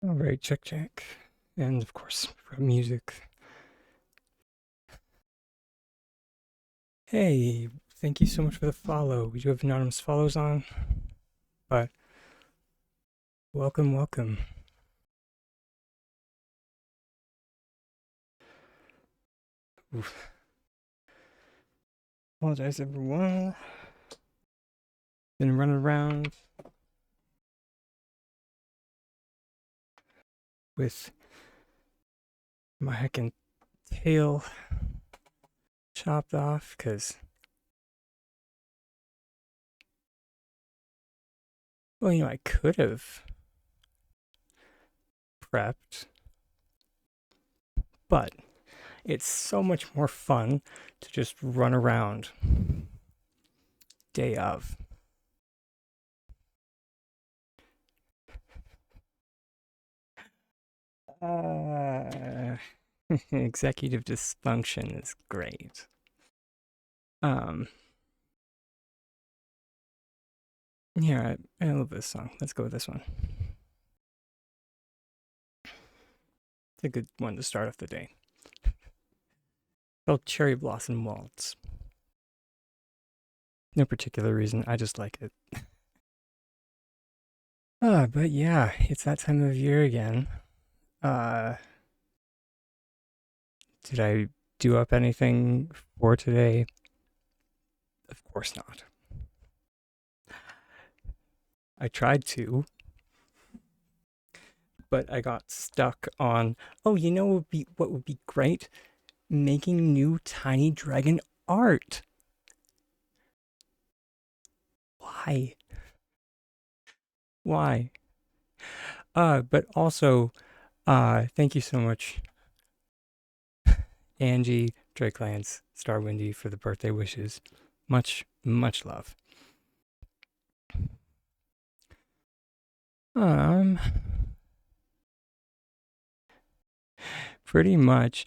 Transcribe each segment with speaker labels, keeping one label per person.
Speaker 1: All right, check, check. And of course, music. Hey, thank you so much for the follow. We do have anonymous follows on, but welcome, welcome. Oof. Apologize, everyone. Been running around with my heckin' tail chopped off because, well, I could have prepped, but it's so much more fun to just run around day of. Executive dysfunction is great. Yeah, I love this song. Let's go with this one. It's a good one to start off the day. Called Cherry Blossom Waltz. No particular reason, I just like it. But yeah, it's that time of year again. Did I do up anything for today? Of course not. I tried to, but I got stuck on, oh, what would be great? Making new tiny dragon art. Why? Why? But also, thank you so much, Angie, Drake Lance, Star Windy, for the birthday wishes. Much, much love. Pretty much.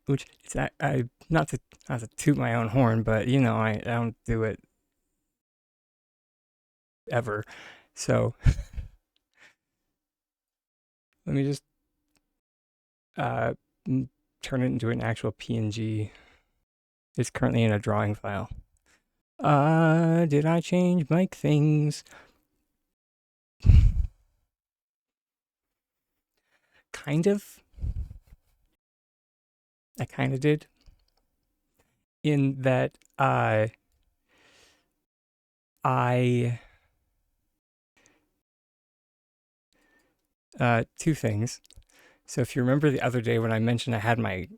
Speaker 1: Which it's I not to toot my own horn, but I don't do it ever. So let me just turn it into an actual PNG. It's currently in a drawing file. Did I change mic things? Kind of. I kind of did. In that I two things. So if you remember the other day when I mentioned I had my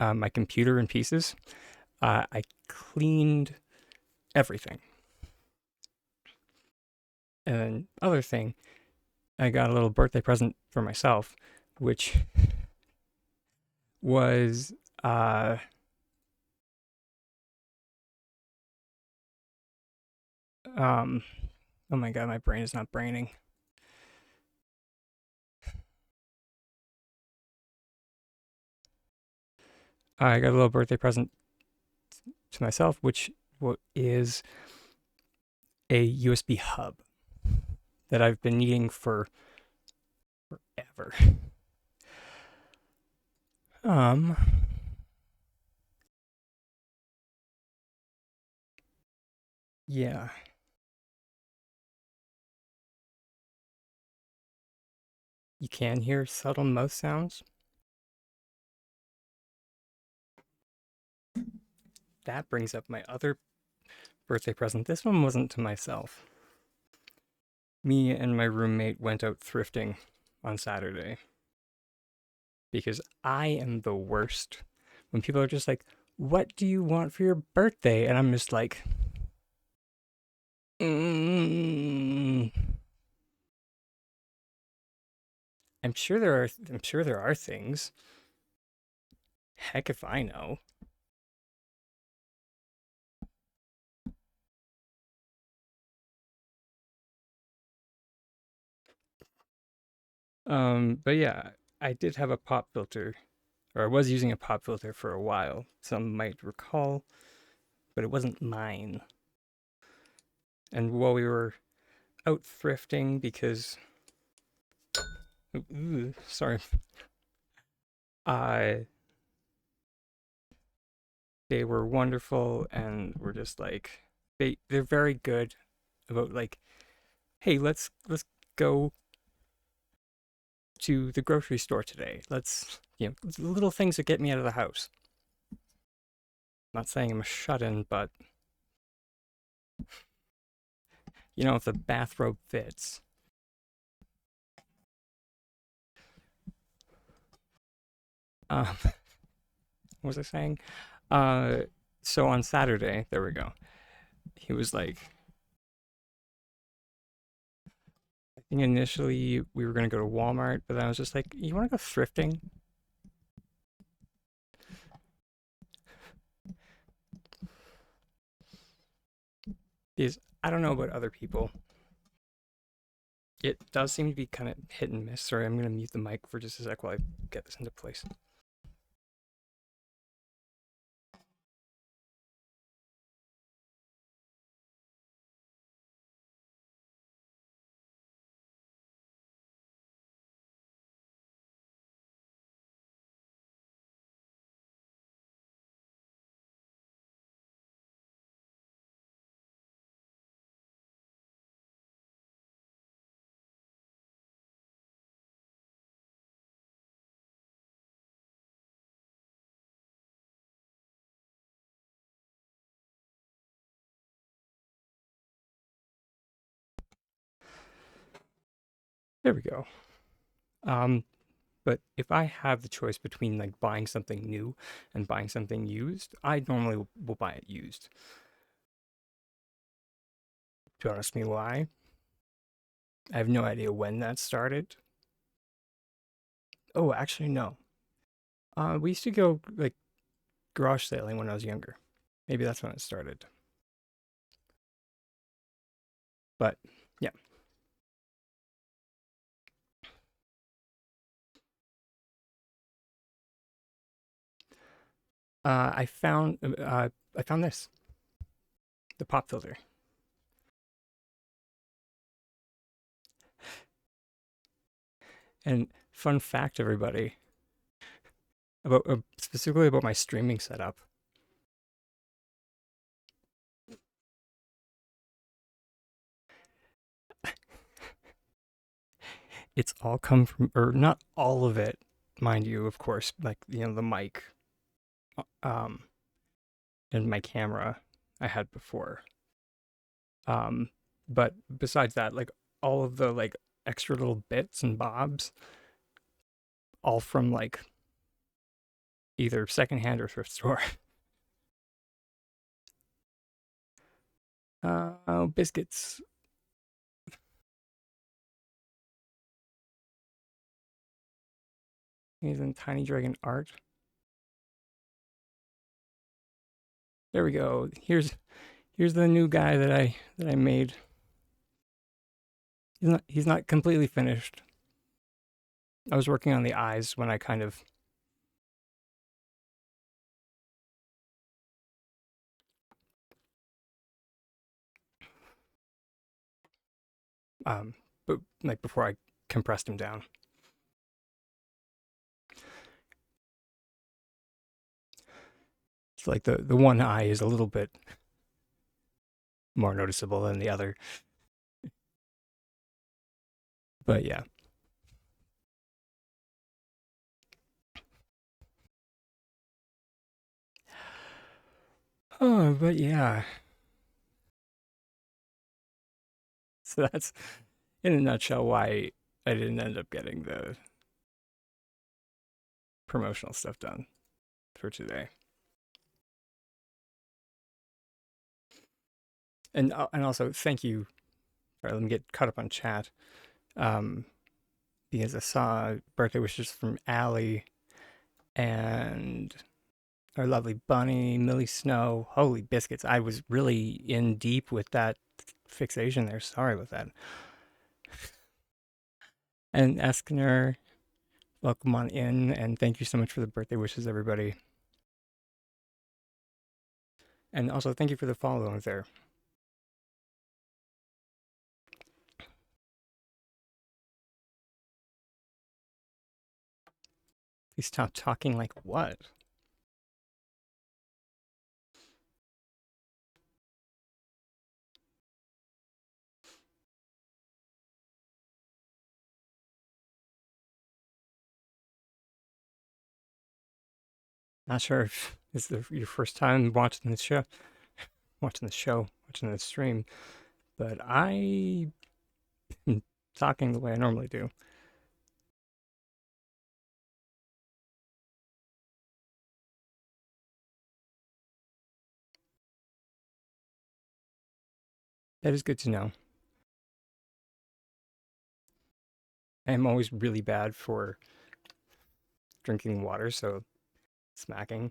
Speaker 1: my computer in pieces, I cleaned everything. And then other thing, I got a little birthday present for myself, which was oh my god, my brain is not braining. I got a little birthday present to myself, which is a USB hub that I've been needing for forever. Yeah. You can hear subtle mouth sounds. That brings up my other birthday present. This one wasn't to myself. Me and my roommate went out thrifting on Saturday because I am the worst when people are just like, what do you want for your birthday? And I'm just like, I'm sure there are things. Heck if I know. But yeah, I did have a pop filter, or I was using a pop filter for a while. Some might recall, but it wasn't mine. And while we were out thrifting, because Ooh, sorry. Uh, they were wonderful and were just like they're very good about like, hey, let's go to the grocery store today. Let's, little things that get me out of the house. Not saying I'm a shut-in, but if the bathrobe fits. Um, what was I saying? Uh, so on Saturday, there we go. He was like, I think initially we were gonna go to Walmart, but then I was just like, you want to go thrifting? Because I don't know about other people. It does seem to be kind of hit and miss. Sorry, I'm gonna mute the mic for just a sec while I get this into place. There we go. But if I have the choice between like buying something new and buying something used, I normally will buy it used. Do you ask me why? I have no idea when that started. Oh, actually, no. We used to go like garage sailing when I was younger. Maybe that's when it started. But yeah, I found this, the pop filter. And fun fact, everybody, about specifically about my streaming setup. It's all come from, or not all of it, mind you, of course, like the mic, um, and my camera I had before. Um, but besides that, like all of the like extra little bits and bobs, all from like either secondhand or thrift store. Oh, biscuits. He's in Tiny Dragon art. There we go. Here's the new guy that I made. He's not completely finished. I was working on the eyes when I kind of but like before I compressed him down. It's like the one eye is a little bit more noticeable than the other. But yeah. Oh, but yeah. So that's in a nutshell why I didn't end up getting the promotional stuff done for today. And also thank you. Sorry, let me get caught up on chat. Um, because I saw birthday wishes from Allie and our lovely bunny, Millie Snow. Holy biscuits. I was really in deep with that fixation there. Sorry about that. And Eskner, welcome on in, and thank you so much for the birthday wishes, everybody. And also, thank you for the follow there. Please stop talking like what? Not sure if it's your first time watching this show, watching this stream, but I am talking the way I normally do. That is good to know. I am always really bad for drinking water, so smacking.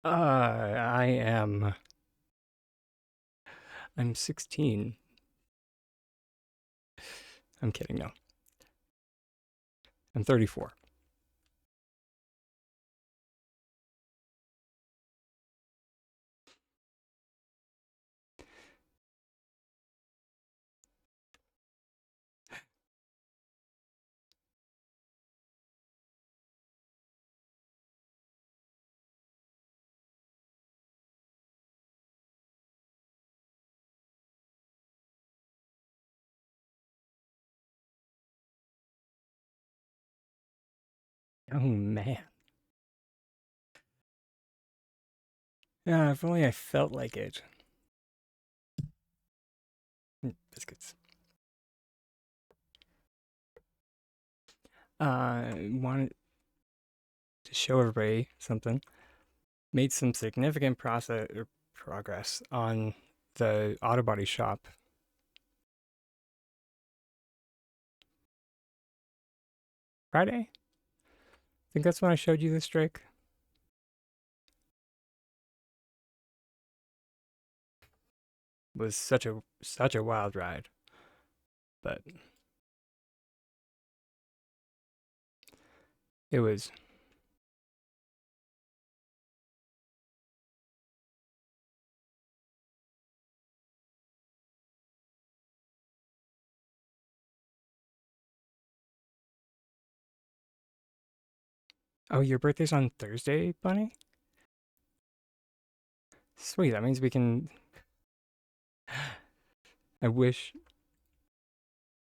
Speaker 1: I am. I'm 16. I'm kidding, no. I'm 34. Oh man. Yeah, if only I felt like it. Biscuits. Wanted to show everybody something. Made some significant progress on the auto body shop. Friday? I think that's when I showed you this, Drake. It was such a wild ride. But it was. Oh, your birthday's on Thursday, Bunny? Sweet, that means we can. I wish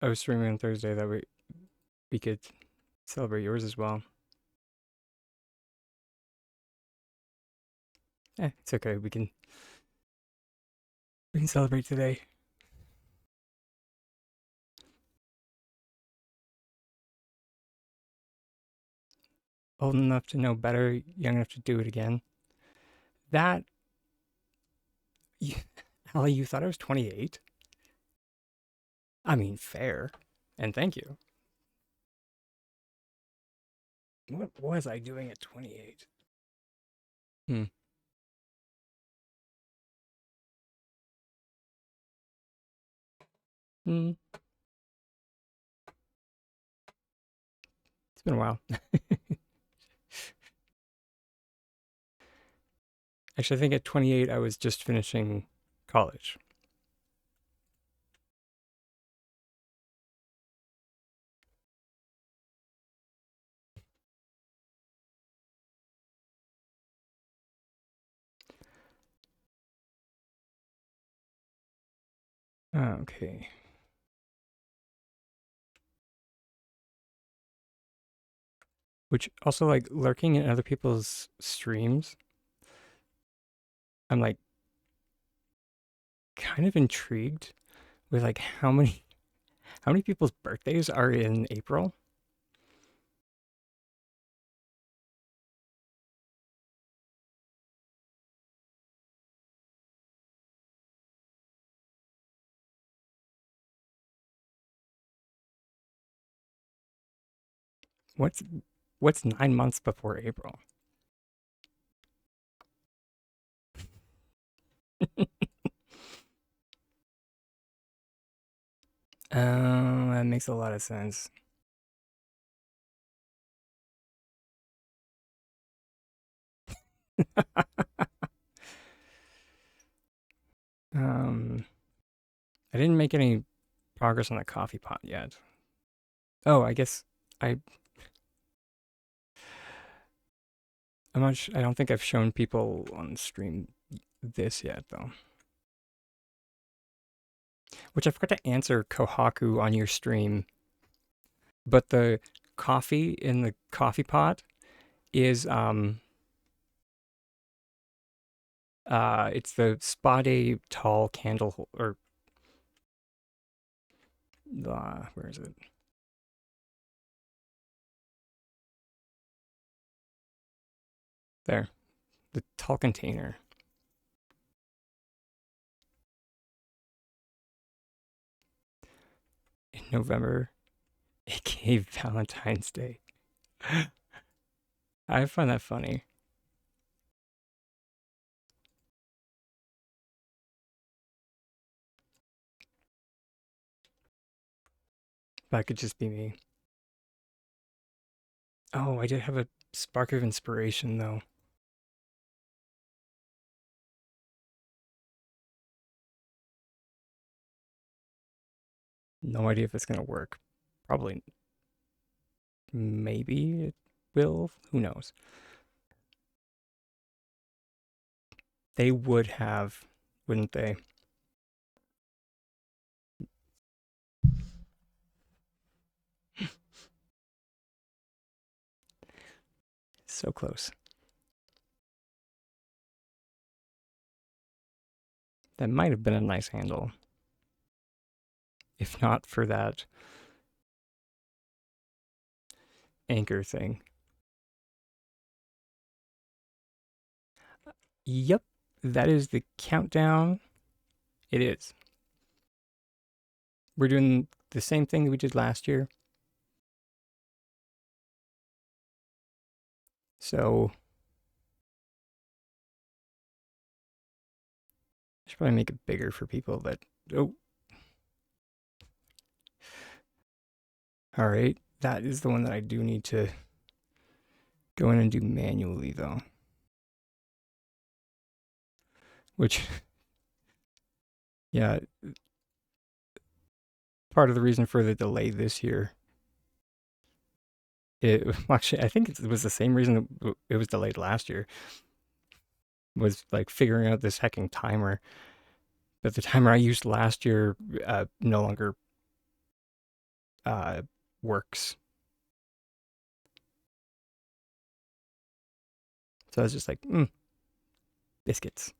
Speaker 1: I was streaming on Thursday that we could celebrate yours as well. It's okay. We can celebrate today. Old enough to know better, young enough to do it again. That, Ellie, you thought I was 28? I mean, fair. And thank you. What was I doing at 28? Hmm. Hmm. It's been a while. Actually, I think at 28, I was just finishing college. Okay. Which also, like, lurking in other people's streams, I'm like kind of intrigued with like how many people's birthdays are in April? What's what's 9 months before April? Oh, that makes a lot of sense. um, I didn't make any progress on the coffee pot yet. Oh, I guess I I'm not I don't think I've shown people on stream this yet though. Which I forgot to answer Kohaku on your stream, but the coffee in the coffee pot is it's the Spade tall candle or where is it? There. The tall container. In November, aka Valentine's Day. I find that funny. That could just be me. Oh, I did have a spark of inspiration though. No idea if it's gonna work. Probably. Maybe it will. Who knows? They would have, wouldn't they? So close. That might have been a nice handle. If not for that anchor thing. Yep, that is the countdown. It is. We're doing the same thing we did last year. So I should probably make it bigger for people, but oh. All right, that is the one that I do need to go in and do manually though. Which, yeah, part of the reason for the delay this year. Actually, I think it was the same reason it was delayed last year. Was like figuring out this hecking timer. But the timer I used last year no longer works. So I was just like, biscuits.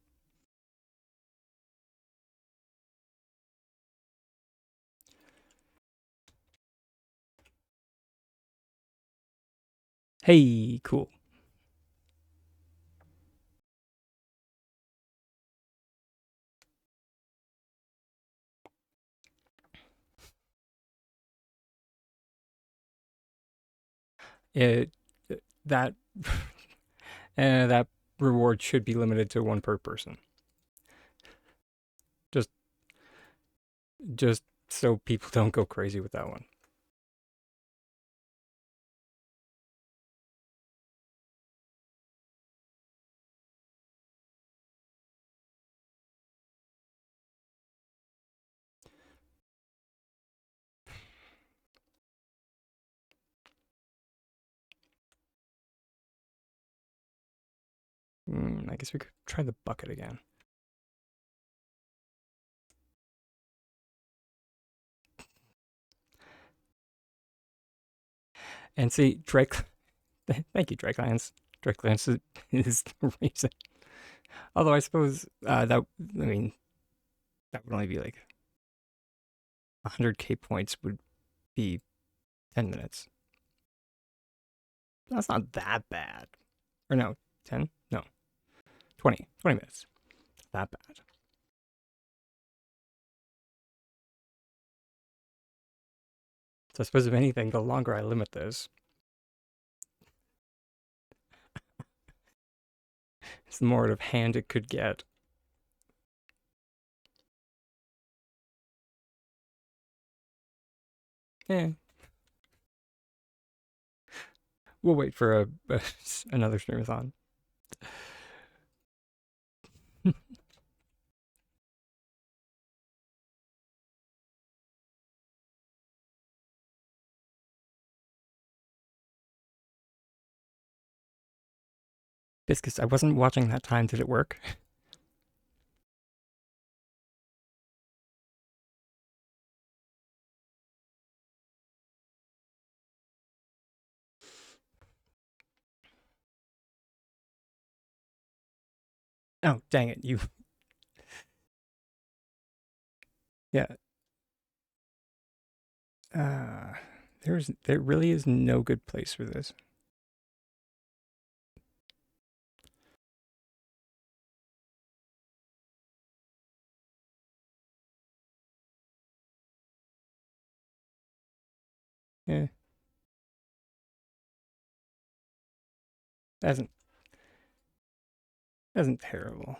Speaker 1: Hey, cool. It that that reward should be limited to one per person. Just just so people don't go crazy with that one. I guess we could try the bucket again. And see, Drake. Thank you, Drake Lance. Drake Lance is the reason. Although I suppose that I mean that would only be like 100k points would be 10 minutes. That's not that bad. Or no, 10? No, 20. 20 minutes. That bad. So I suppose if anything, the longer I limit this, it's the more out of hand it could get. Eh. We'll wait for another stream-a-thon. Biscuits, I wasn't watching that time. Did it work? Oh, dang it. You. Yeah. Uh, there really is no good place for this. Yeah, that isn't terrible.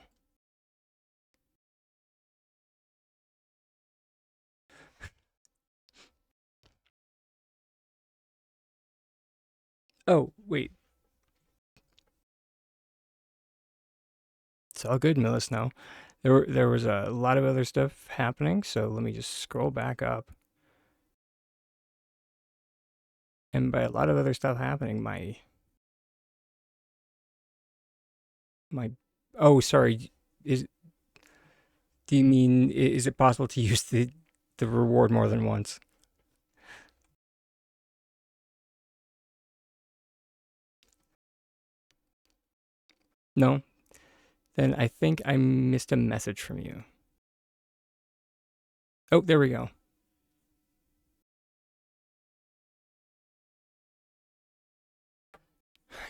Speaker 1: Oh, wait. It's all good, Millis. No, there was a lot of other stuff happening. So let me just scroll back up. And by a lot of other stuff happening, my oh, sorry. Is Do you mean is it possible to use the reward more than once? No? Then I think I missed a message from you. Oh, there we go.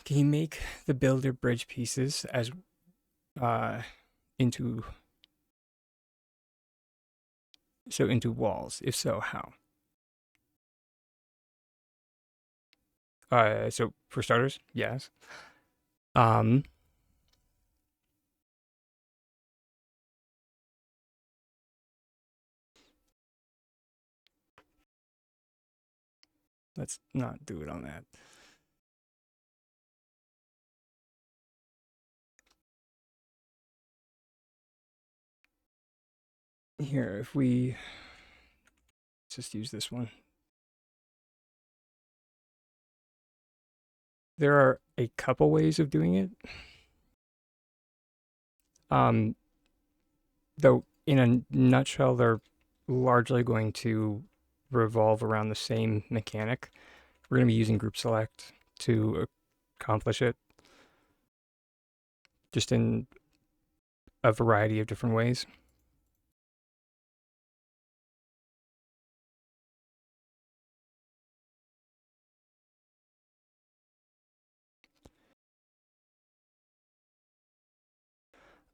Speaker 1: Can you make the builder bridge pieces as uh into into walls? If so, how? So for starters, yes. Um, let's not do it on that. Here, if we just use this one. There are a couple ways of doing it. Um, though in a nutshell, they're largely going to revolve around the same mechanic. We're going to be using group select to accomplish it, just in a variety of different ways.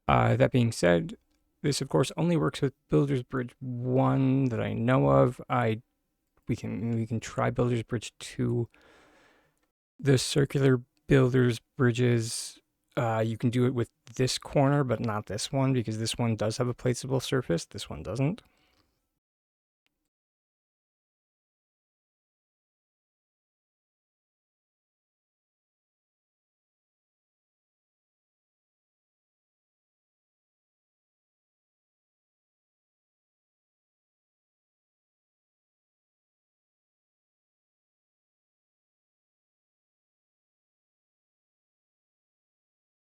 Speaker 1: That being said, this of course only works with Builder's Bridge 1 that I know of. We can try Builder's Bridge 2. The circular Builder's Bridges, you can do it with this corner, but not this one, because this one does have a placeable surface. This one doesn't.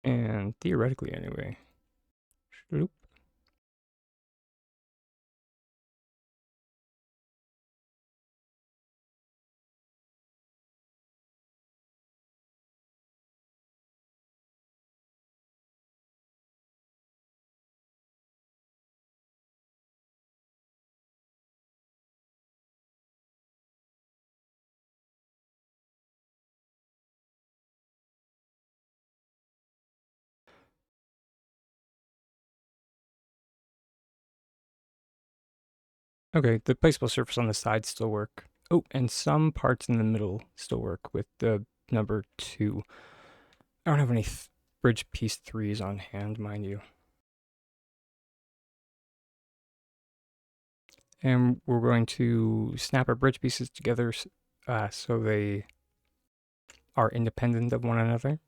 Speaker 1: And theoretically, anyway. Shoop. Okay, the placeable surface on the side still work. Oh, and some parts in the middle still work with the number 2. I don't have any bridge piece 3s on hand, mind you. And we're going to snap our bridge pieces together so they are independent of one another.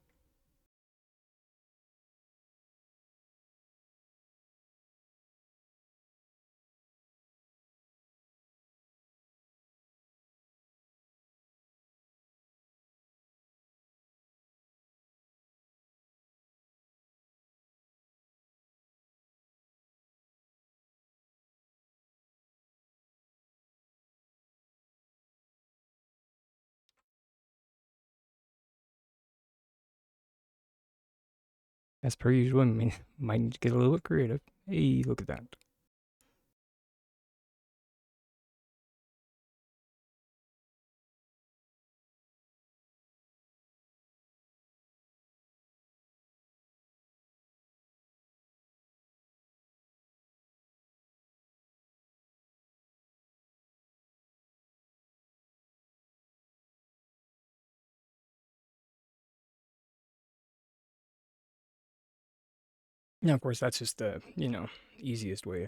Speaker 1: As per usual, I might need to get a little bit creative. Hey, look at that. Now, of course, that's just the, easiest way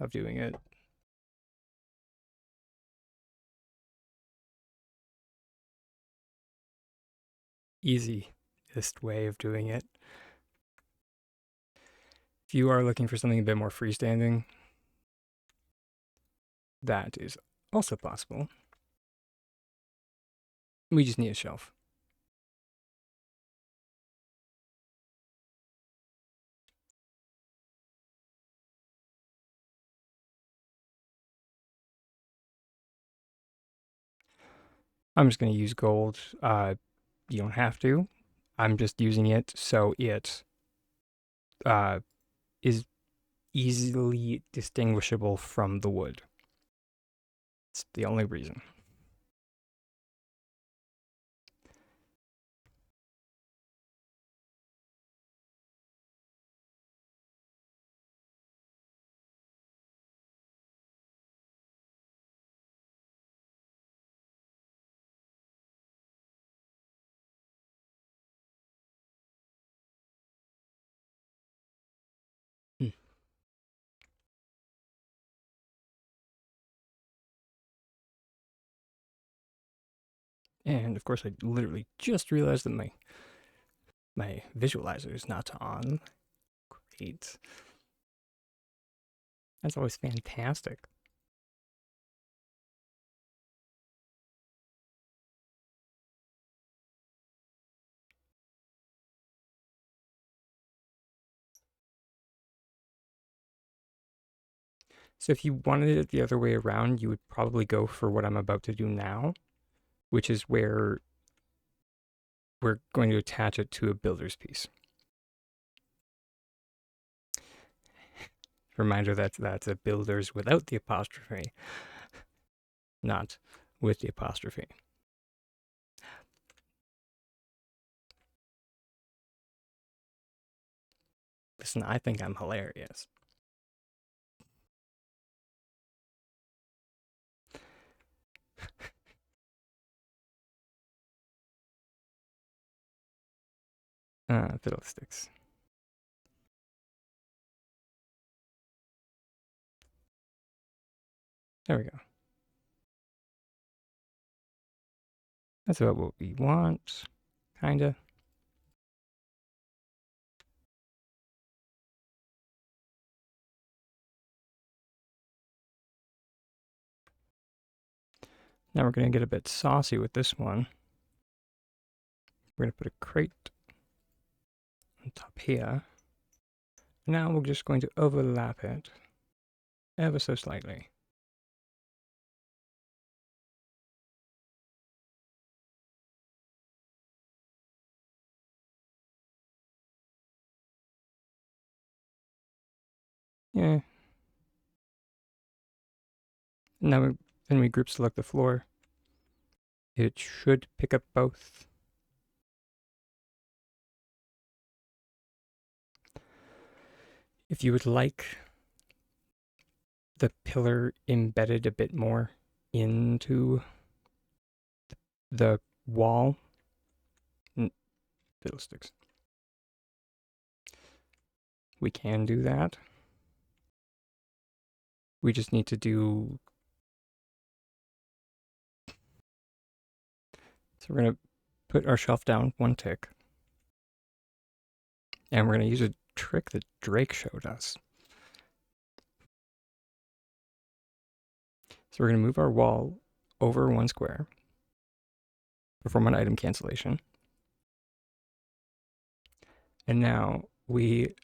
Speaker 1: of doing it. Easiest way of doing it. If you are looking for something a bit more freestanding, that is also possible. We just need a shelf. I'm just going to use gold. You don't have to. I'm just using it so it is easily distinguishable from the wood. It's the only reason. Hmm. And of course, I literally just realized that my visualizer is not on. Great. That's always fantastic. So if you wanted it the other way around, you would probably go for what I'm about to do now, which is where we're going to attach it to a builder's piece. Reminder that that's a builder's without the apostrophe, not with the apostrophe. Listen, I think I'm hilarious. Fiddlesticks. There we go. That's about what we want, kinda. Now we're gonna get a bit saucy with this one. We're gonna put a crate on top here. Now we're just going to overlap it ever so slightly. Yeah. Now when we group select the floor, it should pick up both. If you would like the pillar embedded a bit more into the wall, fiddlesticks, we can do that. We just need to do. So we're going to put our shelf down one tick. And we're going to use a trick that Drake showed us. So we're going to move our wall over one square. Perform an item cancellation. And now we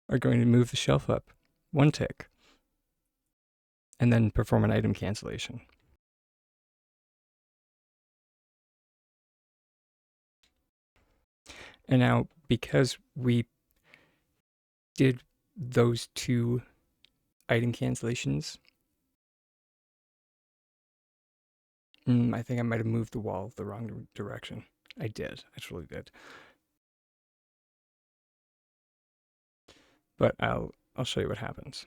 Speaker 1: are going to move the shelf up one tick. And then perform an item cancellation. And now, because we did those two item cancellations, I think I might have moved the wall the wrong direction. I did. I truly did. But I'll show you what happens.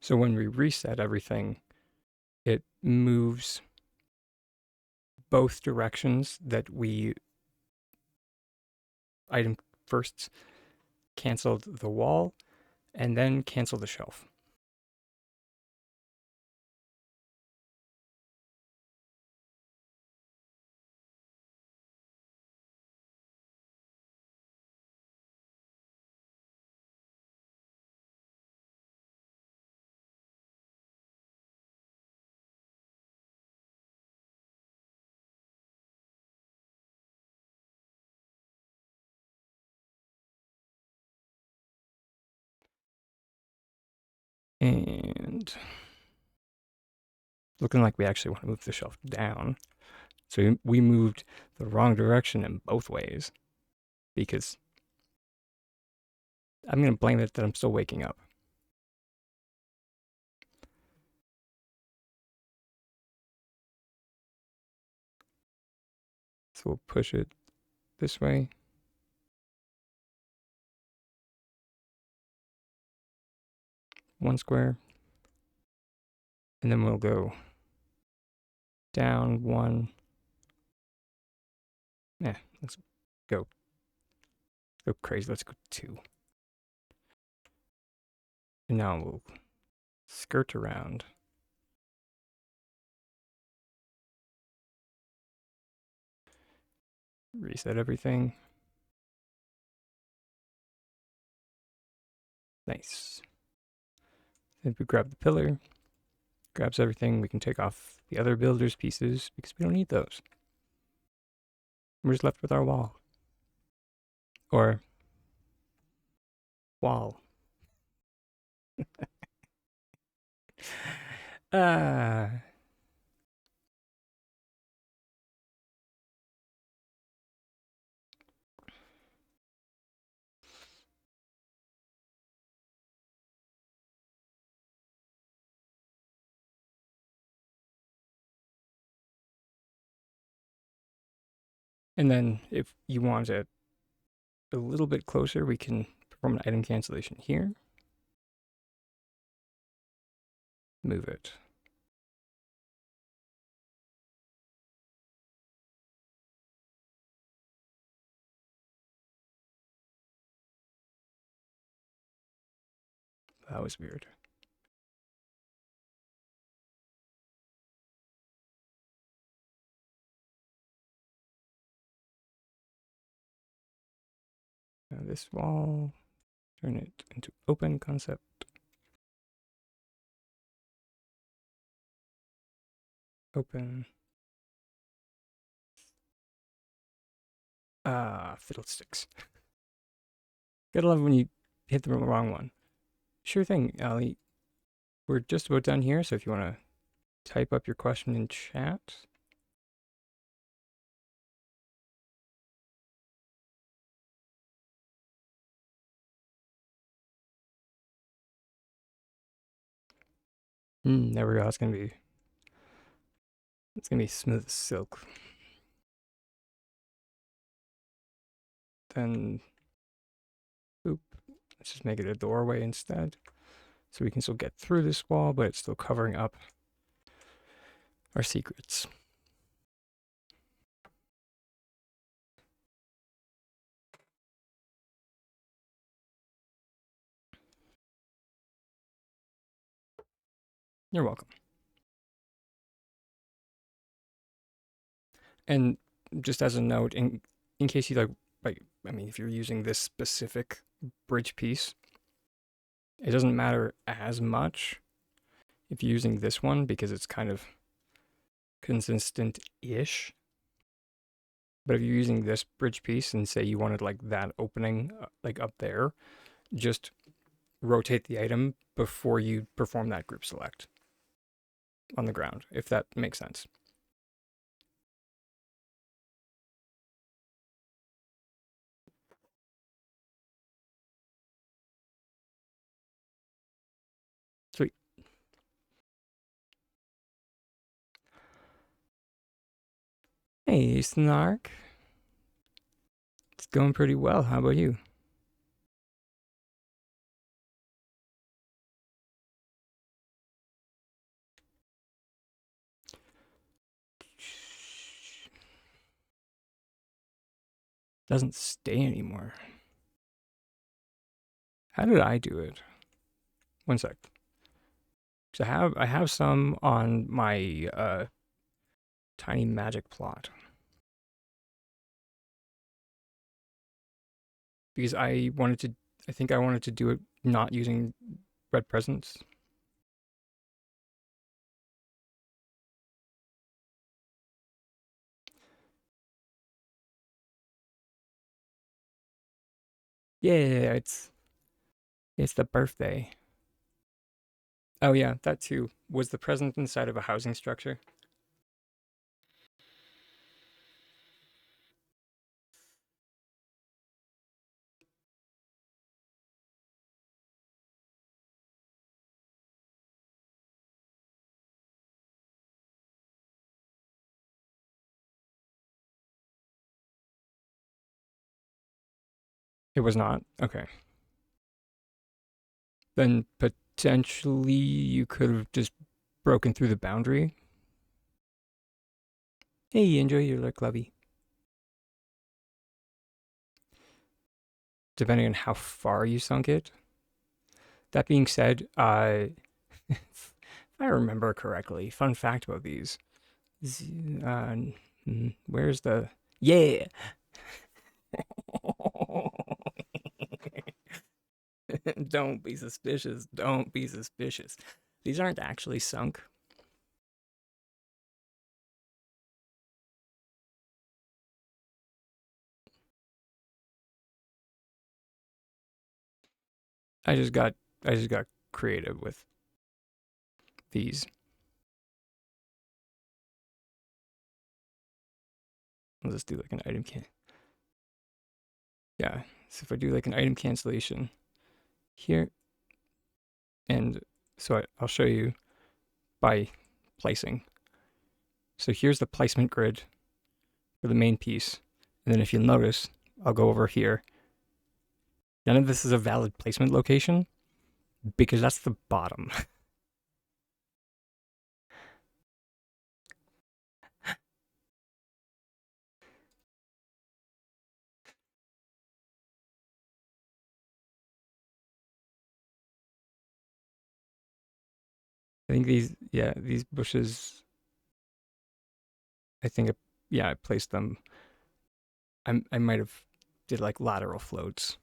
Speaker 1: So when we reset everything, it moves both directions that we item first canceled the wall and then canceled the shelf. And looking like we actually want to move the shelf down. So we moved the wrong direction in both ways because I'm going to blame it that I'm still waking up. So we'll push it this way. One square. And then we'll go down one. Let's go crazy. Let's go two. And now we'll skirt around. Reset everything. Nice. Then we grab the pillar, grabs everything. We can take off the other builder's pieces because we don't need those. We're just left with our wall. Or wall. And then if you want it a little bit closer, we can perform an item cancellation here. Move it. That was weird. Now this wall, turn it into open concept. Open. Fiddlesticks. Gotta love when you hit the wrong one. Sure thing, Ali. We're just about done here, so if you want to type up your question in chat. There we go. It's gonna be smooth as silk. Then, boop. Let's just make it a doorway instead, so we can still get through this wall, but it's still covering up our secrets. You're welcome. And just as a note, in case you if you're using this specific bridge piece, it doesn't matter as much if you're using this one because it's kind of consistent-ish. But if you're using this bridge piece and say you wanted like that opening like up there, just rotate the item before you perform that group select on the ground, if that makes sense. Sweet. Hey, Snark. It's going pretty well. How about you? Doesn't stay anymore. How did I do it? One sec. So I have some on my tiny magic plot. Because I think I wanted to do it not using red presents. Yeah, it's the birthday. Oh yeah, that too. Was the present inside of a housing structure? It was not. Okay. Then potentially you could have just broken through the boundary. Hey, enjoy your look, lovey. Depending on how far you sunk it. That being said, if I remember correctly, fun fact about these. Where's the... Yeah! Don't be suspicious. Don't be suspicious. These aren't actually sunk. I just got creative with these. I'll just do like an item can. Yeah. So if I do like an item cancellation here, and so I'll show you by placing. So here's the placement grid for the main piece. And then if you'll notice, I'll go over here. None of this is a valid placement location because that's the bottom. I think these bushes, I think, I placed them. I might have did like lateral floats.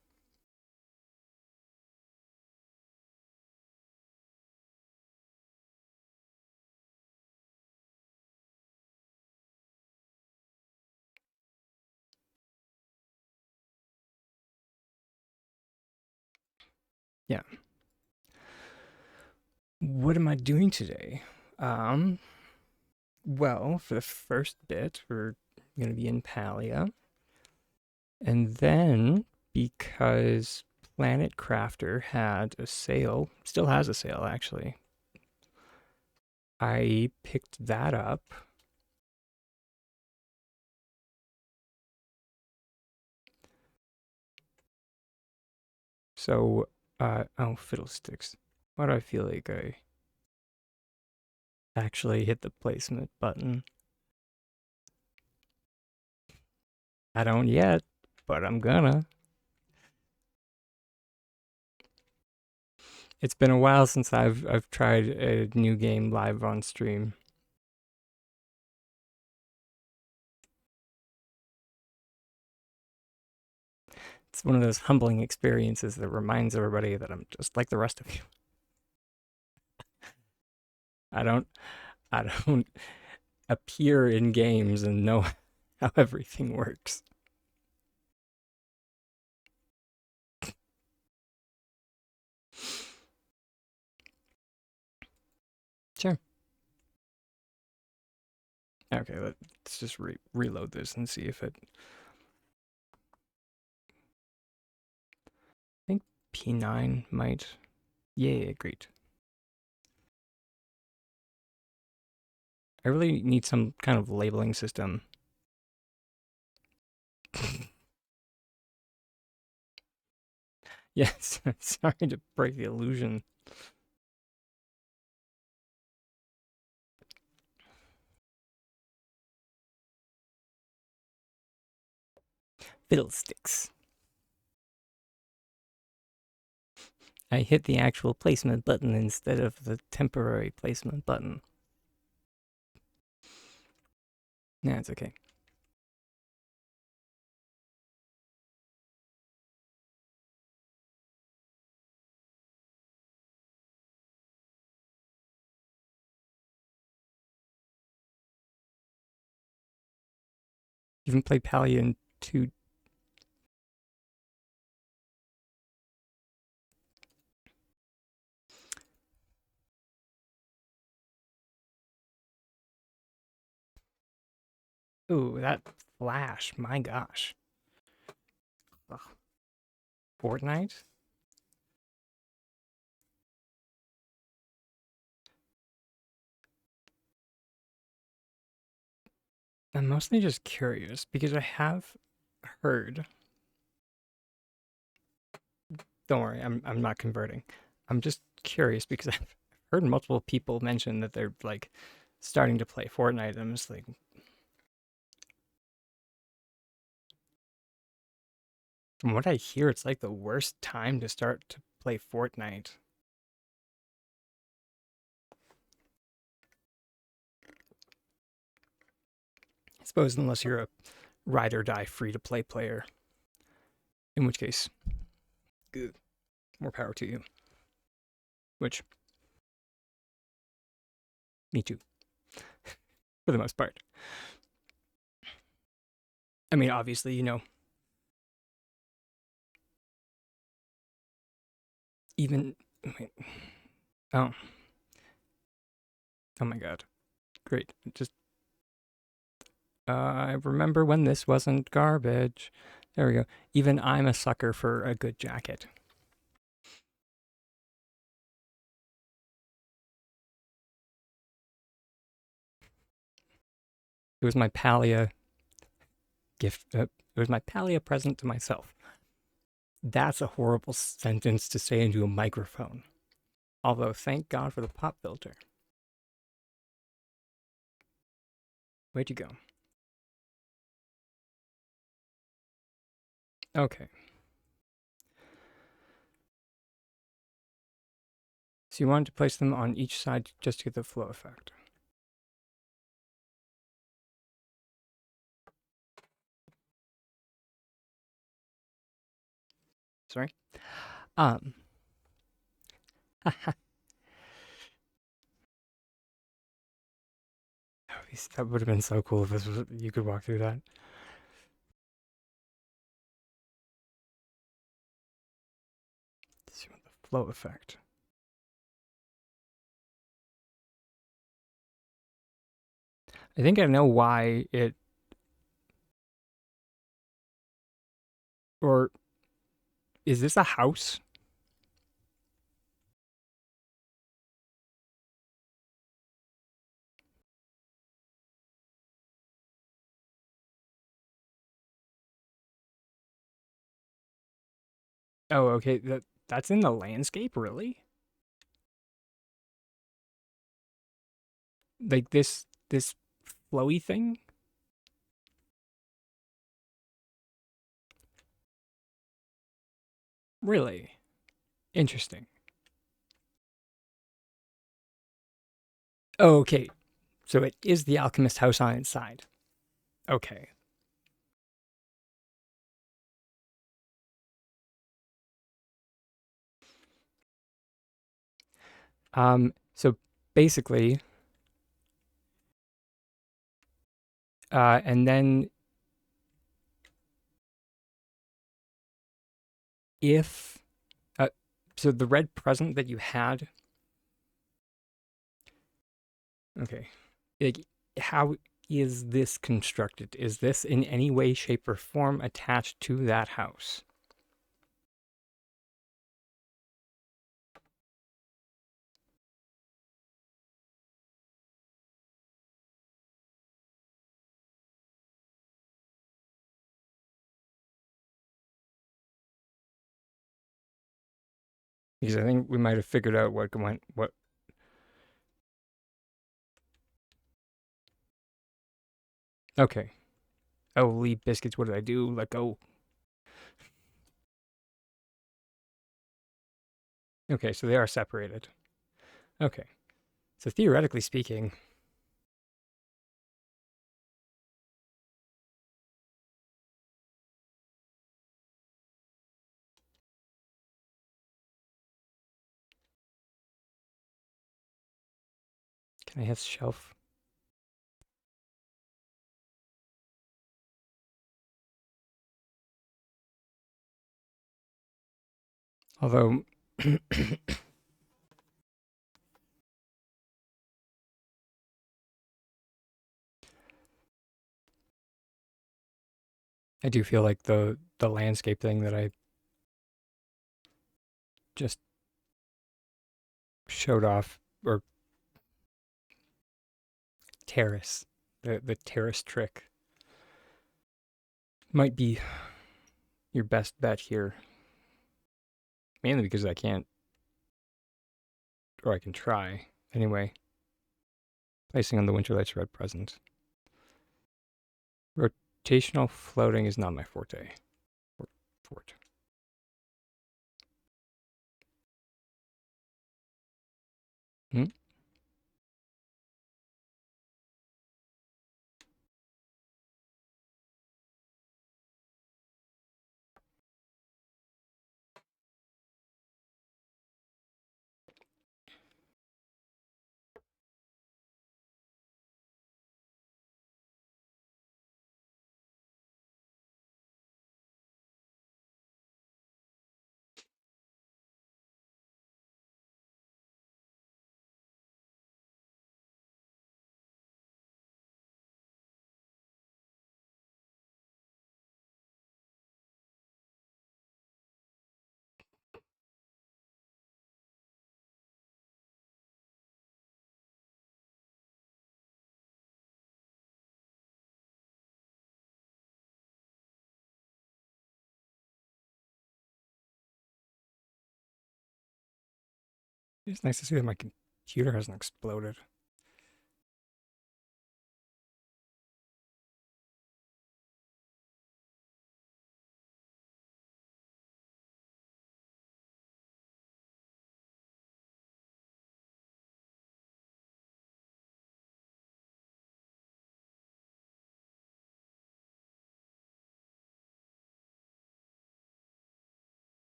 Speaker 1: Yeah. What am I doing today? Well, for the first bit, we're going to be in Palia. And then, because Planet Crafter had a sale, still has a sale actually, I picked that up. So, oh, fiddlesticks. Why do I feel like I actually hit the placement button? I don't yet, but I'm gonna. It's been a while since I've tried a new game live on stream. It's one of those humbling experiences that reminds everybody that I'm just like the rest of you. I don't I don't appear in games and know how everything works. Sure. Okay, let's just reload this and see if it... I think P9 might... Yeah, great. I really need some kind of labeling system. Yes, sorry to break the illusion. Fiddlesticks. I hit the actual placement button instead of the temporary placement button. Nah, it's okay. You can play Palia in 2. Ooh, that flash, my gosh. Ugh. Fortnite? I'm mostly just curious because I have heard. Don't worry, I'm not converting. I'm just curious because I've heard multiple people mention that they're like starting to play Fortnite. And I'm just like, from what I hear, it's like the worst time to start to play Fortnite. I suppose unless you're a ride or die free to play player, in which case, good, more power to you. Which, me too, for the most part. I mean, obviously, even wait, oh, oh my god, great. Just I remember when this wasn't garbage. There we go. Even I'm a sucker for a good jacket. It was my Palia gift. It was my Palia present to myself. That's a horrible sentence to say into a microphone. Although, thank God for the pop filter. Where'd you go? Okay. So you wanted to place them on each side just to get the flow effect. Sorry? That would have been so cool if this was, you could walk through that. Let's see what the flow effect. I think I know why it, or is this a house? Oh, okay. That's in the landscape, really? Like this flowy thing? Really? Interesting. Oh, okay. So it is the alchemist house on its side. Okay. So basically, and then if so the red present that you had, okay, like, how is this constructed? Is this in any way, shape, or form attached to that house? Because I think we might have figured out what went, what. Okay. Oh, leave biscuits. What did I do? Let go. Okay, so they are separated. Okay. So theoretically speaking, can I have shelf? Although, I do feel like the landscape thing that I just showed off, or terrace, the terrace trick might be your best bet here. Mainly because I can't, or I can try. Anyway, placing on the Winterlight's red present. Rotational floating is not my forte. Or fort. Hmm? It's nice to see that my computer hasn't exploded.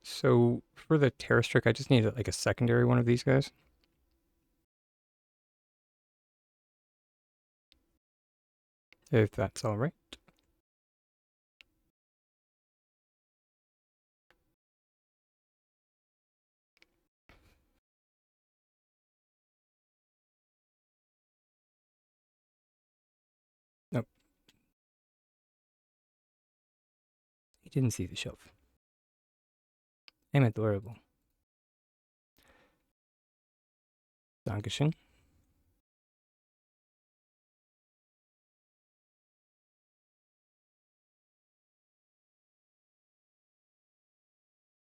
Speaker 1: So for the terrace trick, I just need like a secondary one of these guys. If that's all right. Nope. He didn't see the shelf. I'm adorable. Dankeschön.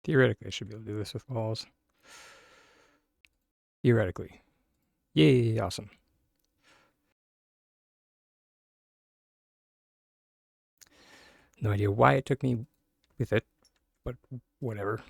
Speaker 1: Theoretically, I should be able to do this with walls. Theoretically. Yay, awesome. No idea why it took me with it, but whatever.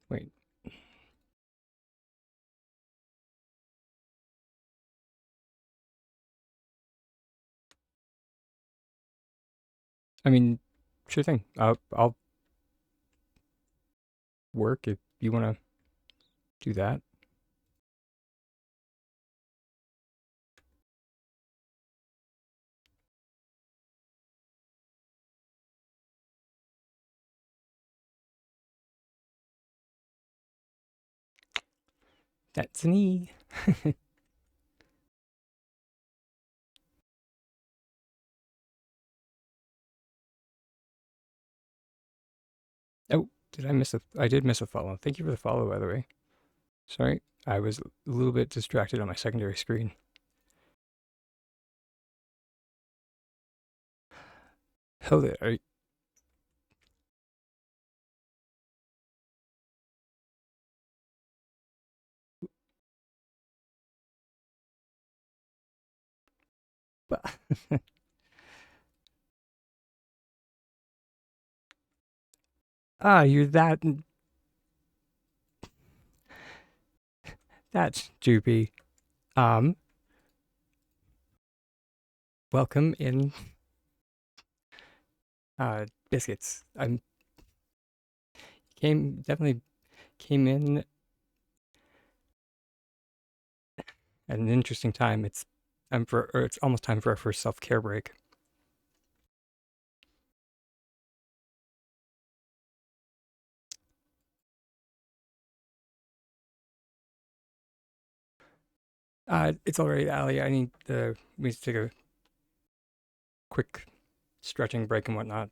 Speaker 1: Wait. I mean, sure thing. I'll work if you want to do that. That's me. Oh, did I miss a? I did miss a follow. Thank you for the follow, by the way. Sorry, I was a little bit distracted on my secondary screen. Hell, there. You're that. That's Joopy. Um, welcome in. Biscuits. I'm definitely came in at an interesting time. It's almost time for our first self care break. It's all right, Allie. We need to take a quick stretching break and whatnot.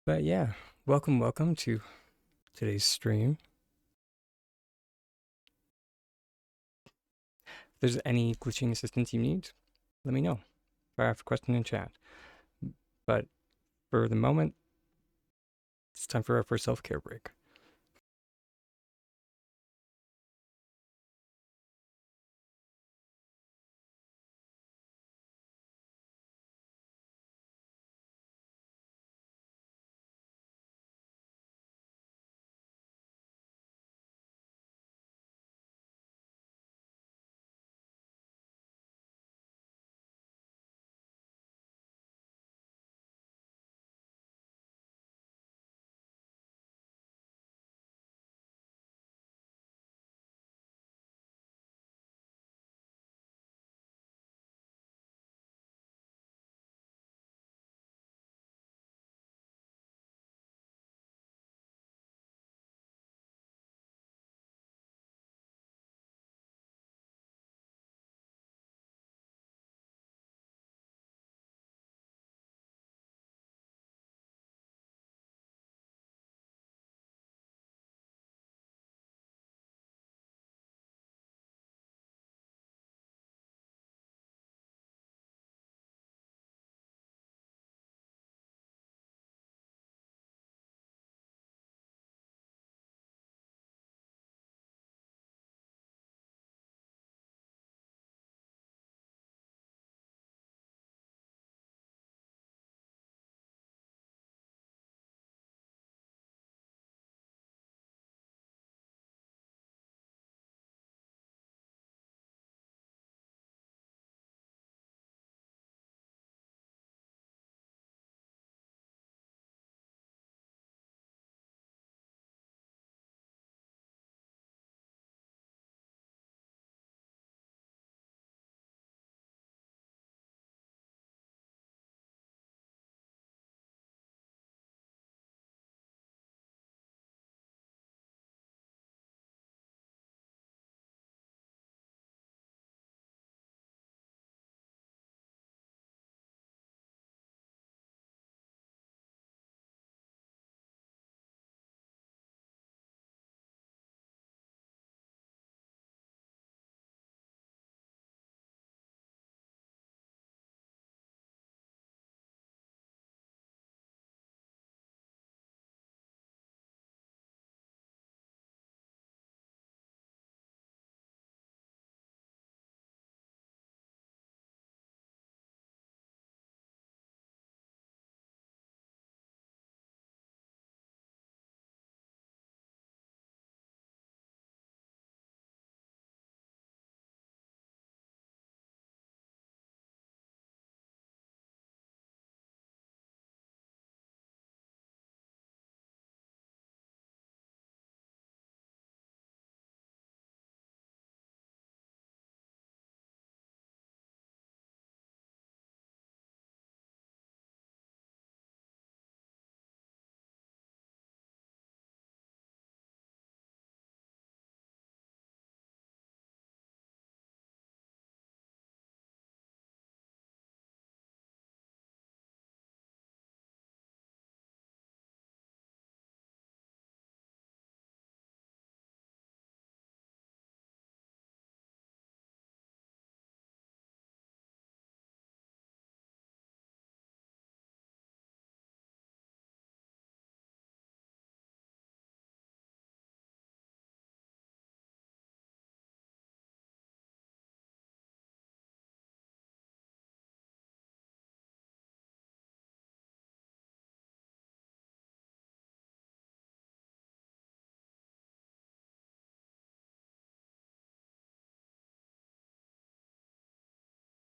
Speaker 1: But yeah, welcome to today's stream. If there's any glitching assistance you need, let me know. If I have a question in chat. But for the moment, it's time for our first self care break.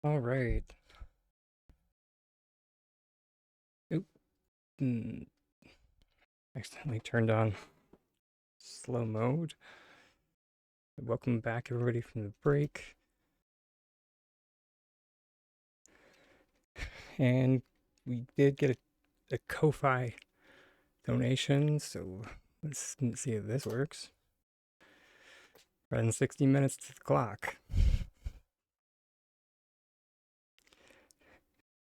Speaker 1: All right. Oop. Accidentally turned on slow mode. Welcome back, everybody, from the break. And we did get a Ko-Fi donation, so let's see if this works. Running 60 minutes to the clock.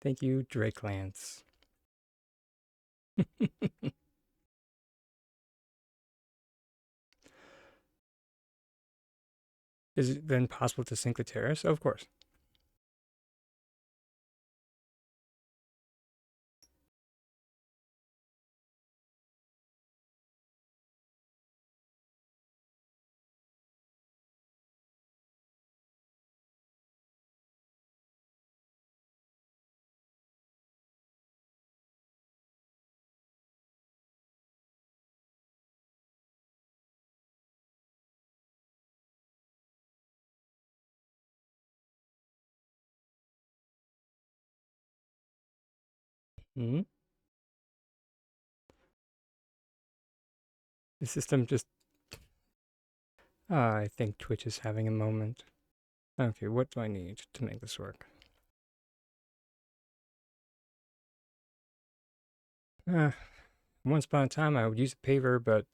Speaker 1: Thank you, Drake Lance. Is it then possible to sync the terrace? Of course. Hmm? The system just... I think Twitch is having a moment. Okay, what do I need to make this work? Once upon a time, I would use a paver, but...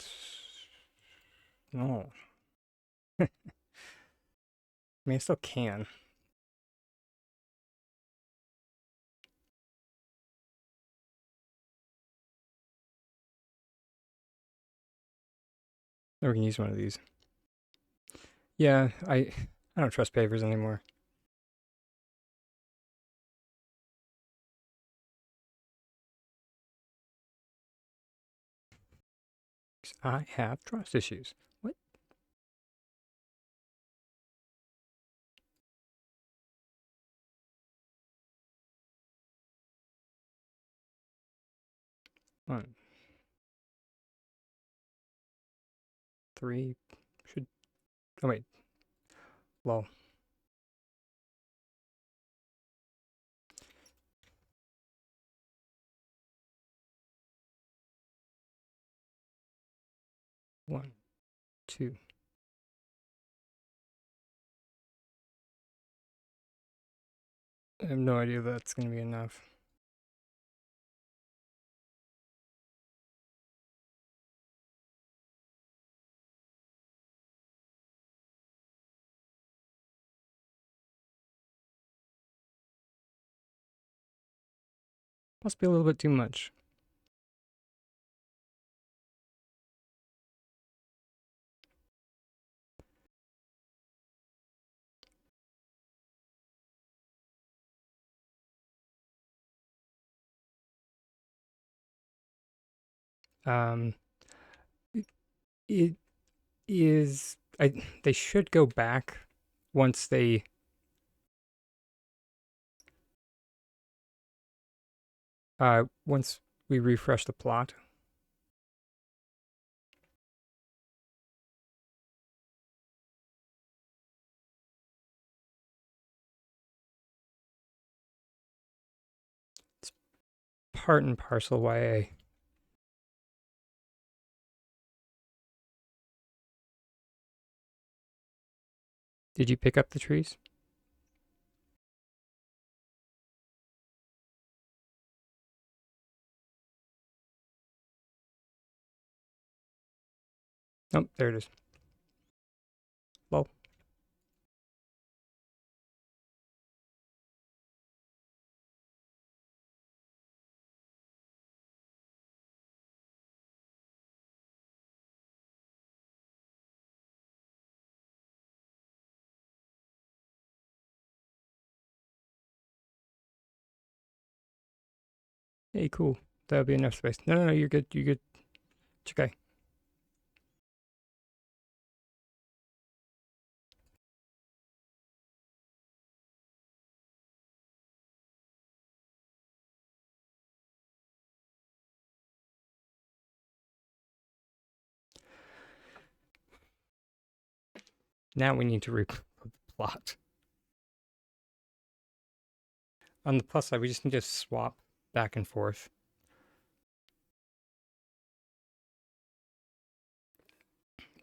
Speaker 1: No. I mean, I still can. Or we can use one of these. Yeah, I don't trust pavers anymore. I have trust issues. What? One, three, should... Oh, wait. Lol. One, two. I have no idea if that's going to be enough. Must be a little bit too much. Um, it is... they should go back once they... once we refresh the plot. It's part and parcel YA. Did you pick up the trees? Oh, there it is. Lol. Hey, cool. That'll be enough space. No, you're good. You're good. It's okay. Now we need to replot the plot. On the plus side, we just need to swap back and forth.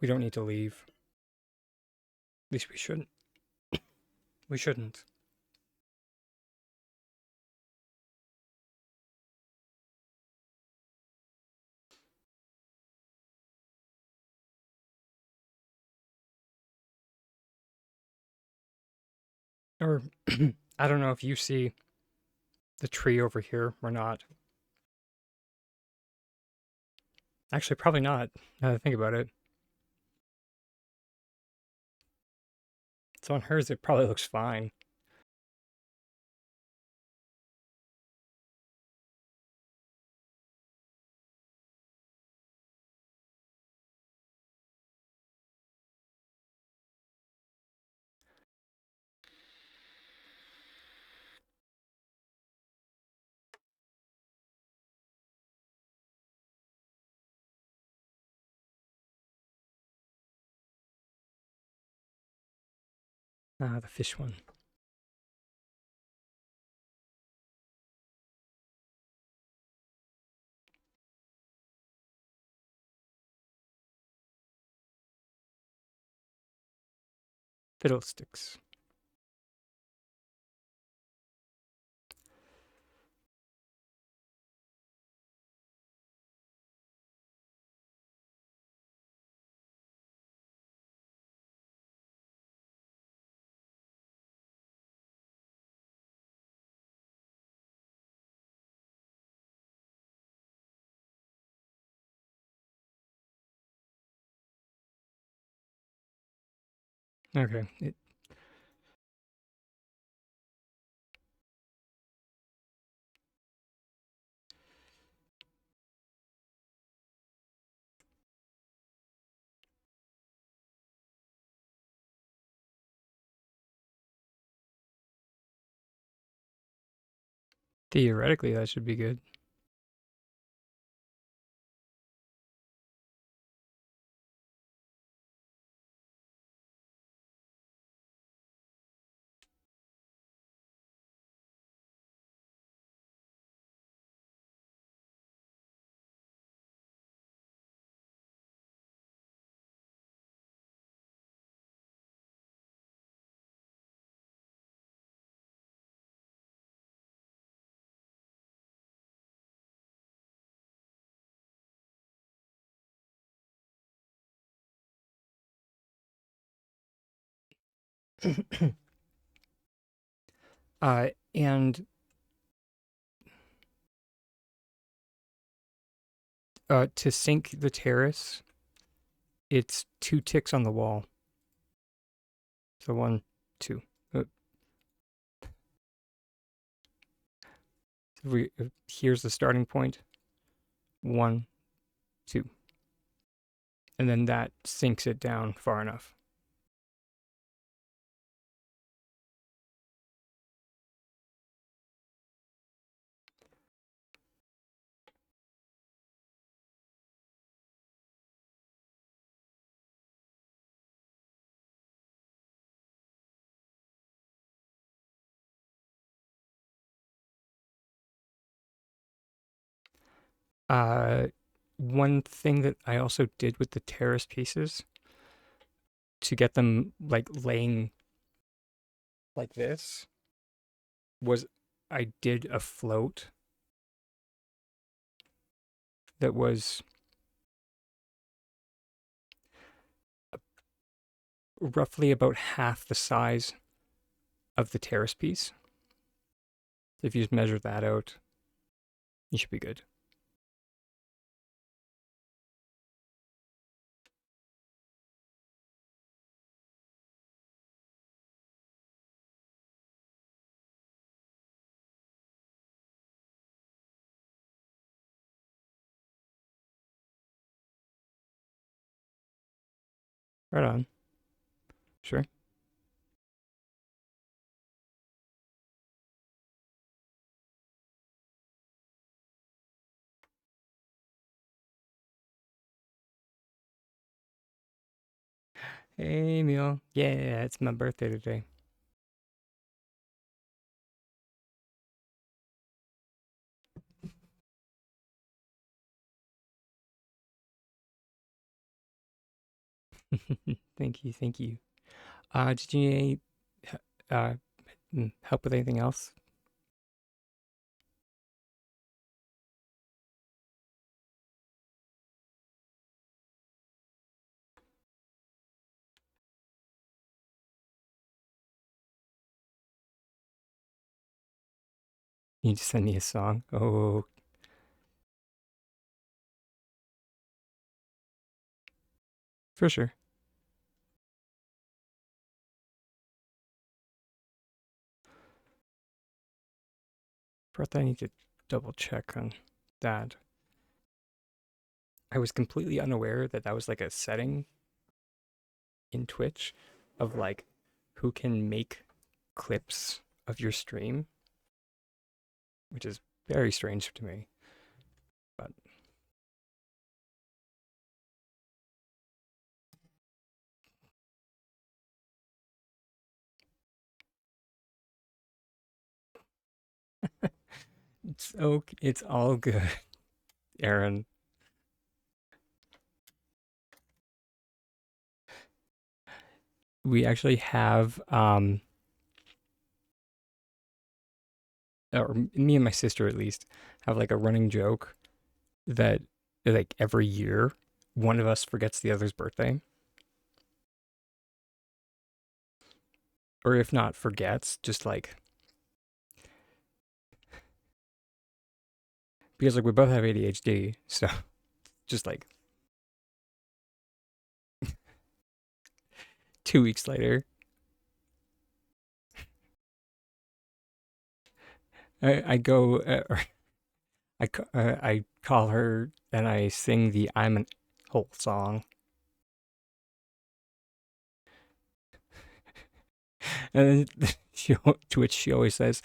Speaker 1: We don't need to leave. At least we shouldn't. We shouldn't. Or, I don't know if you see the tree over here or not. Actually, probably not, now that I think about it. So on hers, it probably looks fine. Ah, the fish one. Fiddlesticks. Okay. Theoretically, that should be good. And to sync the terrace, it's 2 ticks on the wall. So 1, 2. Here's the starting point. 1, 2. And then that sinks it down far enough. Uh, One thing that I also did with the terrace pieces to get them like laying like this was I did a float that was roughly about half the size of the terrace piece. If you just measure that out, you should be good. Right on. Sure. Hey, Emil. Yeah, it's my birthday today. Thank you, thank you. Did you need uh, help with anything else? You need to send me a song? Oh, for sure. First, I need to double check on that. I was completely unaware that that was like a setting in Twitch of like who can make clips of your stream, which is very strange to me. But it's all good, Aaron. We actually have or me and my sister at least have like a running joke that like every year one of us forgets the other's birthday, or if not forgets, just like because like we both have ADHD, so just like 2 weeks later, I go I call her and I sing the I'm an whole song, and then to which she always says,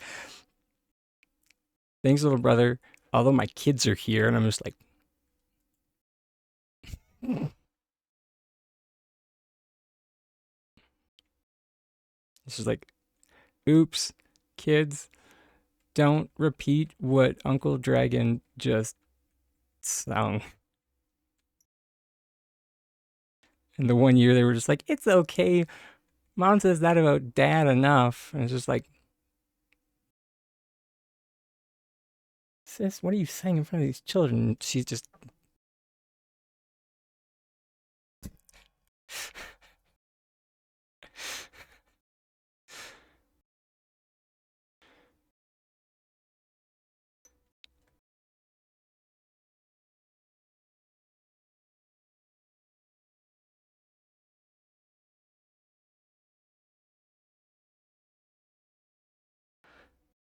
Speaker 1: "Thanks, little brother." Although my kids are here, and I'm just like, it's just like, oops, kids, don't repeat what Uncle Dragon just sung. And the one year they were just like, it's okay. Mom says that about dad enough. And it's just like, sis, what are you saying in front of these children? She's just,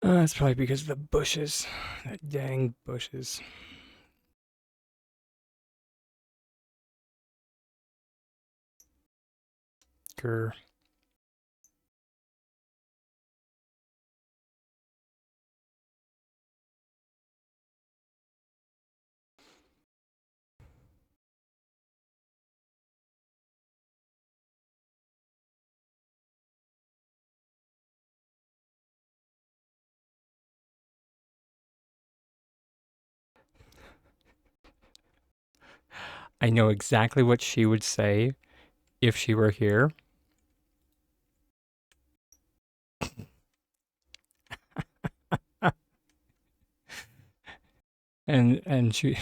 Speaker 1: it's probably because of the bushes. That dang bushes. Grr. I know exactly what she would say if she were here. And she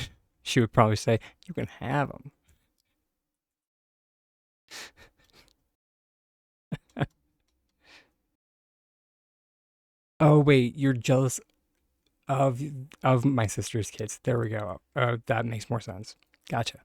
Speaker 1: would probably say, you can have them. Oh wait, you're jealous of of my sister's kids. There we go. That makes more sense. Gotcha.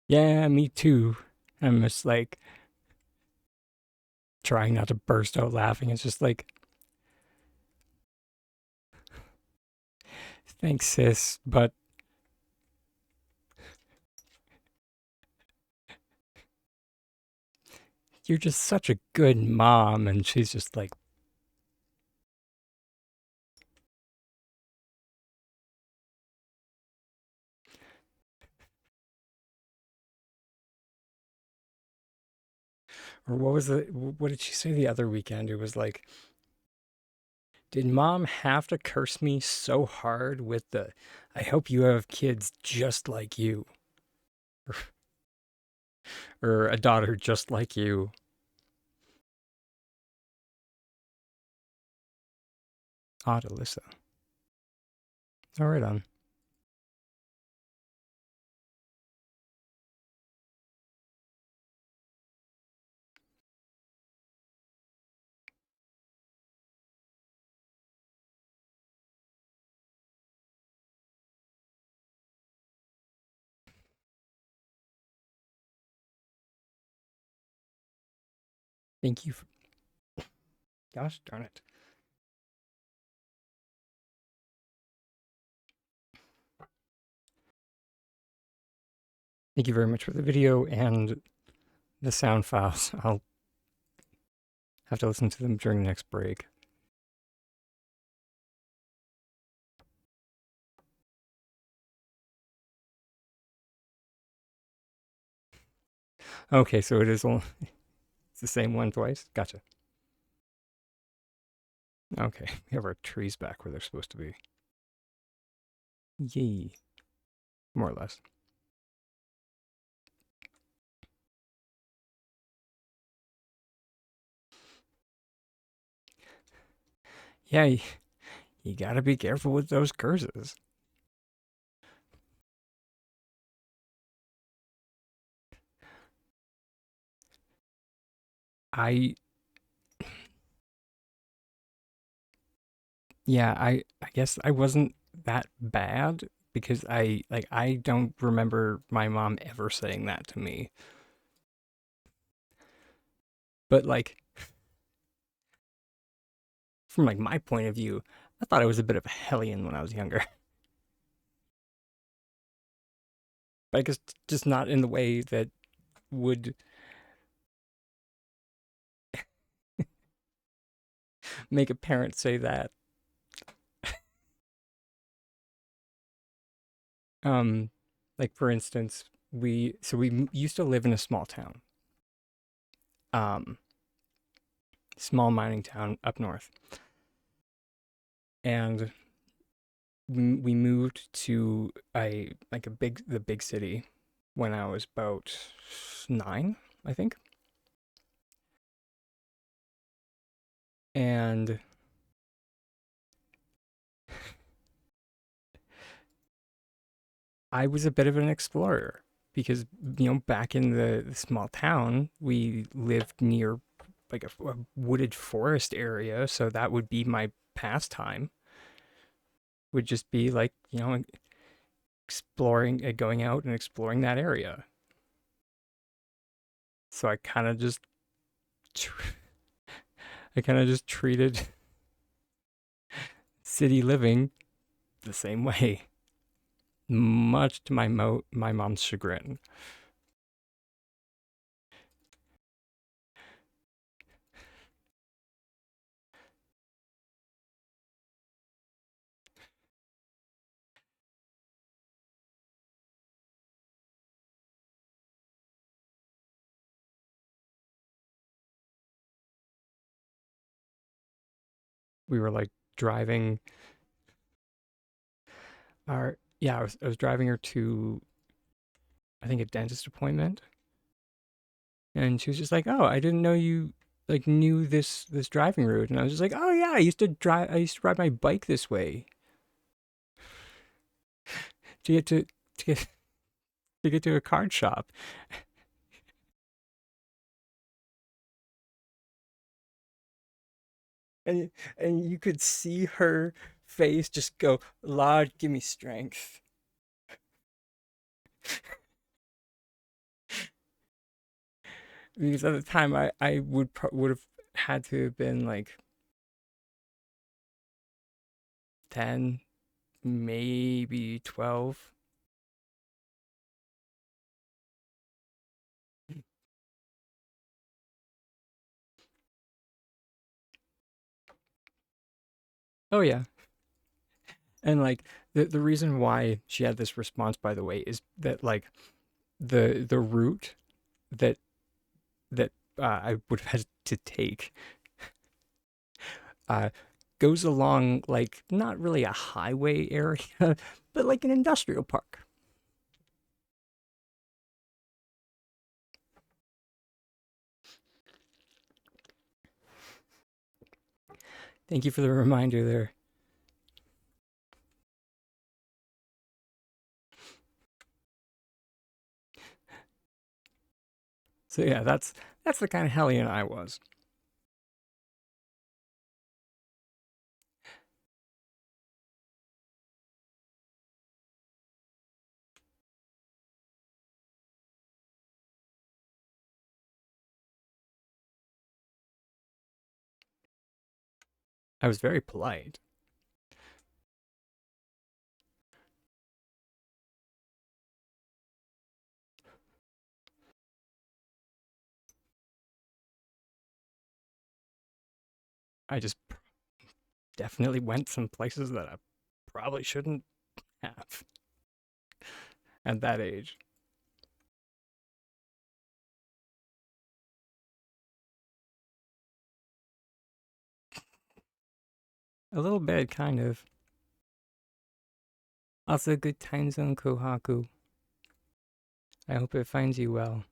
Speaker 1: Yeah, me too. I'm just like trying not to burst out laughing. It's just like, thanks, sis, but you're just such a good mom. And she's just like, Or what did she say the other weekend? It was like, did mom have to curse me so hard with the, I hope you have kids just like you, or a daughter just like you? Odd, Alyssa. All right, on. Thank you. Gosh darn it. Thank you very much for the video and the sound files. I'll have to listen to them during the next break. Okay, so it is only, it's the same one twice? Gotcha. Okay, we have our trees back where they're supposed to be. Yay. More or less. Yeah, you gotta be careful with those curses. I Yeah, I guess I wasn't that bad because I don't remember my mom ever saying that to me. But like from like my point of view, I thought I was a bit of a hellion when I was younger. But I guess just not in the way that would make a parent say that. Um like for instance, we used to live in a small town. Um Small mining town up north. And we moved to the big city when I was about 9, I think. And I was a bit of an explorer because back in the small town, we lived near like a wooded forest area, so that would be my pastime. Would just be like, exploring, going out and exploring that area. So tr- I kind of just treated city living the same way, much to my mom's chagrin. We were like driving I was driving her to I think a dentist appointment, and she was just like, "Oh, I didn't know you like knew this driving route." And I was just like, "Oh yeah, I used to ride my bike this way to get to get to get to a card shop." And you could see her face just go, "Lord, give me strength." Because at the time I would have had to have been like 10, maybe 12. Oh yeah. And like the reason why she had this response, by the way, is that like the route that that I would have had to take uh, goes along like not really a highway area, but like an industrial park. Thank you for the reminder there. So yeah, that's the kind of hellion I was. I was very polite. I just definitely went some places that I probably shouldn't have at that age. A little bit, kind of. Also, good time zone, Kohaku. I hope it finds you well.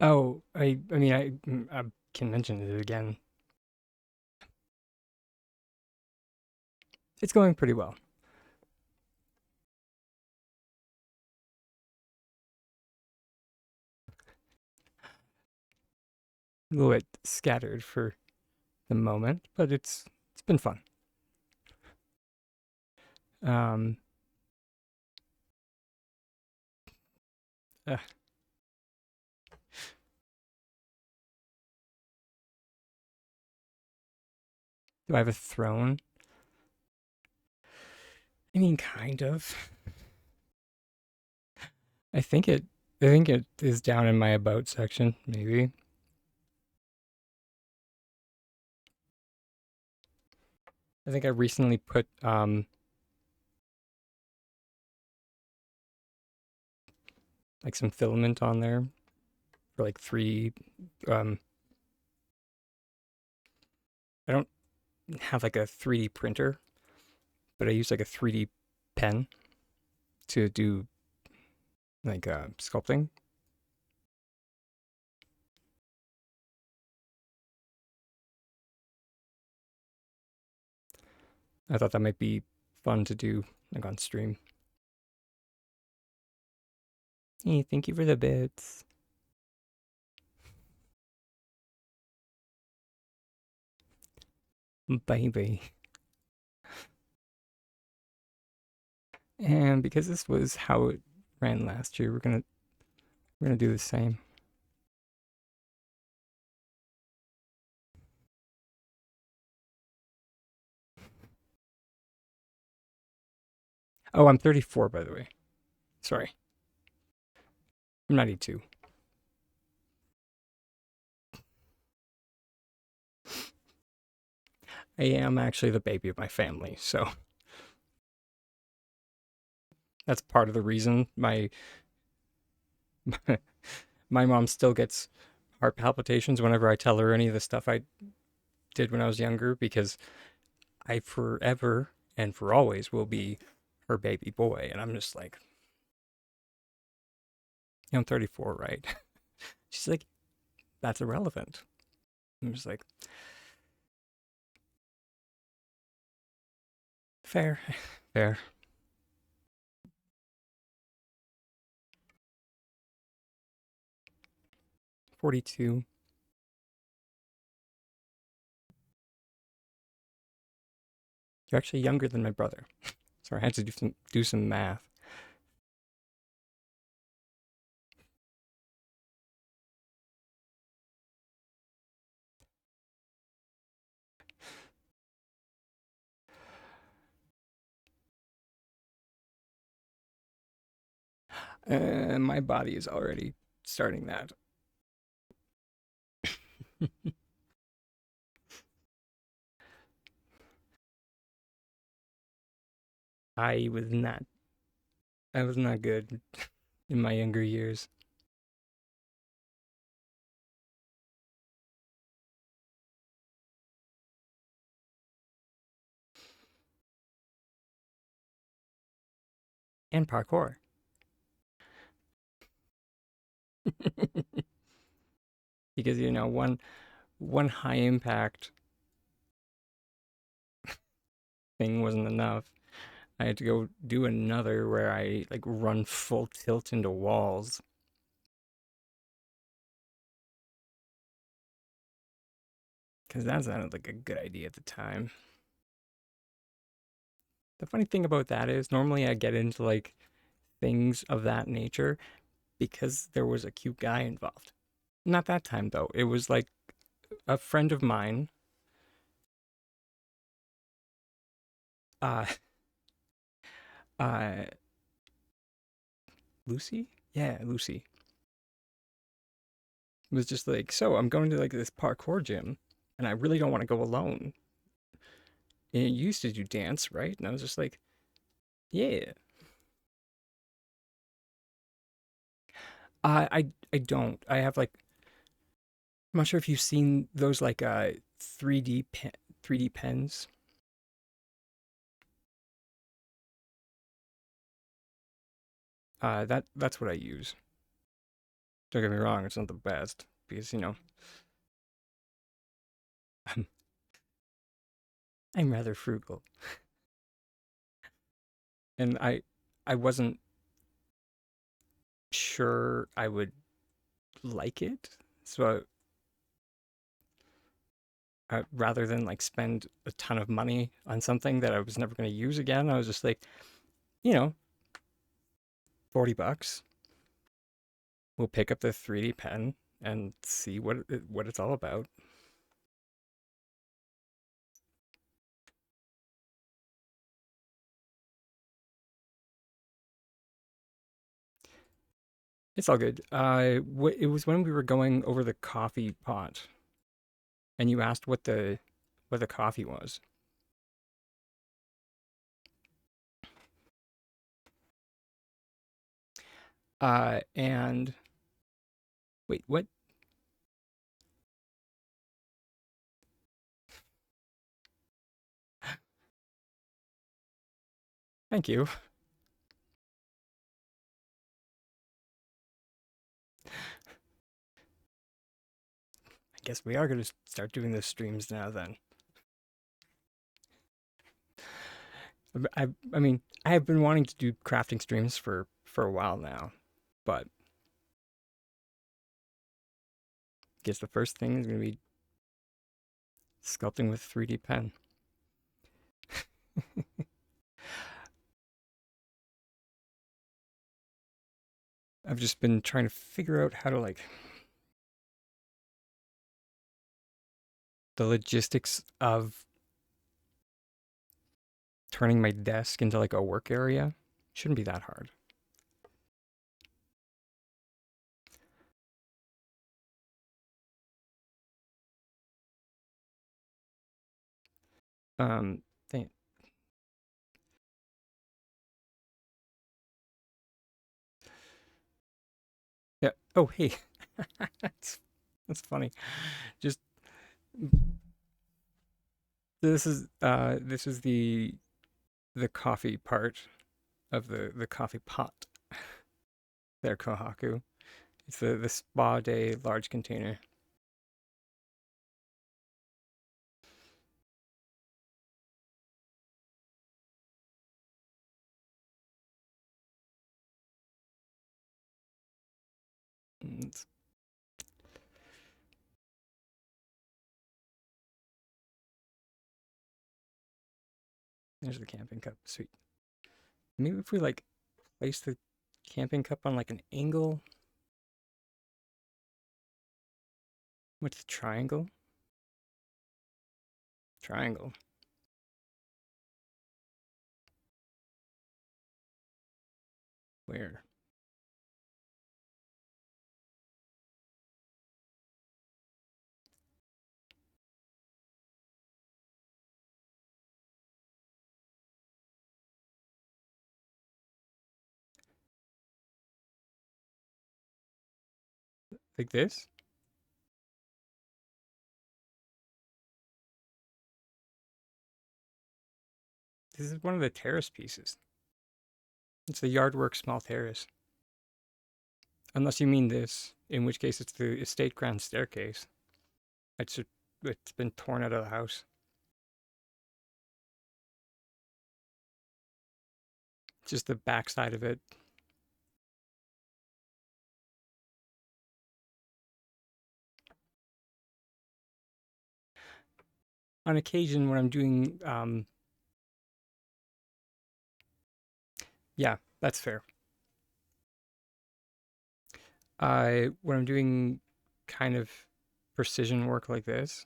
Speaker 1: Oh, I mean, I can mention it again. It's going pretty well. A little bit scattered for the moment, but it's been fun. Um, uh, do I have a throne? I mean, kind of. I think it. I think it is down in my about section, maybe. I think I recently put like some filament on there for like three. Um, I don't have like a 3D printer, but I use like a 3D pen to do like sculpting. I thought that might be fun to do like on stream. Hey, thank you for the bits. Baby. And because this was how it ran last year, we're gonna do the same. Oh, I'm 34 by the way. Sorry. I'm 92. I am actually the baby of my family, so that's part of the reason my mom still gets heart palpitations whenever I tell her any of the stuff I did when I was younger because I forever and for always will be her baby boy. And I'm just like, I'm 34, right? She's like, that's irrelevant. I'm just like, fair, fair. 42. You're actually younger than my brother. Sorry, I had to do some math. My body is already starting that. I was not. I was not good in my younger years. And parkour. Because one high impact thing wasn't enough. I had to go do another where I like run full tilt into walls. Because that sounded like a good idea at the time. The funny thing about that is normally I get into like things of that nature because there was a cute guy involved. Not that time though. It was like a friend of mine, uh uh Lucy? Yeah, Lucy. Was just like, so I'm going to like this parkour gym and I really don't want to go alone. And you used to do dance, right? And I was just like, yeah. I don't. I have like I'm not sure if you've seen those like 3D pens. That's what I use. Don't get me wrong, it's not the best because I'm I'm rather frugal, and I wasn't sure I would like it. So rather than like spend a ton of money on something that I was never going to use again, I was just like, you know, $40. We'll pick up the 3D pen and see what it's all about. It's all good. It was when we were going over the coffee pot, and you asked what the coffee was. And wait, what? Thank you. I guess we are going to start doing the streams now then. I mean, I have been wanting to do crafting streams for a while now, but I guess the first thing is going to be sculpting with 3D pen. I've just been trying to figure out how to like the logistics of turning my desk into like a work area. Shouldn't be that hard. Um, th- yeah. Oh, hey, that's funny. Just this is the coffee part of the coffee pot there, Kohaku. It's the spa day large container. It's, there's the camping cup. Sweet. Maybe if we like place the camping cup on like an angle. What's the triangle? Triangle. Where? Like this? This is one of the terrace pieces. It's the Yardwork small terrace. Unless you mean this, in which case it's the estate grand staircase. It's been torn out of the house. Just the backside of it. On occasion, when I'm doing, yeah, that's fair. When I'm doing kind of precision work like this,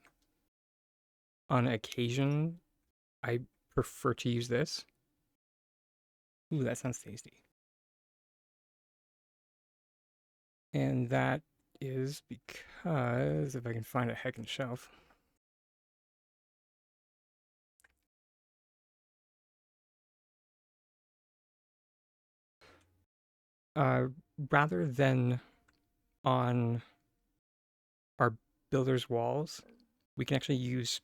Speaker 1: on occasion, I prefer to use this. Ooh, that sounds tasty. And that is because if I can find a heckin' shelf. Rather than on our builder's walls, we can actually use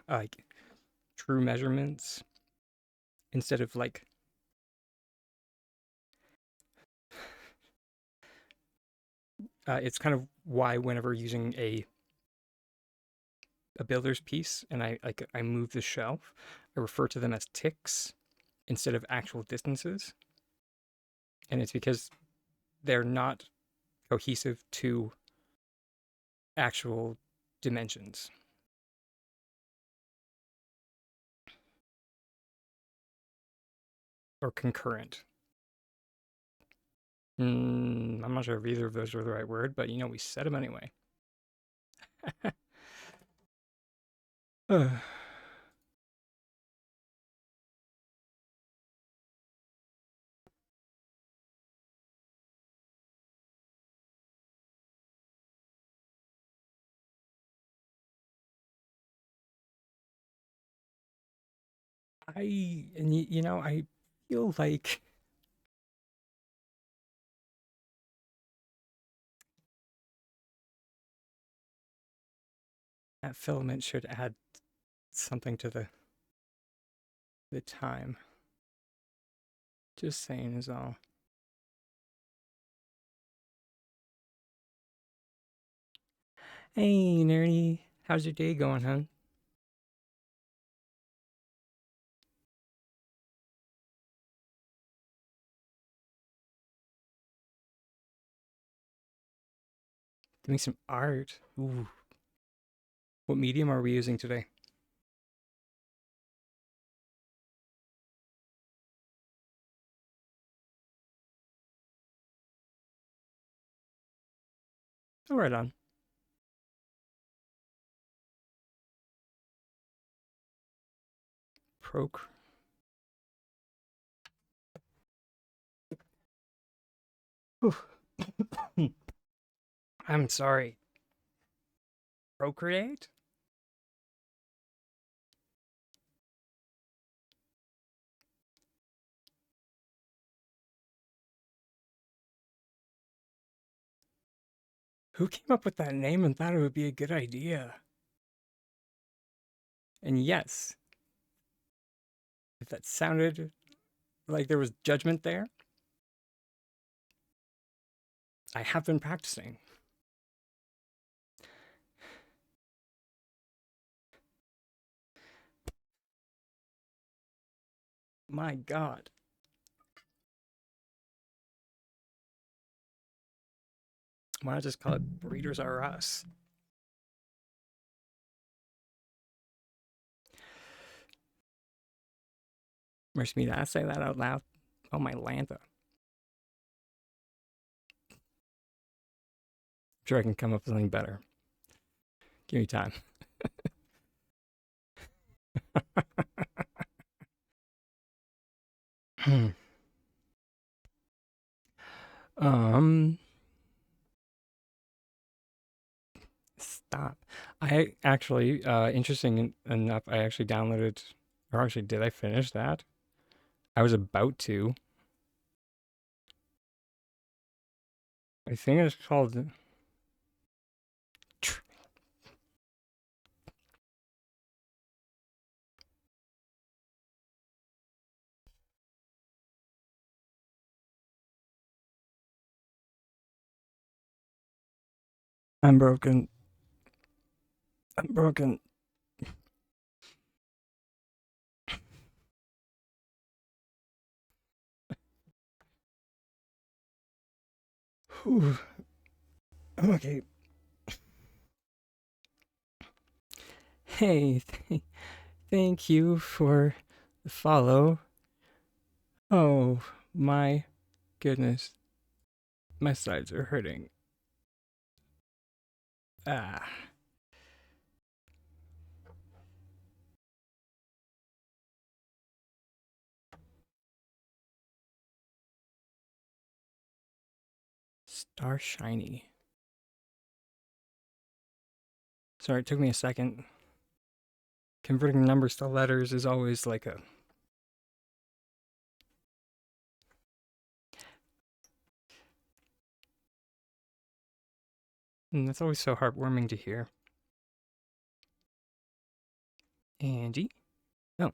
Speaker 1: like true measurements instead of like it's kind of why whenever using a builder's piece and I move the shelf, I refer to them as ticks instead of actual distances. And it's because they're not cohesive to actual dimensions. Or concurrent. I'm not sure if either of those are the right word, but we said them anyway. I feel like that filament should add something to the time. Just saying is all. Hey, nerdy. How's your day going, huh? Doing some art. Ooh. What medium are we using today? Oh, right on. Proc. I'm sorry. Procreate? Who came up with that name and thought it would be a good idea? And yes, if that sounded like there was judgment there, I have been practicing. My God. Why not just call it Readers Are Us? Wish me to say that out loud. Oh, my Lanta. Sure, I can come up with something better. Give me time. um, Stop. I actually, interesting enough, I actually downloaded, or actually, did I finish that? I was about to. I think it's called. I'm broken. I'm broken. Whew. Okay. Hey, thank you for the follow. Oh my goodness. My sides are hurting. Ah. Star Shiny. Sorry, it took me a second. Converting numbers to letters is always like a. That's always so heartwarming to hear. Angie? Oh.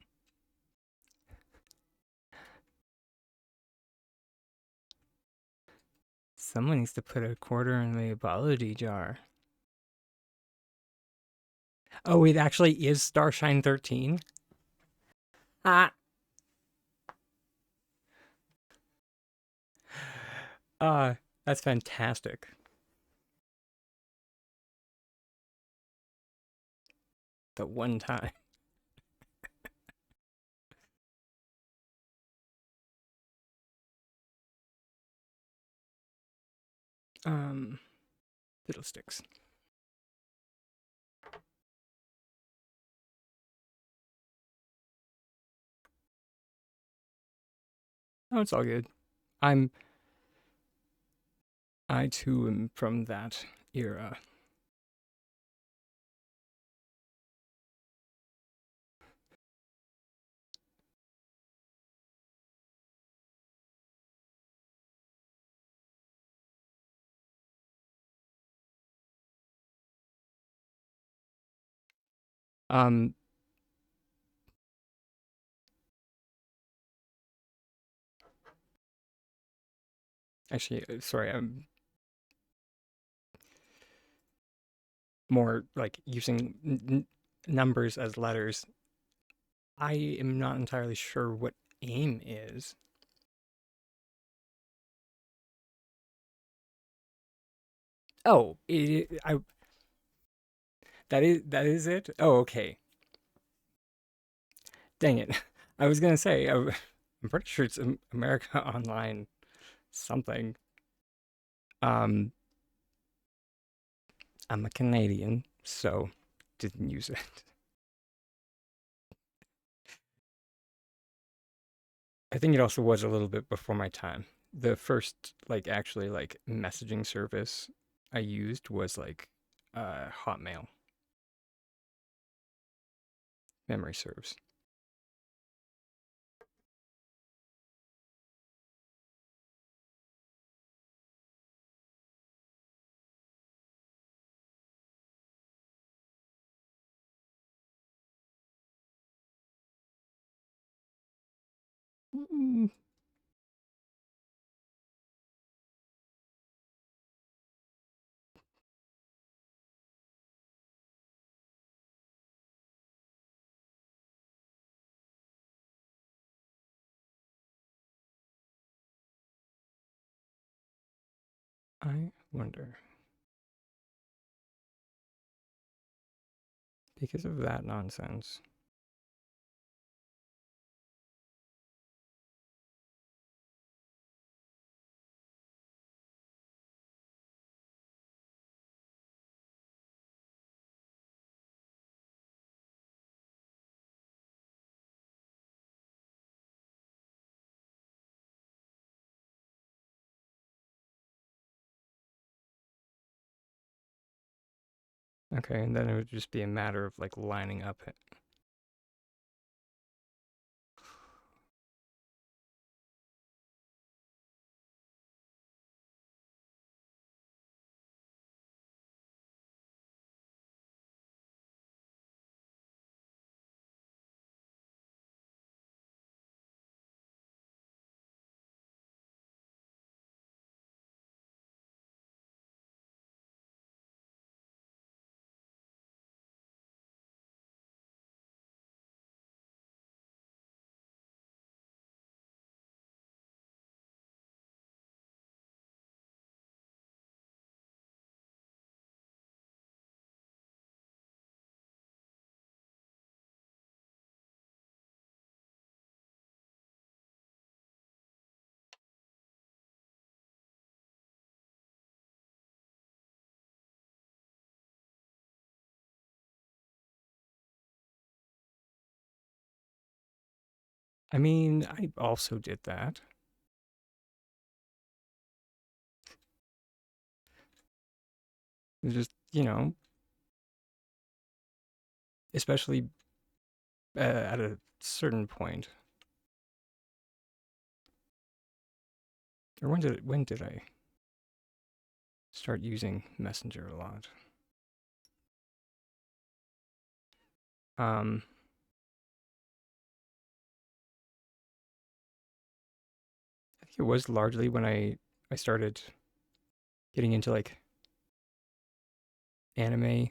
Speaker 1: Someone needs to put a quarter in the apology jar. Oh, it actually is Starshine 13? Ah. That's fantastic. The one time. Um, Fiddlesticks. Oh, it's all good. I too am from that era. Um, Actually, sorry, I'm more like using numbers as letters. I am not entirely sure what AIM is. Oh, that is it. Oh, okay. Dang it. I was gonna say I'm pretty sure it's America Online something. Um, I'm a Canadian, so didn't use it. I think it also was a little bit before my time. The first like actually like messaging service I used was like Hotmail. Memory serves. Mm, I wonder because of that nonsense. Okay, and then it would just be a matter of like lining up it. I mean, I also did that. It was just, especially at a certain point. Or when did I start using Messenger a lot? Um, I think it was largely when I started getting into like anime.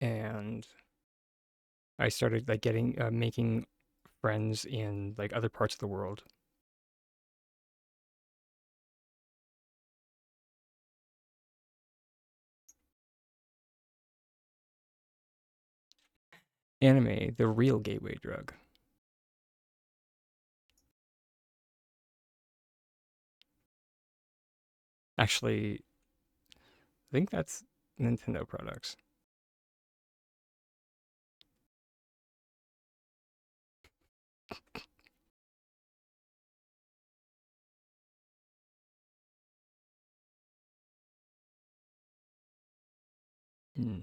Speaker 1: And I started like getting making friends in like other parts of the world. Anime, the real gateway drug. Actually, I think that's Nintendo products. Hmm.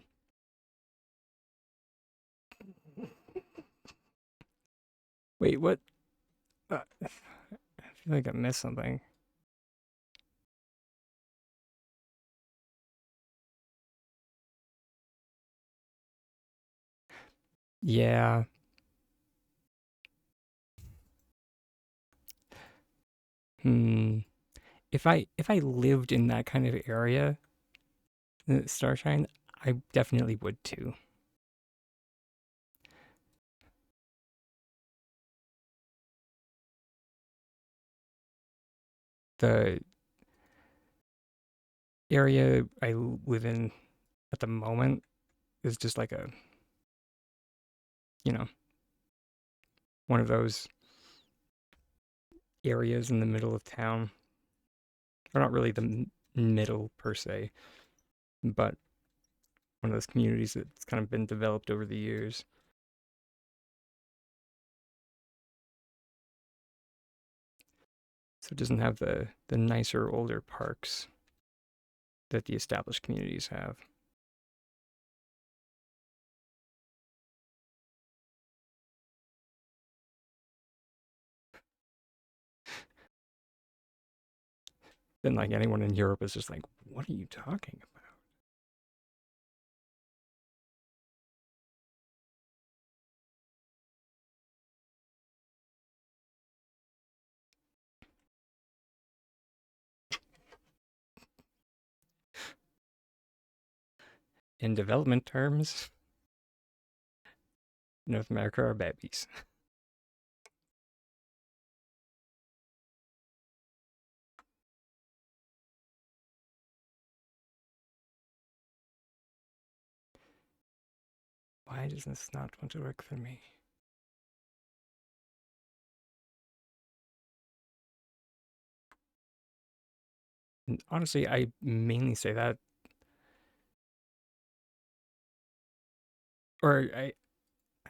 Speaker 1: Wait, what? I feel like I missed something. Yeah. Hmm. If I lived in that kind of area, Starshine, I definitely would too. The area I live in at the moment is just like a, you know, one of those areas in the middle of town. Or not really the middle per se, but one of those communities that's kind of been developed over the years. So it doesn't have the nicer older parks that the established communities have. Then like anyone in Europe is just like, what are you talking about? In development terms, North America are babies. Why does this not want to work for me? And honestly, I mainly say that, or I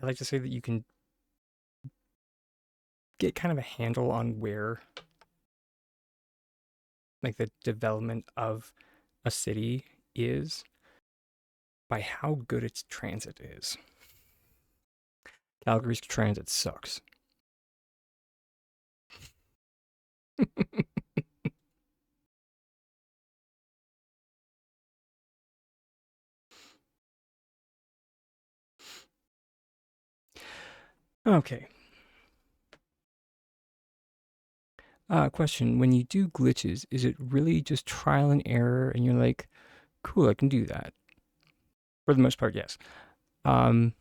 Speaker 1: like to say that you can get kind of a handle on where like the development of a city is by how good its transit is. Calgary's transit sucks. Okay. Question. When you do glitches, is it really just trial and error and you're like, cool, I can do that? For the most part, yes. Um,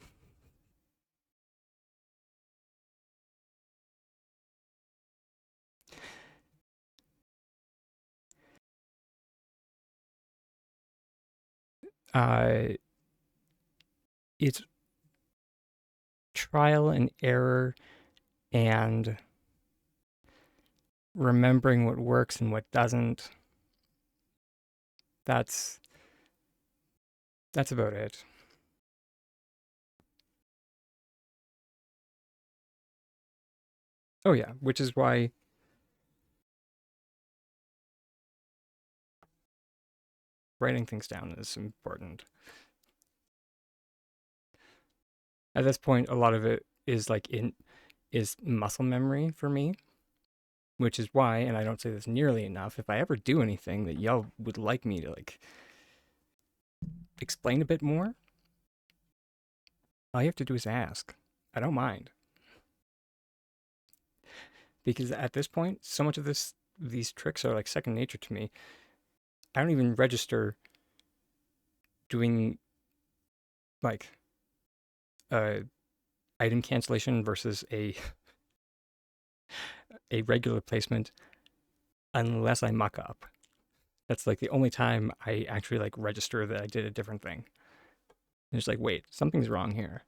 Speaker 1: uh, it's trial and error and remembering what works and what doesn't that's about it. Oh yeah, which is why writing things down is important. At this point, a lot of it is is muscle memory for me, which is why, and I don't say this nearly enough, if I ever do anything that y'all would like me to like explain a bit more, all you have to do is ask. I don't mind. Because at this point, so much of these tricks are like second nature to me. I don't even register doing like a item cancellation versus a regular placement unless I muck up. That's like the only time I actually like register that I did a different thing. And it's like, wait, something's wrong here.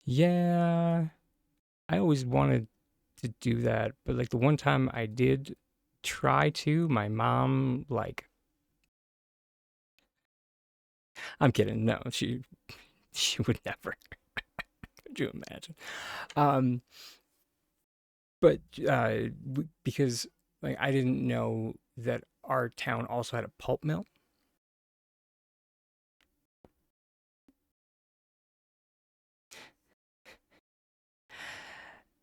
Speaker 1: Yeah, I always wanted to do that, but like the one time I did try to, my mom like I'm kidding. No, she would never. Could you imagine? Um, but because like I didn't know that our town also had a pulp mill,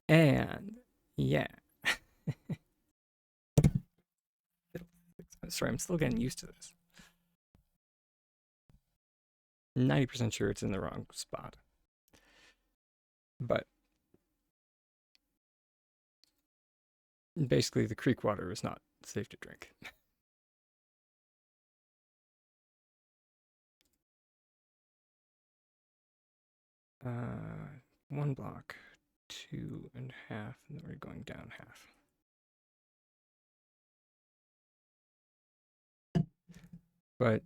Speaker 1: and yeah, sorry, I'm still getting used to this. 90% sure it's in the wrong spot, but basically the creek water is not safe to drink. One block, two and a half, and then we're going down half. But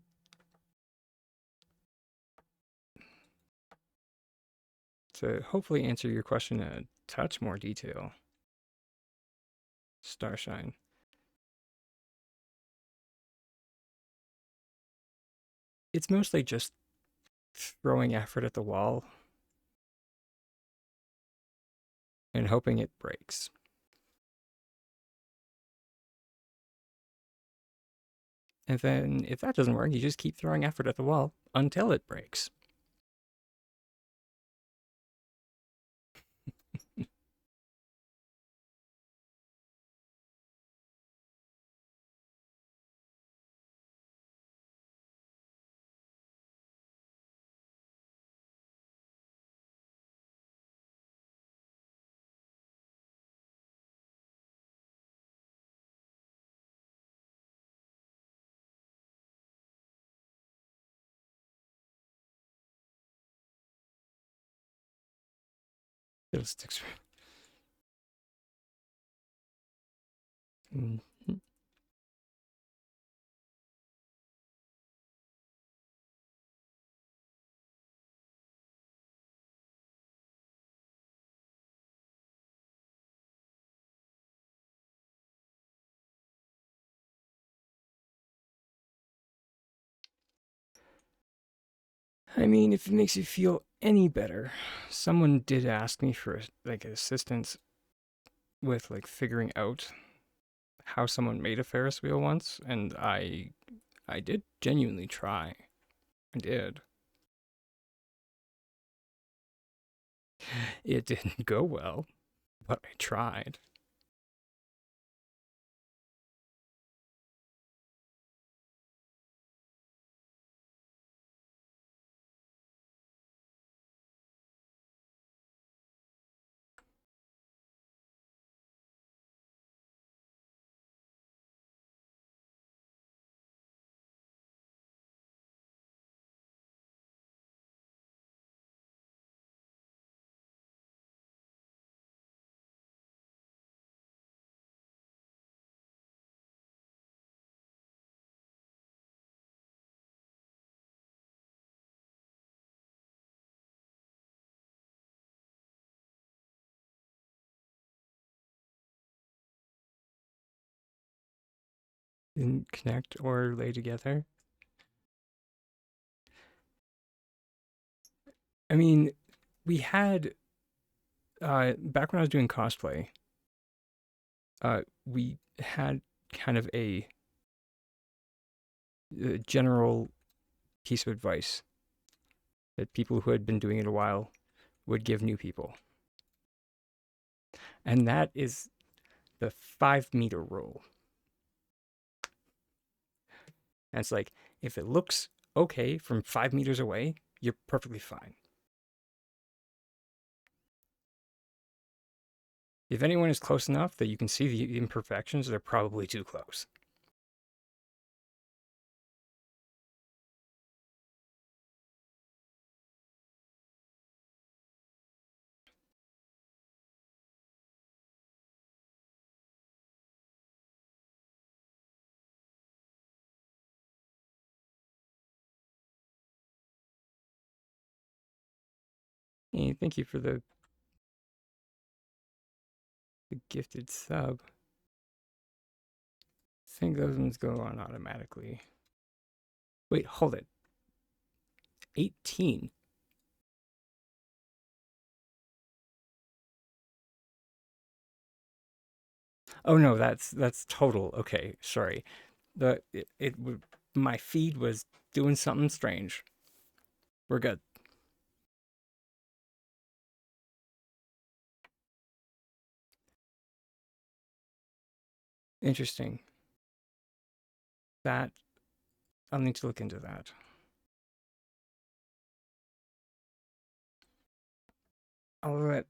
Speaker 1: to hopefully answer your question in a touch more detail, Starshine. It's mostly just throwing effort at the wall and hoping it breaks. And then if that doesn't work, you just keep throwing effort at the wall until it breaks. Fiddlesticks. Mhm. I mean, if it makes you feel any better, someone did ask me for like assistance with like figuring out how someone made a Ferris wheel once, and I did genuinely try. I did. It didn't go well, but I tried. didn't connect or lay together. I mean, we had back when I was doing cosplay, we had kind of a general piece of advice that people who had been doing it a while would give new people. And that is the 5 meter rule. And it's like, if it looks okay from 5 meters away, you're perfectly fine. If anyone is close enough that you can see the imperfections, they're probably too close. Hey, thank you for the gifted sub. I think those ones go on automatically. Wait, hold it. 18. Oh no, that's total. Okay, sorry. It my feed was doing something strange. We're good. Interesting. That I'll need to look into that. Although that,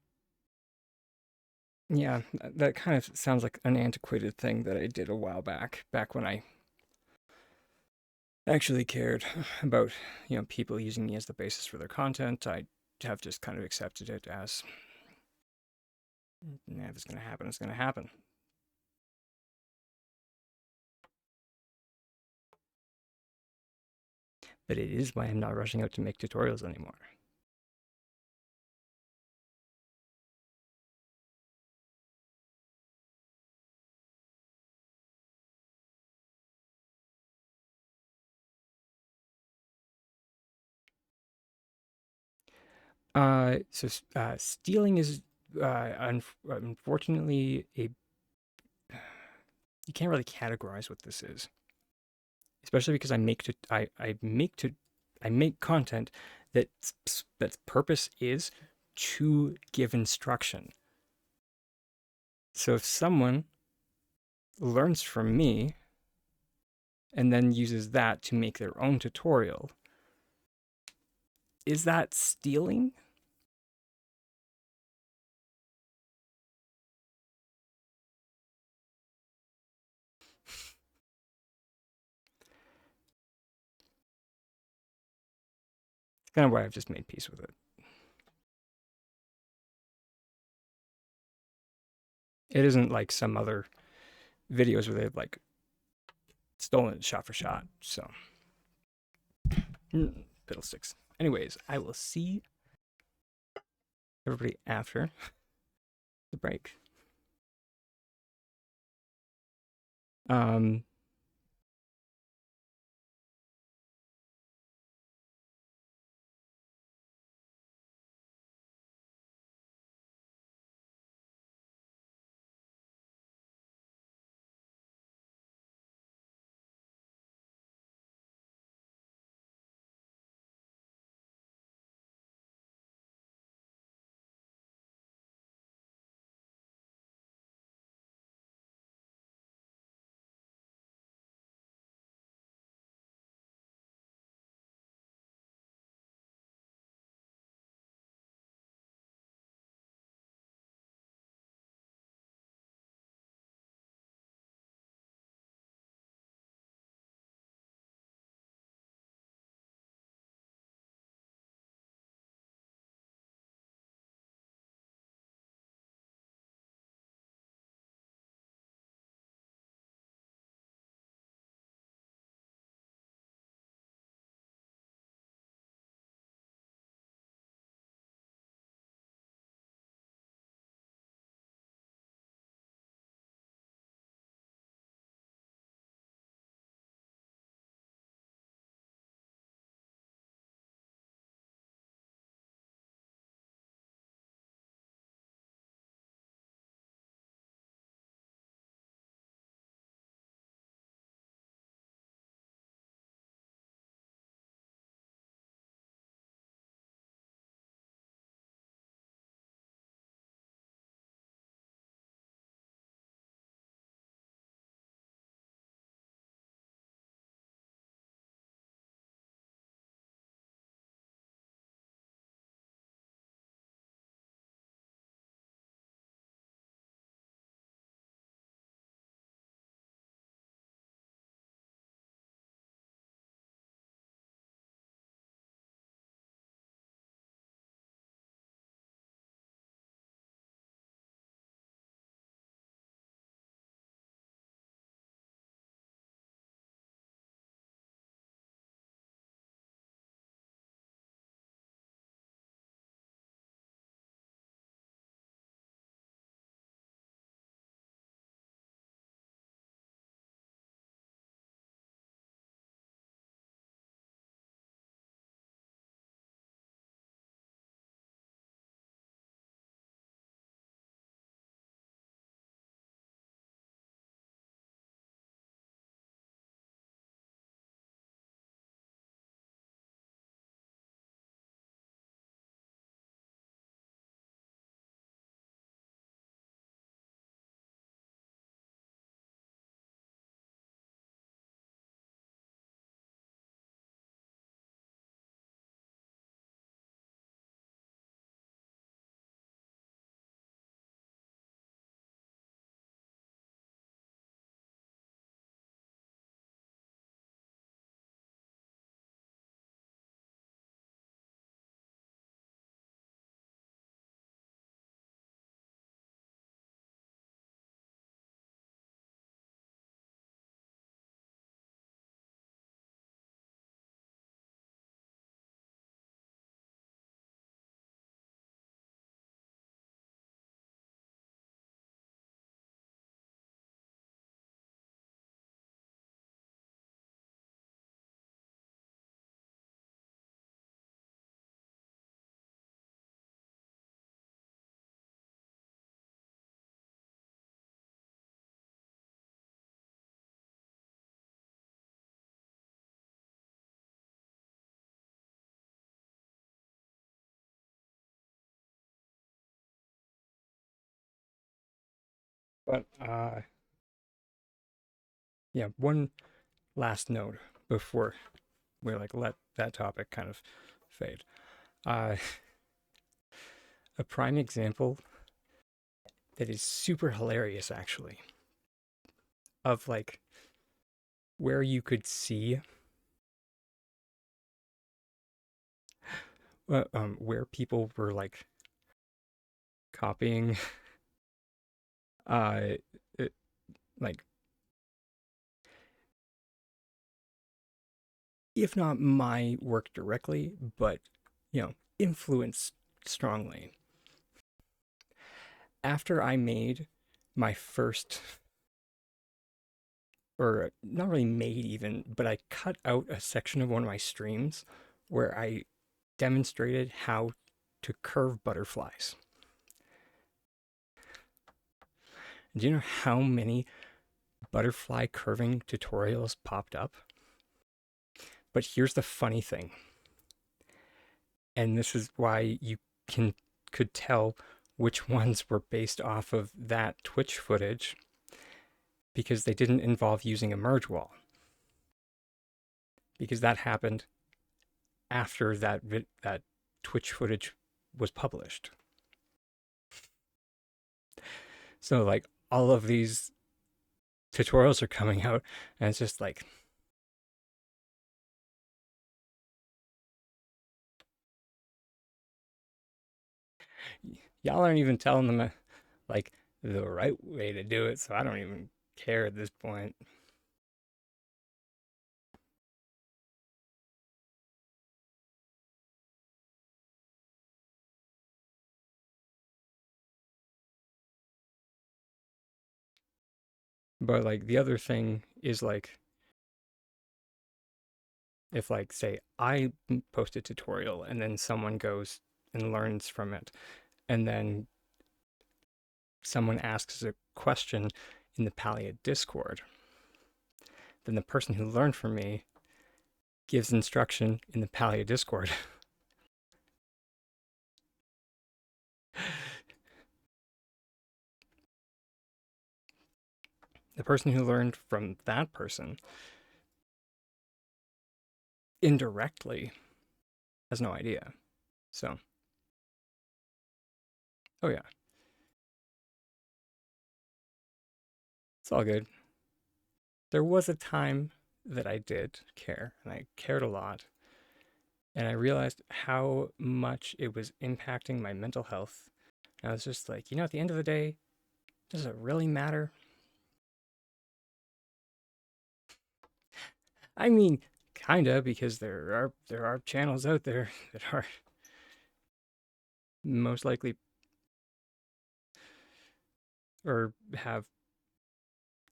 Speaker 1: yeah, that kind of sounds like an antiquated thing that I did a while back when I actually cared about, people using me as the basis for their content. I have just kind of accepted it as, if it's going to happen, it's going to happen. But it is why I'm not rushing out to make tutorials anymore. Stealing is unfortunately you can't really categorize what this is, especially because I make content that's purpose is to give instruction. So if someone learns from me and then uses that to make their own tutorial, is that stealing? It's kind of why I've just made peace with it. It isn't like some other videos where they've like stolen it shot for shot. So, fiddlesticks. Anyways, I will see everybody after the break. Um, But yeah, one last note before we like let that topic kind of fade. Uh, a prime example that is super hilarious actually of like where you could see where people were like copying uh it, like if not my work directly, but influenced strongly. After I made my first, or not really made even, but I cut out a section of one of my streams where I demonstrated how to curve butterflies. Do you know how many butterfly curving tutorials popped up? But here's the funny thing, and this is why you can could tell which ones were based off of that Twitch footage, because they didn't involve using a merge wall, because that happened after that Twitch footage was published. So like all of these tutorials are coming out, and it's just like y'all aren't even telling them like the right way to do it, so I don't even care at this point. But like the other thing is like if like say I post a tutorial and then someone goes and learns from it, and then someone asks a question in the Palia Discord, then the person who learned from me gives instruction in the Palia Discord. The person who learned from that person indirectly has no idea. So, oh yeah, it's all good. There was a time that I did care, and I cared a lot. And I realized how much it was impacting my mental health. And I was just like, at the end of the day, does it really matter? I mean, kinda, because there are channels out there that are most likely or have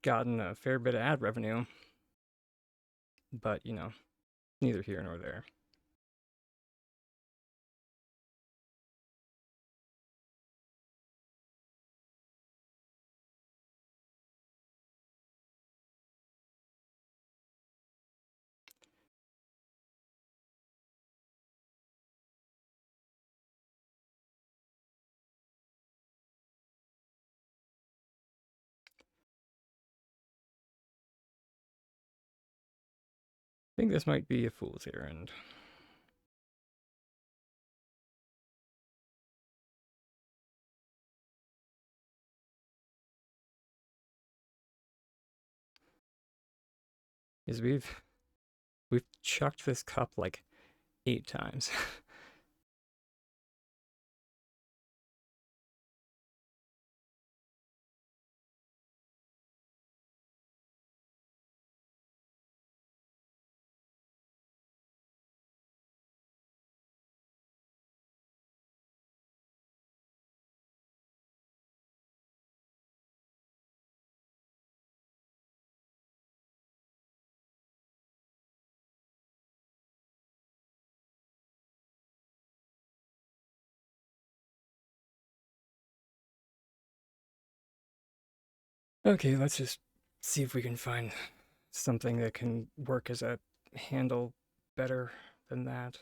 Speaker 1: gotten a fair bit of ad revenue, but neither here nor there. I think this might be a fool's errand. Is we've chucked this cup like 8 times. Okay, let's just see if we can find something that can work as a handle better than that.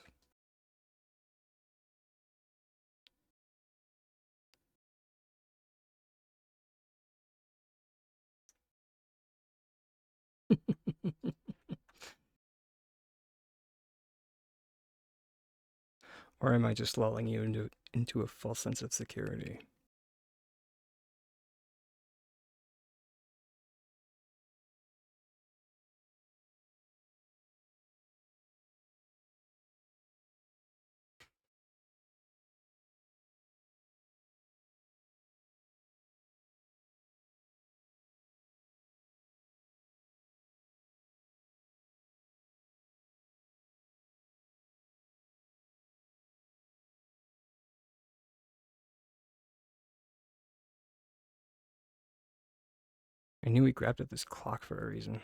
Speaker 1: Or am I just lulling you into a false sense of security? I knew we grabbed at this clock for a reason.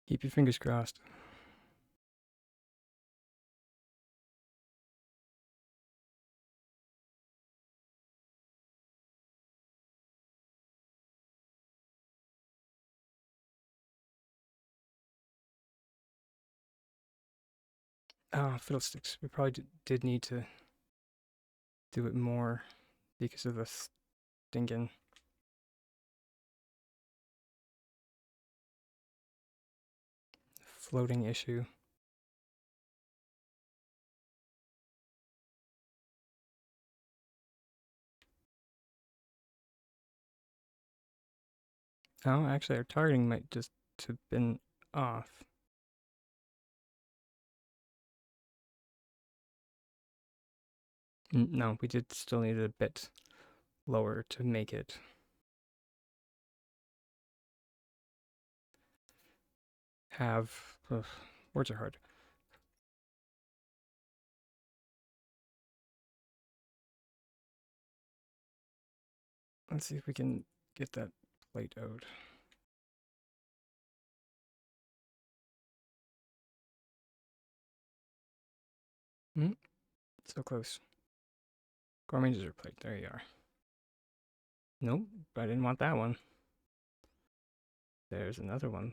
Speaker 1: Keep your fingers crossed. Oh, fiddlesticks. We probably did need to do it more because of the stinking floating issue. Oh, actually, our targeting might just have been off. No, we did still need it a bit lower to make it. Have. Ugh, words are hard. Let's see if we can get that plate out. So close. Gourmet dessert plate. There you are. Nope, I didn't want that one. There's another one.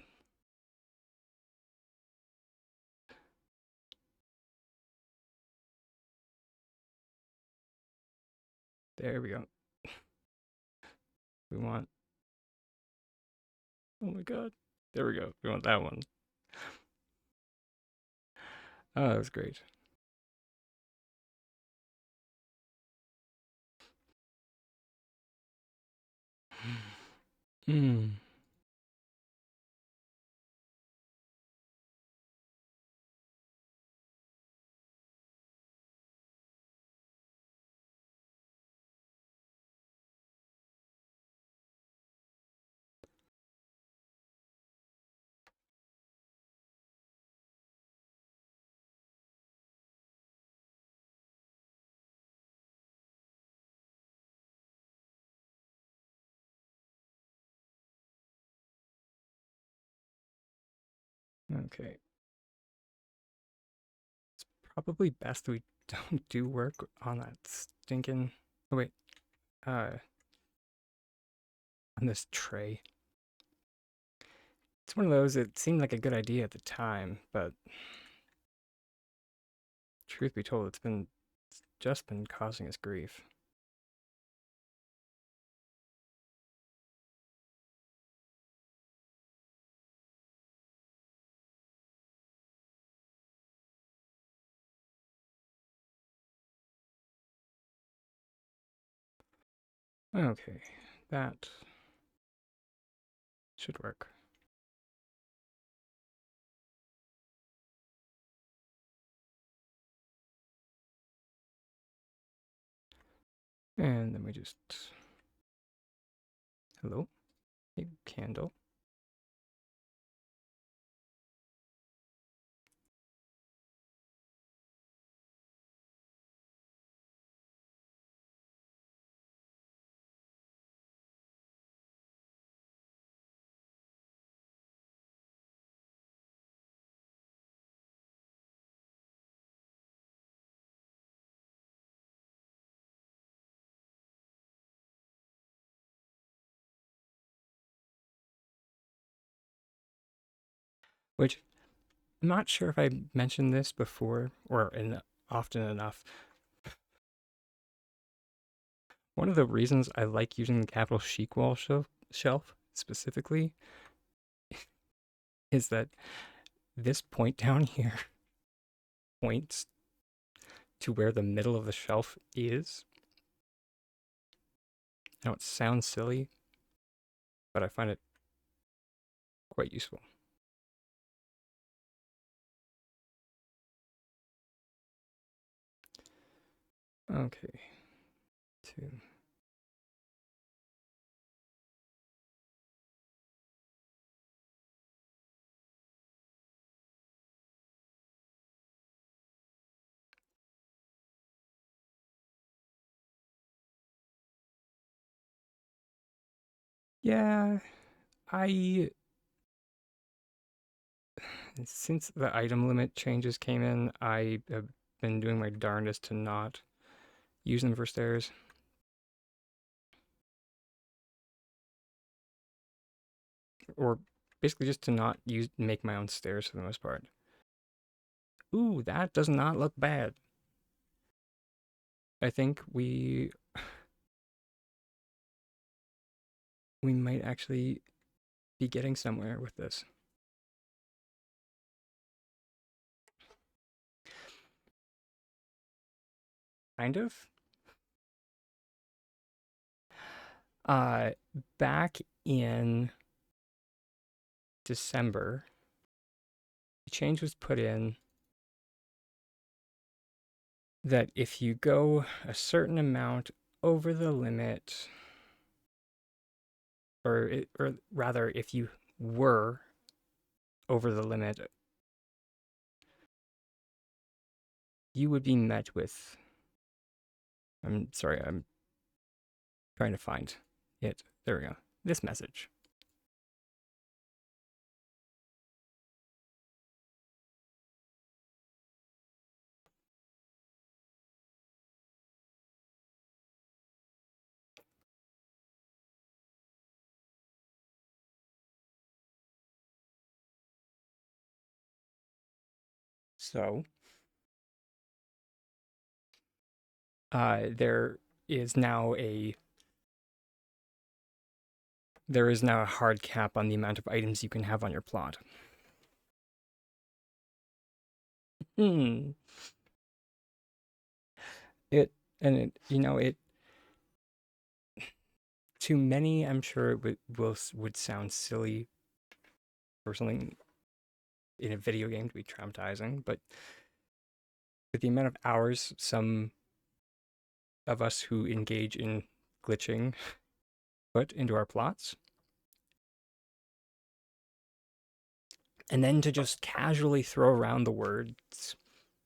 Speaker 1: There we go. We want. Oh my god. There we go. We want that one. Oh, that was great. Hmm. Okay. It's probably best we don't do work on that stinking. Oh, wait. On this tray. It's one of those, it seemed like a good idea at the time, but truth be told, it's just been causing us grief. Okay, that should work. And then we just. Hello? Hey, candle. which I'm not sure if I mentioned this before or often enough. One of the reasons I like using the capital chic wall shelf specifically is that this point down here points to where the middle of the shelf is. Now it sounds silly, but I find it quite useful. Okay, 2. Yeah, I since the item limit changes came in, I have been doing my darndest to not use them for stairs. Or basically just to not make my own stairs for the most part. Ooh, that does not look bad. I think we might actually be getting somewhere with this. Kind of. Uh, Back in December, the change was put in that if you go a certain amount over the limit, or rather, if you were over the limit, you would be met with. I'm sorry, I'm trying to find it. There we go. This message. So, there is now a hard cap on the amount of items you can have on your plot. Hmm. It and it it to many, I'm sure it would sound silly for something in a video game to be traumatizing, but with the amount of hours some of us who engage in glitching put into our plots, and then to just casually throw around the words,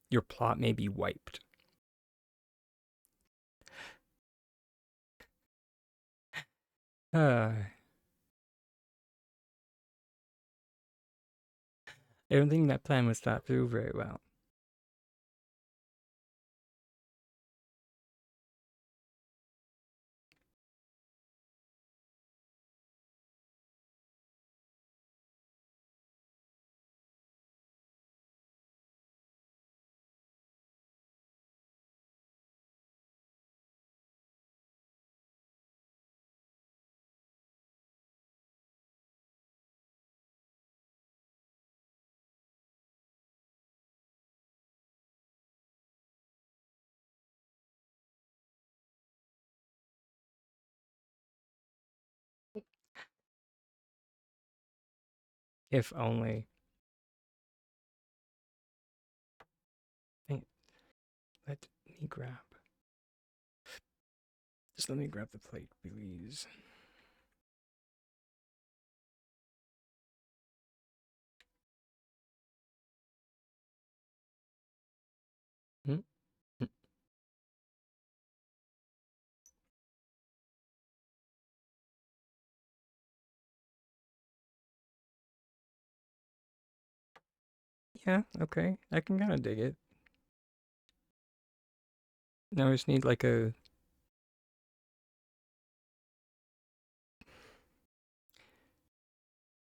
Speaker 1: your plot may be wiped. I don't think that plan was thought through very well. If only. Let me grab. Just let me grab the plate, please. Hmm? Yeah, okay. I can kind of dig it. Now I just need like a.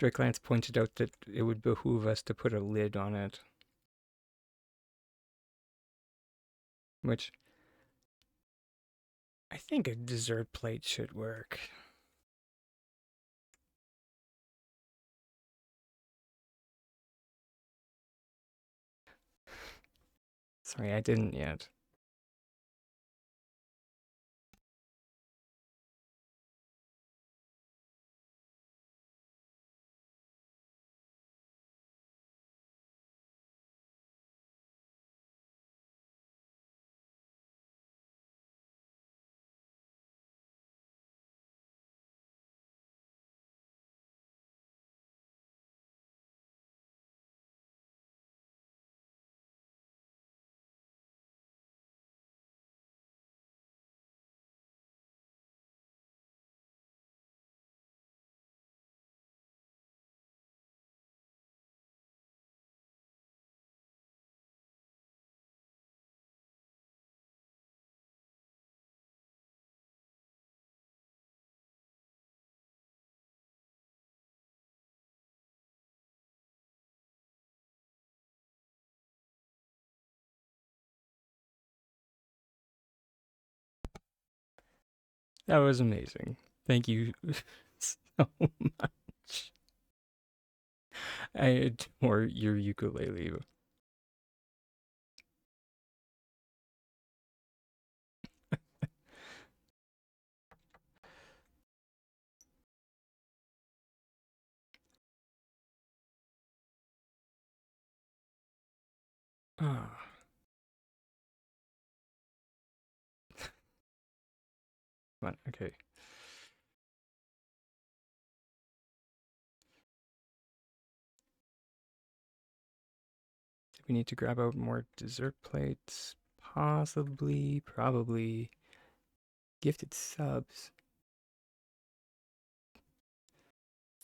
Speaker 1: Lance pointed out that it would behoove us to put a lid on it. Which I think a dessert plate should work. Sorry, I didn't yet. That was amazing. Thank you so much. I adore your ukulele. Ah, come on, okay. Do we need to grab out more dessert plates? Possibly, probably. Gifted subs.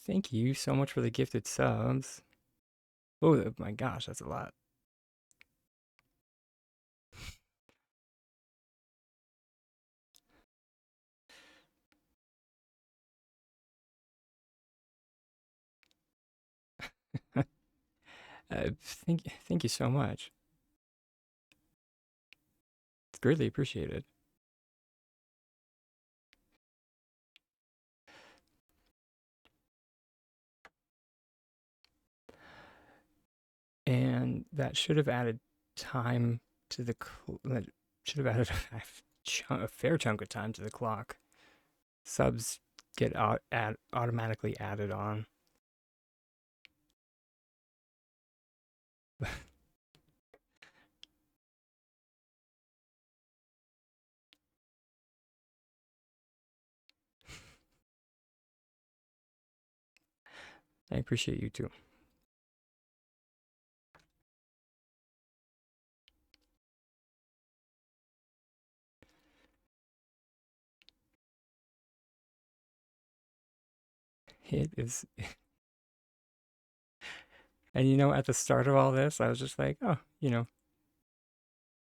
Speaker 1: Thank you so much for the gifted subs. Oh my gosh, that's a lot. Thank you so much. It's greatly appreciated. And that should have added time to the that should have added a fair chunk of time to the clock. Subs get automatically added on. I appreciate you too. It is. And at the start of all this, I was just like, oh, we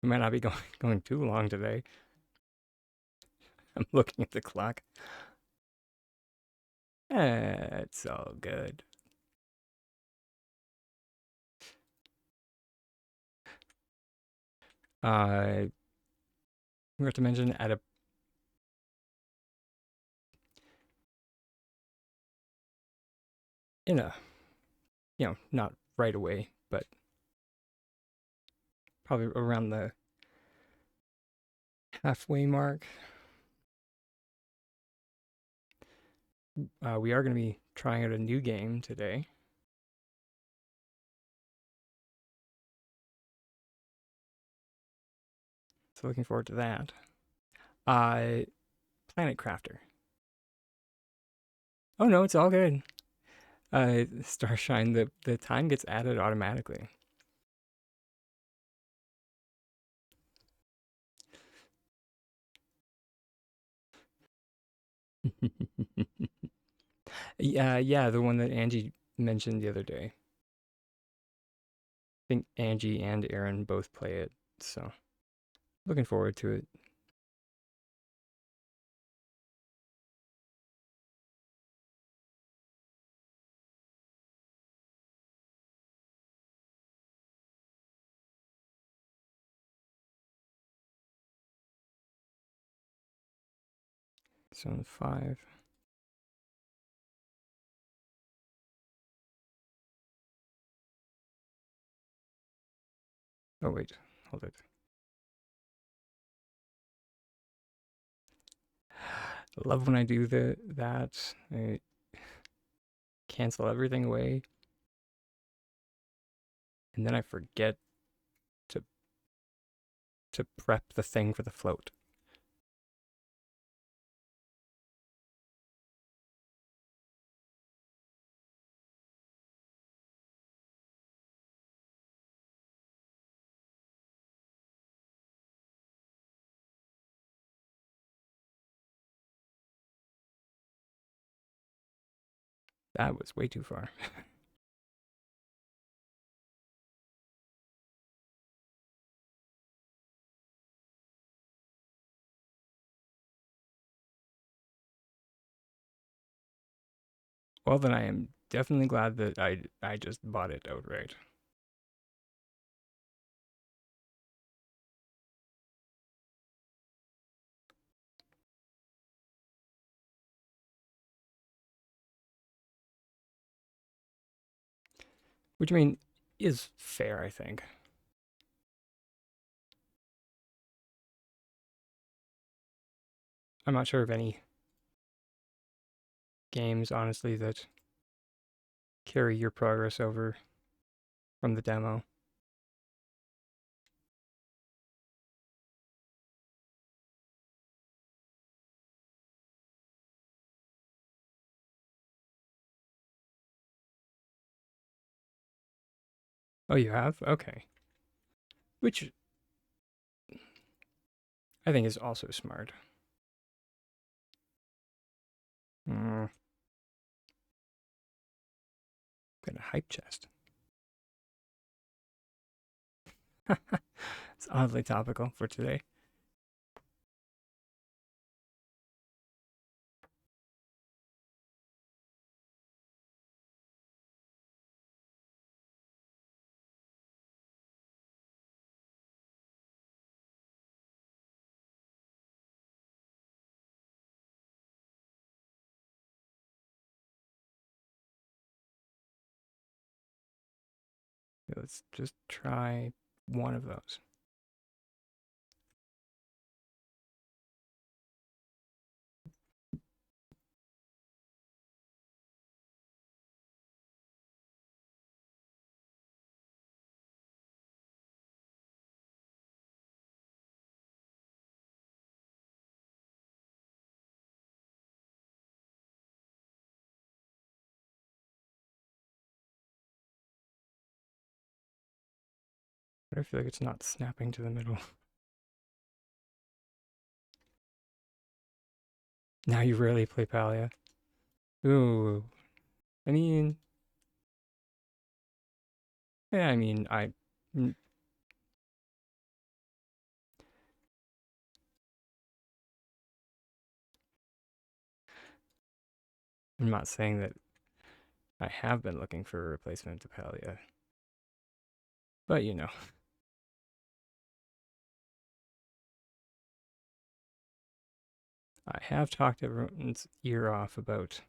Speaker 1: might not be going too long today. I'm looking at the clock. It's all good. I forgot to mention in a, not right away, but probably around the halfway mark. We are going to be trying out a new game today. So looking forward to that. Planet Crafter. Oh no, it's all good. Starshine, the time gets added automatically. Yeah, the one that Angie mentioned the other day. I think Angie and Aaron both play it, so looking forward to it. Zone 5. Oh wait, hold it. I love when I do that. I cancel everything away, and then I forget to prep the thing for the float. That was way too far. Well, then I am definitely glad that I just bought it outright. Which, I mean, is fair, I think. I'm not sure of any games, honestly, that carry your progress over from the demo. Oh, you have? Okay. Which I think is also smart. Got a hype chest. It's oddly topical for today. Let's just try one of those. But I feel like it's not snapping to the middle. Now you rarely play Palia. Ooh. I mean, yeah, I mean, I'm not saying that I have been looking for a replacement to Palia. But, you know. I have talked everyone's ear off about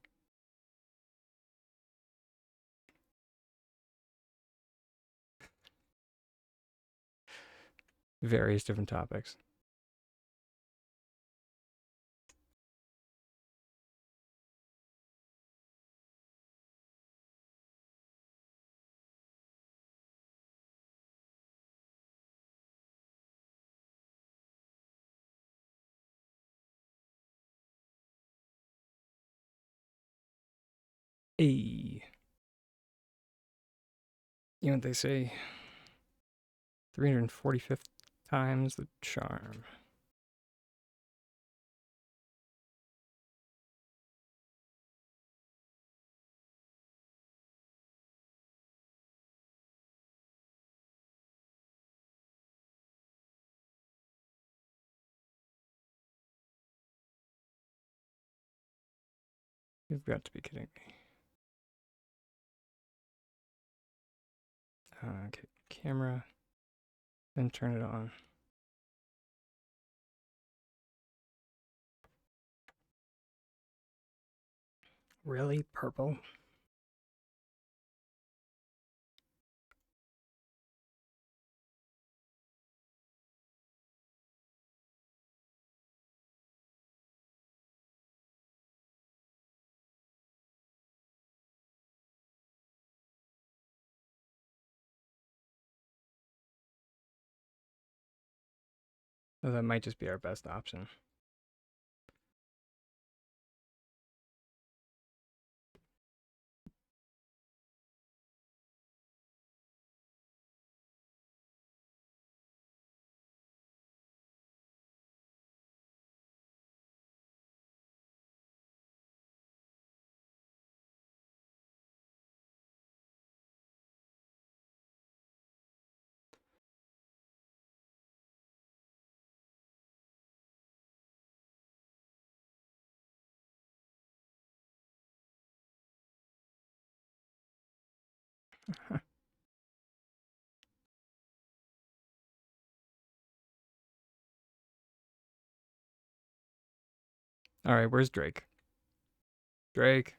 Speaker 1: various different topics. Hey, you know what they say? 345th times the charm. You've got to be kidding me. Okay, camera, then turn it on. Really? Purple? So that might just be our best option. All right, where's Drake? Drake.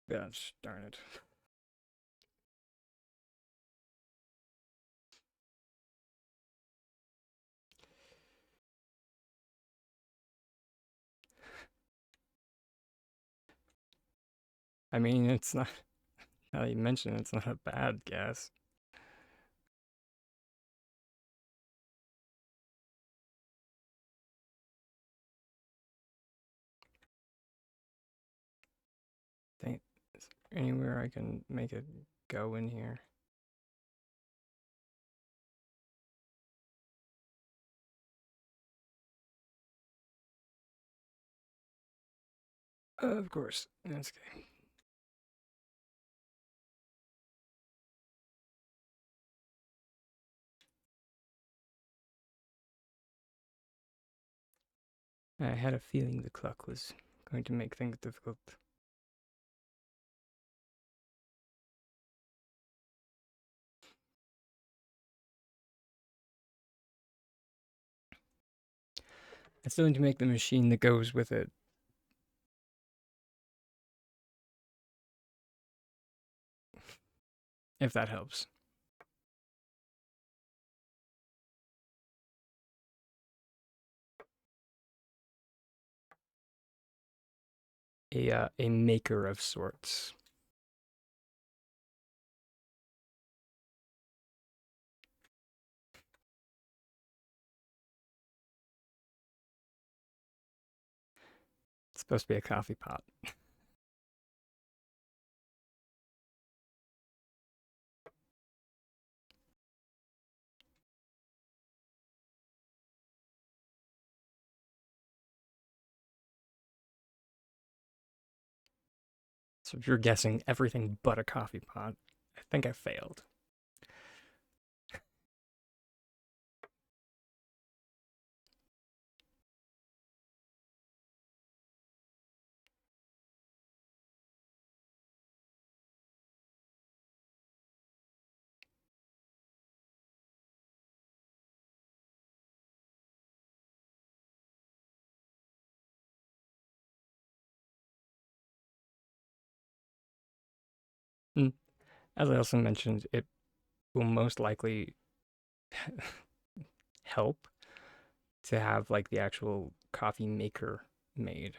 Speaker 1: Gosh darn it. I mean, it's not, now that you mention it, it's not a bad guess. Think, is there anywhere I can make it go in here? Of course. That's okay. I had a feeling the clock was going to make things difficult. I still need to make the machine that goes with it. If that helps. A maker of sorts. It's supposed to be a coffee pot. So if you're guessing everything but a coffee pot, I think I failed. And as I also mentioned, it will most likely help to have like the actual coffee maker made.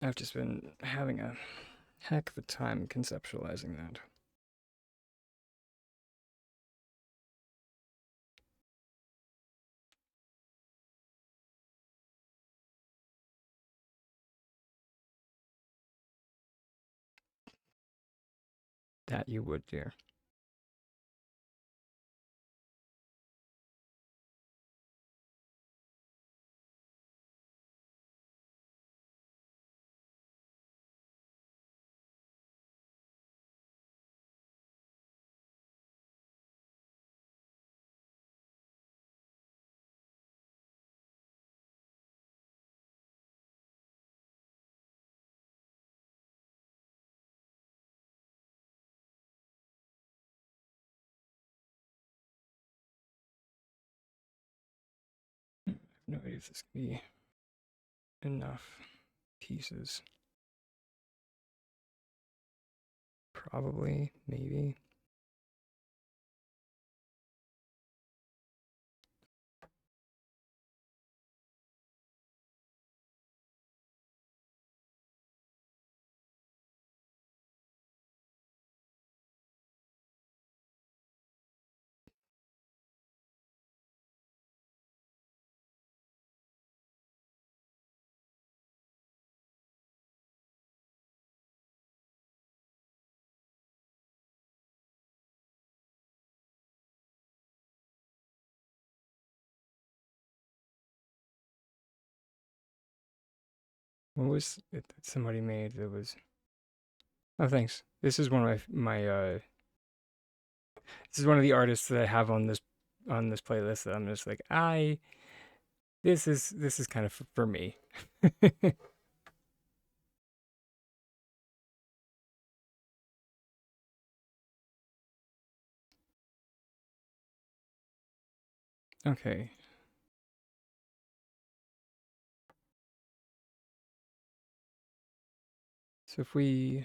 Speaker 1: I've just been having a heck of a time conceptualizing that. That you would, dear. if this can be enough pieces. Probably, maybe. What was it that somebody made that was... Oh, thanks. This is one of this is one of the artists that I have on this playlist that I'm just like, this is kind of for me. Okay. So if we...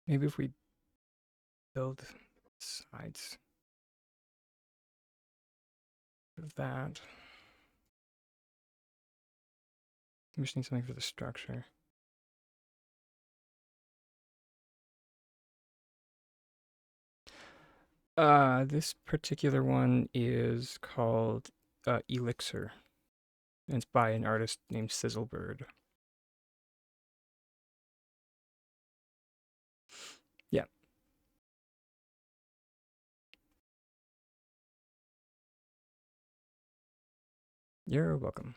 Speaker 1: Maybe if we build sides of that. We just need something for the structure. This particular one is called Elixir. And it's by an artist named Sizzlebird. Yeah. You're welcome.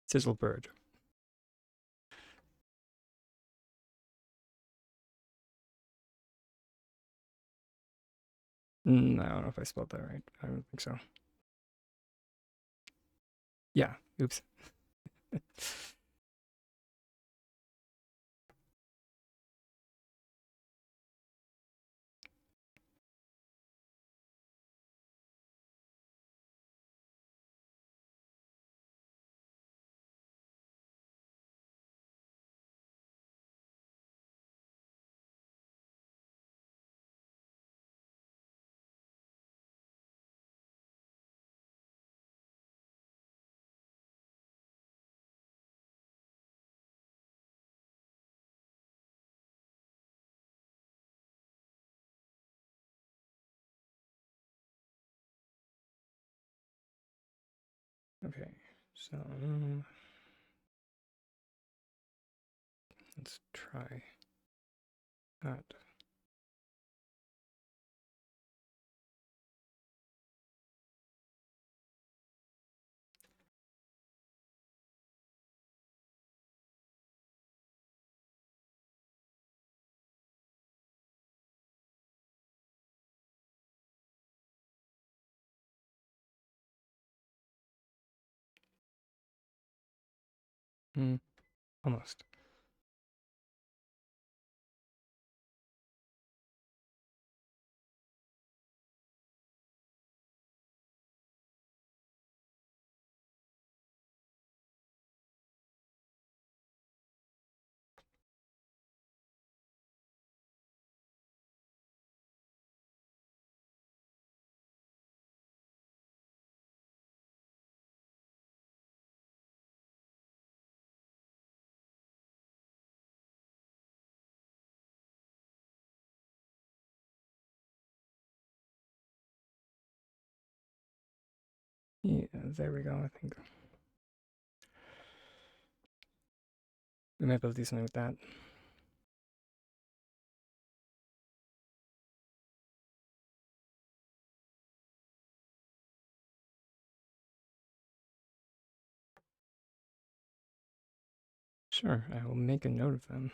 Speaker 1: Sizzlebird. I don't know if I spelled that right. I don't think so. Yeah. Oops. Okay. So let's try that. Almost. Yeah, there we go, I think. We might be able to do something with that. Sure, I will make a note of them.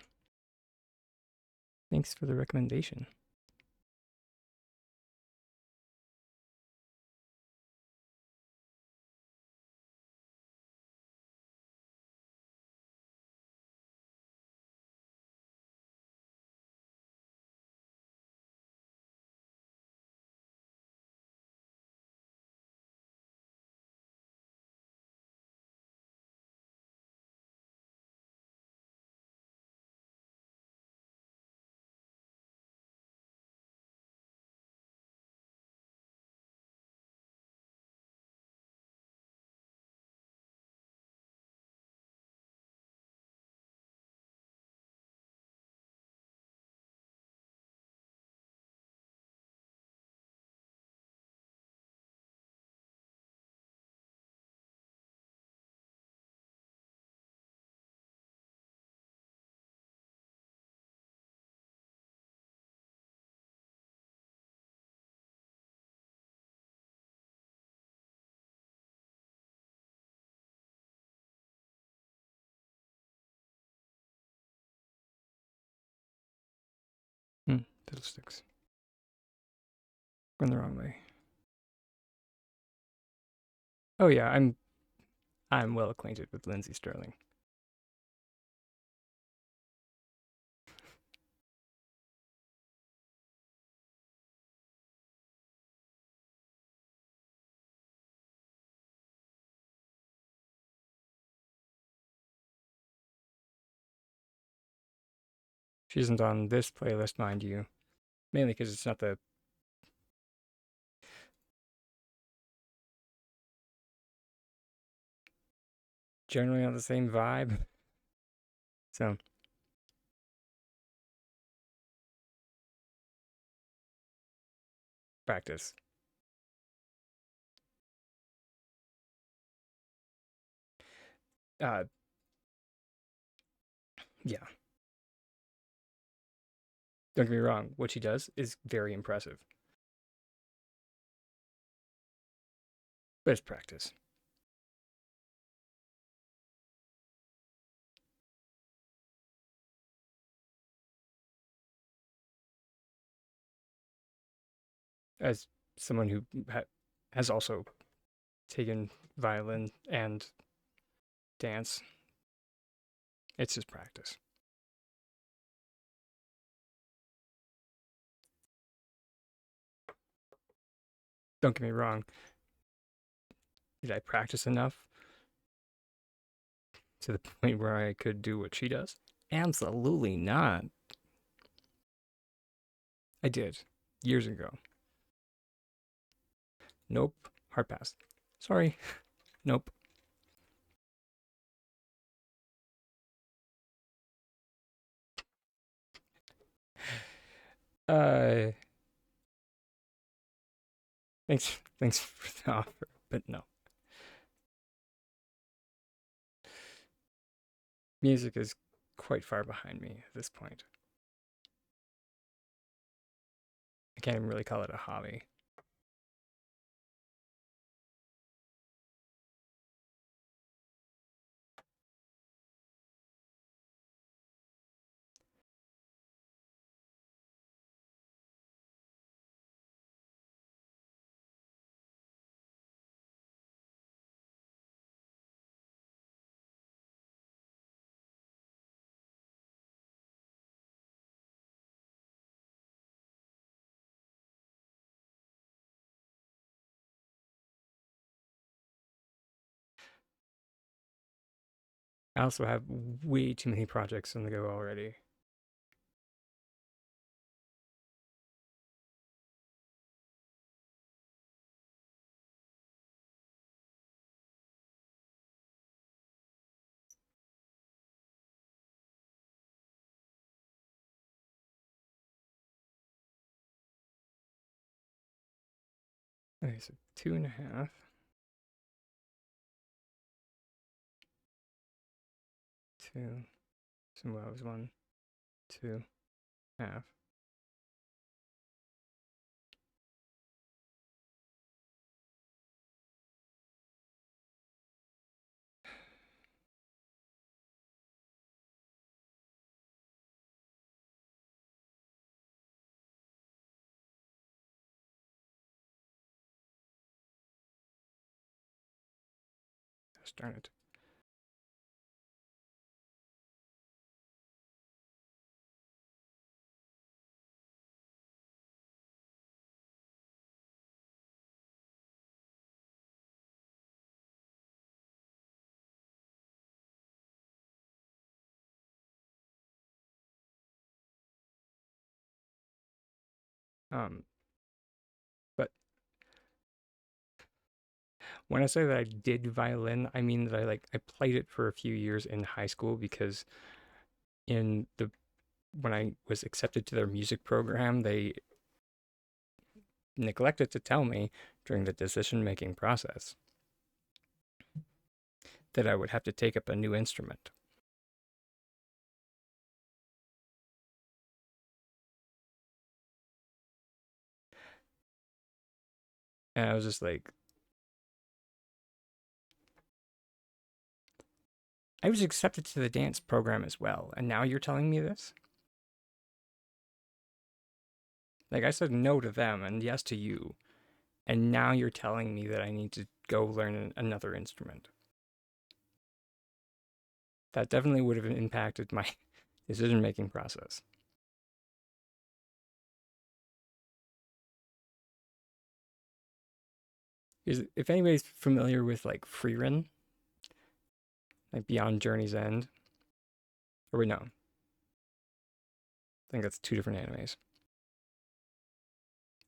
Speaker 1: Thanks for the recommendation. Fiddlesticks. Going the wrong way. Oh yeah, I'm well acquainted with Lindsay Sterling. She isn't on this playlist, mind you. Mainly because it's not the generally on the same vibe. So practice. Uh yeah. Don't get me wrong, what she does is very impressive. But it's practice. As someone who has also taken violin and dance, it's just practice. Don't get me wrong. Did I practice enough to the point where I could do what she does? Absolutely not. I did years ago. Nope. Hard pass. Sorry. Nope. Uh, thanks for the offer, but no. Music is quite far behind me at this point. I can't even really call it a hobby. I also have way too many projects on the go already. Okay, so 2.5. 2. So that was 1, 2, half. Gosh darn it. Um, but when I say that I did violin, I mean that I played it for a few years in high school because in the when I was accepted to their music program, they neglected to tell me during the decision making process that I would have to take up a new instrument. And I was just like, I was accepted to the dance program as well, and now you're telling me this? Like, I said no to them and yes to you, and now you're telling me that I need to go learn another instrument. That definitely would have impacted my decision making process. If anybody's familiar with like Freerun, like Beyond Journey's End, or wait, no, I think that's two different animes.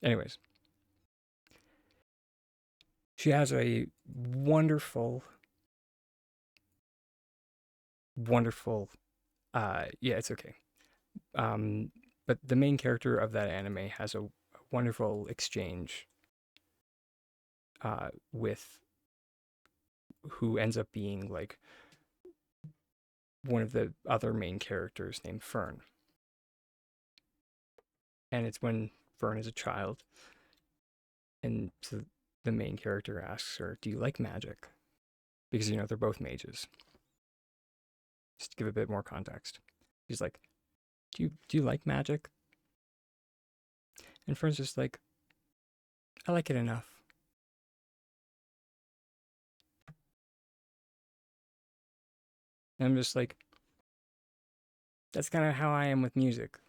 Speaker 1: Anyways, she has a wonderful, wonderful. Yeah, it's okay. Um, but the main character of that anime has a wonderful exchange with who ends up being like one of the other main characters named Fern. And it's when Fern is a child, and so the main character asks her, "Do you like magic?" Because they're both mages. Just to give a bit more context, she's like, "Do you like magic?" And Fern's just like, "I like it enough." And I'm just like, that's kind of how I am with music.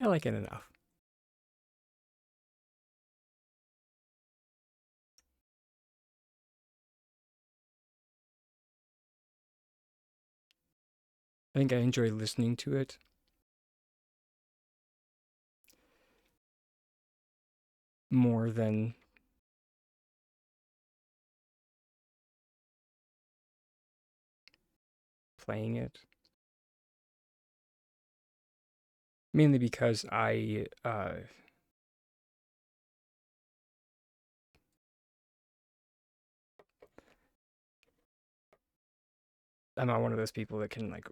Speaker 1: I like it enough. I think I enjoy listening to it more than playing it. Mainly because I'm not one of those people that can like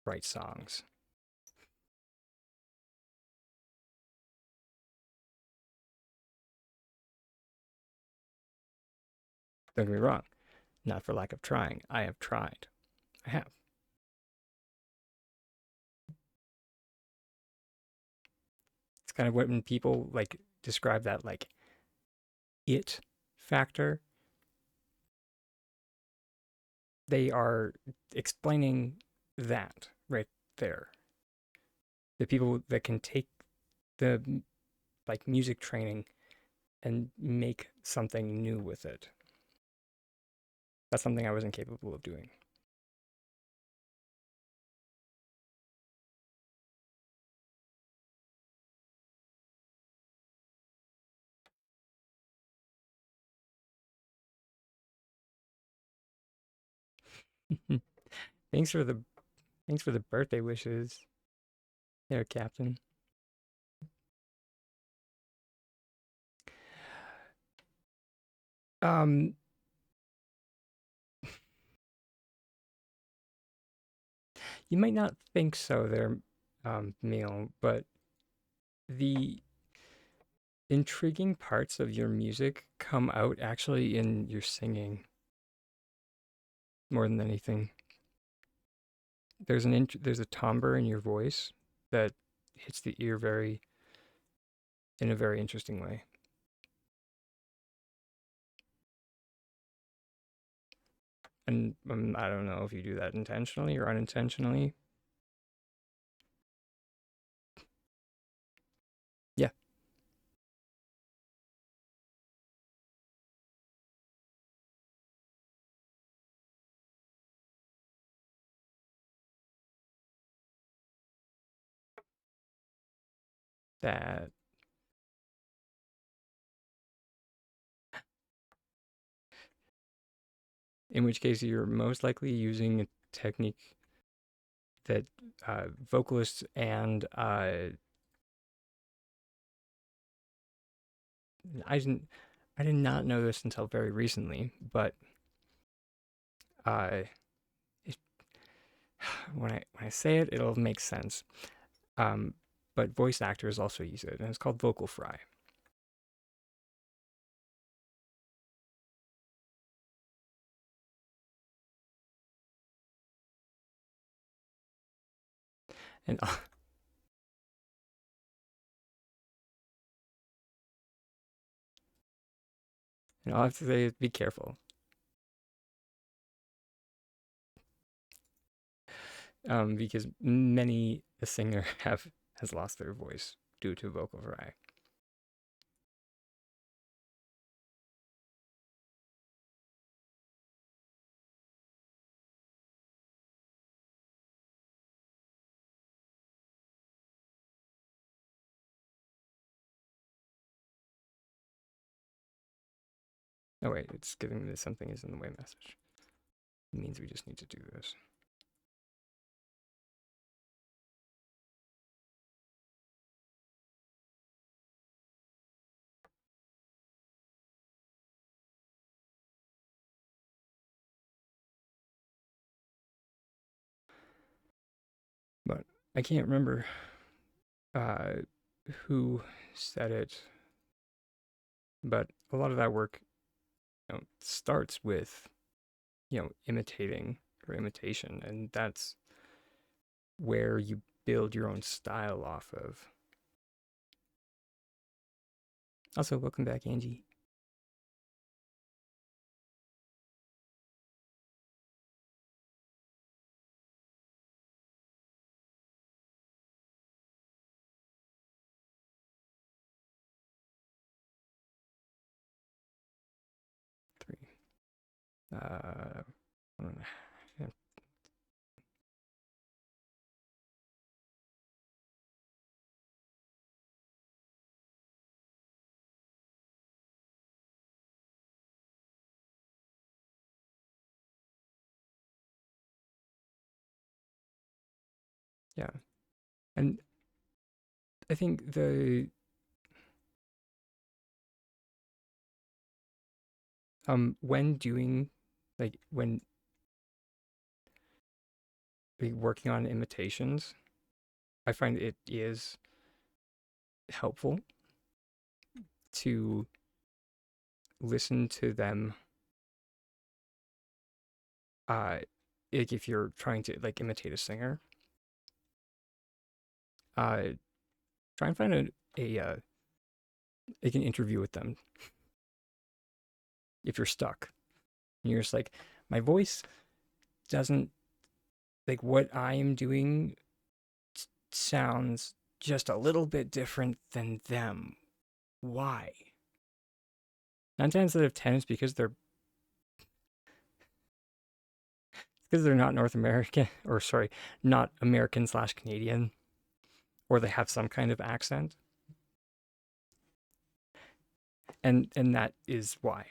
Speaker 1: write songs. Don't get me wrong, not for lack of trying. I have tried. I have. It's kind of when people like describe that like it factor, they are explaining that right there. The people that can take the like music training and make something new with it. That's something I wasn't capable of doing. thanks for the thanks for the birthday wishes, there, Captain. Um, you might not think so, there, Neil, but the intriguing parts of your music come out actually in your singing more than anything. There's a timbre in your voice that hits the ear very in a very interesting way. And I don't know if you do that intentionally or unintentionally. Yeah, that in which case you're most likely using a technique that vocalists and I didn't I did not know this until very recently, but uh, it, when I say it, it'll make sense. Um, but voice actors also use it, and it's called vocal fry. And, and all I have to say is be careful, because many a singer has lost their voice due to vocal fry. Oh wait, it's giving me something is in the way message. It means we just need to do this. But I can't remember uh, who said it, but a lot of that work, starts with, imitating or imitation, and that's where you build your own style off of. Also, welcome back, Angie. Three. I don't know. Yeah, and I think when doing when working on imitations, I find it is helpful to listen to them. Like if you're trying to imitate a singer, uh, try and find like an interview with them if you're stuck. And you're just like, my voice doesn't like what I am doing sounds just a little bit different than them. Why? 9 times out of 10 is because they're not North American, or sorry, not American slash Canadian, or they have some kind of accent, and that is why.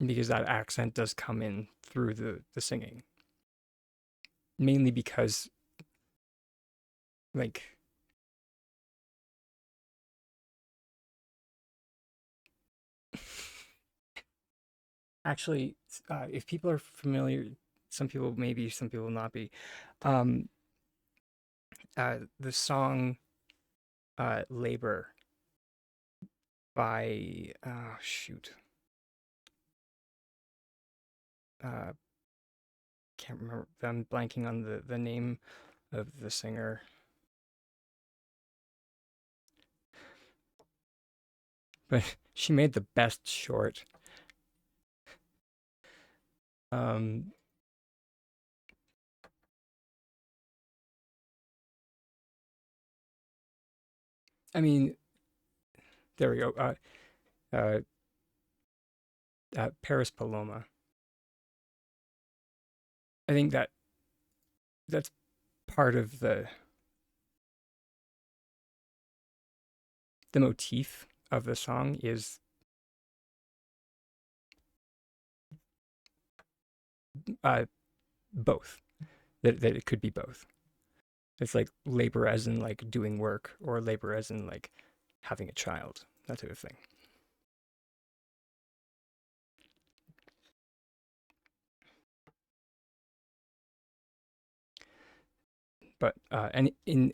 Speaker 1: Because that accent does come in through the singing, mainly because like actually, if people are familiar, some people maybe, some people will not be. Um, the song "Labor" by shoot, uh, can't remember. I'm blanking on the name of the singer. but she made the best short. Um, I mean, there we go. Uh, Paris Paloma. I think that's part of the motif of the song is uh, both. That it could be both. It's like labor as in like doing work, or labor as in like having a child, that type of thing. But in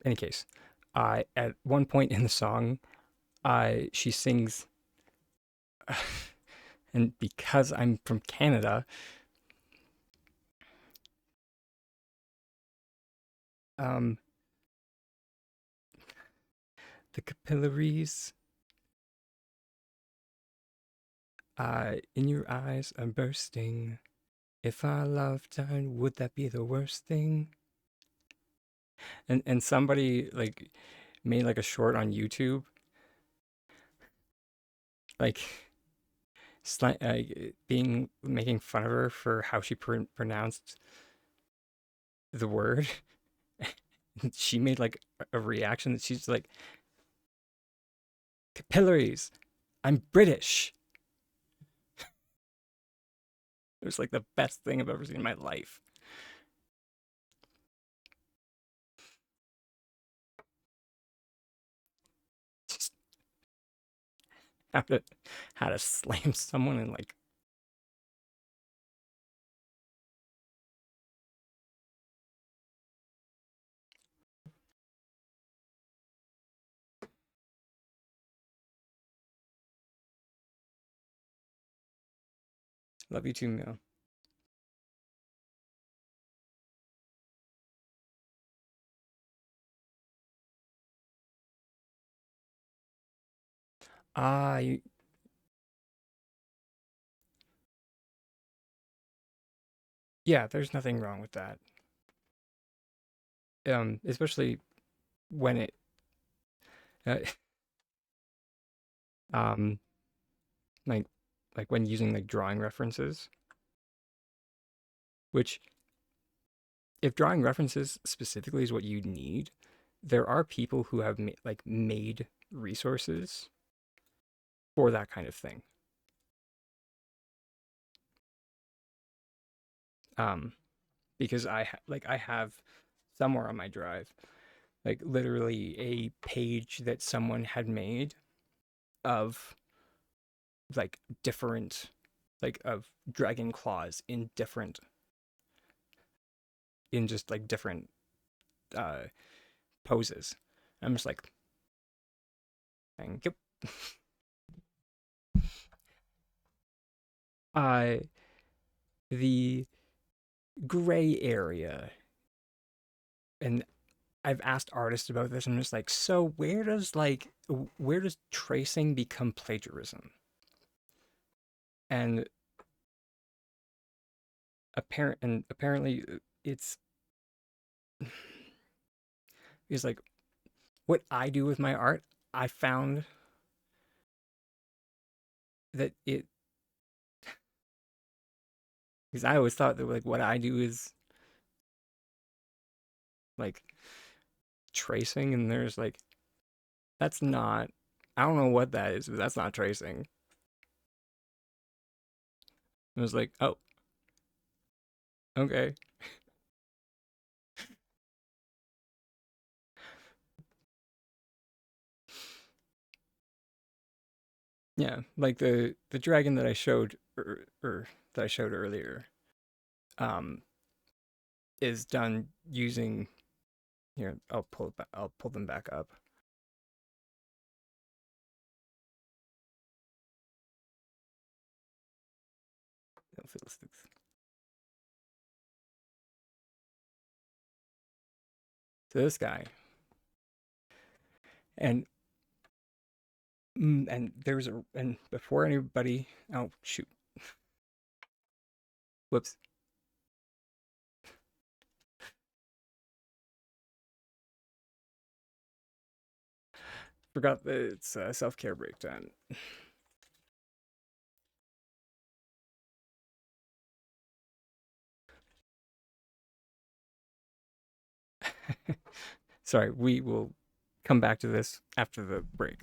Speaker 1: any case, at one point in the song, she sings, and because I'm from Canada, um, the capillaries in your eyes are bursting. If our love died, would that be the worst thing? And somebody like made like a short on YouTube, like being making fun of her for how she pronounced the word. She made like a reaction that she's like, capillaries, I'm British. It was like the best thing I've ever seen in my life. Just how to slam someone and like, love you too, Mel. Ah, yeah, there's nothing wrong with that. Especially when it, uh, um, like, like when using like drawing references, which if drawing references specifically is what you need, there are people who have made resources for that kind of thing. Um, because I have somewhere on my drive, like literally a page that someone had made of like different, like of dragon claws in different, in just like different uh poses. I'm just like, thank you. Uh, the gray area, and I've asked artists about this. I'm just like, so where does tracing become plagiarism? And apparently it's like what I do with my art. I found that it, because I always thought that like what I do is like tracing, and there's like, that's not, I don't know what that is, but that's not tracing. It was like, oh, okay. Yeah, like the dragon that I showed, or that I showed earlier, um, is done using, here. I'll pull them back up. So this guy, and And and before anybody, oh shoot, whoops, forgot that it's a self-care breakdown. Sorry, we will come back to this after the break.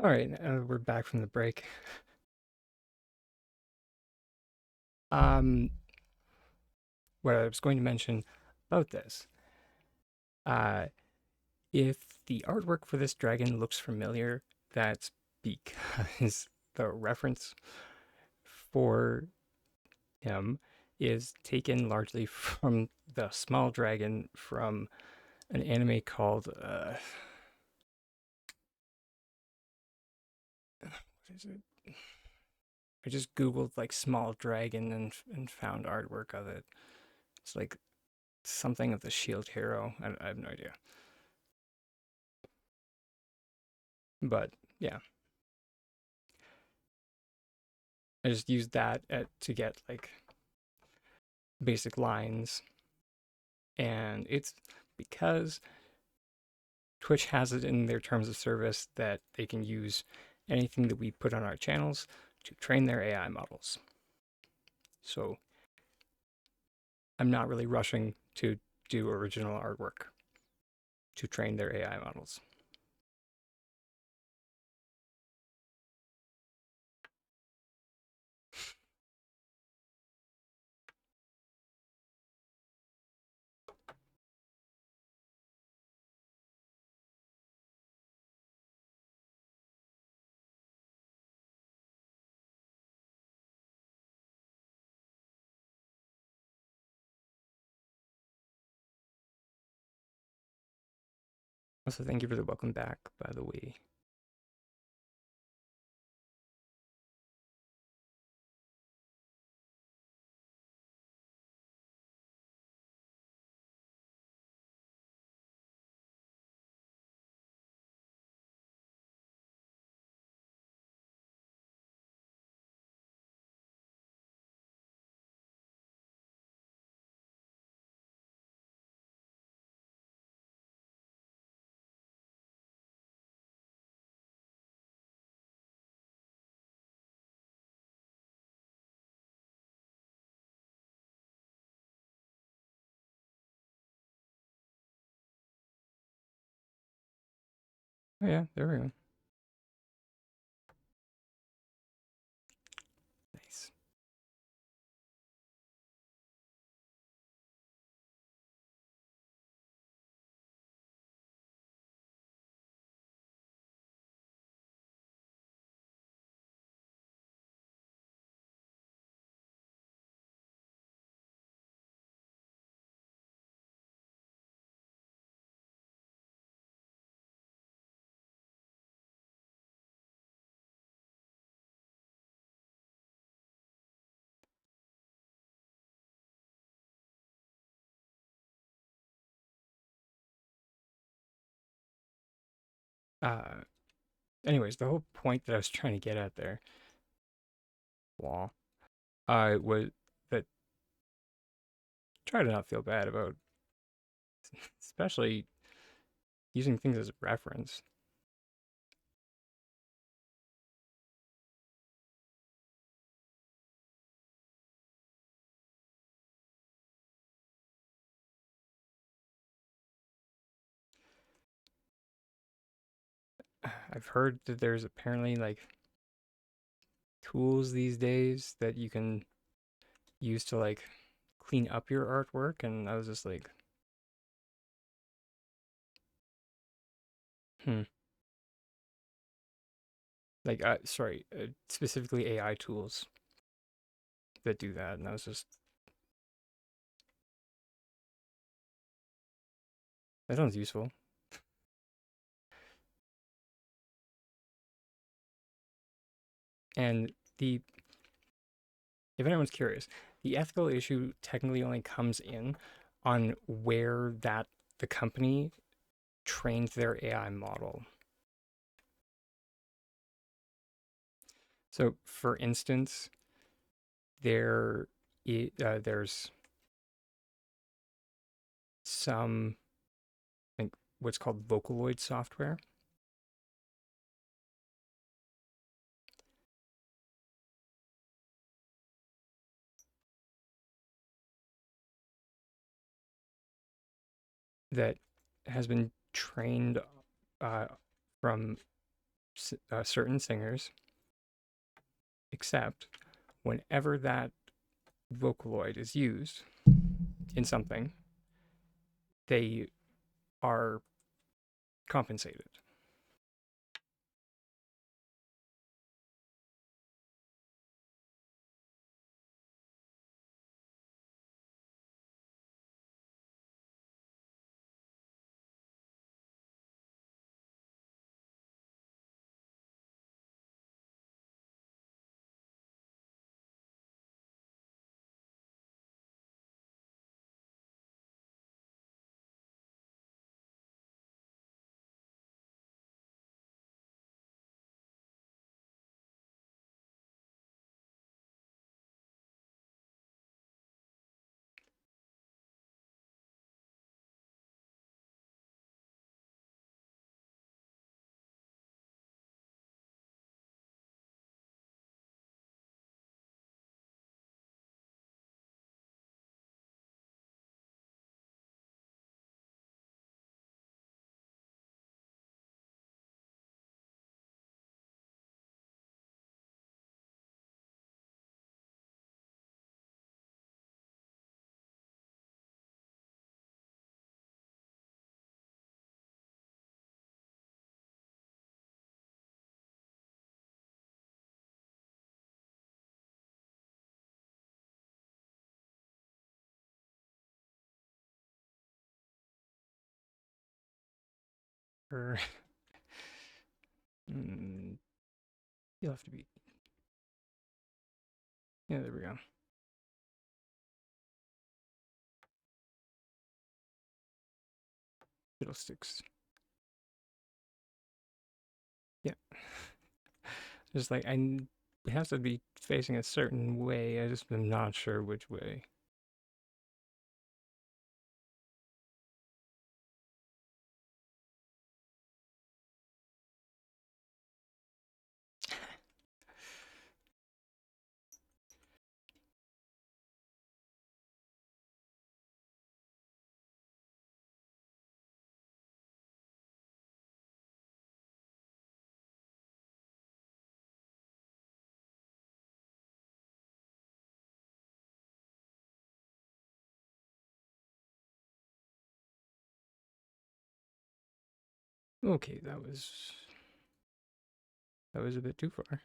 Speaker 1: All right, we're back from the break. Um, what I was going to mention about this, uh, if the artwork for this dragon looks familiar, that's because the reference for him is taken largely from the small dragon from an anime called is it? I just googled like small dragon and found artwork of it. It's like something of the shield hero. I have no idea. But yeah, I just used that to get like basic lines, and it's because Twitch has it in their terms of service that they can use anything that we put on our channels to train their AI models. So I'm not really rushing to do original artwork to train their AI models. Also, thank you for the welcome back, by the way. Oh yeah, there we go. Nice. Uh, anyways, the whole point that I was trying to get at there, law, was that try to not feel bad about, especially using things as a reference. I've heard that there's apparently like tools these days that you can use to like clean up your artwork, and I was just like, hmm. Like, sorry, specifically AI tools that do that, and I was just, that sounds useful. And the if anyone's curious, the ethical issue technically only comes in on where that the company trained their AI model. So, for instance, there's some, I think, what's called Vocaloid software that has been trained uh, from certain singers, except whenever that Vocaloid is used in something, they are compensated. Or you'll have to be. Yeah, there we go. Fiddlesticks. Yeah. Just like it has to be facing a certain way. I just am not sure which way. Okay, that was a bit too far.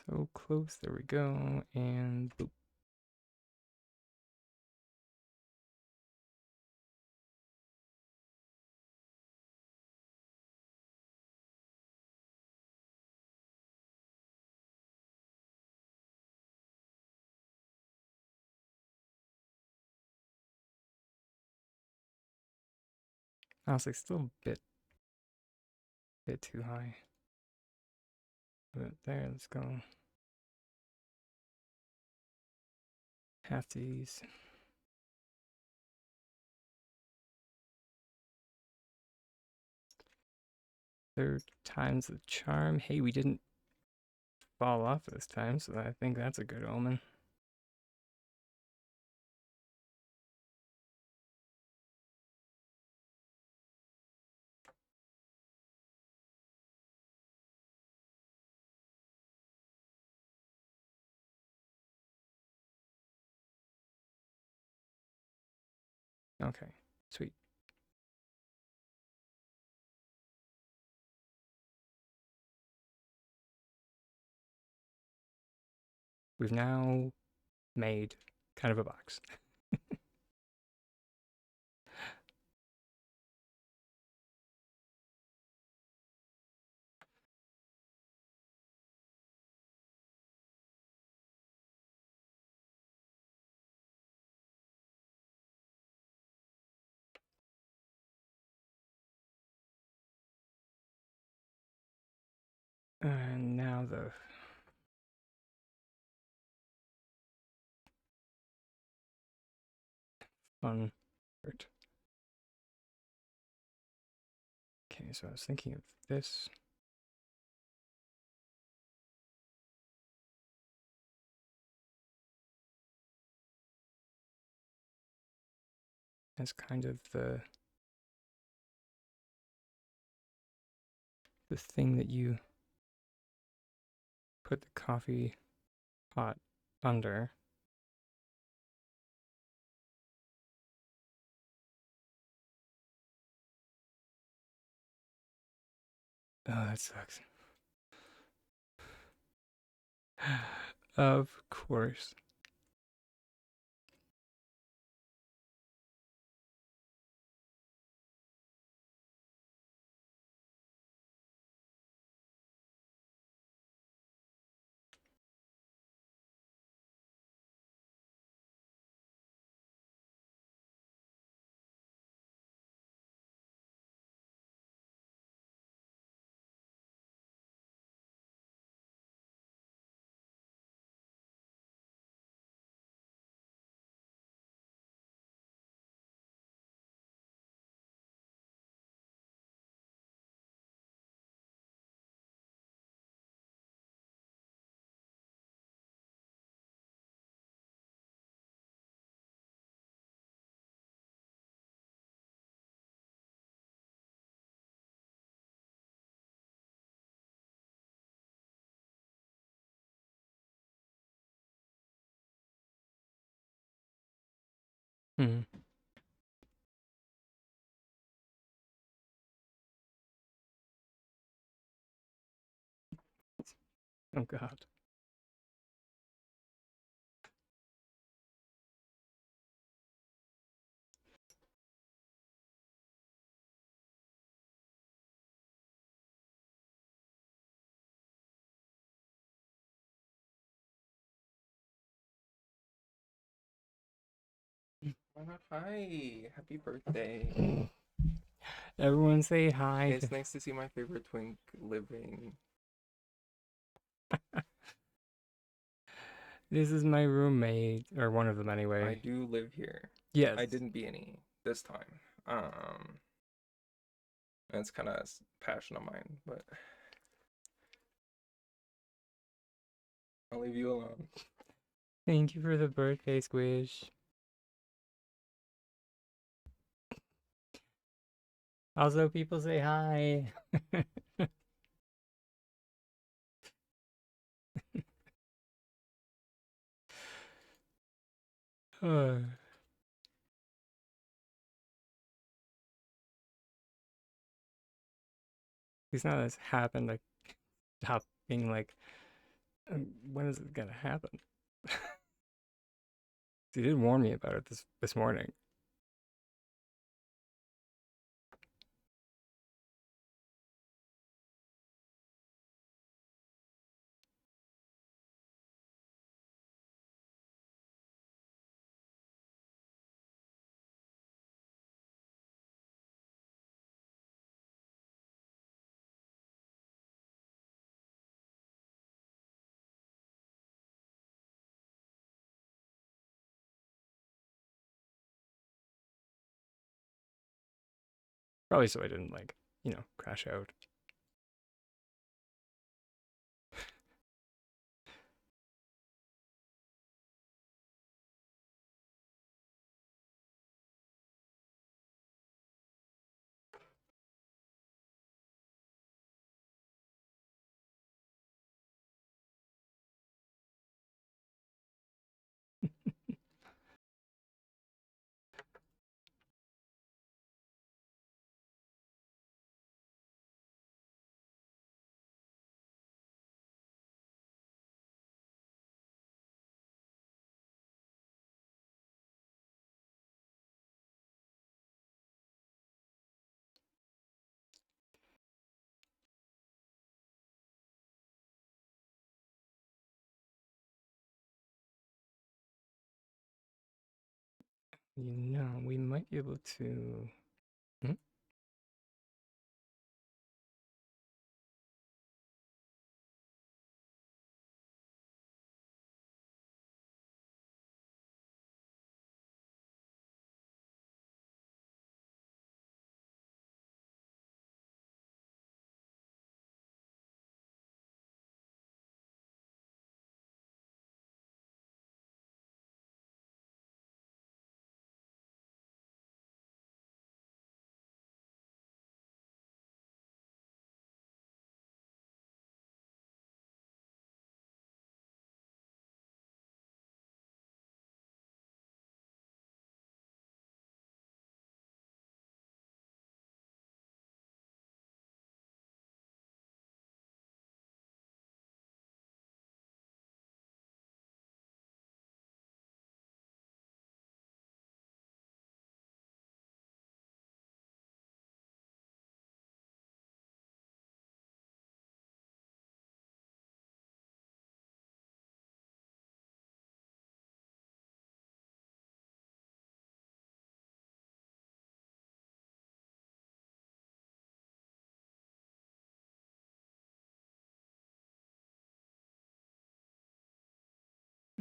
Speaker 1: So close. There we go. And boop. Honestly, still a bit too high. But there, let's go. Half these. Third time's the charm. Hey, we didn't fall off this time, so I think that's a good omen. Okay, sweet. We've now made kind of a box. And now the fun part. Okay, so I was thinking of this. As kind of the thing that you put the coffee pot under. Oh, that sucks. Of course. Hmm. Oh God.
Speaker 2: Why not? Hi, happy birthday.
Speaker 1: Everyone say hi.
Speaker 2: It's nice to see my favorite twink living.
Speaker 1: This is my roommate, or one of them
Speaker 2: I
Speaker 1: anyway.
Speaker 2: do live here.
Speaker 1: Yes.
Speaker 2: I didn't be any this time. It's kind of passion of mine, but I'll leave you alone.
Speaker 1: Thank you for the birthday squish. Also, people say hi. He's not as happened like stop being like, when is it gonna happen? He did warn me about it this morning. Probably so I didn't like, crash out. We might be able to. Hmm?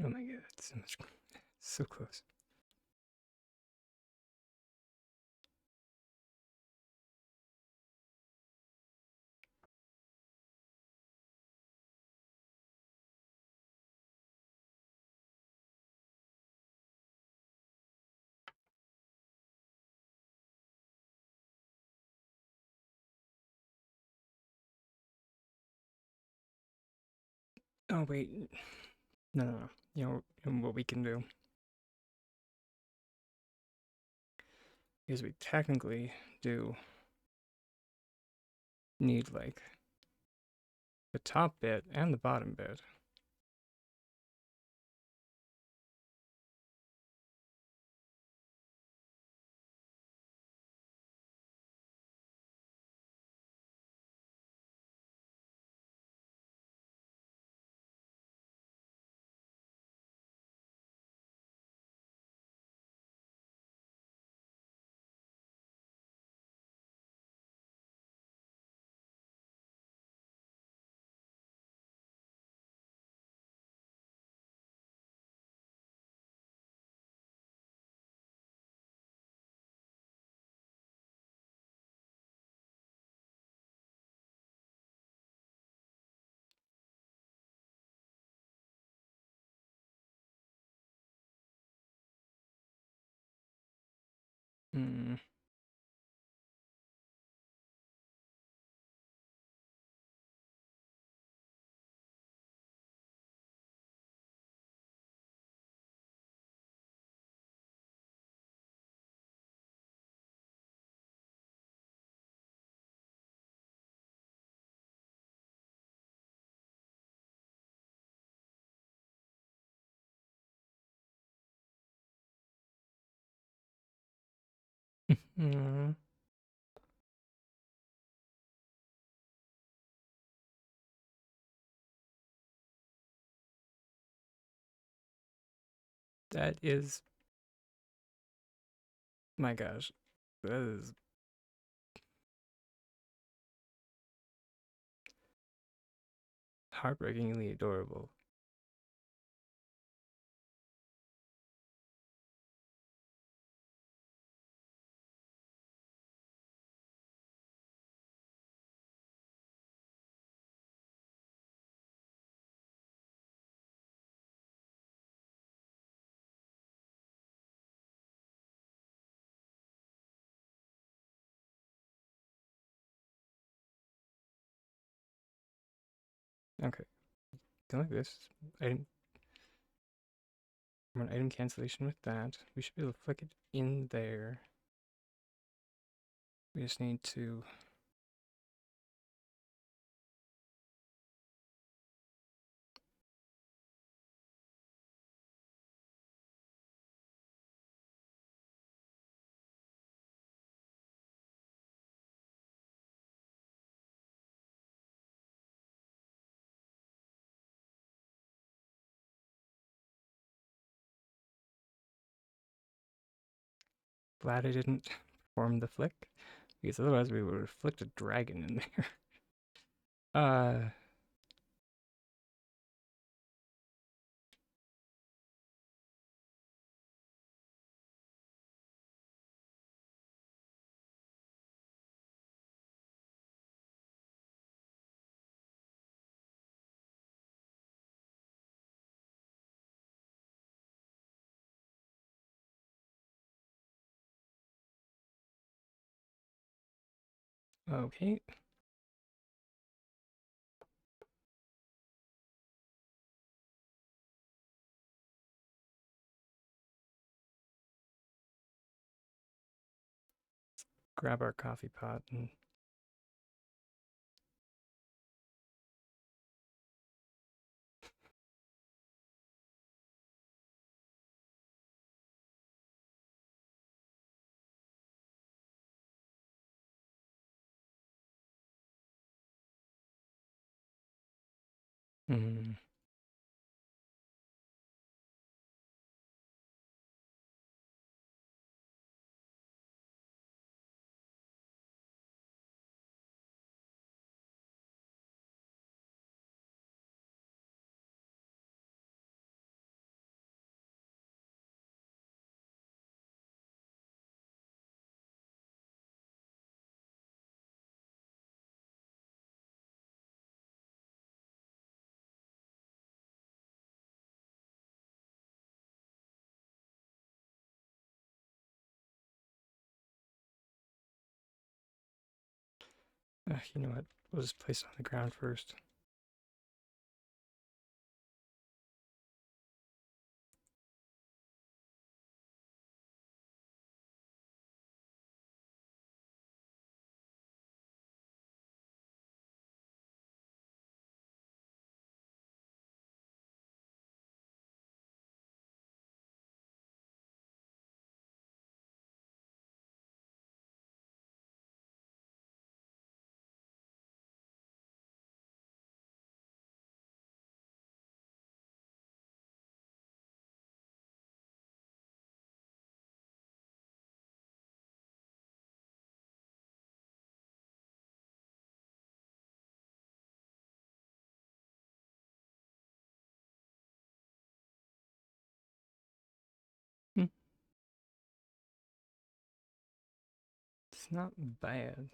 Speaker 1: Oh my God, so much, so close. Oh wait, no, no, no. You know what we can do? Because we technically do need like the top bit and the bottom bit. Hmm. Mm, that is, my gosh, that is heartbreakingly adorable. Okay, don't like this. Item, run item cancellation with that. We should be able to flick it in there. We just need to. Glad I didn't perform the flick, because otherwise we would have flicked a dragon in there. Okay. Grab our coffee pot and. Hmm. You know what? We'll just place it on the ground first. It's not bad.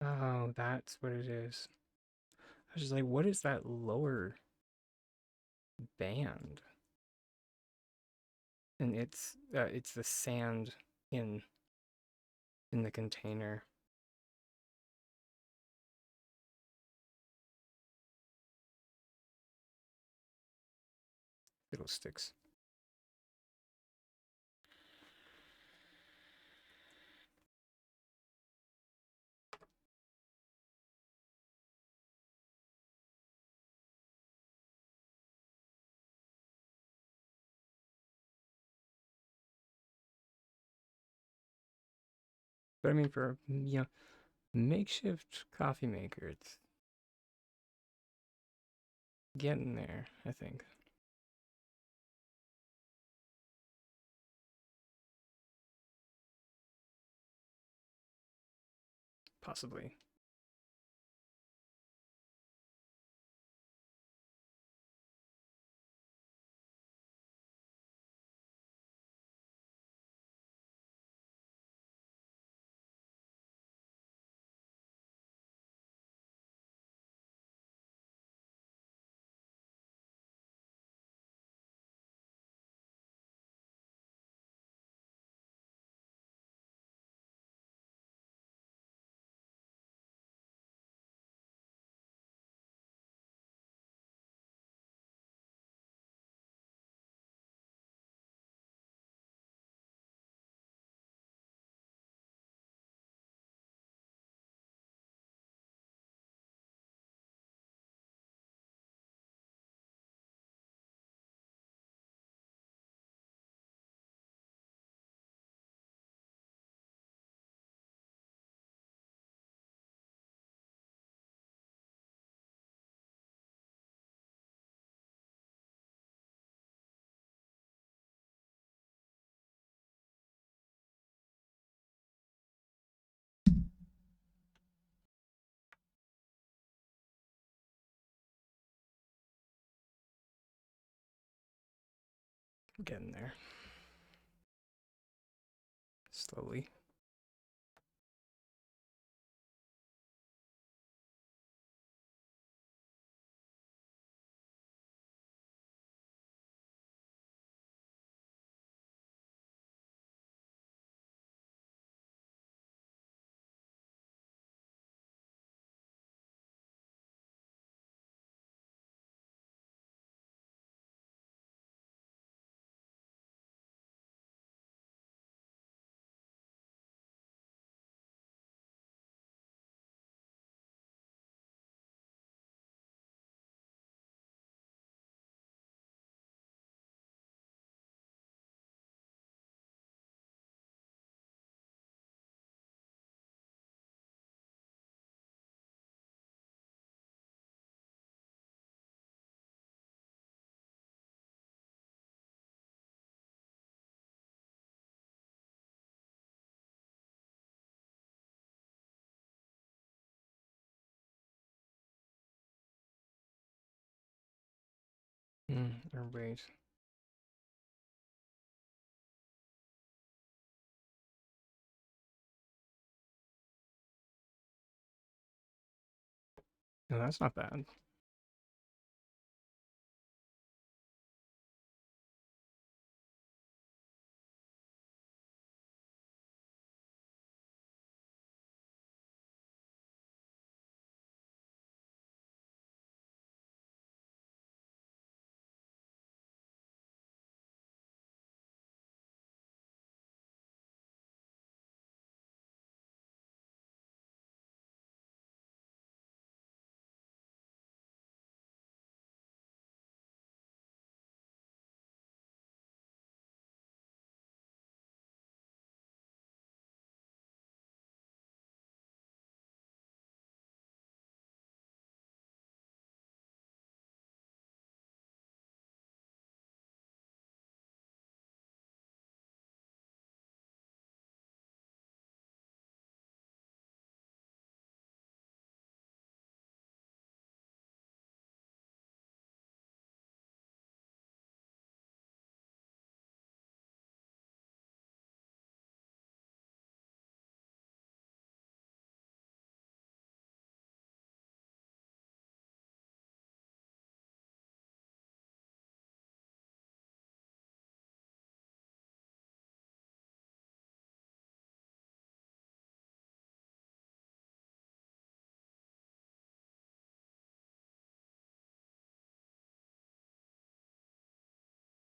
Speaker 1: Oh, that's what it is. I was just like, what is that lower band? And it's the sand in the container. Fiddlesticks. But I mean, for makeshift coffee maker, it's getting there, I think. Possibly. Getting there. Slowly. Or wait. No, that's not bad.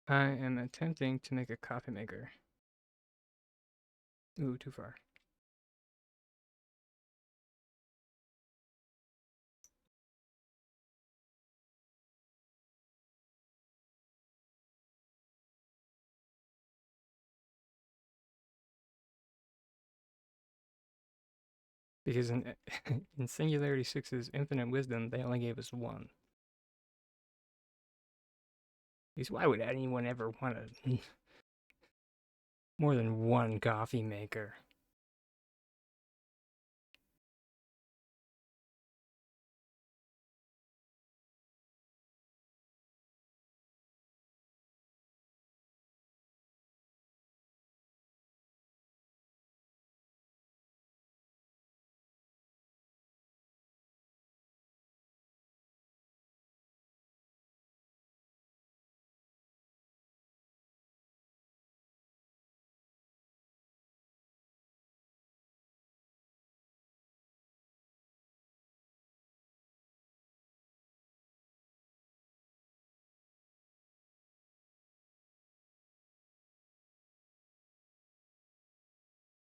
Speaker 1: I am attempting to make a coffee maker. Ooh, too far. Because in, in Singularity 6's Infinite Wisdom, they only gave us one. Because why would anyone ever want more than one coffee maker?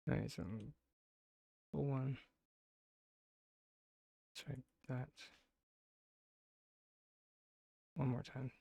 Speaker 1: Alright, so full one. Let's try that one more time.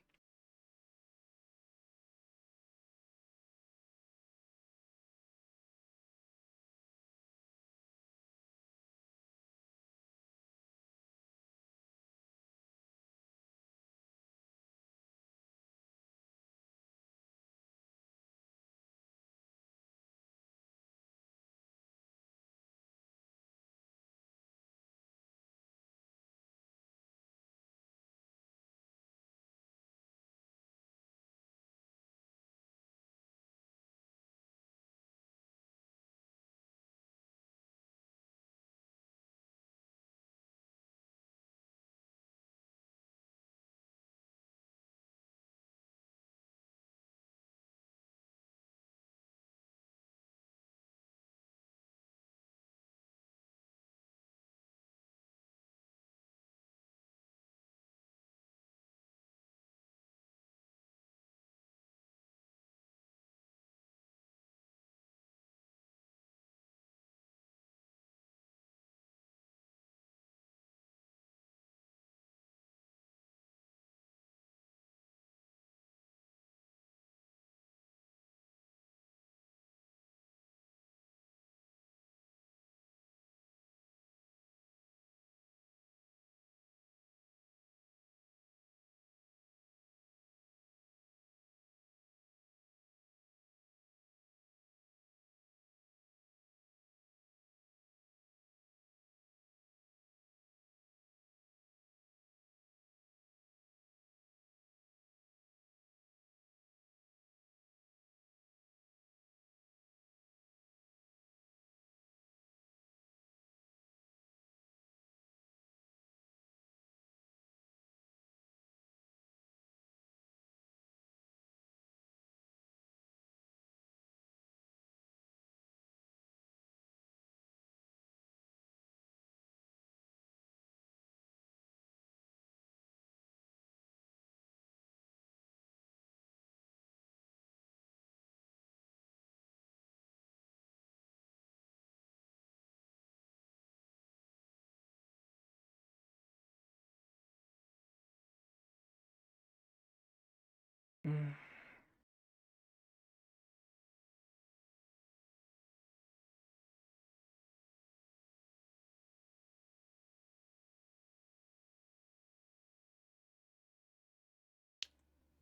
Speaker 1: Mm.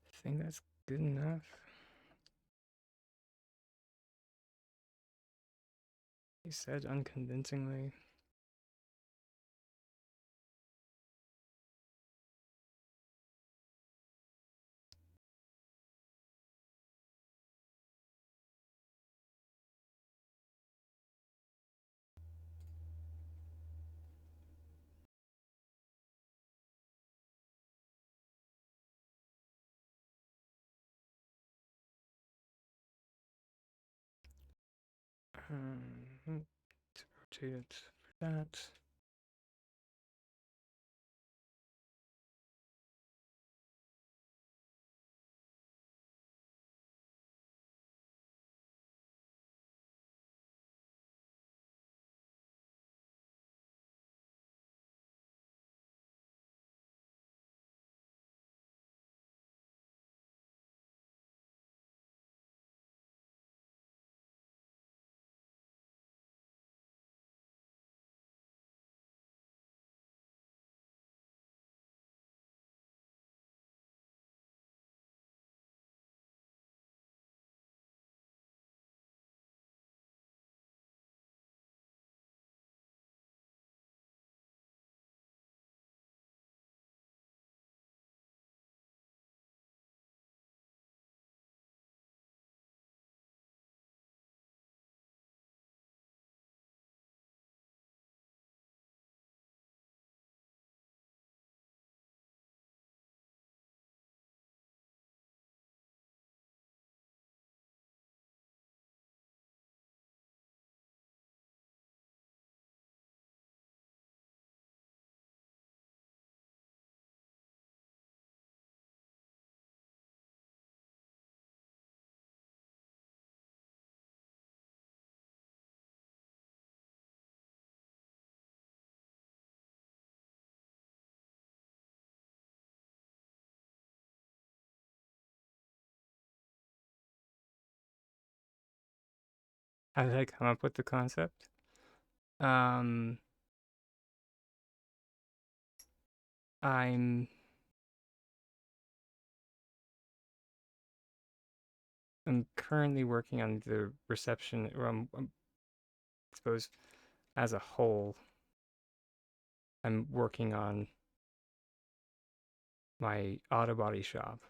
Speaker 1: I think that's good enough. He said unconvincingly. To rotate it for that. How did I come up with the concept? Um, I'm I'm currently working on the reception, or I suppose as a whole, I'm working on my auto body shop,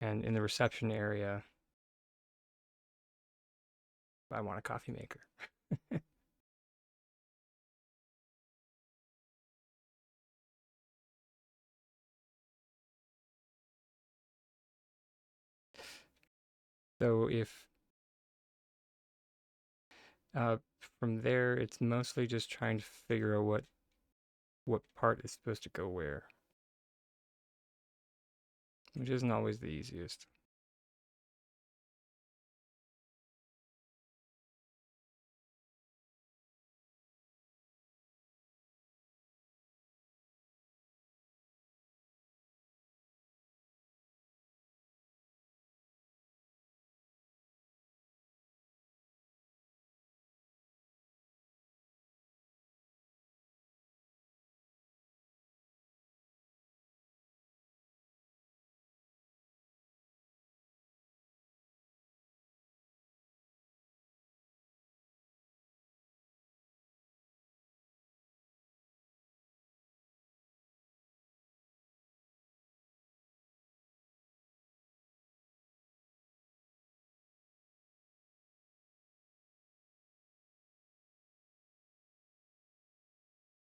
Speaker 1: and in the reception area, I want a coffee maker. So if uh, from there, it's mostly just trying to figure out what part is supposed to go where, which isn't always the easiest.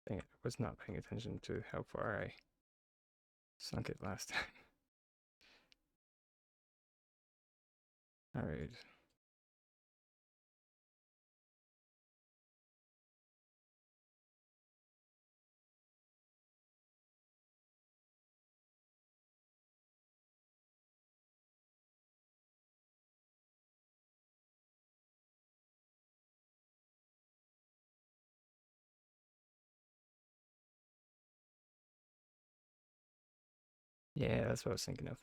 Speaker 1: Dang it, I was not paying attention to how far I sunk it last time. All right. Yeah, that's what I was thinking of.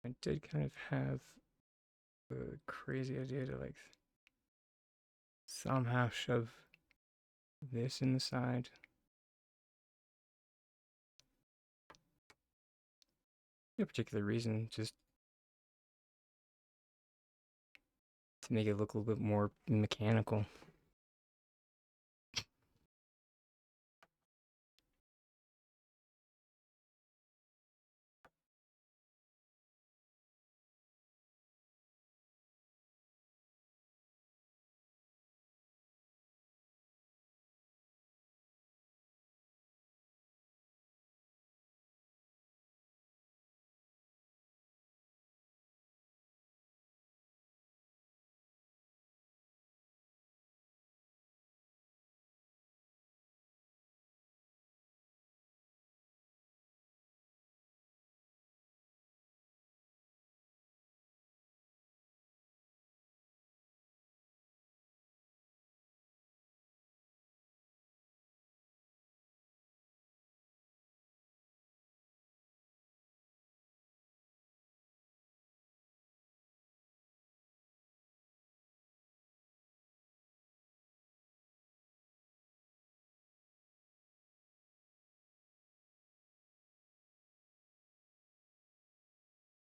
Speaker 1: I did kind of have the crazy idea to like somehow shove this in the side. No particular reason, just to make it look a little bit more mechanical.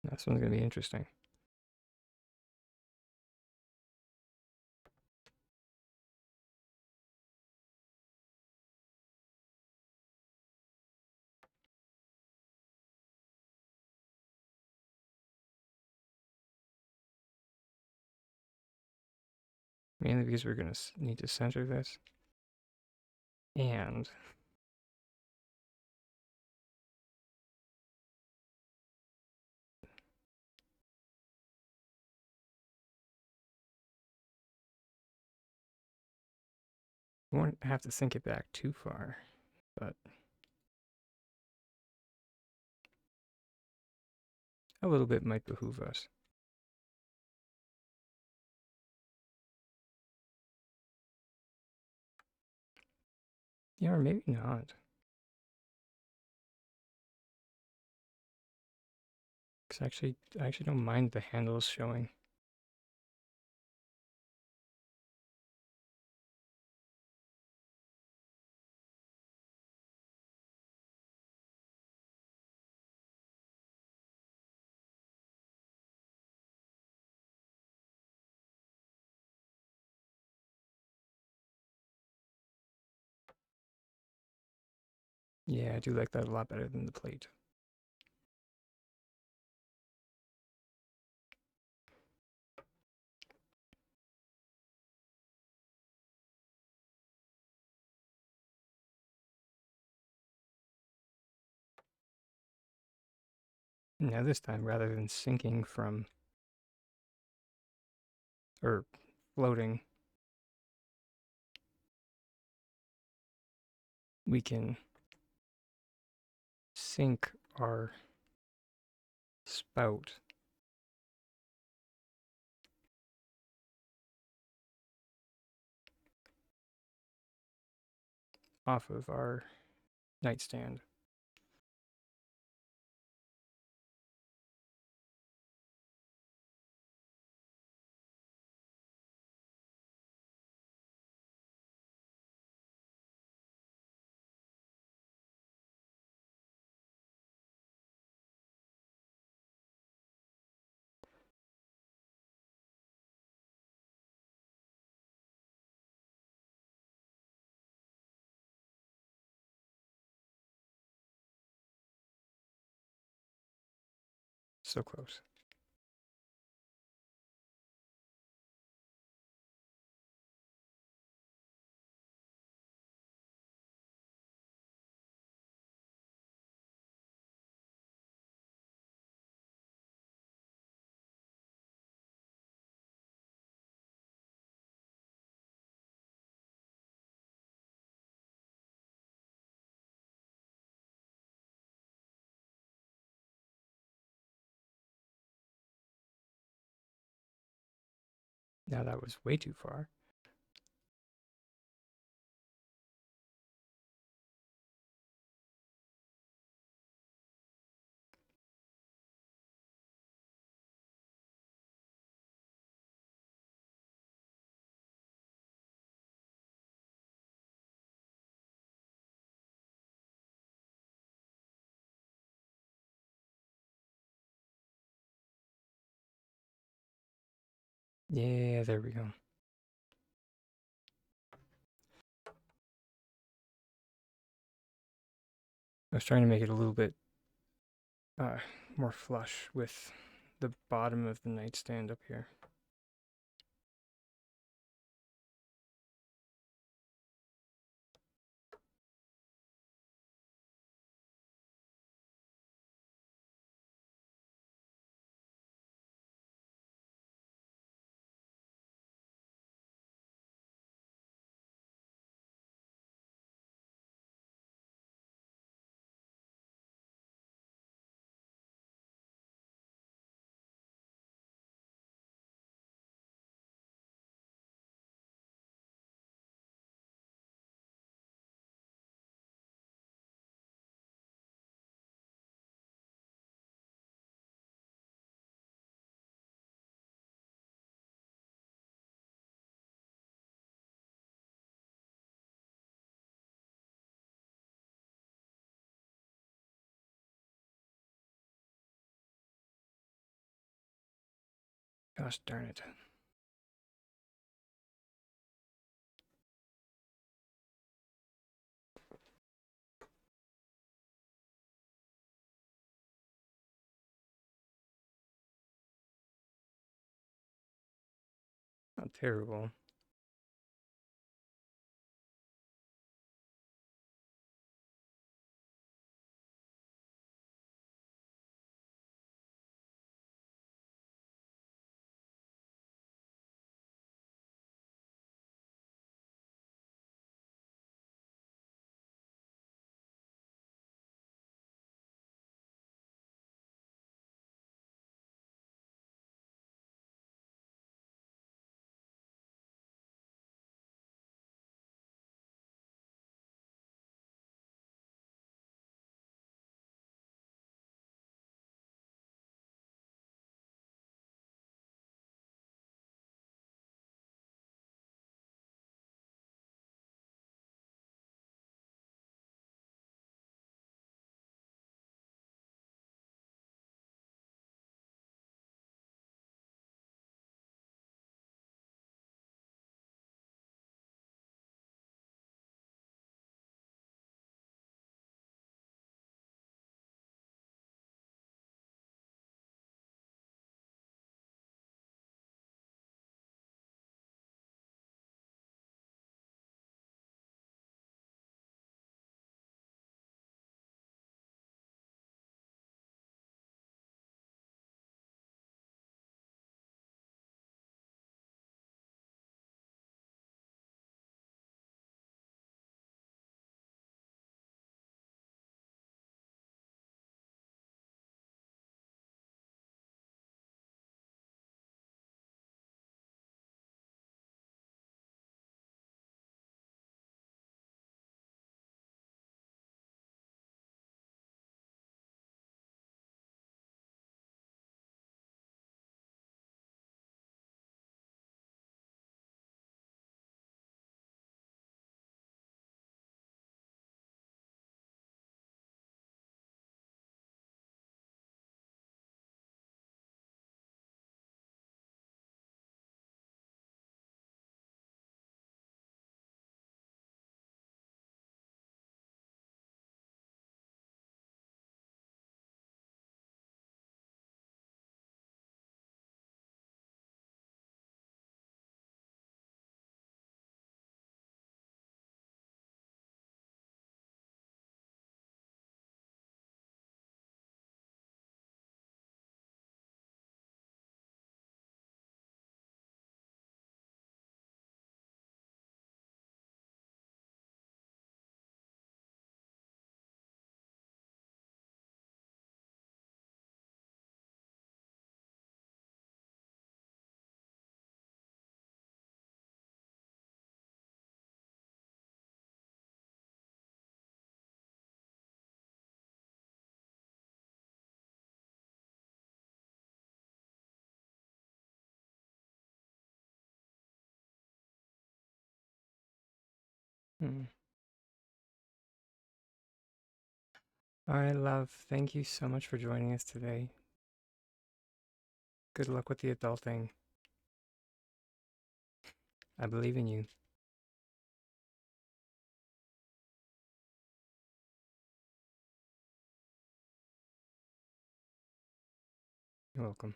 Speaker 1: This one's gonna be interesting. Mainly because we're going to need to center this. And we won't have to sink it back too far, but a little bit might behoove us. Yeah, or maybe not. Because I actually don't mind the handles showing. Yeah, I do like that a lot better than the plate. Now this time, rather than sinking from, or floating, we can sink our spout off of our nightstand. So close. Now that was way too far. Yeah, there we go. I was trying to make it a little bit more flush with the bottom of the nightstand up here. Gosh darn it. Not terrible. Hmm. All right, love. Thank you so much for joining us today. Good luck with the adulting. I believe in you. You're welcome.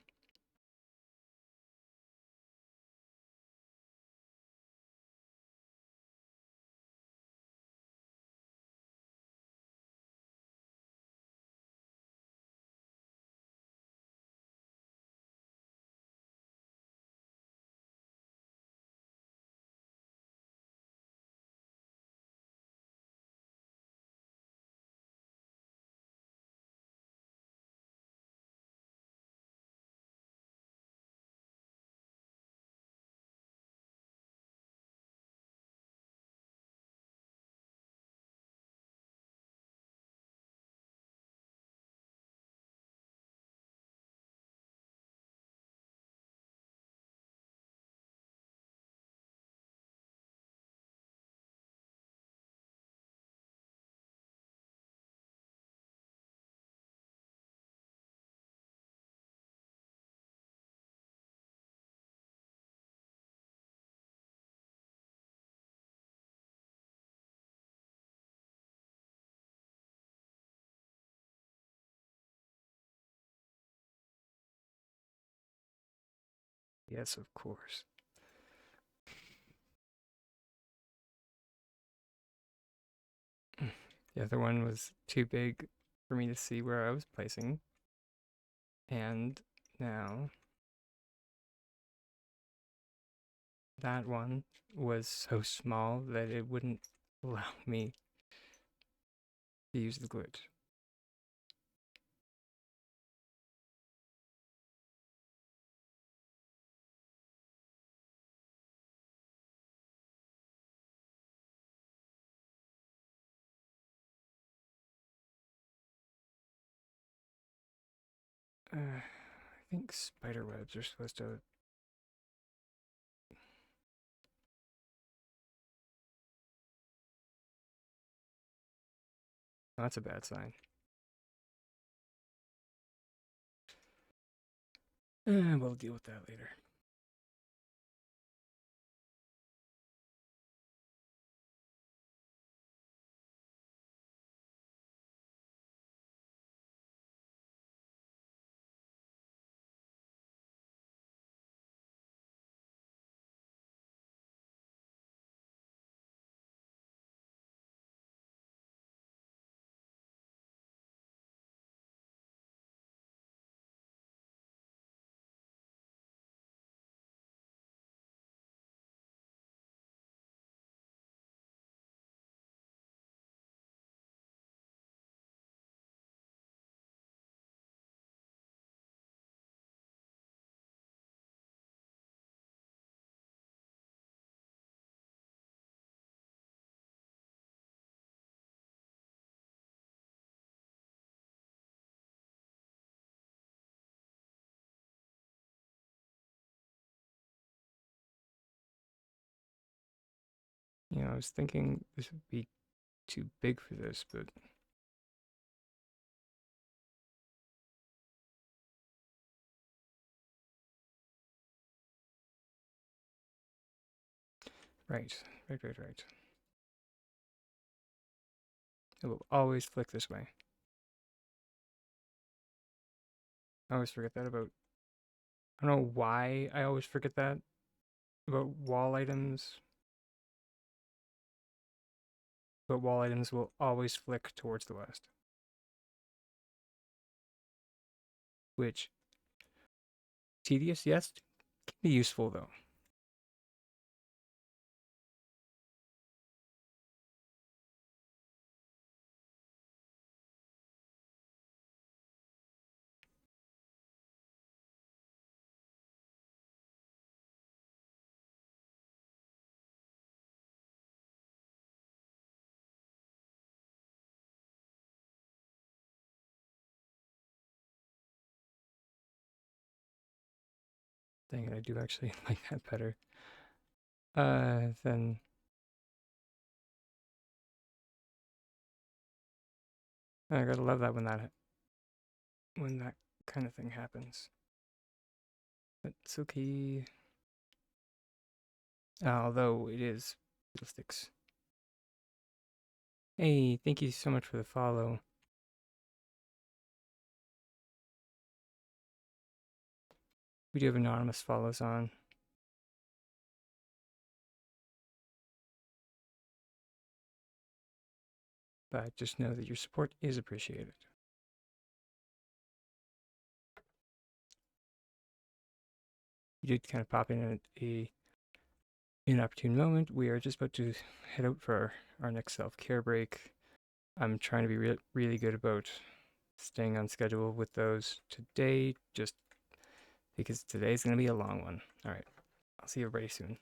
Speaker 1: Yes, of course. The other one was too big for me to see where I was placing. And now that one was so small that it wouldn't allow me to use the glitch. I think spider webs are supposed to. Oh, that's a bad sign. We'll deal with that later. I was thinking this would be too big for this, but right. It will always flick this way. I always forget that about. I don't know why I always forget that about wall items. But wall items will always flick towards the west. Which, tedious, yes, can be useful though. Dang it, I do actually like that better. Then I gotta love that when that kind of thing happens. But it's okay. Although it is fiddlesticks. Hey, thank you so much for the follow. We do have anonymous follows on. But just know that your support is appreciated. You did kind of pop in at a inopportune moment. We are just about to head out for our next self-care break. I'm trying to be really good about staying on schedule with those today, just because today's going to be a long one. All right, I'll see everybody soon.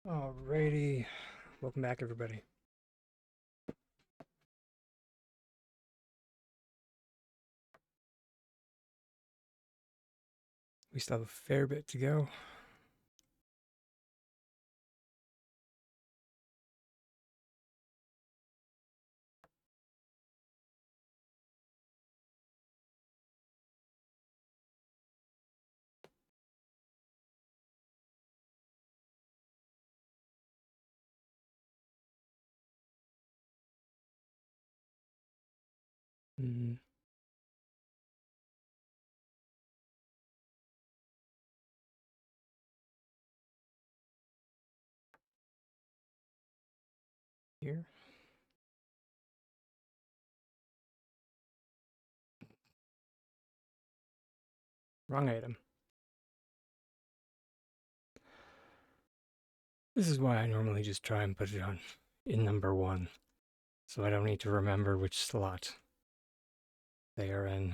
Speaker 1: Alrighty, welcome back, everybody. We still have a fair bit to go. Here. Wrong item. This is why I normally just try and put it on in number 1, so I don't need to remember which slot they are in.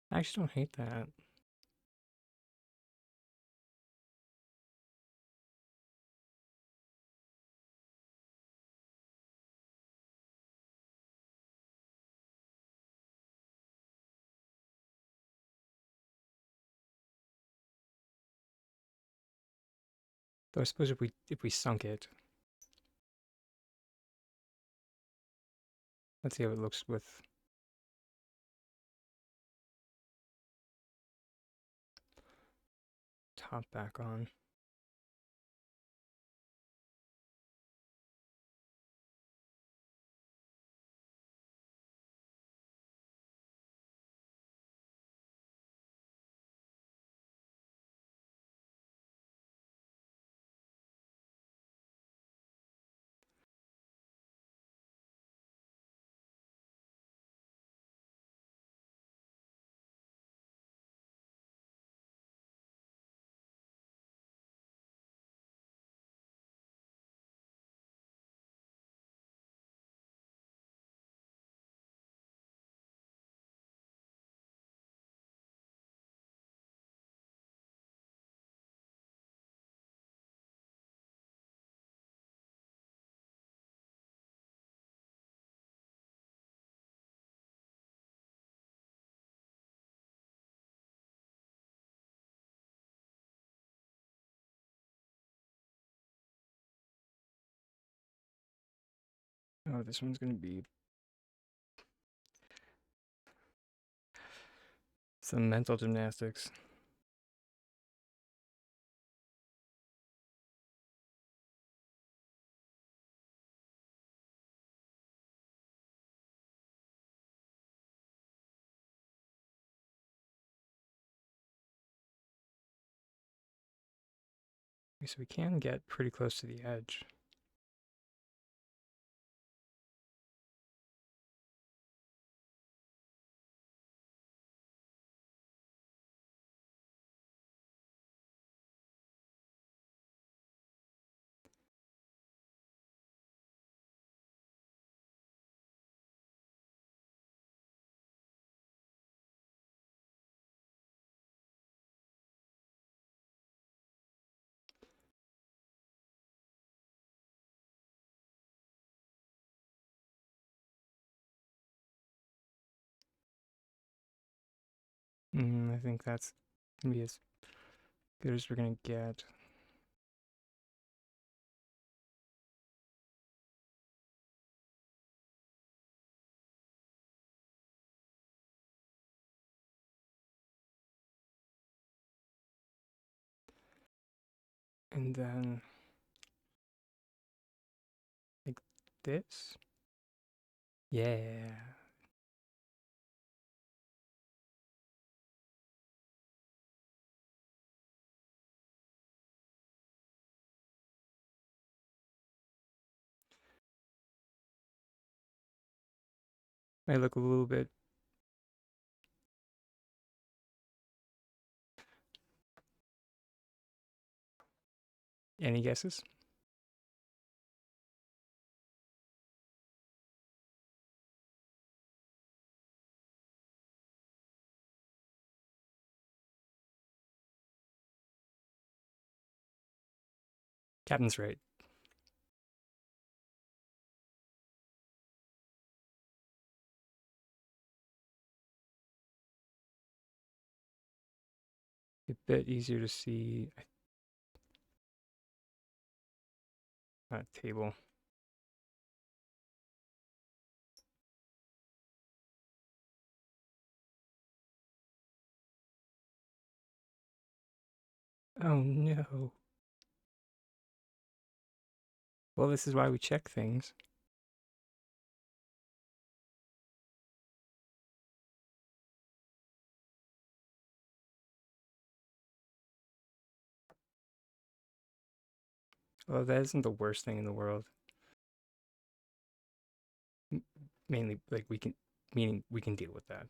Speaker 1: I actually don't hate that. Though I suppose if we sunk it, let's see how it looks with top back on. Oh, this one's gonna be some mental gymnastics. Okay, so we can get pretty close to the edge. I think that's gonna be as good as we're gonna get. And then like this. Yeah. Might look a little bit Any guesses? Captain's right. A bit easier to see. Not a table. Oh no. Well, this is why we check things. Well, that isn't the worst thing in the world. Mainly, like, meaning we can deal with that.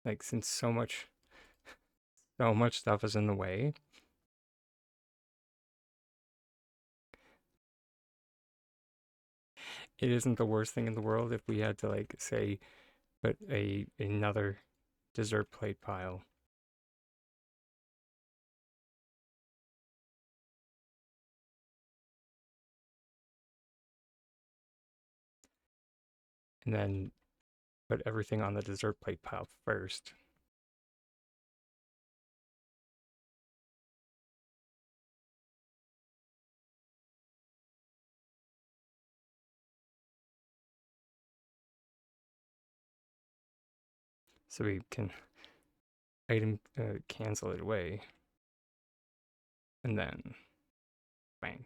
Speaker 1: Like, since so much stuff is in the way, it isn't the worst thing in the world if we had to, like, say, put another dessert plate pile. And then put everything on the dessert plate pile first. So we can cancel it away. And then, bang.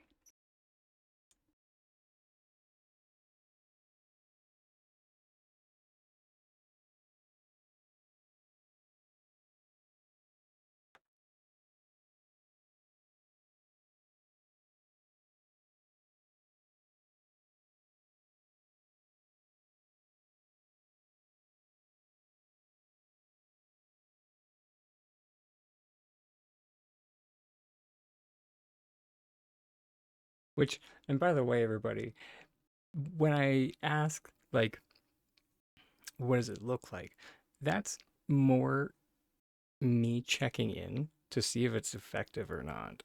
Speaker 1: Which, and by the way, everybody, when I ask, like, what does it look like? That's more me checking in to see if it's effective or not.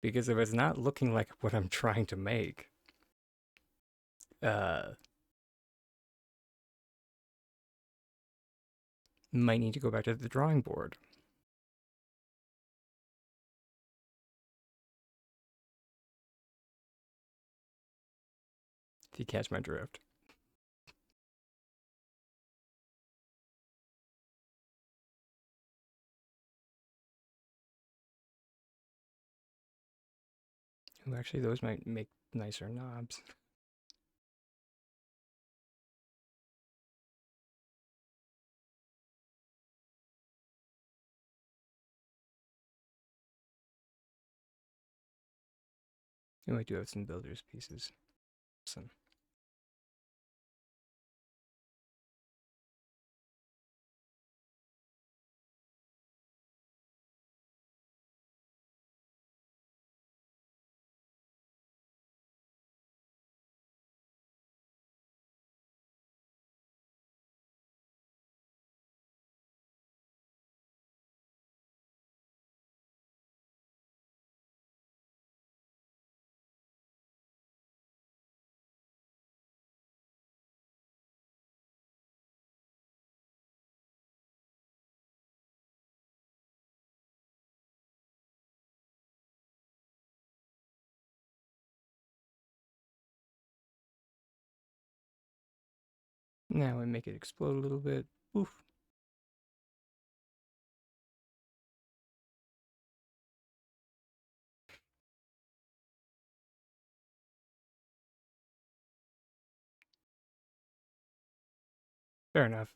Speaker 1: Because if it's not looking like what I'm trying to make, uh, might need to go back to the drawing board. If you catch my drift. Ooh, actually, those might make nicer knobs. Oh, I do have some builder's pieces. Awesome. Now I make it explode a little bit. Oof. Fair enough.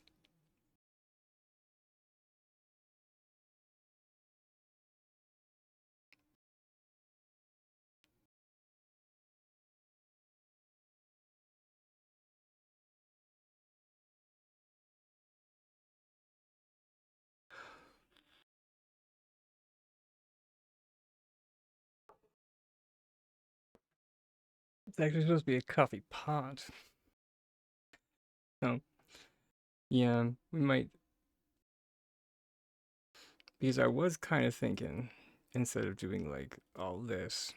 Speaker 1: It's actually supposed to be a coffee pot. Oh, yeah, we might. Because I was kind of thinking, instead of doing like all this,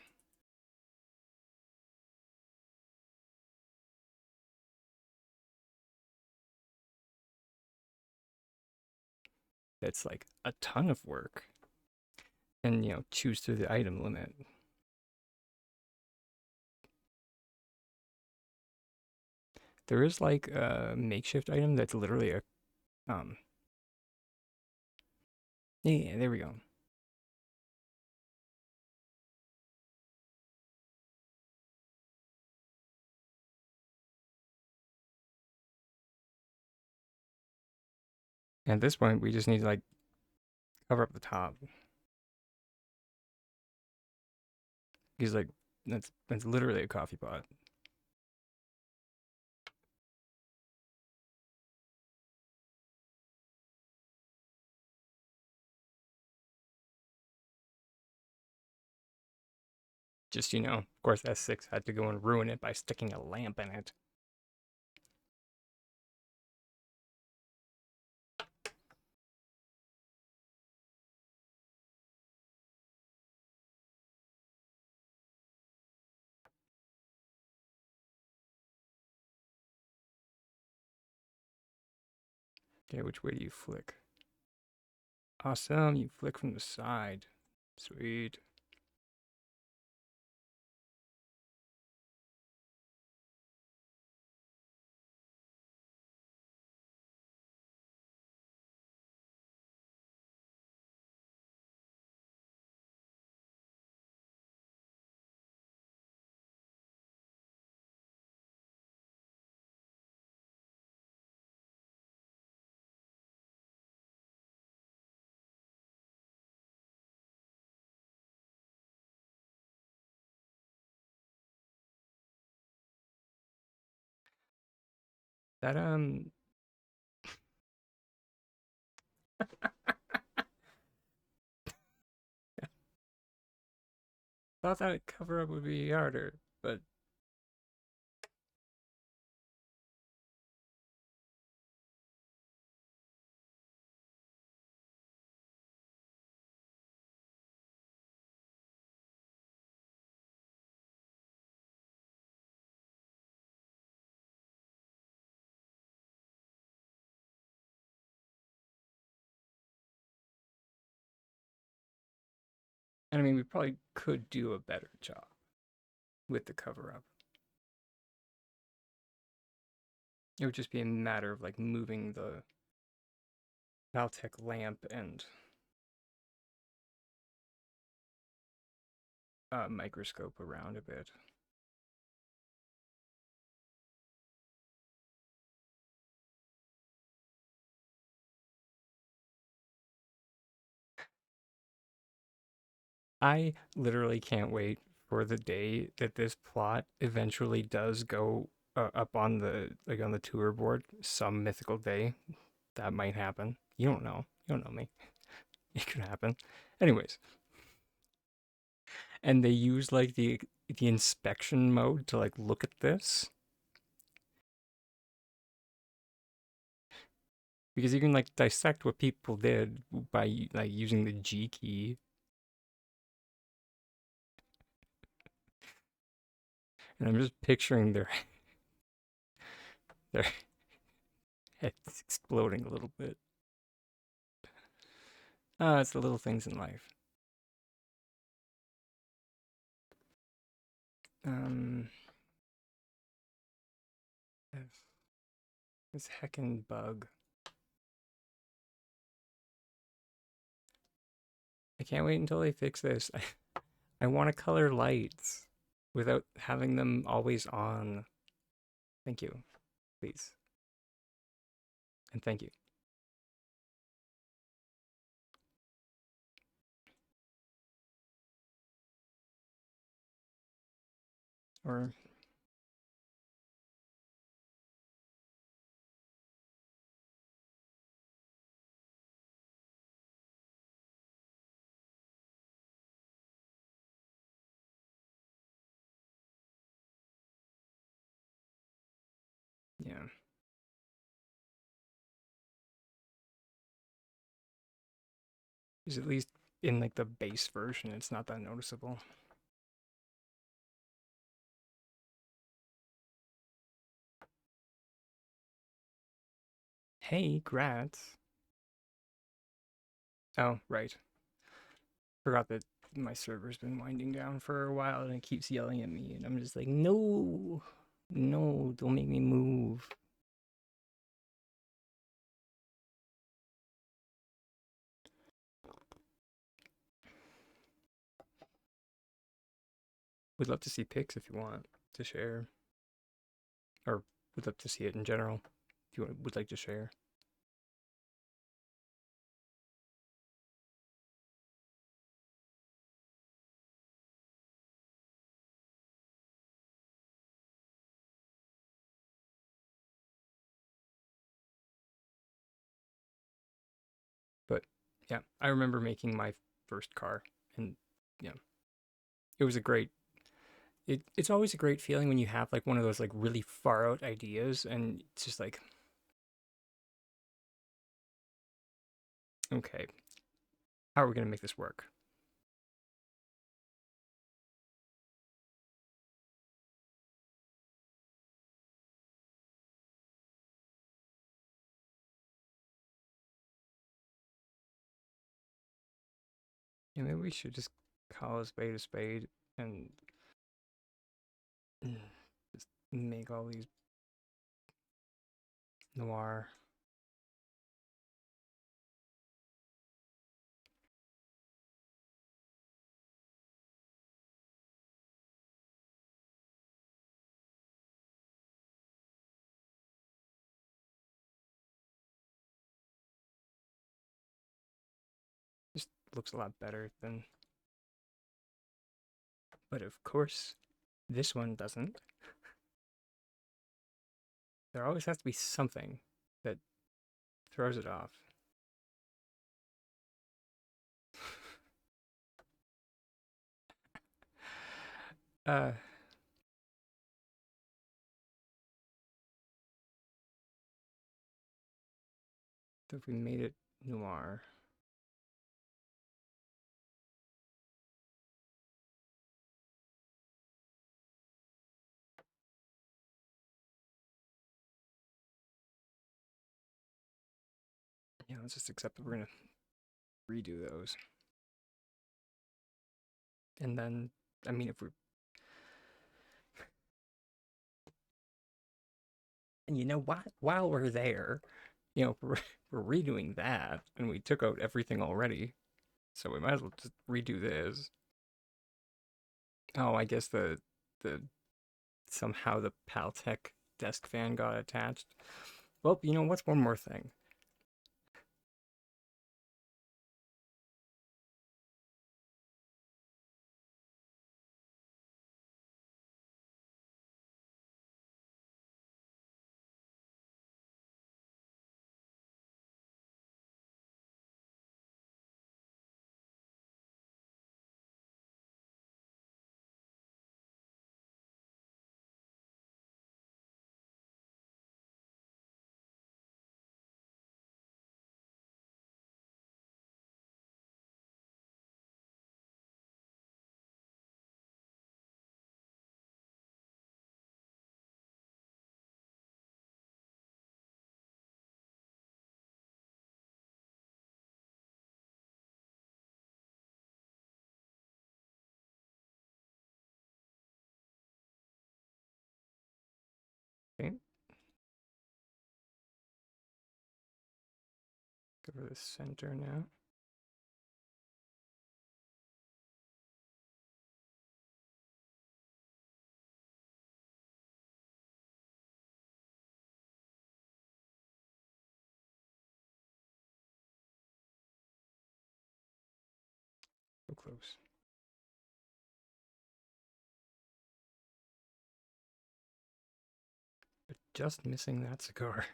Speaker 1: that's like a ton of work, and choose through the item limit. There is like a makeshift item that's literally a um. Yeah, there we go. At this point, we just need to like cover up the top. Because like that's literally a coffee pot. Just of course S6 had to go and ruin it by sticking a lamp in it. Okay, which way do you flick? Awesome, you flick from the side. Sweet. That thought that cover up would be harder, but I mean we probably could do a better job with the cover up. It would just be a matter of like moving the Valtech lamp and microscope around a bit. I literally can't wait for the day that this plot eventually does go up on the tour board some mythical day. That might happen. You don't know. You don't know me. It could happen. Anyways, and they use like the inspection mode to like look at this because you can like dissect what people did by like using the G key. And I'm just picturing their heads exploding a little bit. Ah, it's the little things in life. Um, this heckin' bug. I can't wait until they fix this. I want to color lights without having them always on. Thank you, please. And thank you. Or Is at least in like the base version, it's not that noticeable. Hey, Grats. Oh, right. Forgot that my server's been winding down for a while and it keeps yelling at me, and I'm just like, no, no, don't make me move. Would love to see pics if you want to share, or would love to see it in general if you would like to share. But yeah, I remember making my first car, and yeah, it was a great. It's always a great feeling when you have like one of those like really far out ideas, and it's just like, okay, how are we gonna make this work? Yeah, maybe we should just call a spade, and just make all these noir. Just looks a lot better than. But of course, this one doesn't. There always has to be something that throws it off. uh, if we made it noir. Yeah, let's just accept that we're gonna redo those. And then, I mean, if we're. And you know what? While we're there, we're redoing that, and we took out everything already. So we might as well just redo this. Oh, I guess the somehow the Paltech desk fan got attached. Well, what's one more thing? Okay, go to the center now. So close. But just missing that cigar.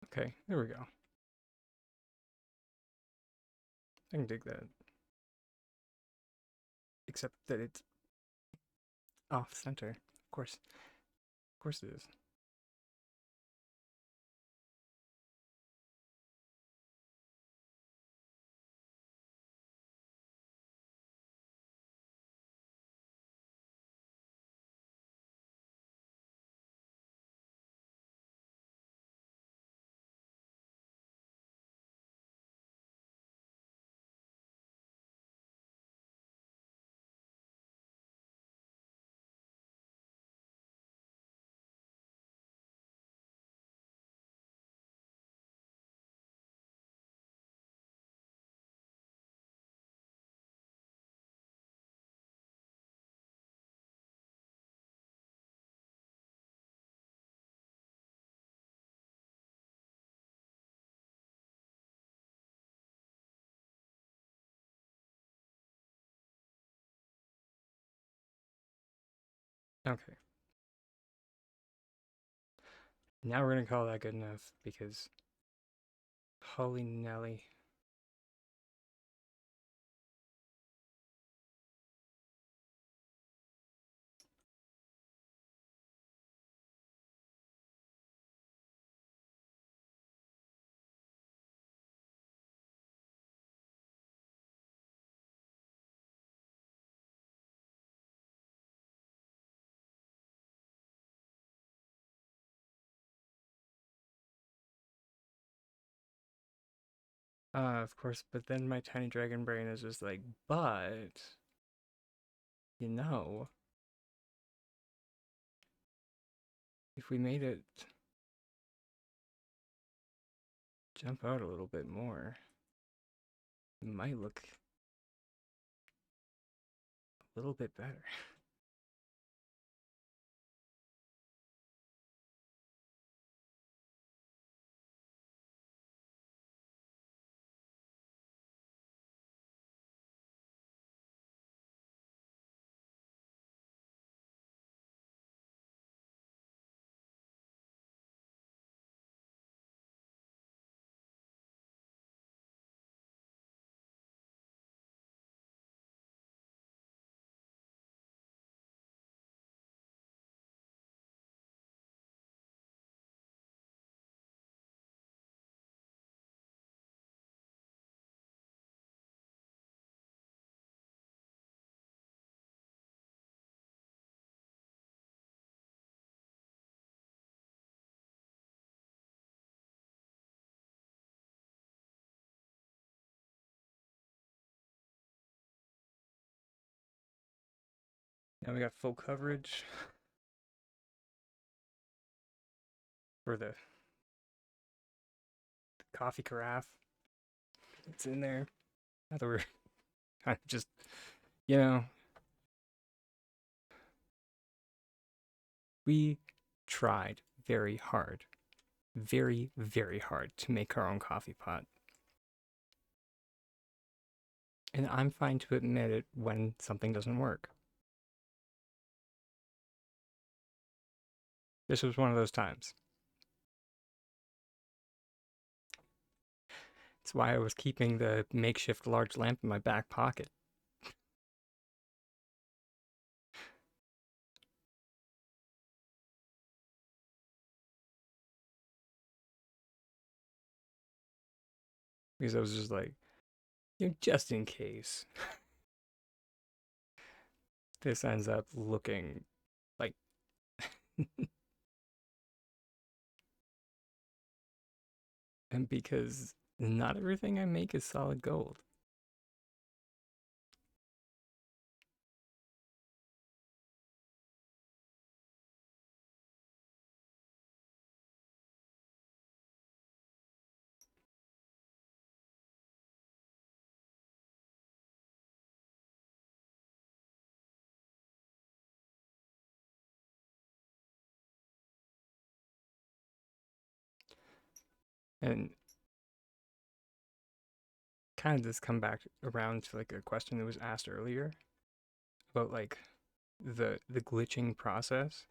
Speaker 1: Okay, there we go. I can dig that. Except that it's off center. Of course it is. Okay. Now we're gonna call that good enough because holy Nelly. Of course, but then my tiny dragon brain is just like, but, you know, if we made it jump out a little bit more, it might look a little bit better. Now we got full coverage for the coffee carafe. It's in there. Now that we're kind of just, you know, we tried very hard, very, very hard to make our own coffee pot. And I'm fine to admit it when something doesn't work. This was one of those times. It's why I was keeping the makeshift large lamp in my back pocket. Because I was just like, you know, just in case this ends up looking like and because not everything I make is solid gold. And kind of just come back around to like a question that was asked earlier about like the glitching process.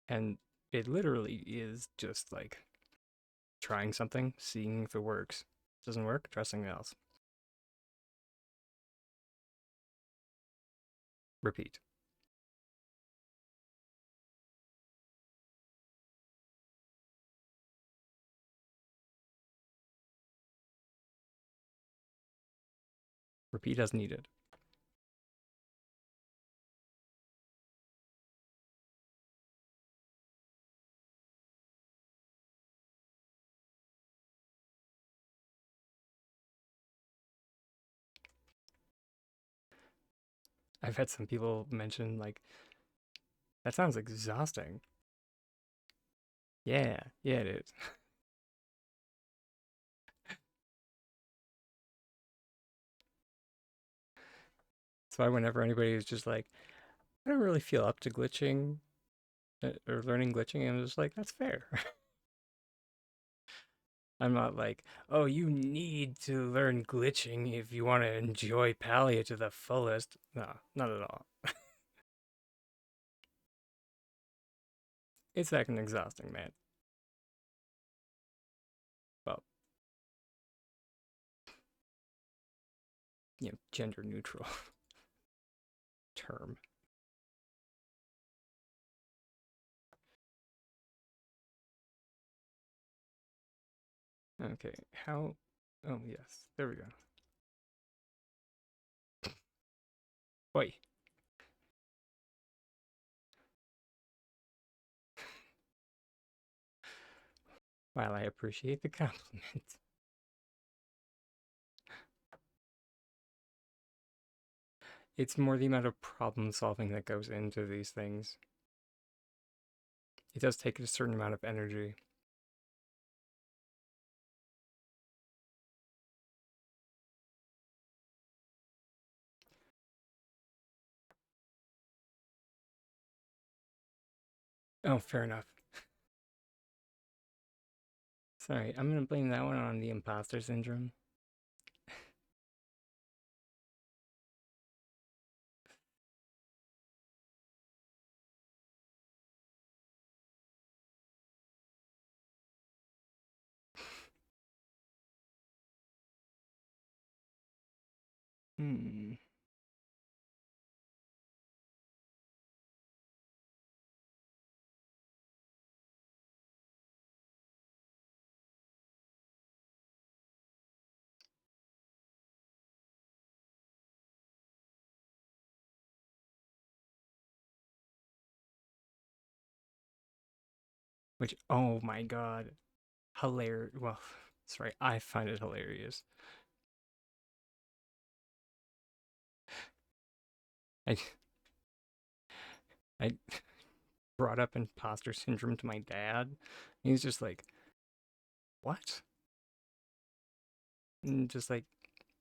Speaker 1: And it literally is just like trying something, seeing if it works. Doesn't work, try something else. Repeat. Repeat as needed. I've had some people mention like that sounds exhausting. Yeah, yeah it is. That's why whenever anybody is just like, I don't really feel up to glitching or learning glitching, I'm just like, that's fair. I'm not like, oh, you need to learn glitching if you want to enjoy Palia to the fullest. No, not at all. It's fucking exhausting, man. Well, gender neutral term. Okay, how? Oh, yes, there we go. Oi. While I appreciate the compliment, it's more the amount of problem solving that goes into these things. It does take a certain amount of energy. Oh, fair enough. Sorry, I'm gonna blame that one on the imposter syndrome. Hmm. Which, oh my god, hilarious. Well, sorry, I find it hilarious. I I brought up imposter syndrome to my dad. He's just like, what? And just like,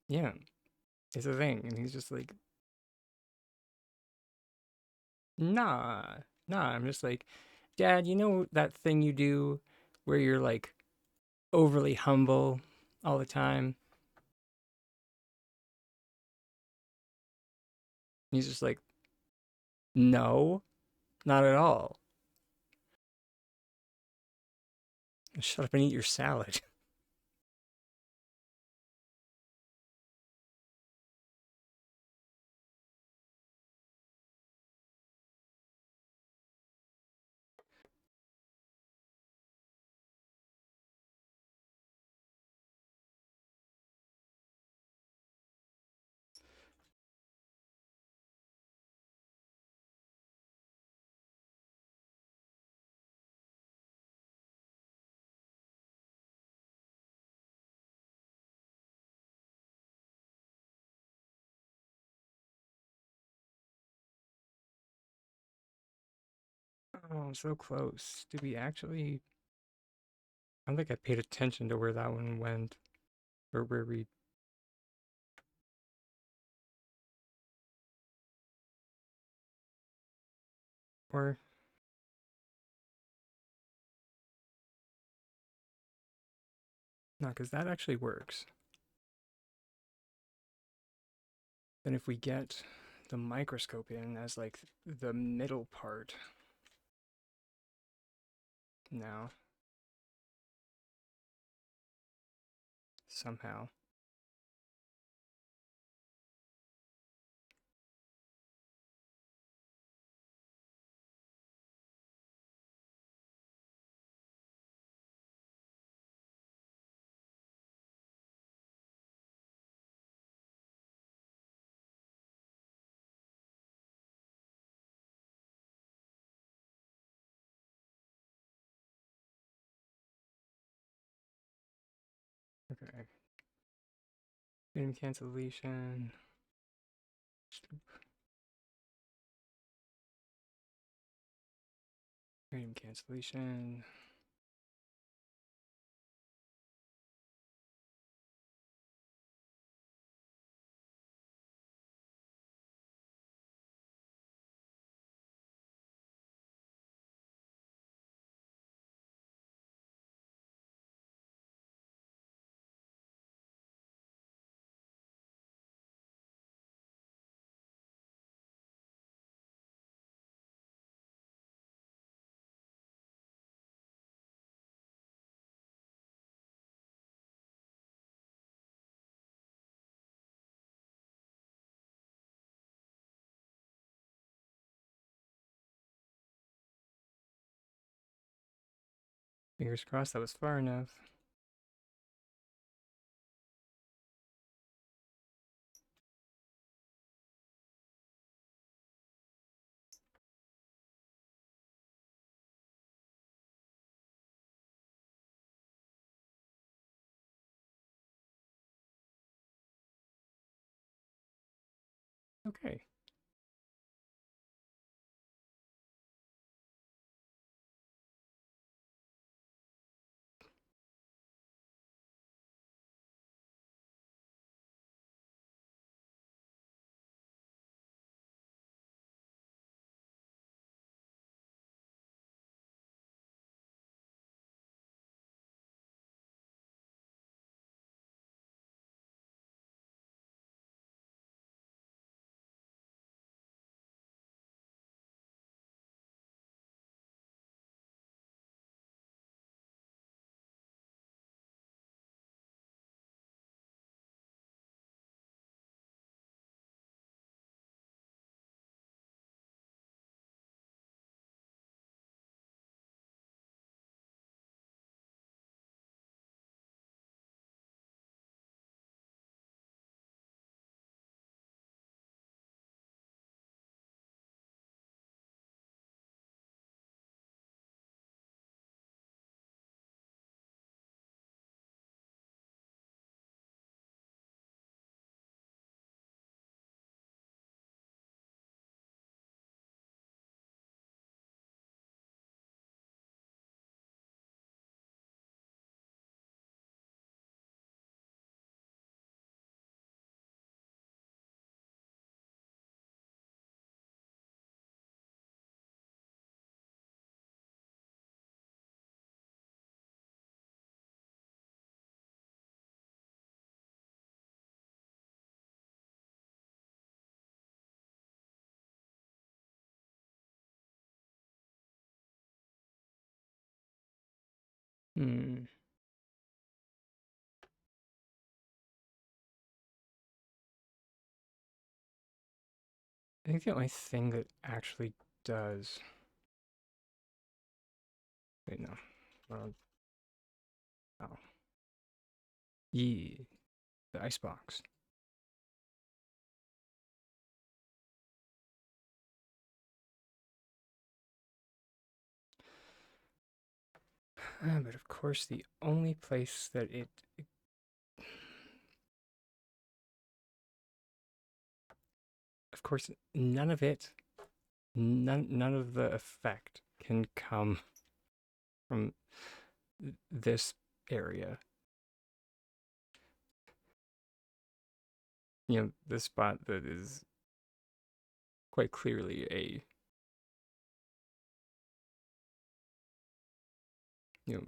Speaker 1: yeah, it's a thing. And he's just like, nah, nah. I'm just like, Dad, you know that thing you do where you're like overly humble all the time? And he's just like, no, not at all. Shut up and eat your salad. Oh, so close. Did we actually? I don't think I paid attention to where that one went, or where we. Or no, because that actually works. Then if we get the microscope in as like the middle part now, somehow. Okay. Game cancellation. Game cancellation. Fingers crossed that was far enough. Okay. Hmm. I think the only thing that actually does. Wait, no. Oh. Yeah. The icebox. But of course, the only place that it. Of course, none of it. None of the effect can come from this area. This spot that is quite clearly a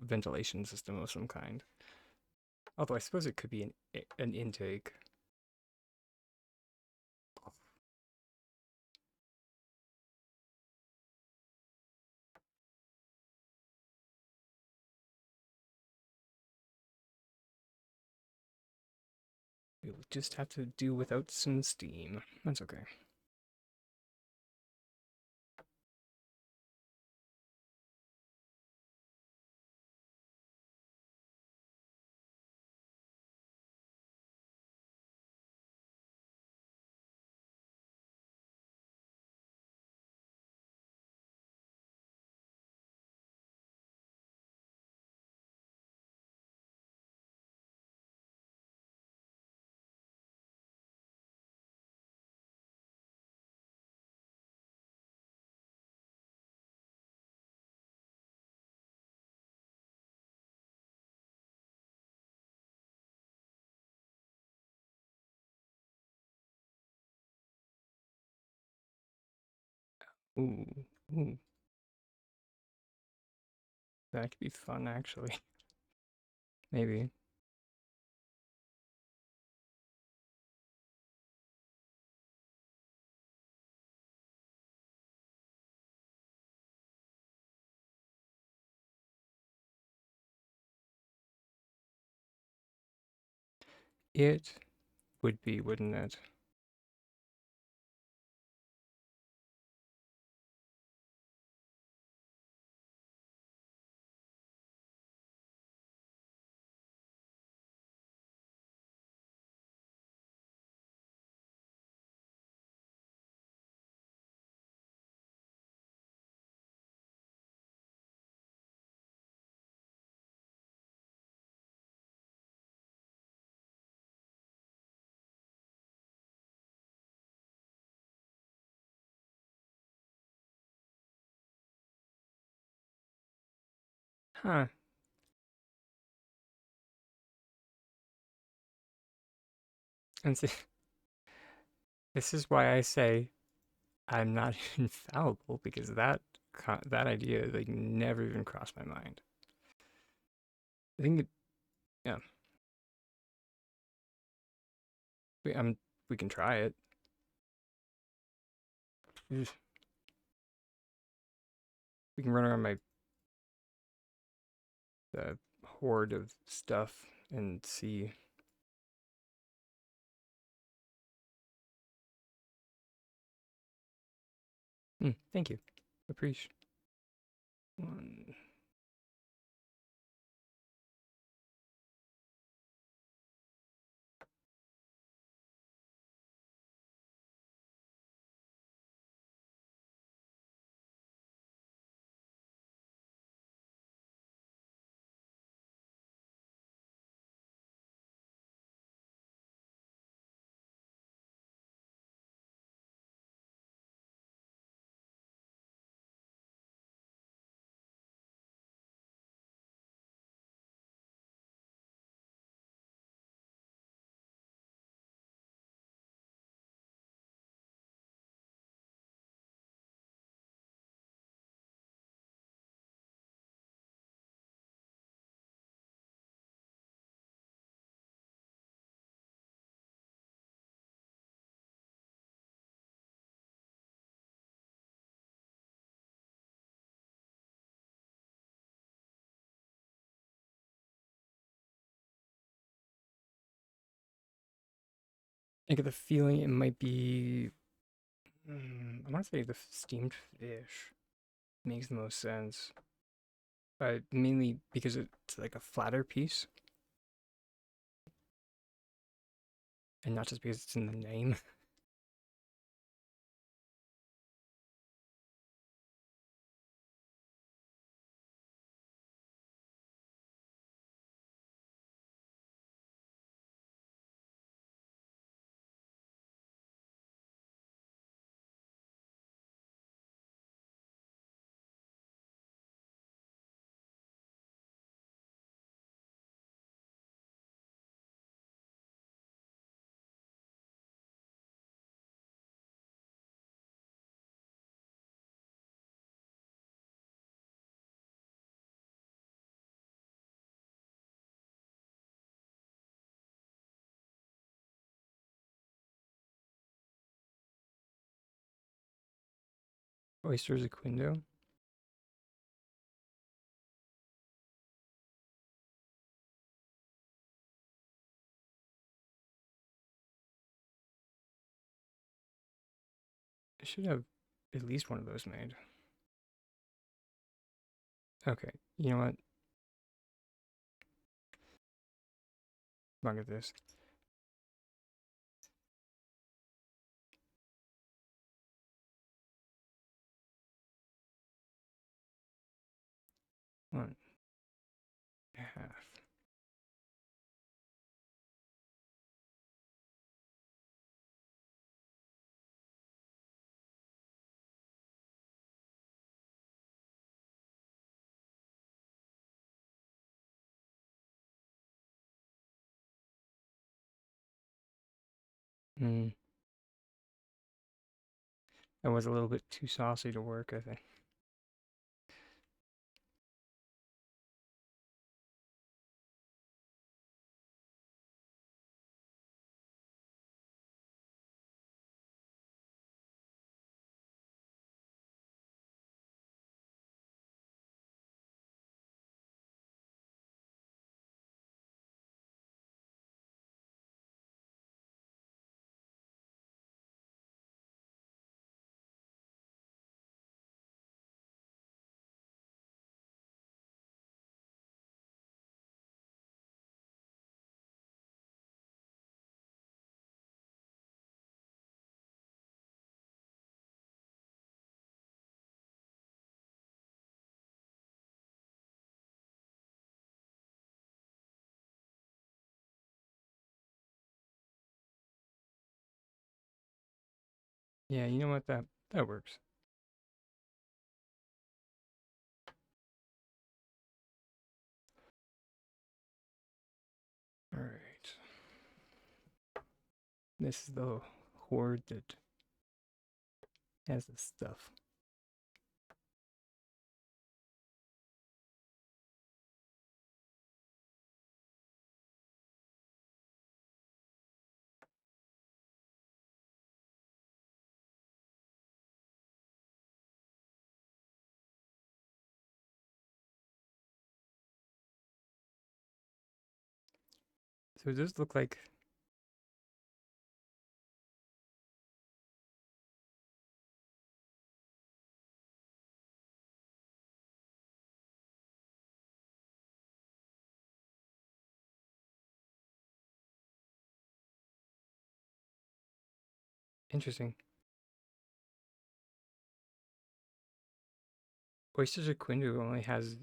Speaker 1: ventilation system of some kind. Although I suppose it could be an intake. We'll just have to do without some steam. That's okay. Ooh, ooh. That could be fun, actually. Maybe. It would be, wouldn't it? Huh. And see, this is why I say I'm not infallible because that idea like never even crossed my mind. I think yeah, we can try it. We can run around my hoard of stuff and see. Thank you. Appreciate one. I get the feeling it might be. I want to say the steamed fish makes the most sense. Mainly because it's like a flatter piece, and not just because it's in the name. Oysters Aquindo. I should have at least one of those made. Okay, you know what? Look at this. One and a half. Hmm. That was a little bit too saucy to work, I think. Yeah, you know what? That works. This is the horde that has this stuff. So it does look like interesting. Oysters of Quindu only has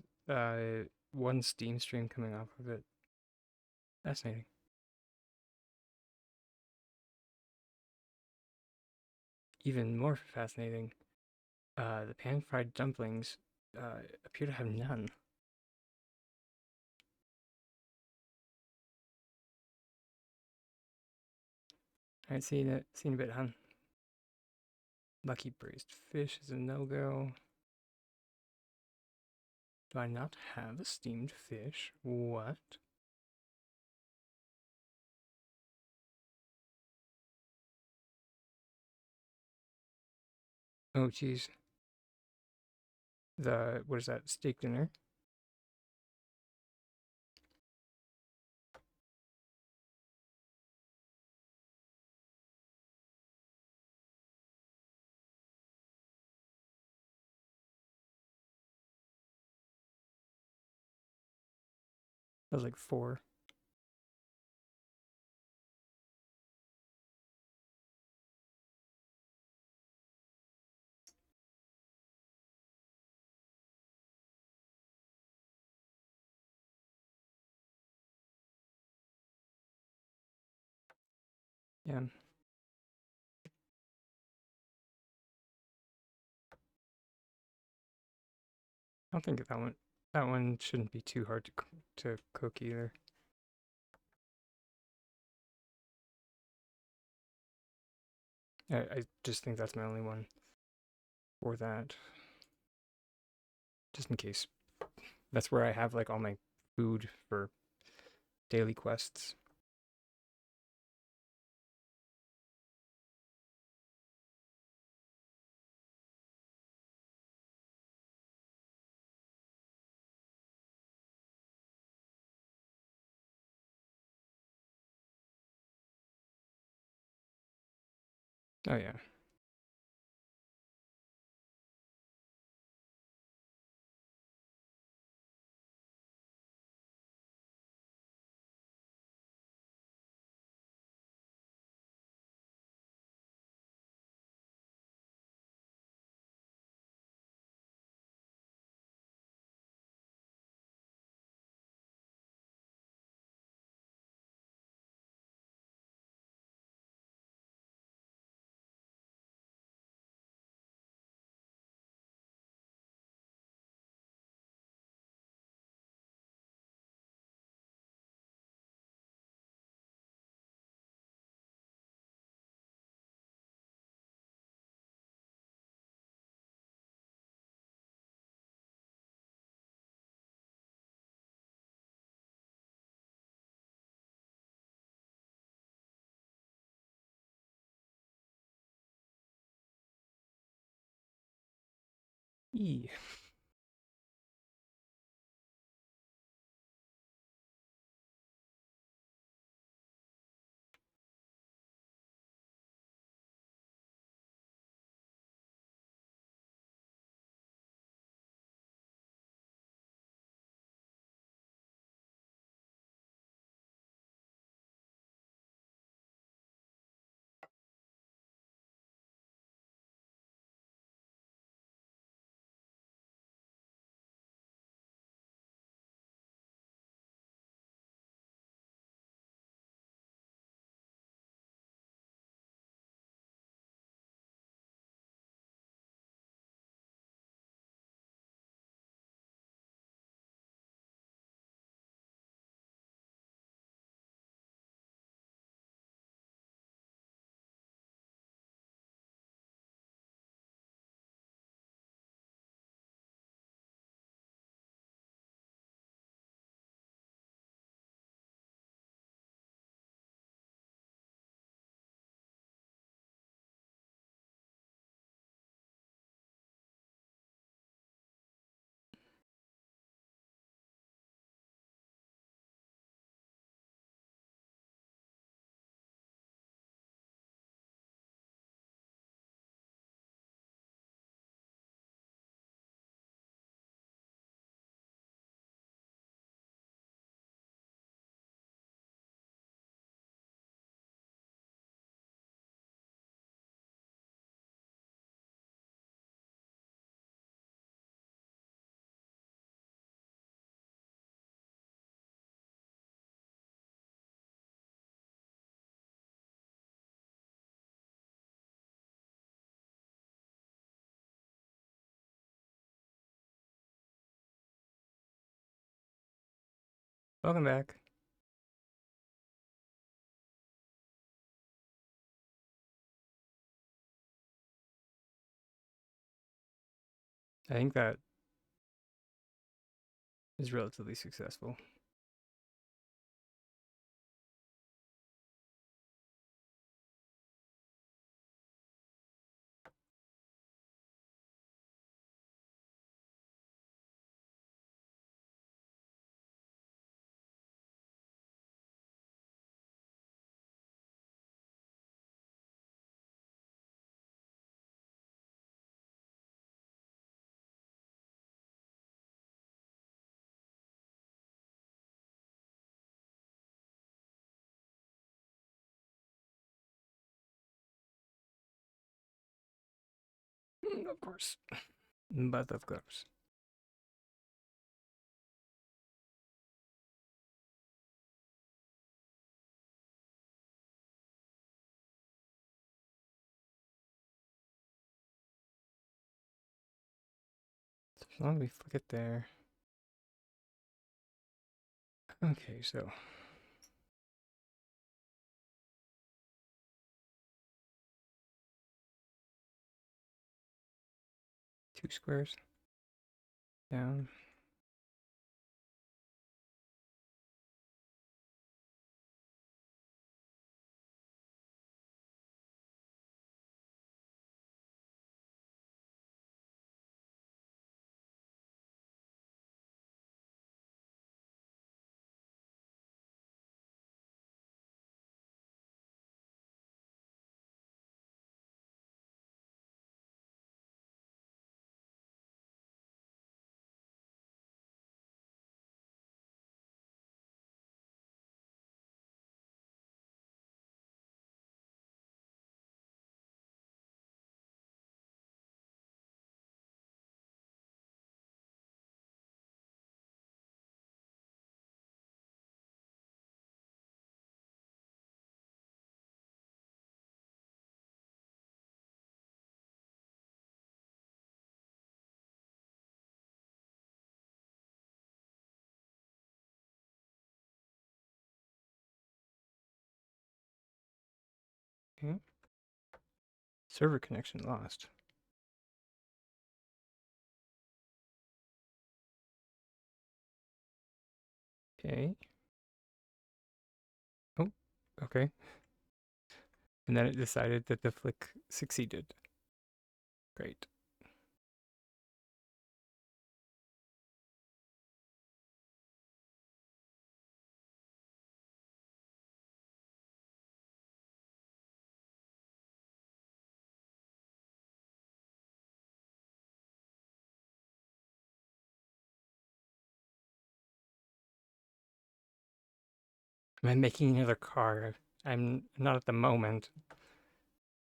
Speaker 1: one Steam stream coming off of it. Fascinating. Even more fascinating, the pan-fried dumplings appear to have none. Alright, seen a bit, huh? Lucky braised fish is a no-go. Do I not have a steamed fish? What? Oh, geez. What is that, steak dinner? That was like 4. Yeah. I don't think that one shouldn't be too hard to cook either. I just think that's my only one for that. Just in case. That's where I have like all my food for daily quests. Oh yeah. E. Welcome back. I think that is relatively successful. Of course. But of course. So as long as we flick it there. Okay, so two squares down. Okay. Server connection lost. Okay. Oh, okay. And then it decided that the flick succeeded. Great. Am I making another car? I'm not at the moment.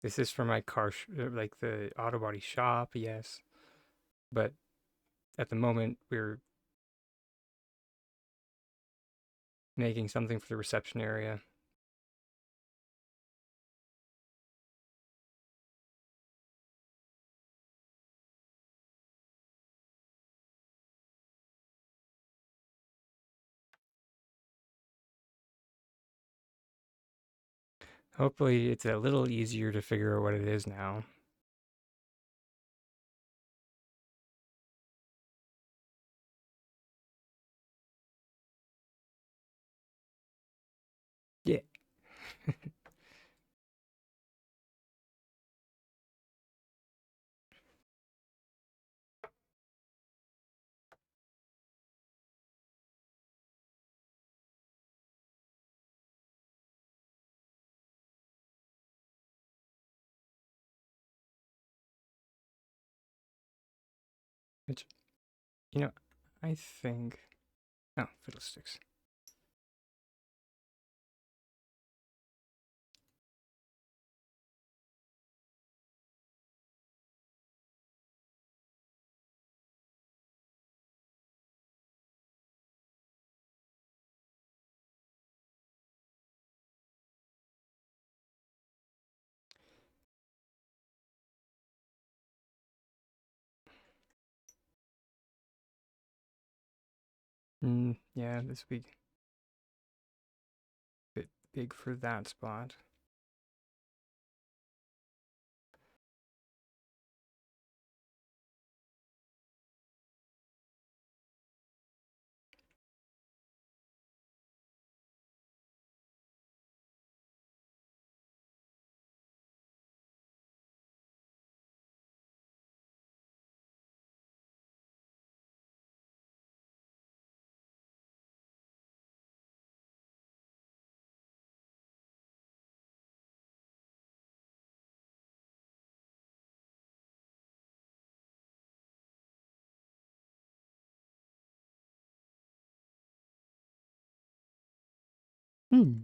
Speaker 1: This is for my car, like the auto body shop, yes. But at the moment, we're making something for the reception area. Hopefully, it's a little easier to figure out what it is now. Yeah. Which, you know, I think. Oh, fiddlesticks. Yeah, this week. big for that spot. Hmm.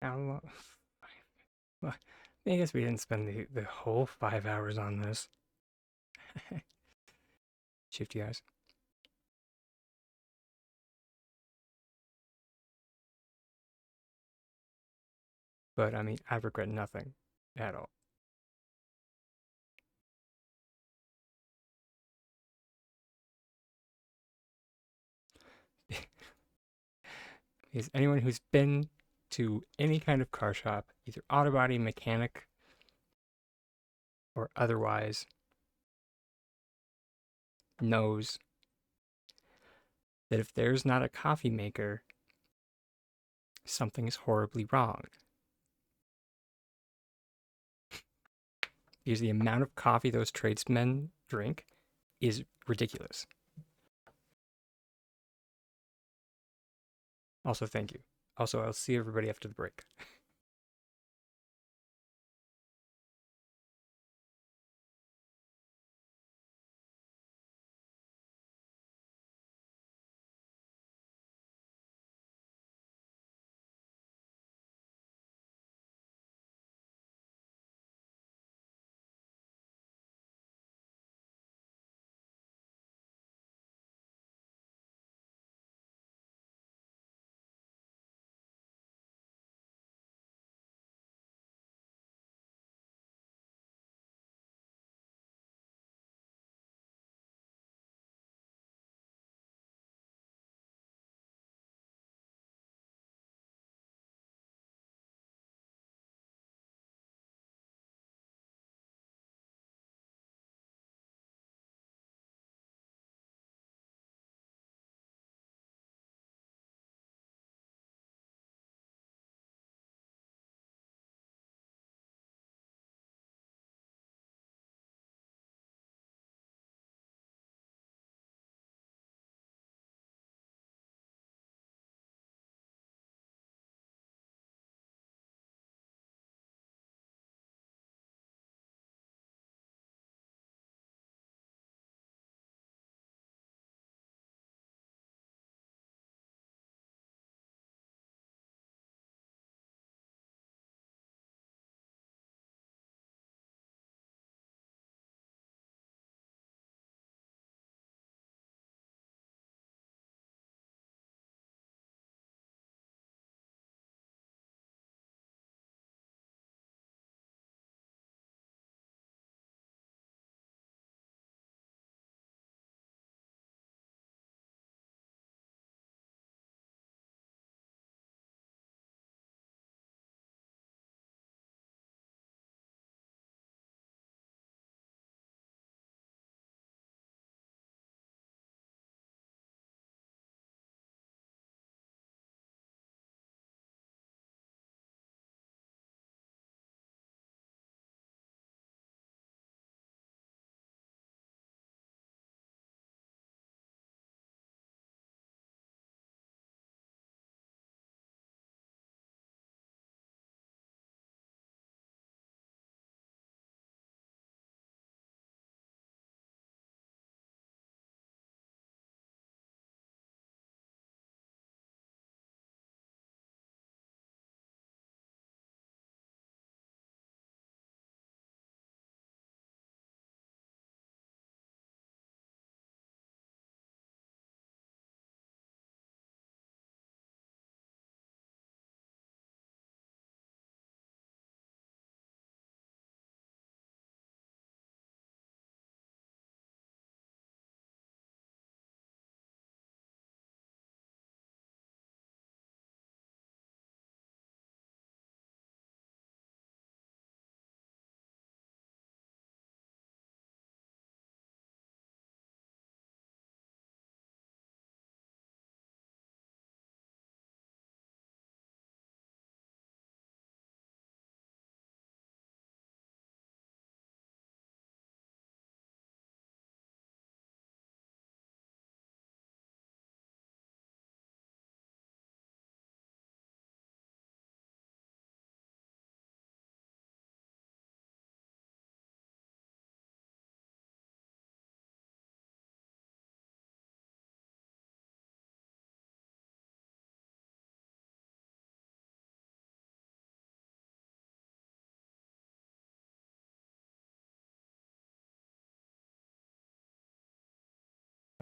Speaker 1: How well, I guess we didn't spend the whole 5 hours on this. Shifty guys. But I mean, I regret nothing at all. Because anyone who's been to any kind of car shop, either auto body, mechanic, or otherwise, knows that if there's not a coffee maker, something is horribly wrong. Because the amount of coffee those tradesmen drink is ridiculous. Also, thank you. Also, I'll see everybody after the break.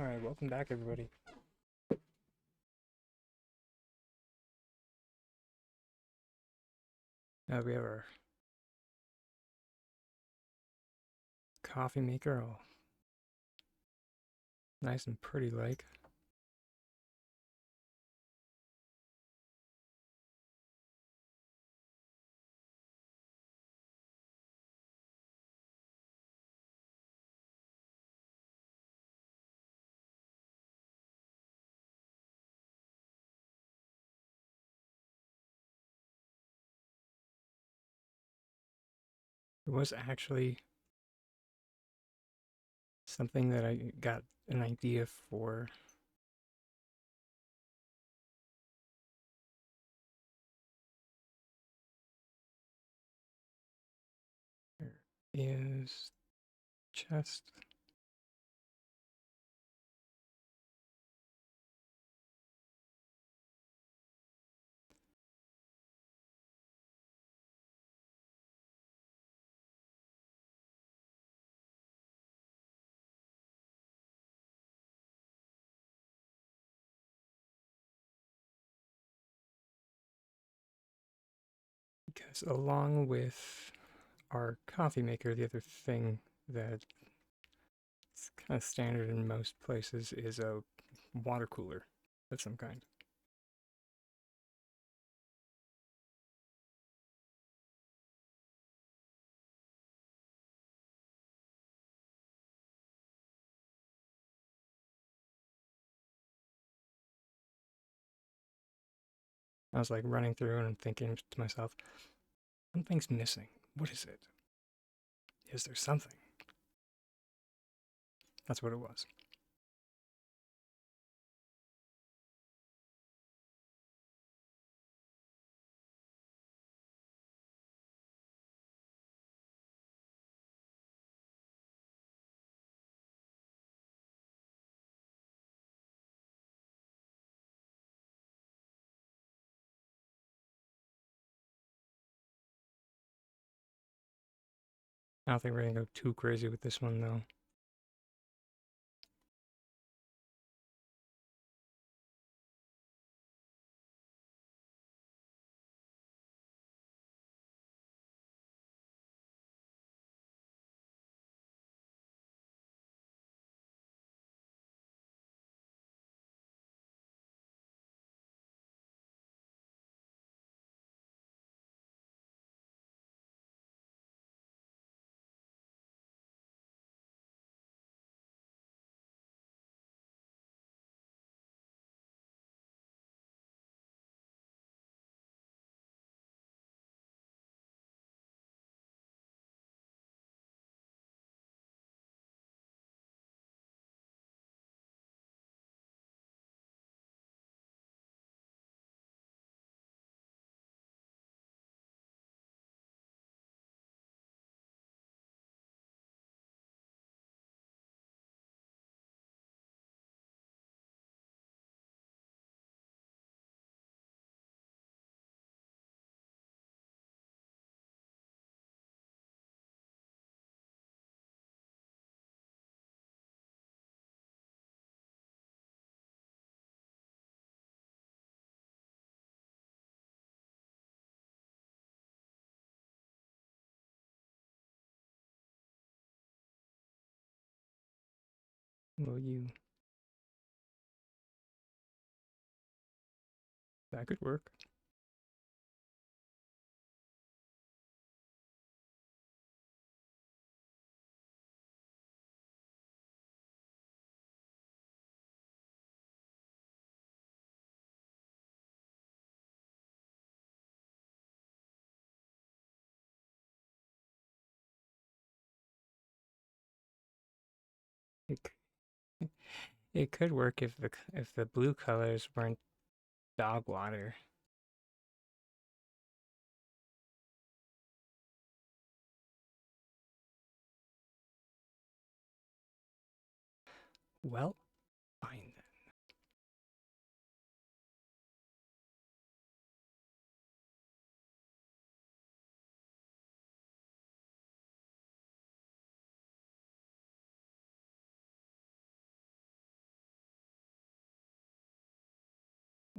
Speaker 1: Alright, welcome back, everybody. We have our coffee maker all nice and pretty like. It was actually something that I got an idea for. There is chest. Because along with our coffee maker, the other thing that is kind of standard in most places is a water cooler of some kind. I was like running through and thinking to myself, something's missing. What is it? Is there something? That's what it was. I don't think we're gonna go too crazy with this one though. Will you? That could work. It, it could work if the blue colors weren't dog water. Well, fine then.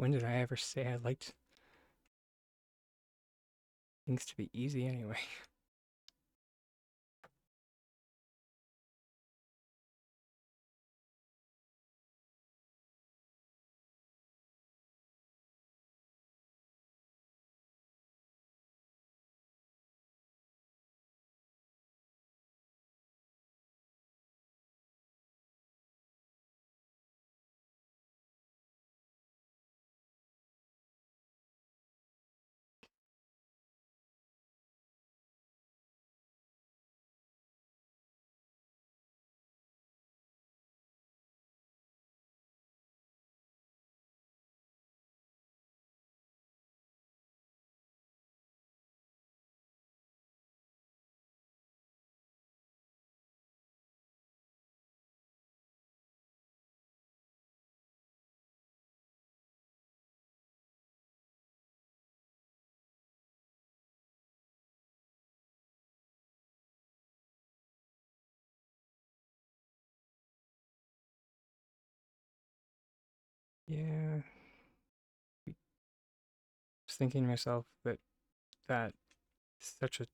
Speaker 1: When did I ever say I liked things to be easy anyway? Yeah, I was thinking to myself that that such a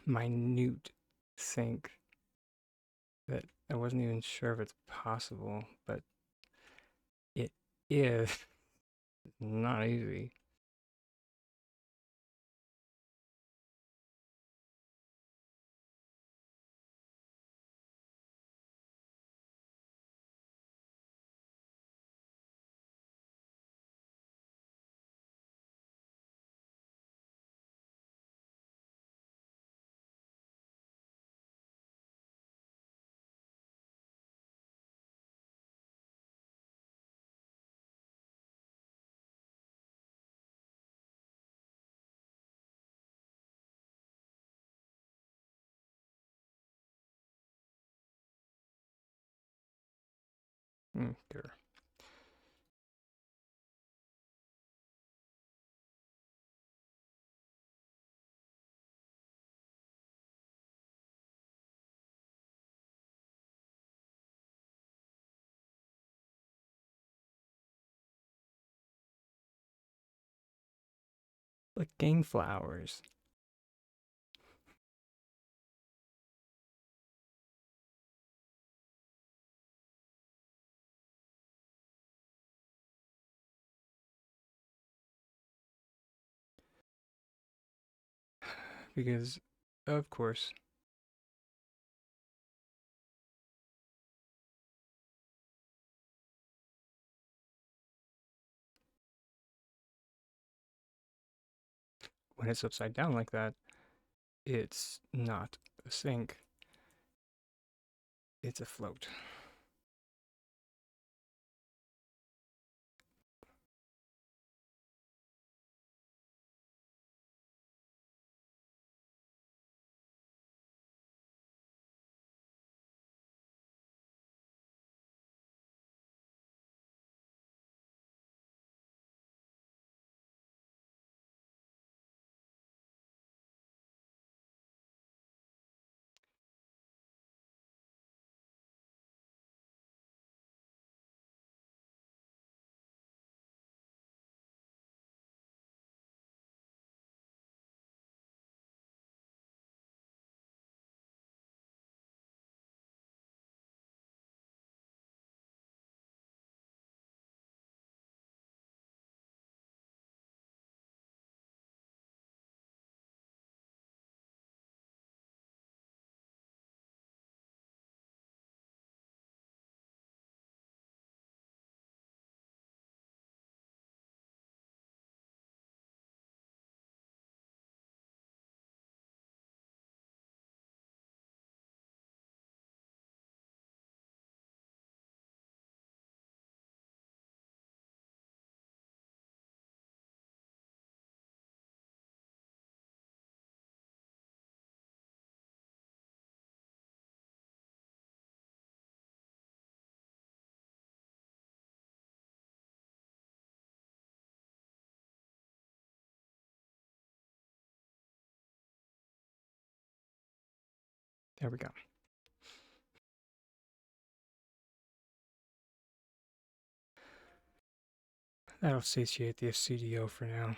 Speaker 1: minute sink that I wasn't even sure if it's possible, but it is not easy. Sure. Licking flowers. Because, of course, when it's upside down like that, it's not a sink, it's a float. There we go. That'll satiate the studio for now.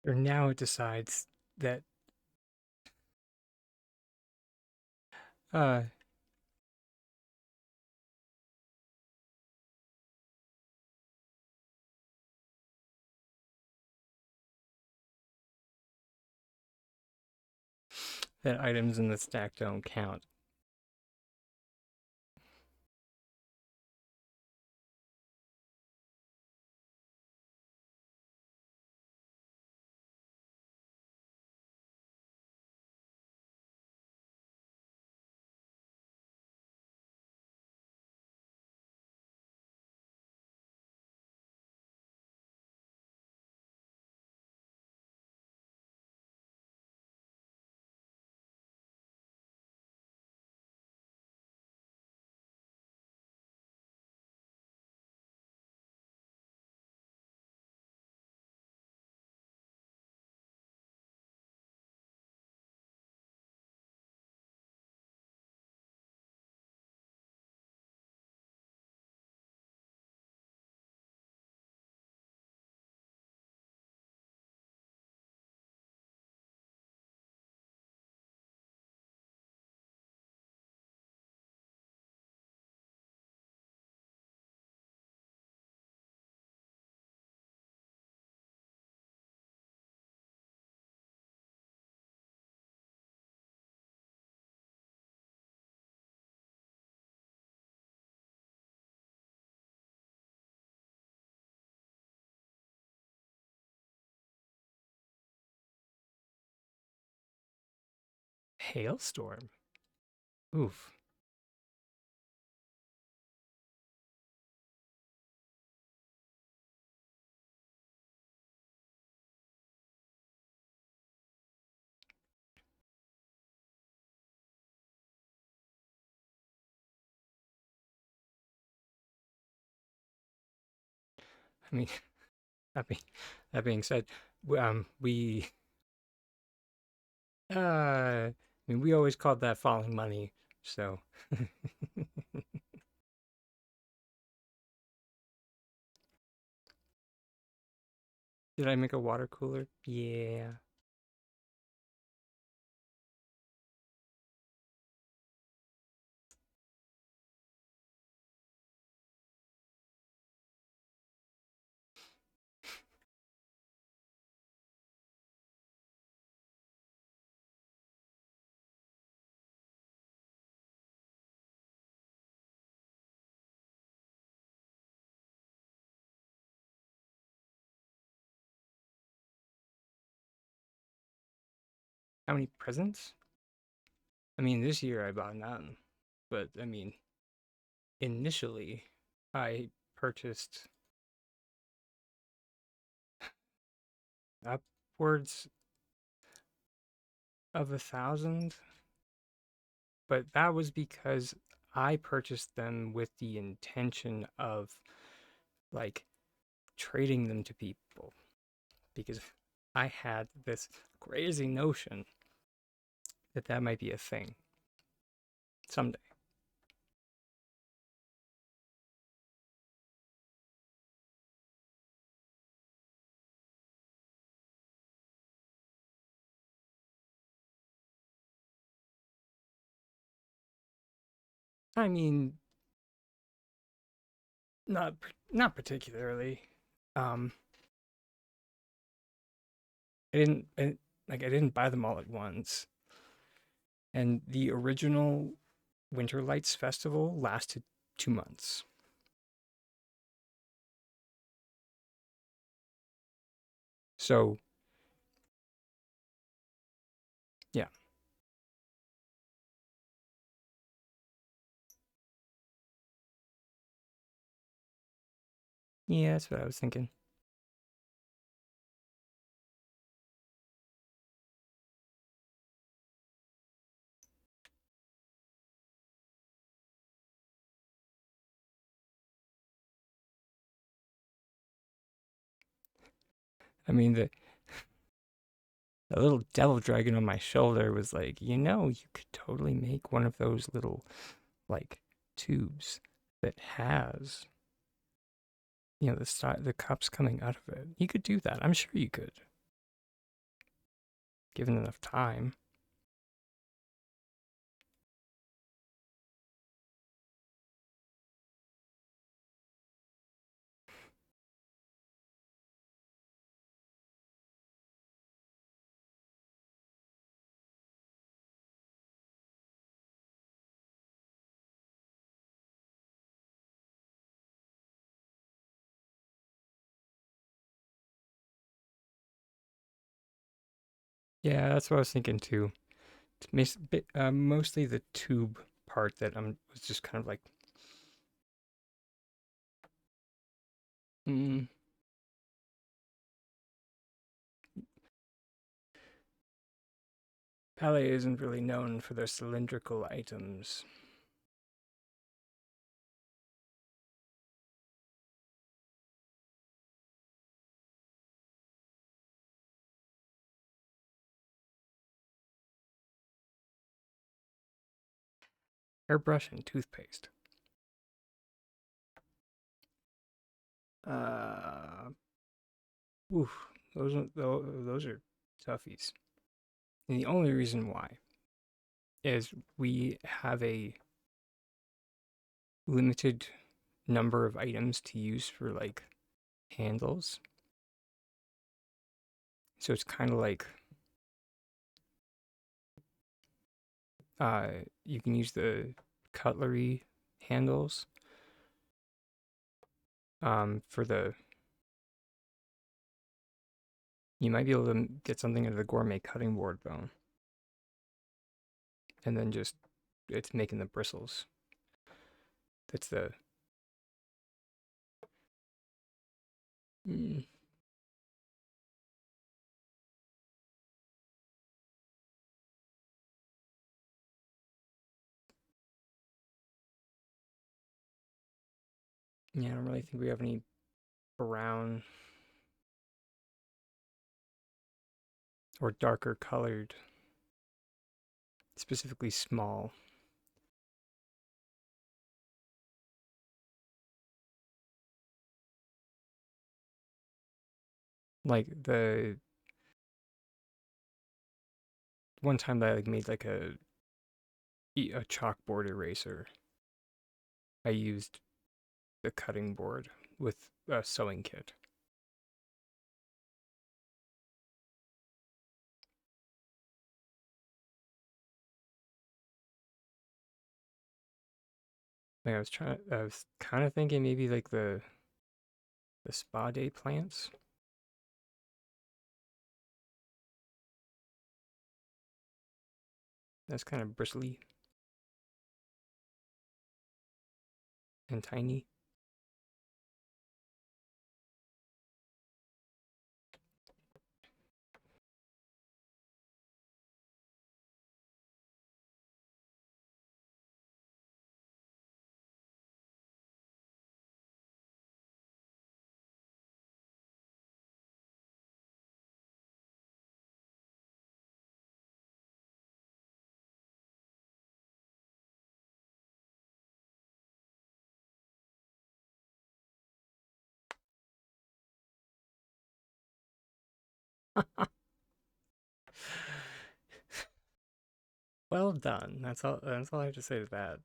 Speaker 1: Or now it decides that Uh, that items in the stack don't count. Hailstorm. Oof. I mean, that being, that being said, we I mean, we always called that falling money. So, did I make a water cooler? Yeah. How many presents? I mean, this year I bought none, but I mean, initially I purchased upwards of 1,000, but that was because I purchased them with the intention of like trading them to people because I had this crazy notion that that might be a thing someday. I mean, not particularly. Um, I didn't buy them all at once. And the original Winter Lights Festival lasted 2 months. So yeah, yeah, that's what I was thinking. I mean, the little devil dragon on my shoulder was like, you could totally make one of those little like tubes that has the cups coming out of it. You could do that. I'm sure you could, given enough time. Yeah, that's what I was thinking too. Mostly the tube part that was just kind of like, mm, Palais isn't really known for their cylindrical items. Hairbrush and toothpaste. Uh, oof, those are toughies. And the only reason why is we have a limited number of items to use for like handles. So it's kind of like uh you can use the cutlery handles for the you might be able to get something out of the gourmet cutting board though. And then just it's making the bristles. That's the mm, yeah, I don't really think we have any brown or darker colored, specifically small. Like the one time that I like made like a chalkboard eraser, I used the cutting board with a sewing kit. Like I was kind of thinking maybe like the spa day plants. That's kind of bristly and tiny. Well done. That's all. That's all I have to say to that.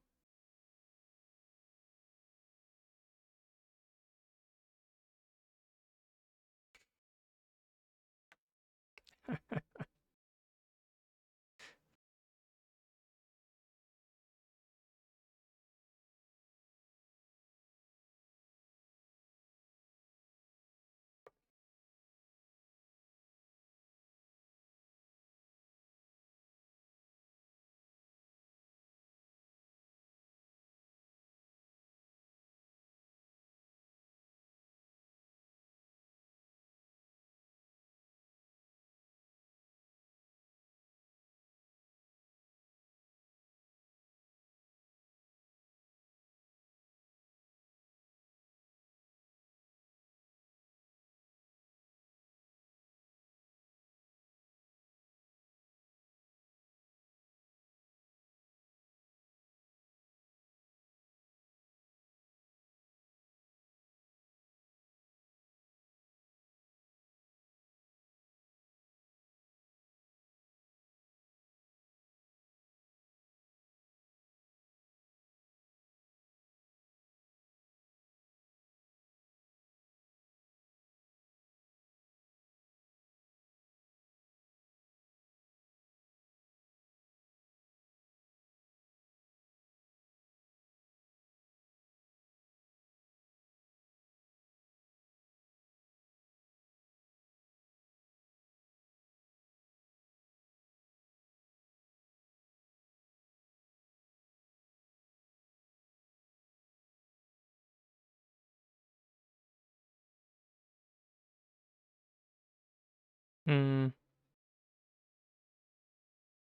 Speaker 1: Mm,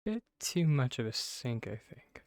Speaker 1: bit too much of a sink, I think.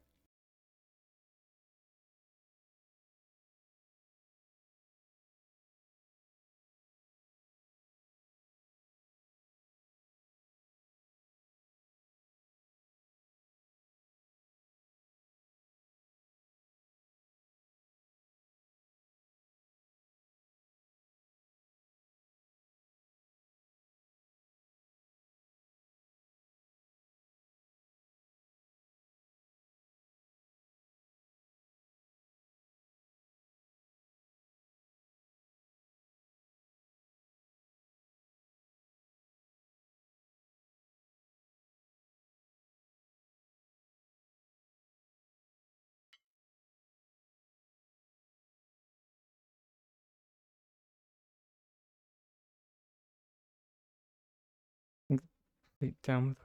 Speaker 1: Down with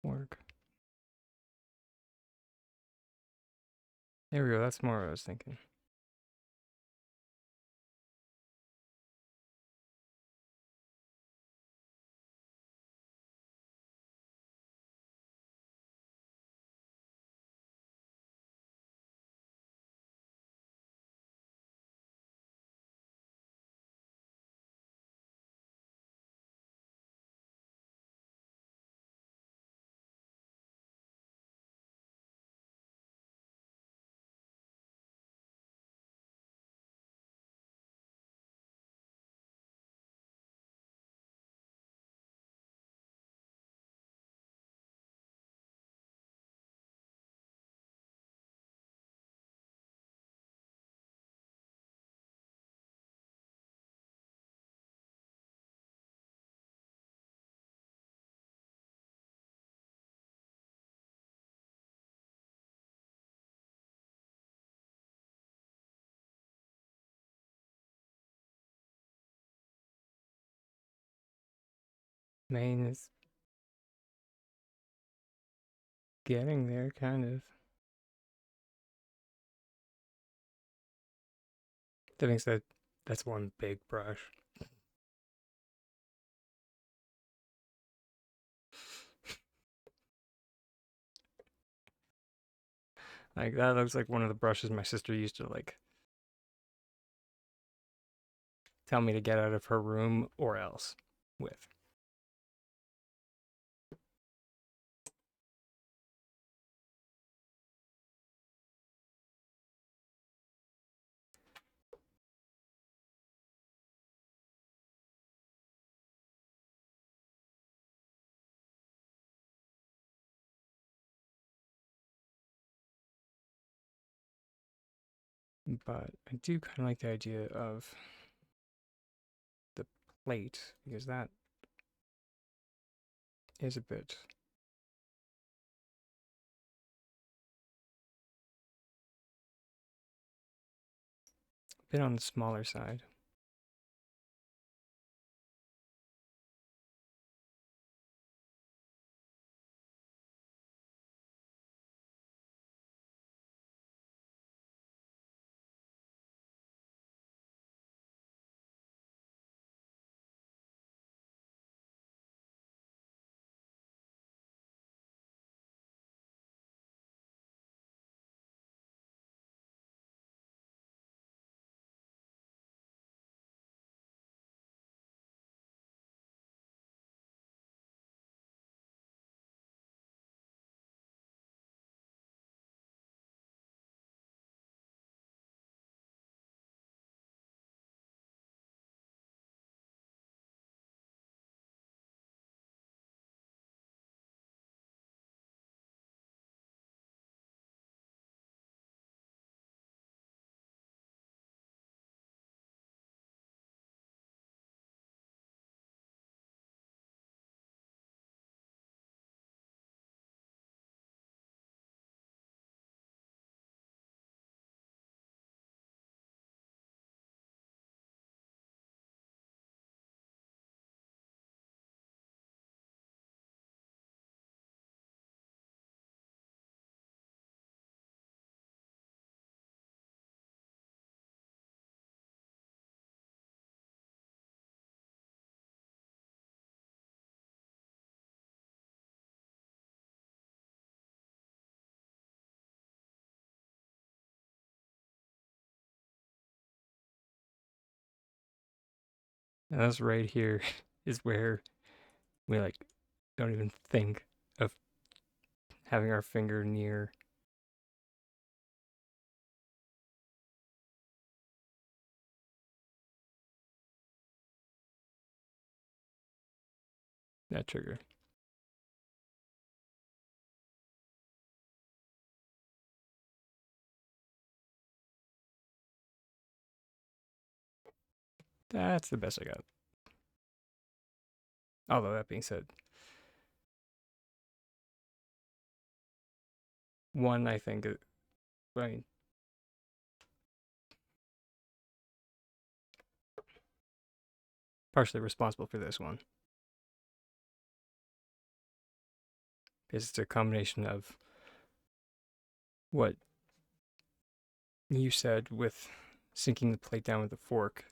Speaker 1: work. There we go. That's more what I was thinking. Maine is getting there, kind of. That being said, that's one big brush. Like, that looks like one of the brushes my sister used to, like, tell me to get out of her room or else with. But I do kind of like the idea of the plate, because that is a bit on the smaller side. And that's right here is where we like don't even think of having our finger near that trigger. That's the best I got. Although that being said, one I think, I mean, partially responsible for this one. Because it's a combination of what you said with sinking the plate down with a fork.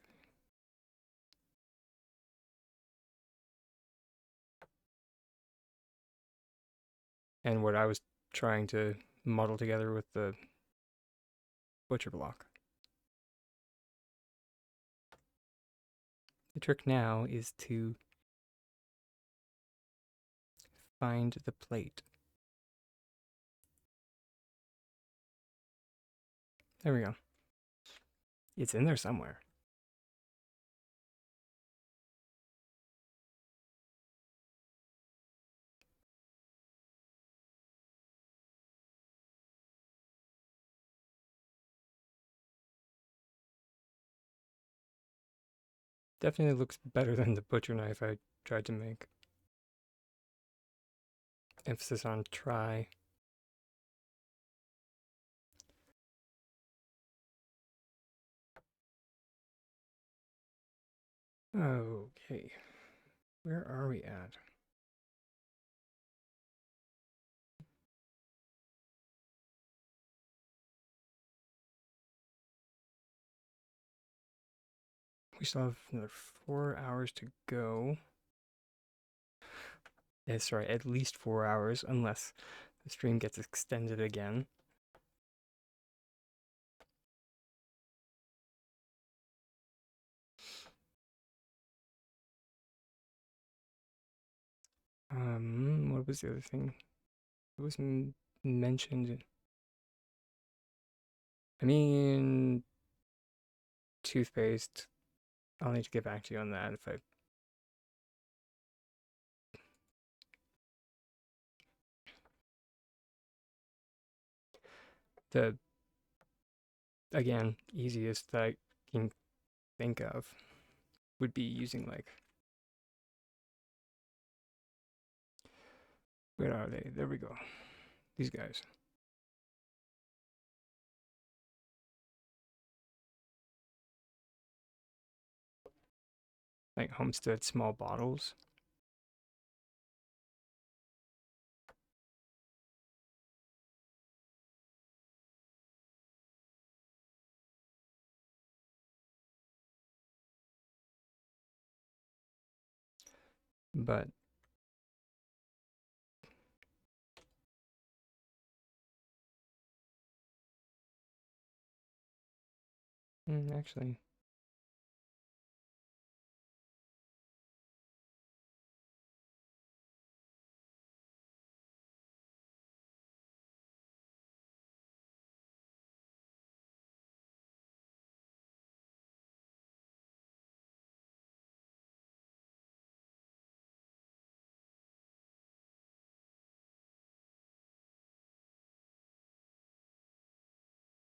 Speaker 1: And what I was trying to model together with the butcher block. The trick now is to find the plate. There we go. It's in there somewhere. Definitely looks better than the butcher knife I tried to make. Emphasis on try. Okay. Where are we at? We still have another 4 hours to go. Sorry, at least 4 hours, unless the stream gets extended again. What was the other thing? It was mentioned. I mean, toothpaste. I'll need to get back to you on that if I. The, again, easiest that I can think of would be using like. Where are they? There we go. These guys. Like Homestead small bottles. But actually,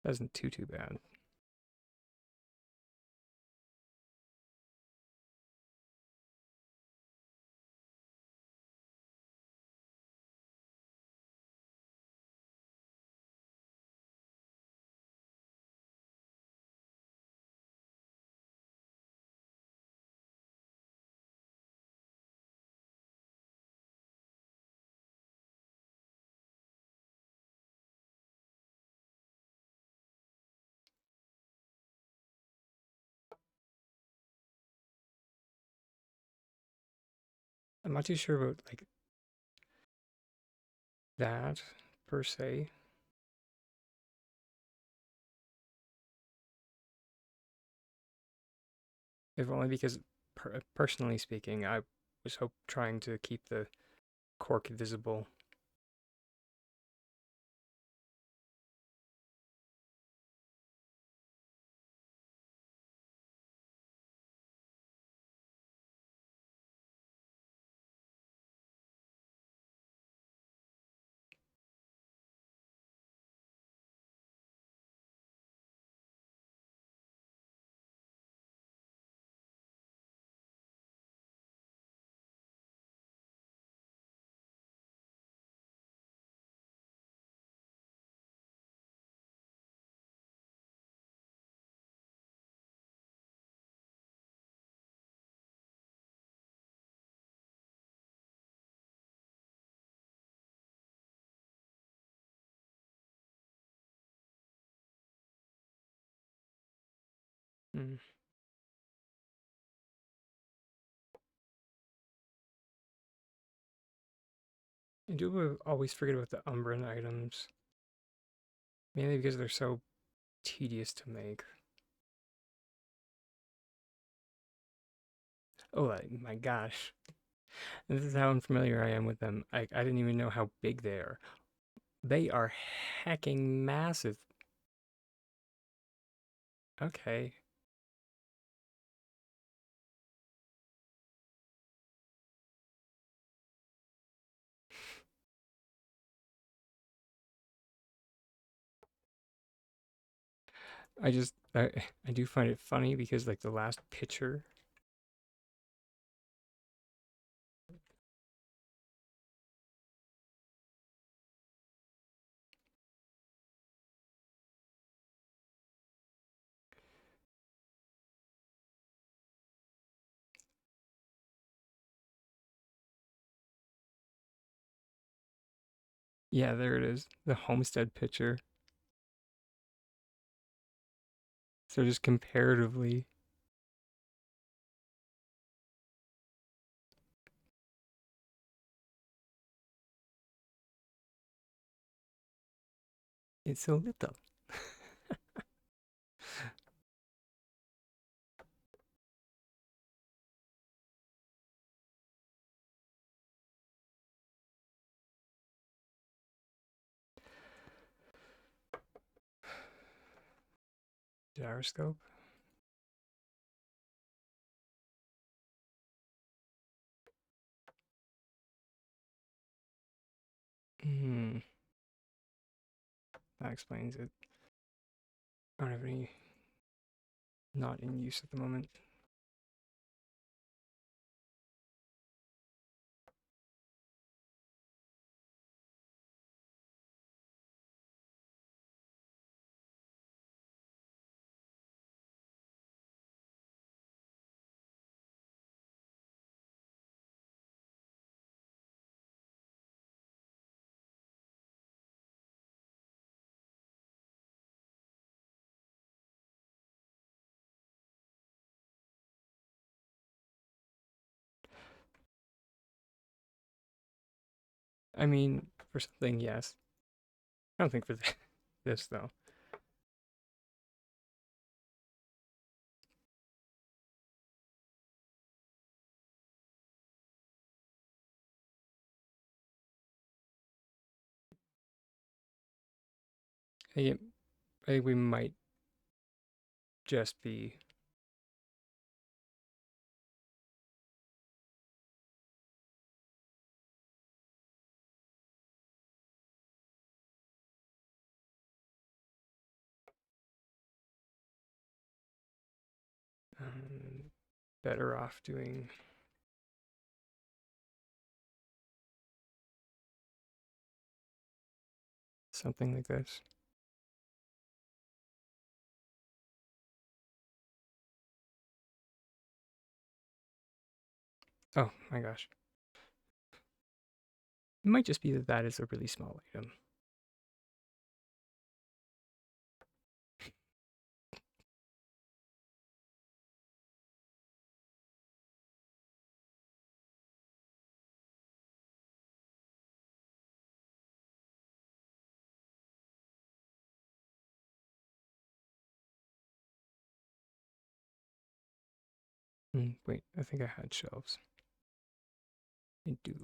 Speaker 1: that isn't too bad. I'm not too sure about like that per se. If only because personally speaking, I was trying to keep the cork visible. Mm. I do always forget about the Umbran items, mainly because they're so tedious to make. Oh my gosh. This is how unfamiliar I am with them. I didn't even know how big they are. They are hecking massive. Okay. I do find it funny because like the last picture. Yeah, there it is. The homestead picture. So just comparatively, it's so little. Gyroscope. Hmm. That explains it. I don't have any not in use at the moment. I mean, for something, yes. I don't think for this though. I think we might just be um, better off doing something like this. Oh my gosh. It might just be that that is a really small item. Wait, I think I had shelves. I do.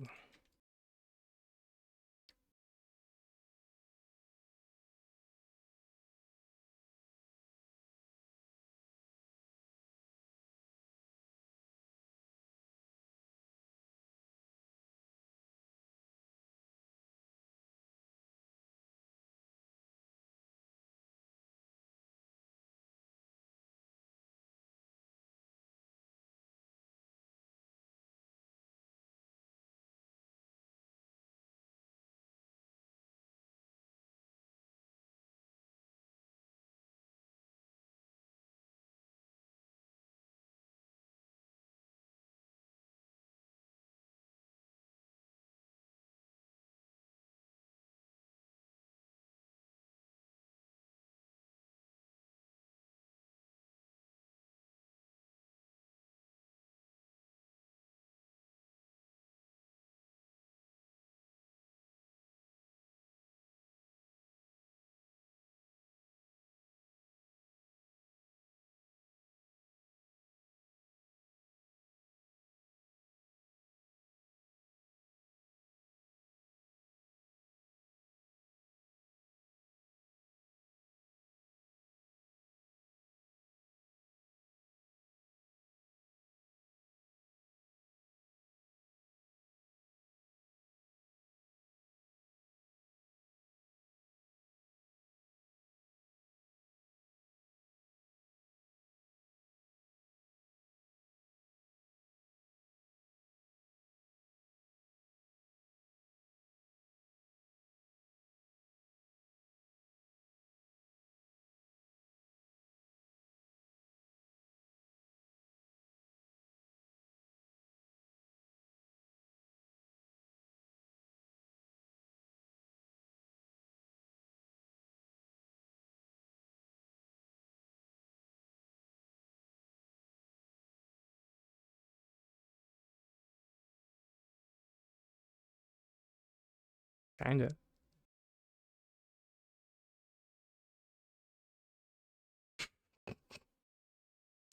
Speaker 1: Kinda.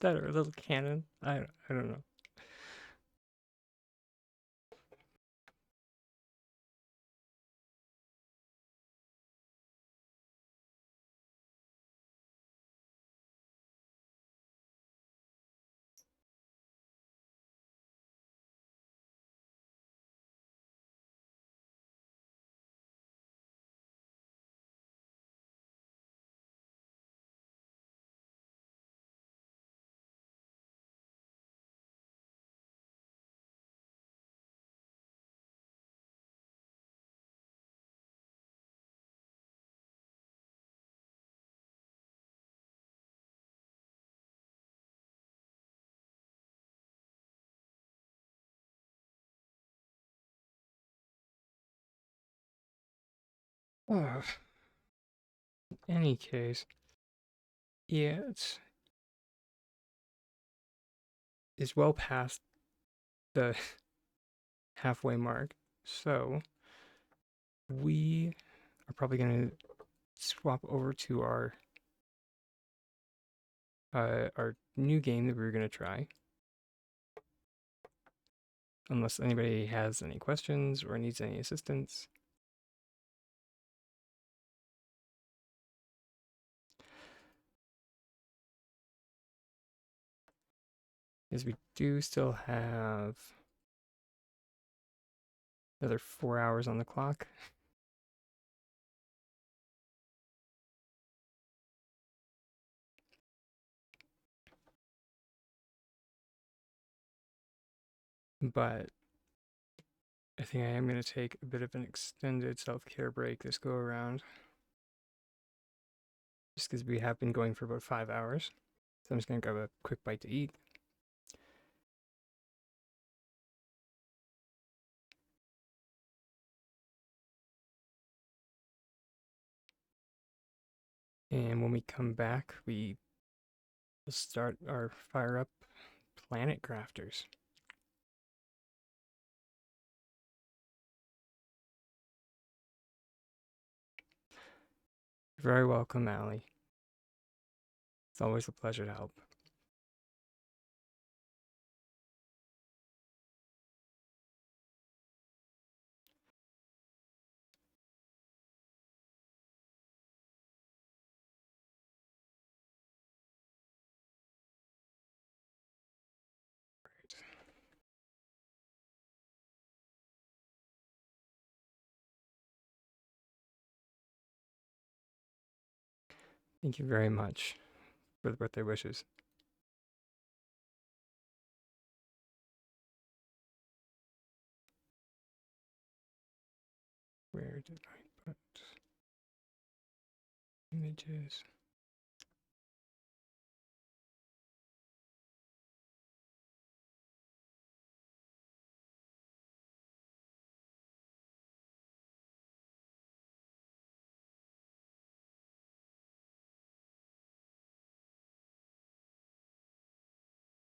Speaker 1: That or a little cannon. I don't know. Oh, any case, yeah, it's well past the halfway mark, so we are probably gonna swap over to our new game that we were gonna try. Unless anybody has any questions or needs any assistance. Because we do still have another 4 hours on the clock. But I think I am going to take a bit of an extended self-care break this go around. Just because we have been going for about 5 hours. So I'm just going to grab a quick bite to eat. And when we come back, we will start our fire up planet crafters. You're very welcome, Allie. It's always a pleasure to help. Thank you very much for the birthday wishes. Where did I put images?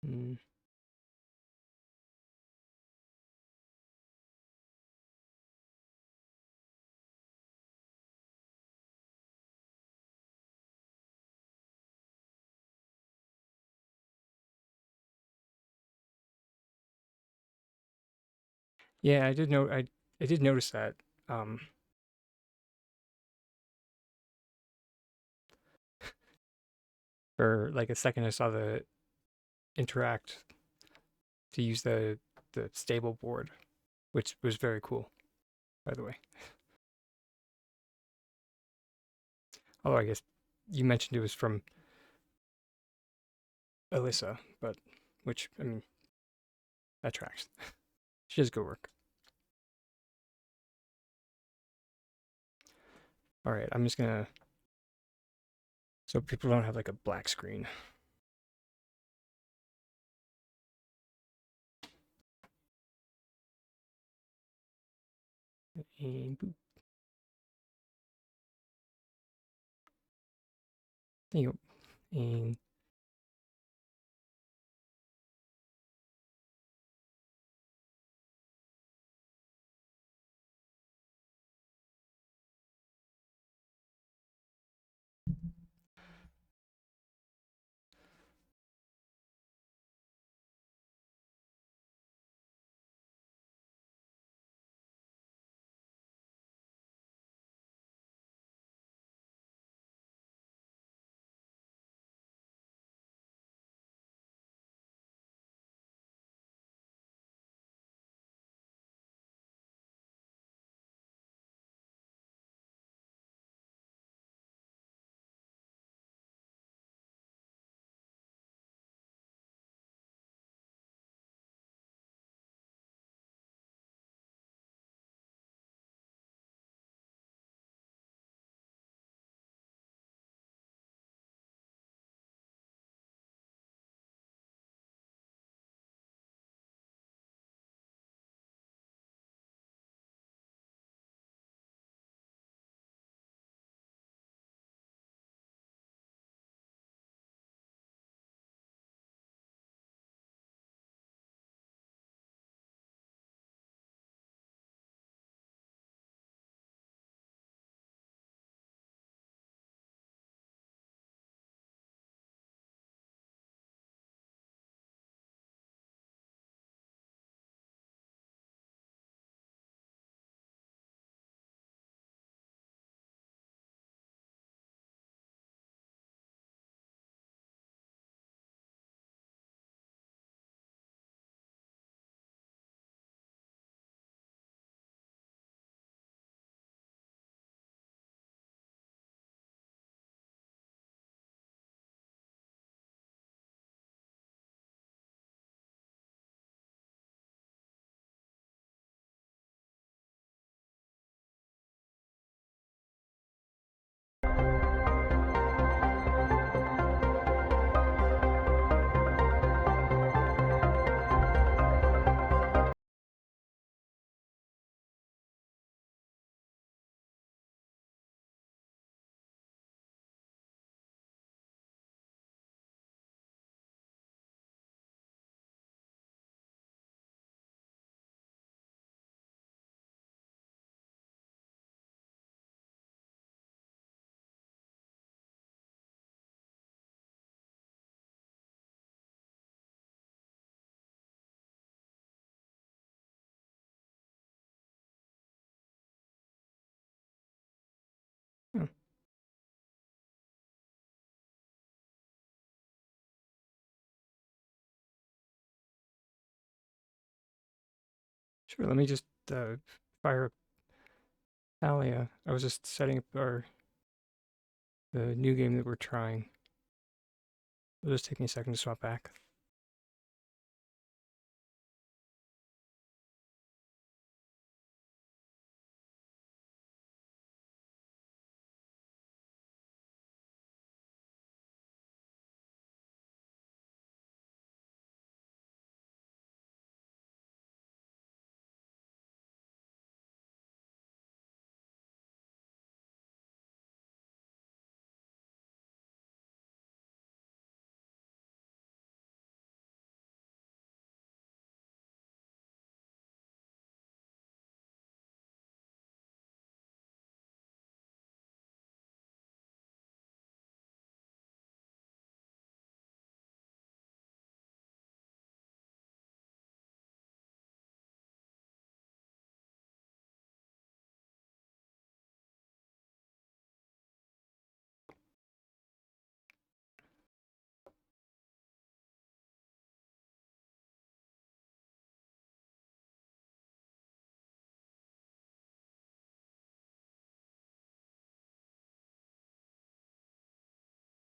Speaker 1: Hmm. Yeah, I did know. I did notice that. Um, for like a second, I saw the interact to use the stable board, which was very cool, by the way. Although I guess you mentioned it was from Alyssa, but which I mean that tracks. She does good work. All right, I'm just gonna so people don't have like a black screen. And boop. There you go. And oh, sure, let me just fire up Alia. I was just setting up our the new game that we're trying. It'll just take me a second to swap back.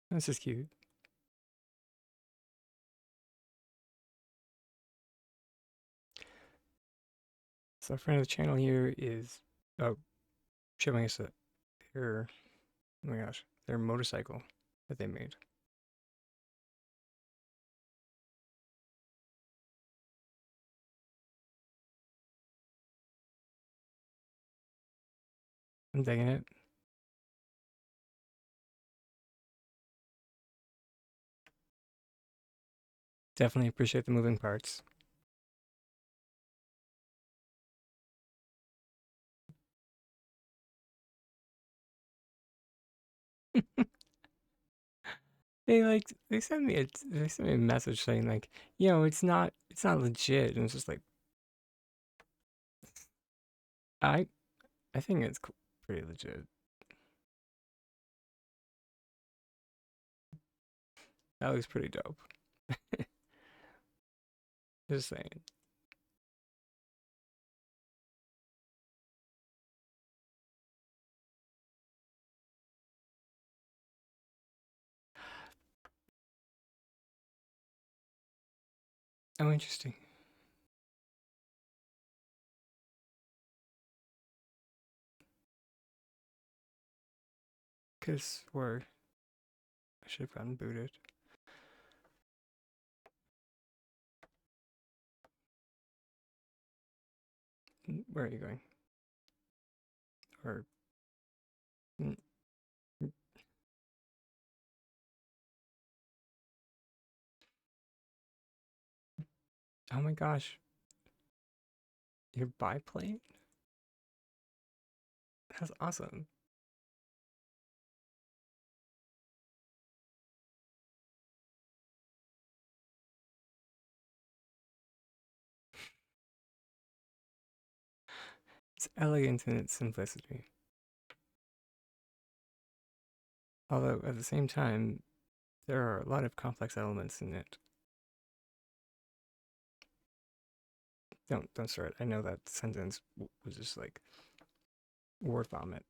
Speaker 1: This is cute. So a friend of the channel here is showing us their oh my gosh, their motorcycle that they made. I'm digging it. Definitely appreciate the moving parts. They sent me a message saying like, it's not legit, and it's just like I I think it's pretty legit. That looks pretty dope. Just saying. Oh, interesting. Cause where I should have gotten booted. Where are you going? Or mm, mm, oh my gosh, your biplane? That's awesome. It's elegant in its simplicity. Although at the same time, there are a lot of complex elements in it. Don't start. I know that sentence was just like word vomit.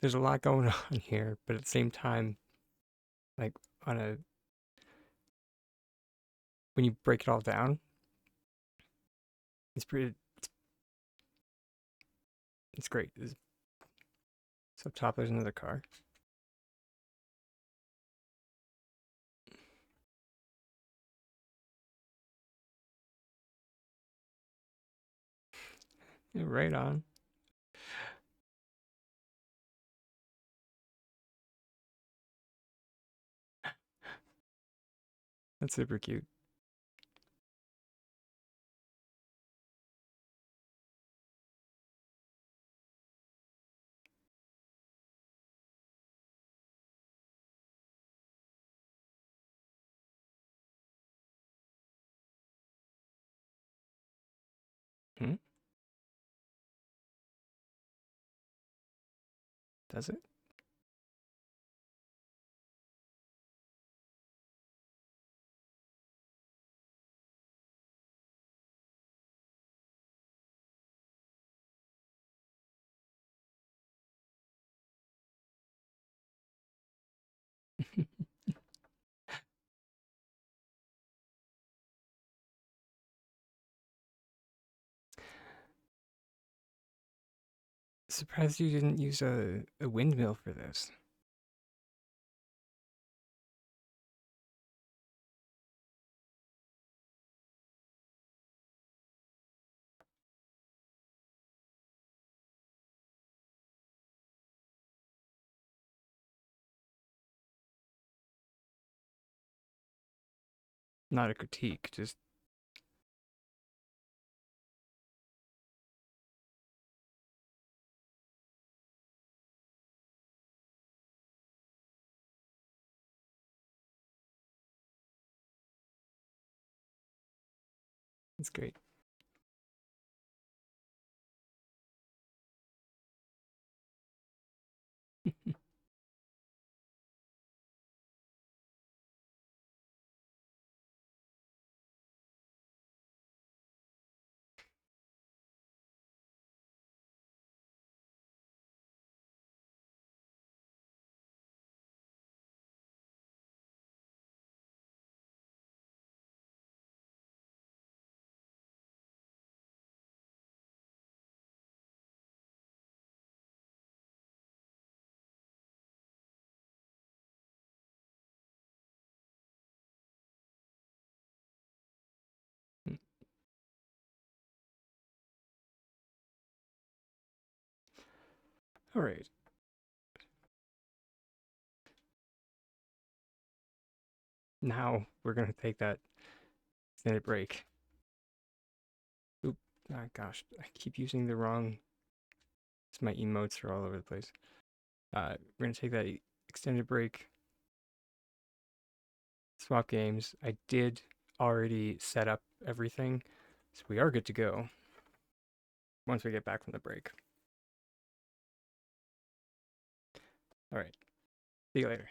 Speaker 1: There's a lot going on here, but at the same time, like on a when you break it all down, it's pretty. It's great. So up top, there's another car. Yeah, right on. That's super cute. Hmm? Does it? Surprised you didn't use a windmill for this. Not a critique, just it's great. All right. Now we're gonna take that extended break. Oop, ah, gosh, I keep using the wrong. My emotes are all over the place. We're gonna take that extended break. Swap games. I did already set up everything, so we are good to go once we get back from the break. All right. See you later.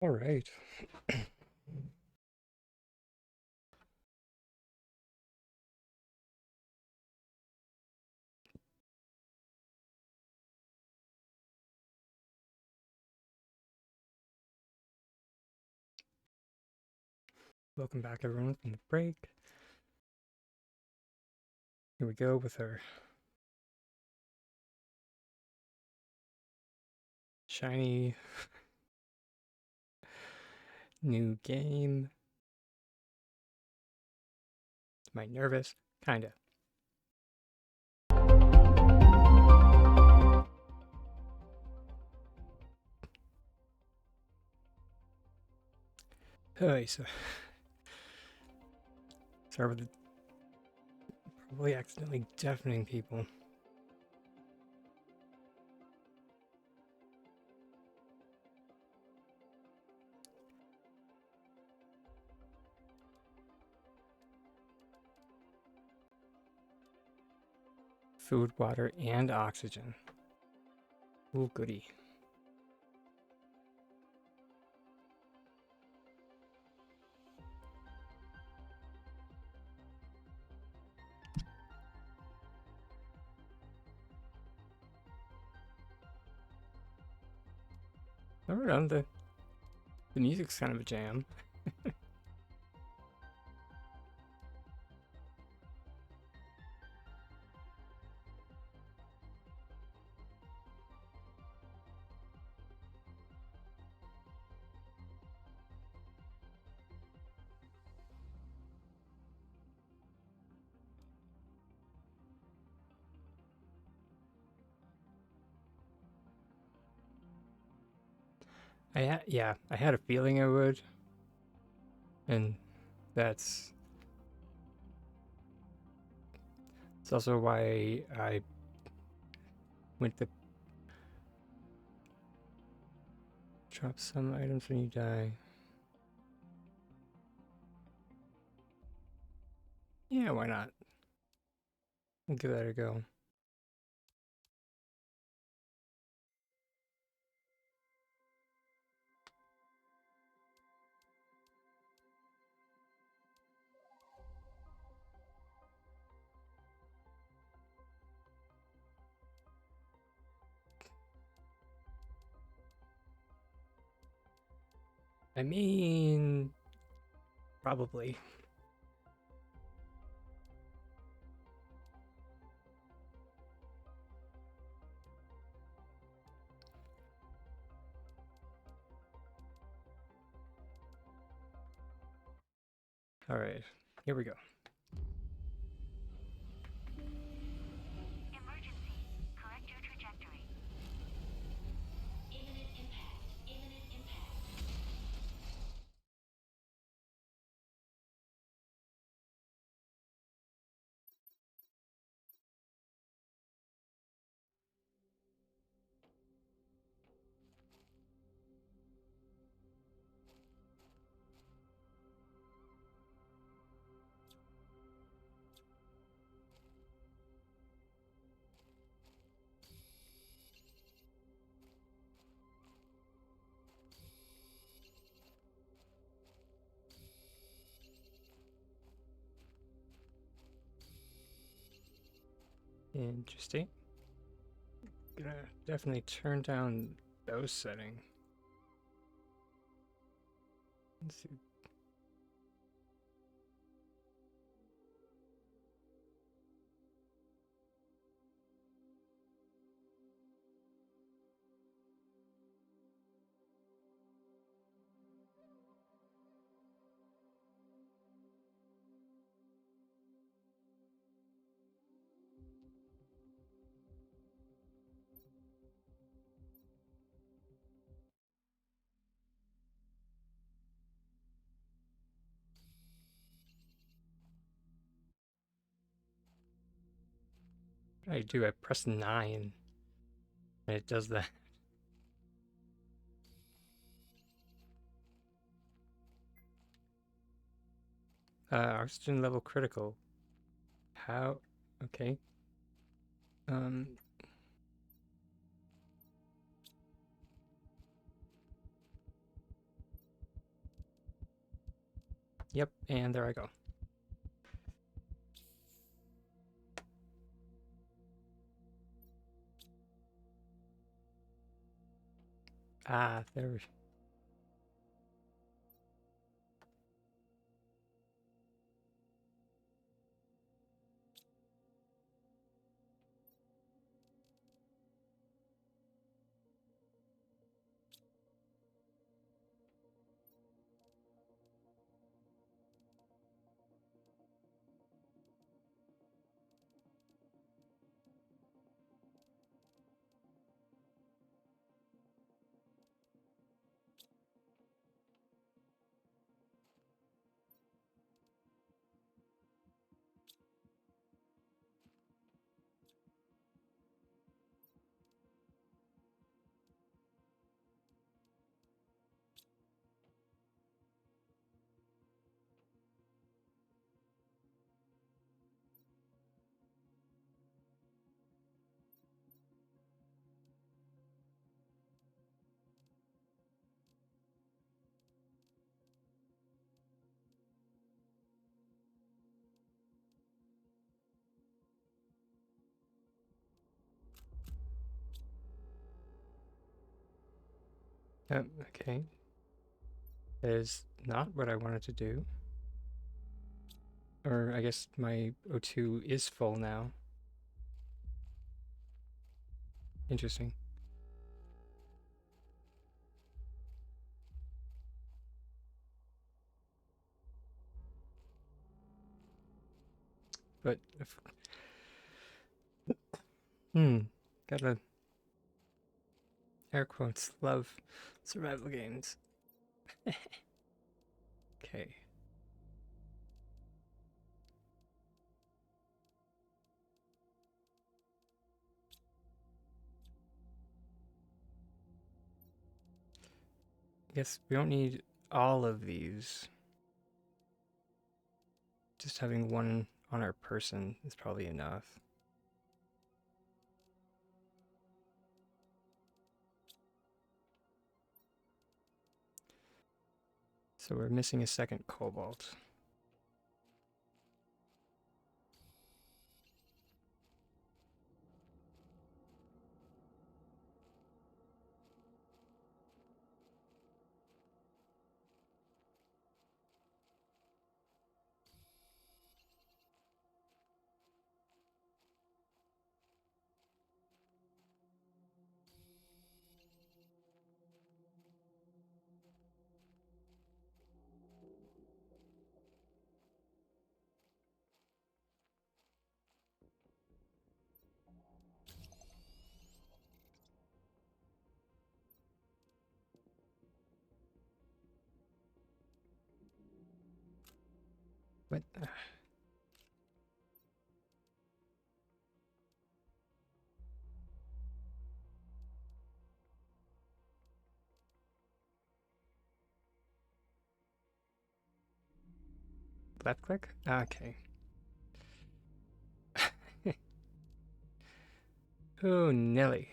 Speaker 1: All right. Welcome back, everyone, from the break. Here we go with our shiny new game. Am I nervous? Kinda. Okay, so start with the probably accidentally deafening people. Food, water, and oxygen. Ooh, goody. Alright, the music's kind of a jam. I had a feeling I would, and that's it's also why I went to drop some items when you die. Yeah, why not? We'll give that a go. I mean, probably. Alright, here we go.
Speaker 3: Emergency. Correct your trajectory. Imminent impact. Imminent impact.
Speaker 1: Interesting. Gonna definitely turn down those settings. Let's see. What do I do? I press 9 and it does that. Oxygen level critical. How? Okay. Um. Yep, and there I go. Ah, there. Okay. That is not what I wanted to do. Or I guess my O2 is full now. Interesting. But if, gotta air quotes love survival games. Okay. I guess we don't need all of these. Just having one on our person is probably enough. So we're missing a second cobalt. What? Left click? Okay. Oh, Nelly.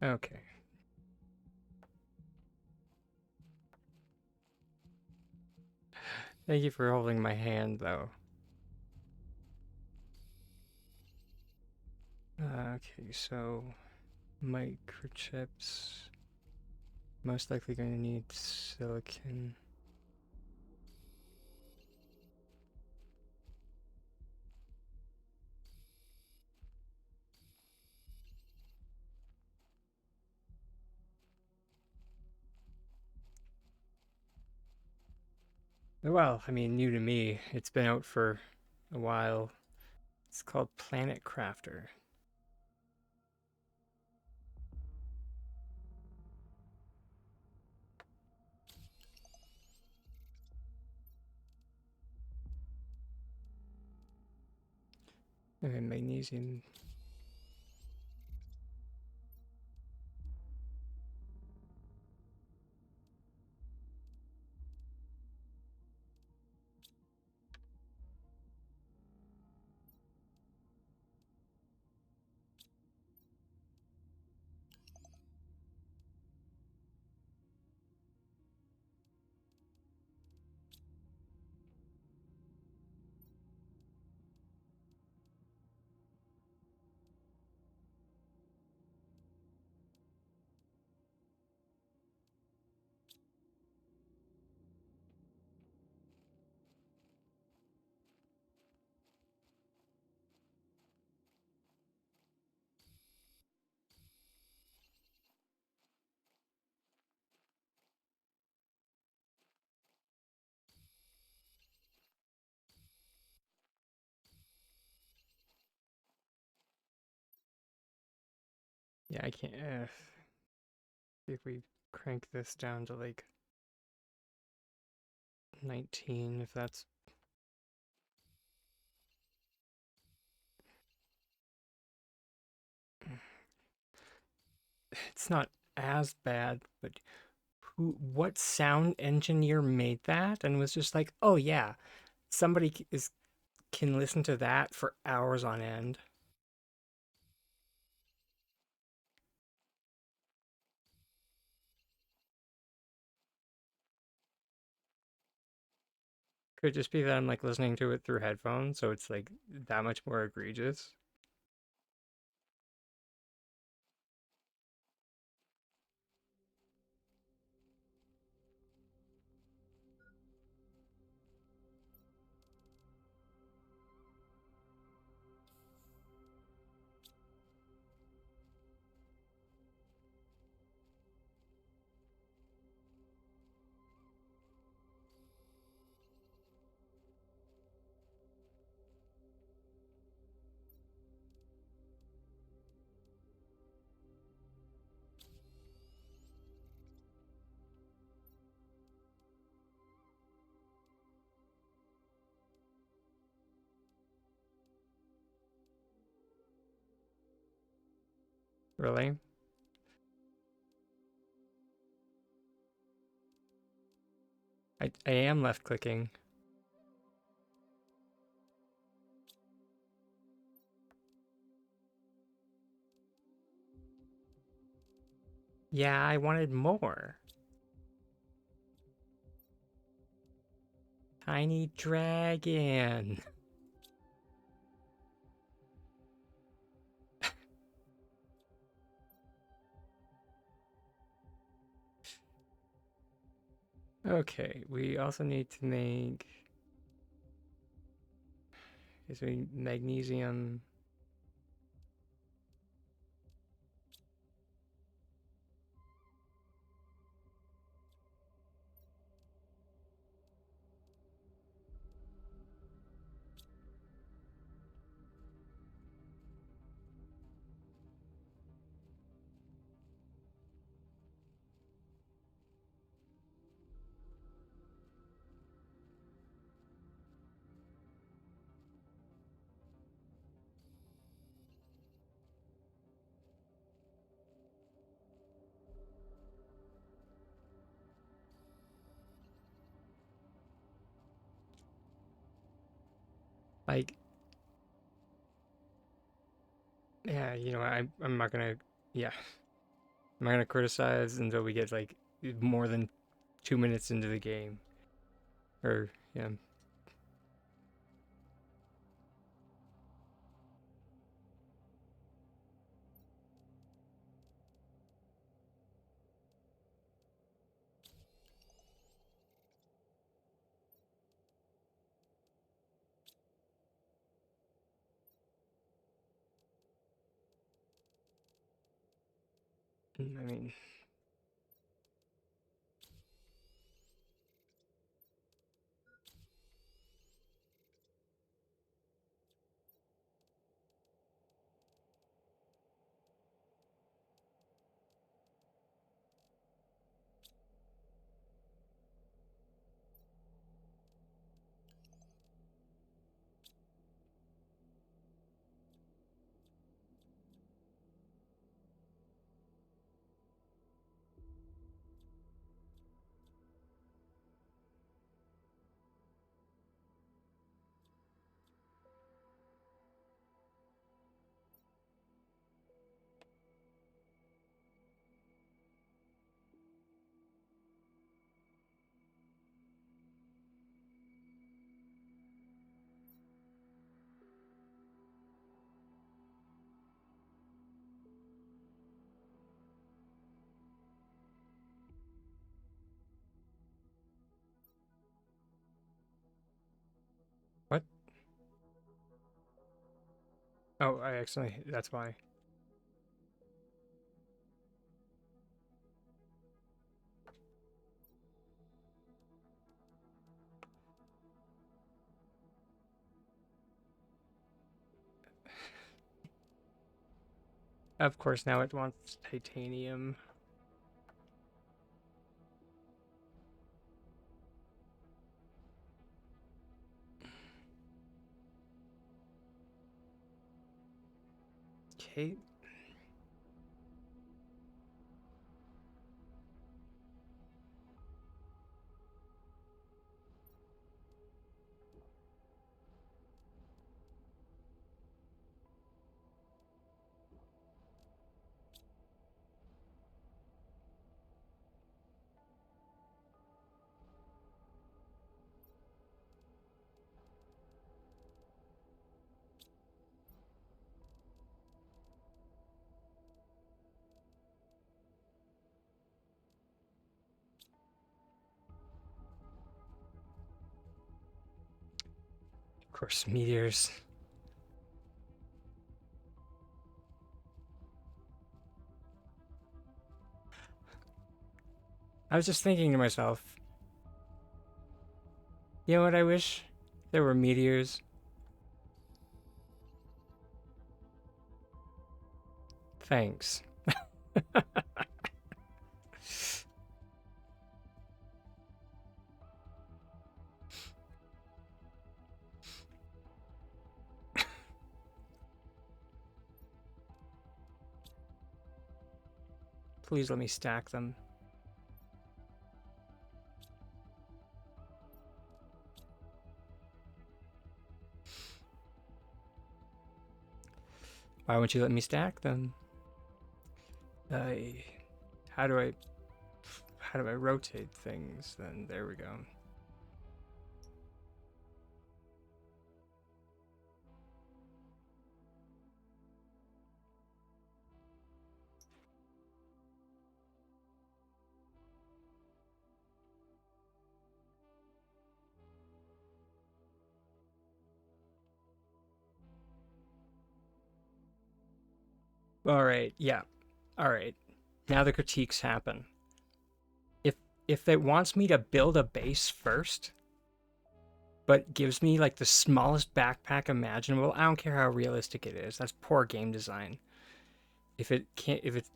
Speaker 1: Okay. Thank you for holding my hand, though. Okay, so microchips. Most likely going to need silicon. Well, I mean, new to me. It's been out for a while. It's called Planet Crafter. Okay, magnesium. Yeah, I can't. See if we crank this down to like 19, if that's. It's not as bad, but what sound engineer made that and was just like, oh yeah, somebody can listen to that for hours on end. Could just be that I'm like listening to it through headphones, so it's like that much more egregious. Really? I am left clicking. Yeah, I wanted more. Tiny dragon. Okay, we also need to make is we magnesium. Like, yeah, I'm not gonna, yeah, I'm not gonna criticize until we get like more than 2 minutes into the game. Or, yeah. I mean, what? Oh, I accidentally, that's why. Of course, now it wants titanium. Okay. Of course, meteors. I was just thinking to myself, you know what I wish? There were meteors. Thanks. Please let me stack them. Why won't you let me stack them? How do I rotate things then? There we go. All right, yeah. All right. Now the critiques happen. If it wants me to build a base first, but gives me like the smallest backpack imaginable, I don't care how realistic it is. That's poor game design. If it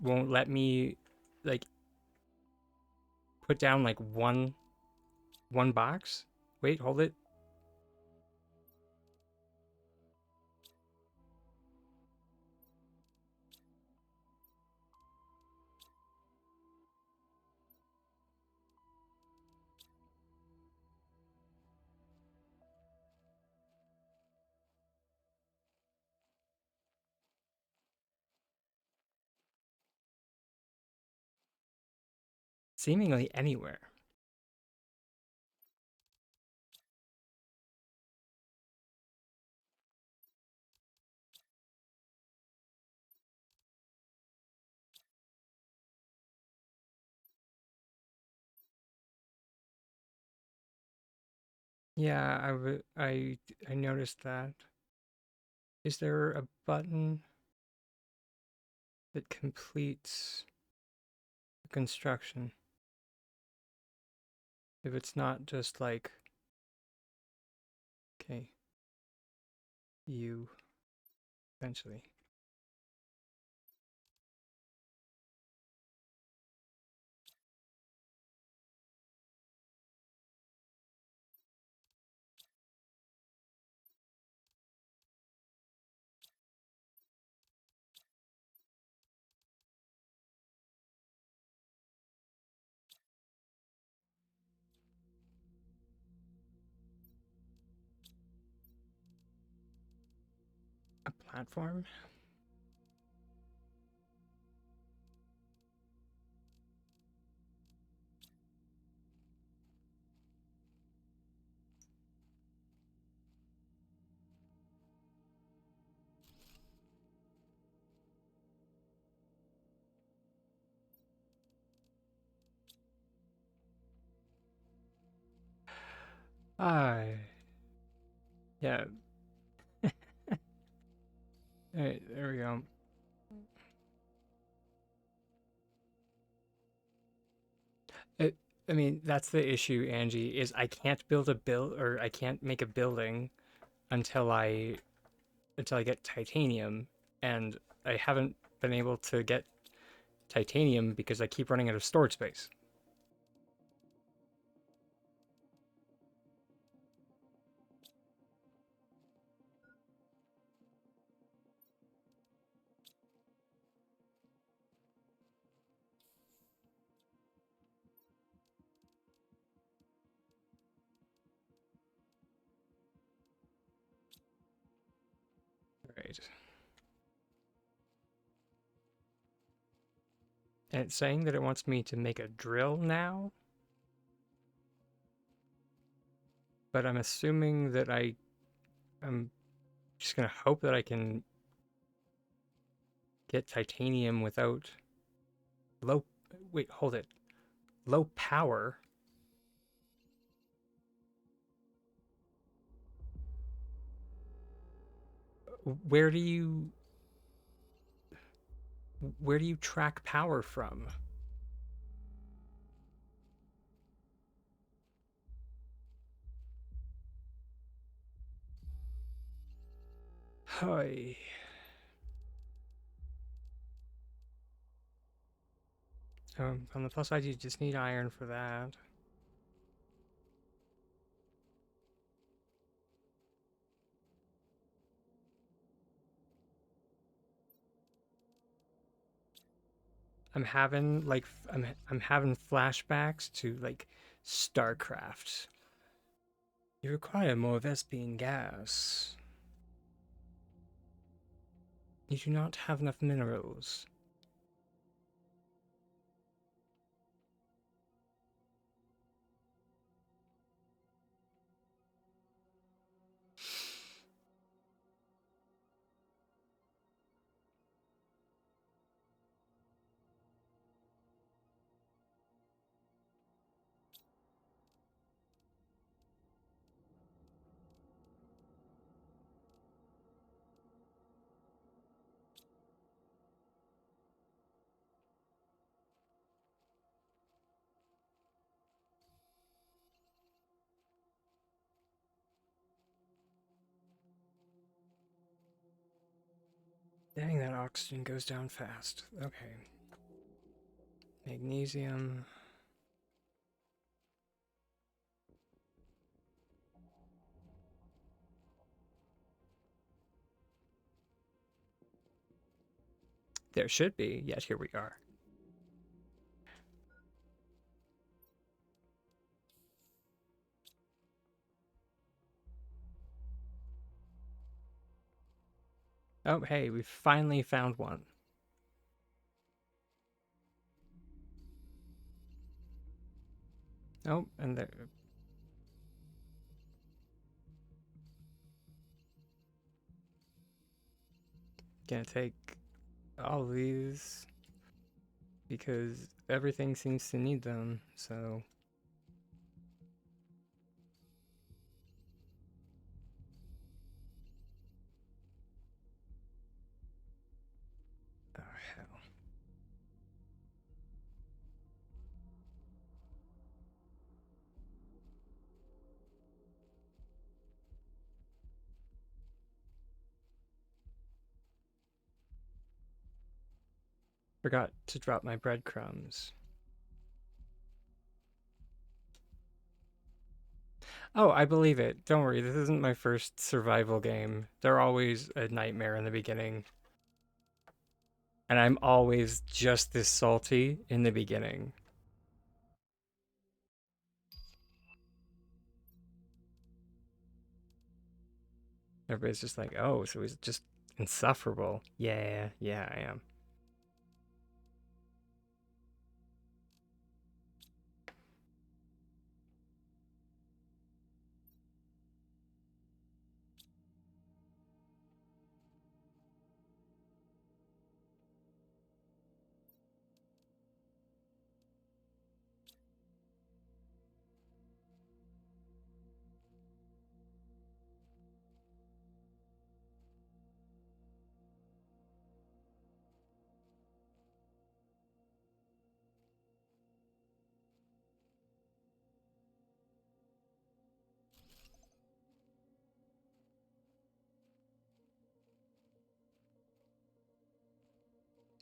Speaker 1: won't let me like put down like one box. Wait, hold it. Seemingly anywhere. Yeah, I noticed that. Is there a button that completes the construction? If it's not just like, okay, you eventually. A platform? Ah, yeah. Alright, there we go. It, I mean, that's the issue, Angie, is I can't build a build or I can't make a building until I get titanium, and I haven't been able to get titanium because I keep running out of storage space. Right. And it's saying that it wants me to make a drill now. But I'm assuming that I'm just gonna hope that I can get titanium without low, wait, hold it. Low power. Where do you track power from? Hi. On the plus side, you just need iron for that. I'm having like I'm having flashbacks to like StarCraft. You require more Vespian gas. You do not have enough minerals. Dang, that oxygen goes down fast. Okay. Magnesium. There should be, yet here we are. Oh, hey, we finally found one. Oh, and there. Gonna take all of these because everything seems to need them, so. Oh, hell. Forgot to drop my breadcrumbs. Oh, I believe it. Don't worry, this isn't my first survival game. They're always a nightmare in the beginning. And I'm always just this salty in the beginning. Everybody's just like, oh, so he's just insufferable. Yeah, yeah, I am.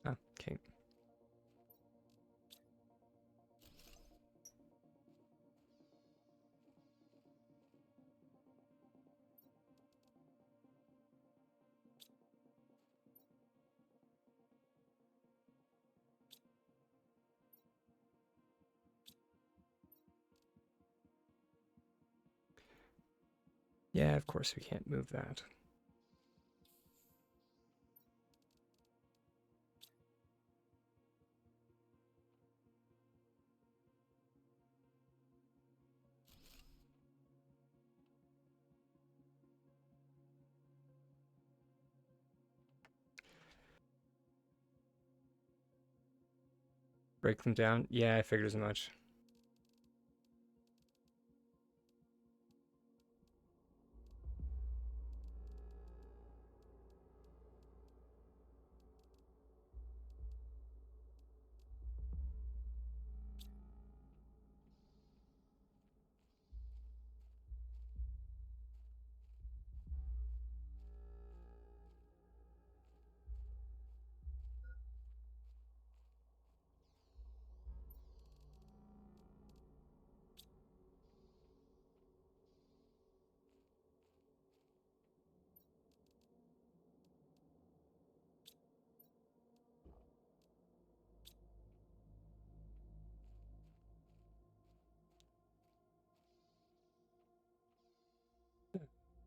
Speaker 1: Okay. Yeah, of course we can't move that. Break them down? Yeah, I figured as much.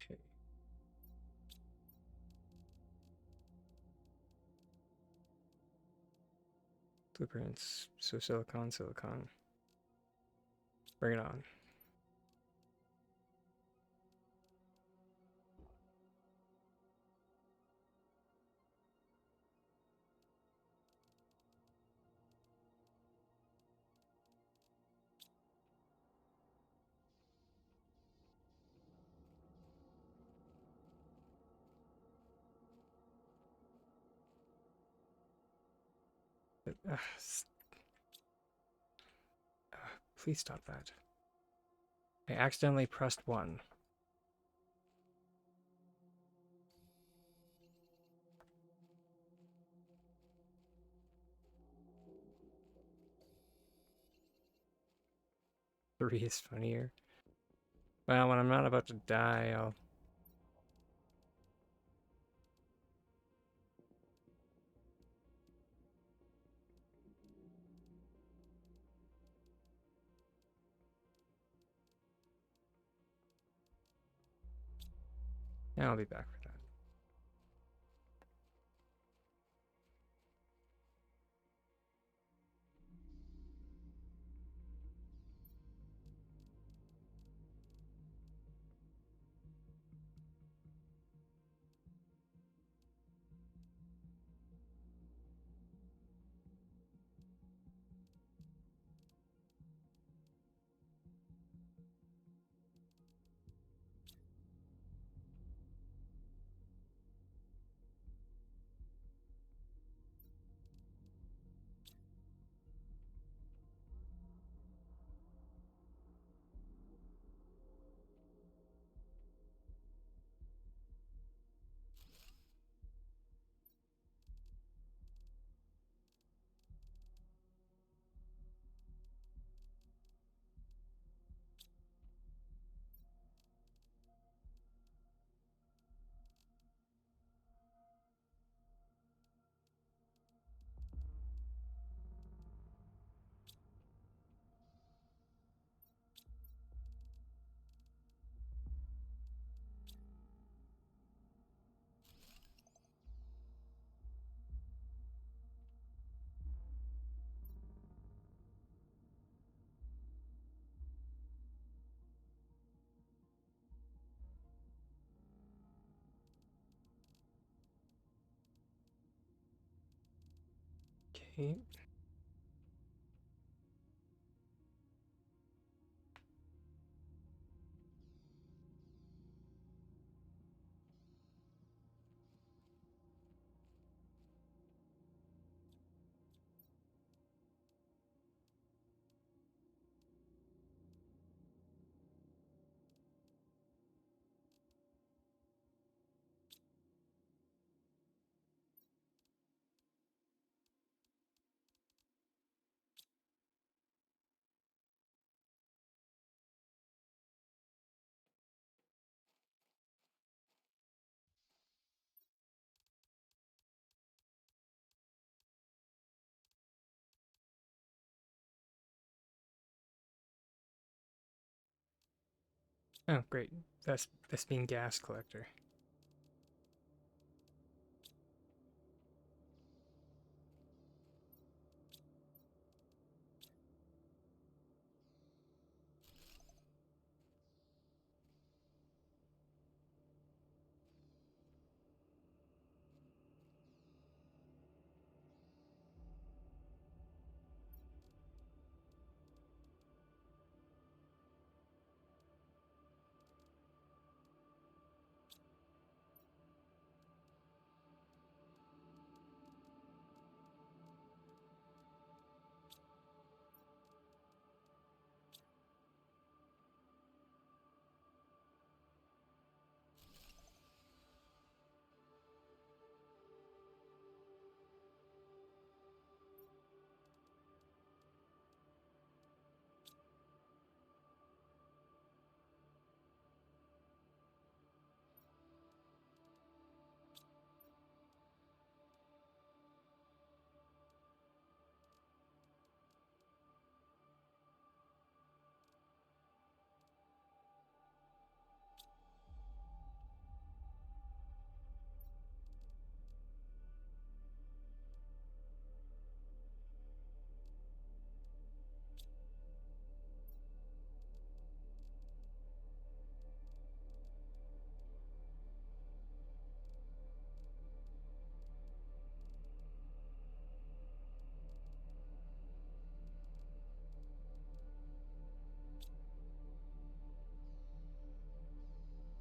Speaker 1: Okay. Blueprints. So silicon, silicon. Bring it on. Please stop that. I accidentally pressed 1. Three is funnier. Well, when I'm not about to die, I'll... Yeah, I'll be back for that. Okay. Oh, great. That's this being gas collector.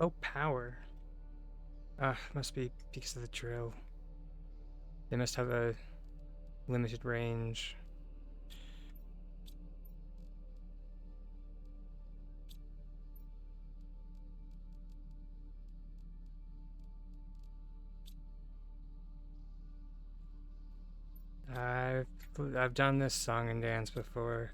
Speaker 1: Oh, power. Must be because of the drill. They must have a limited range. I've I've done this song and dance before.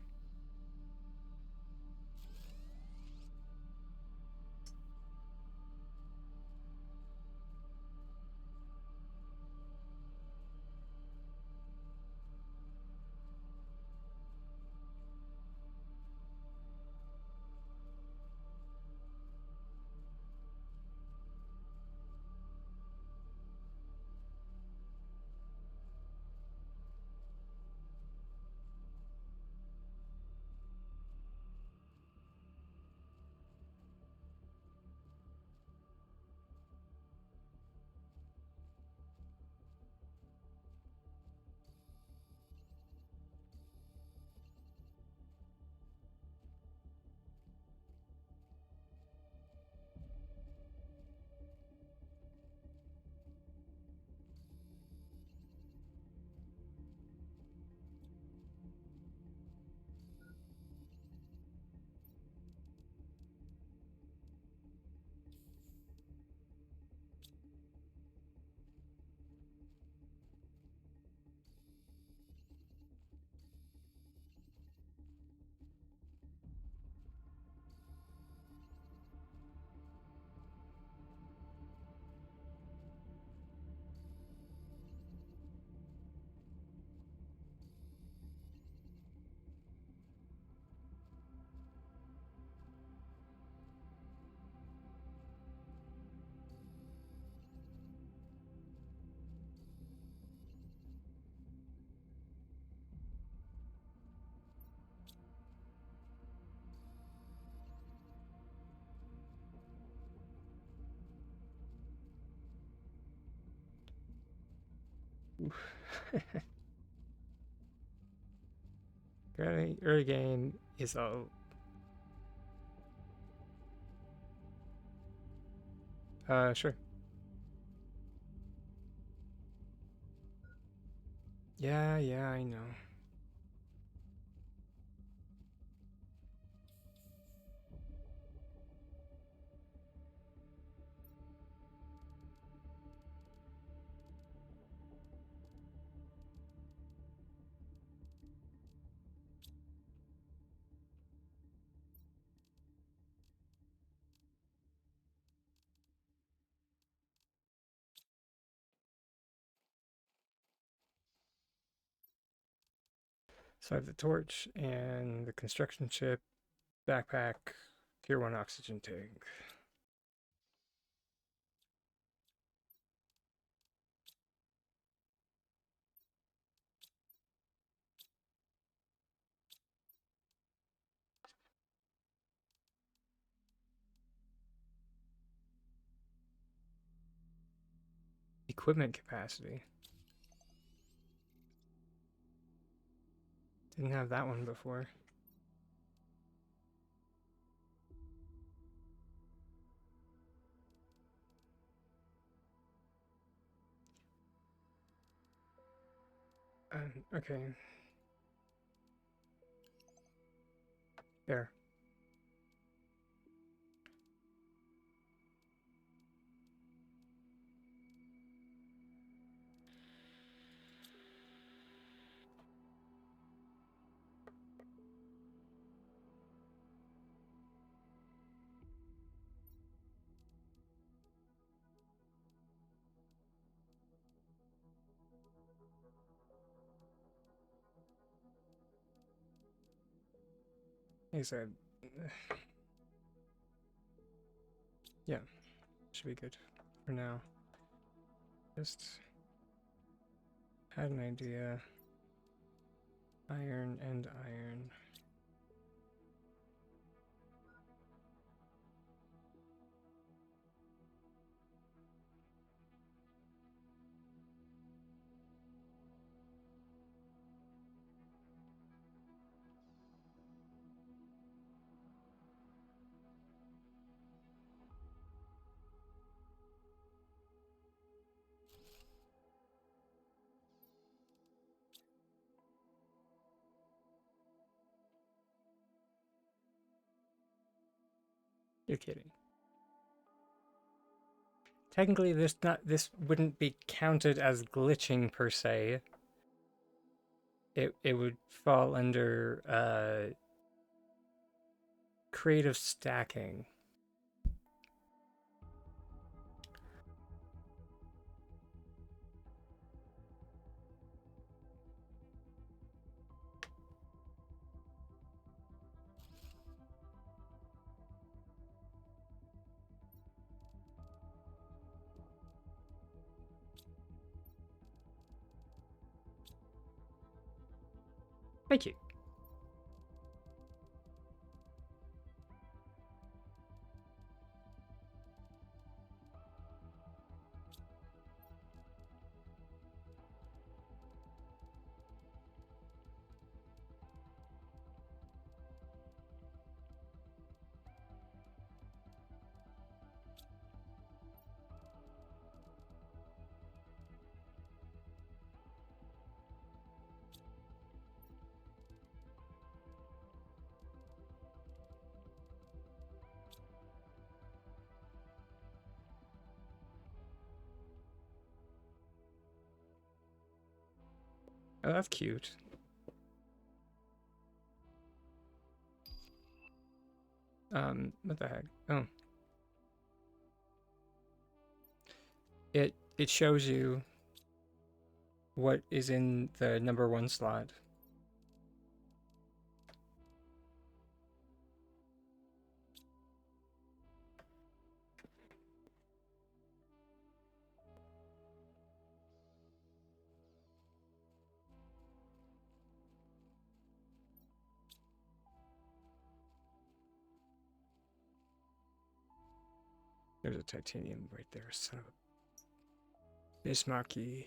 Speaker 1: Early game is all. Sure. Yeah, I know. So I have the torch and the construction chip, backpack, Tier 1 oxygen tank. Equipment capacity. Didn't have that one before. Okay. There. Like I said, yeah, should be good for now. Just had an idea. Iron and iron. You're kidding. Technically, this wouldn't be counted as glitching per se. It would fall under creative stacking. Thank you. Oh, that's cute. What the heck? Oh. It shows you what is in the number 1 slot. There's a titanium right there, son of a Bismarcky.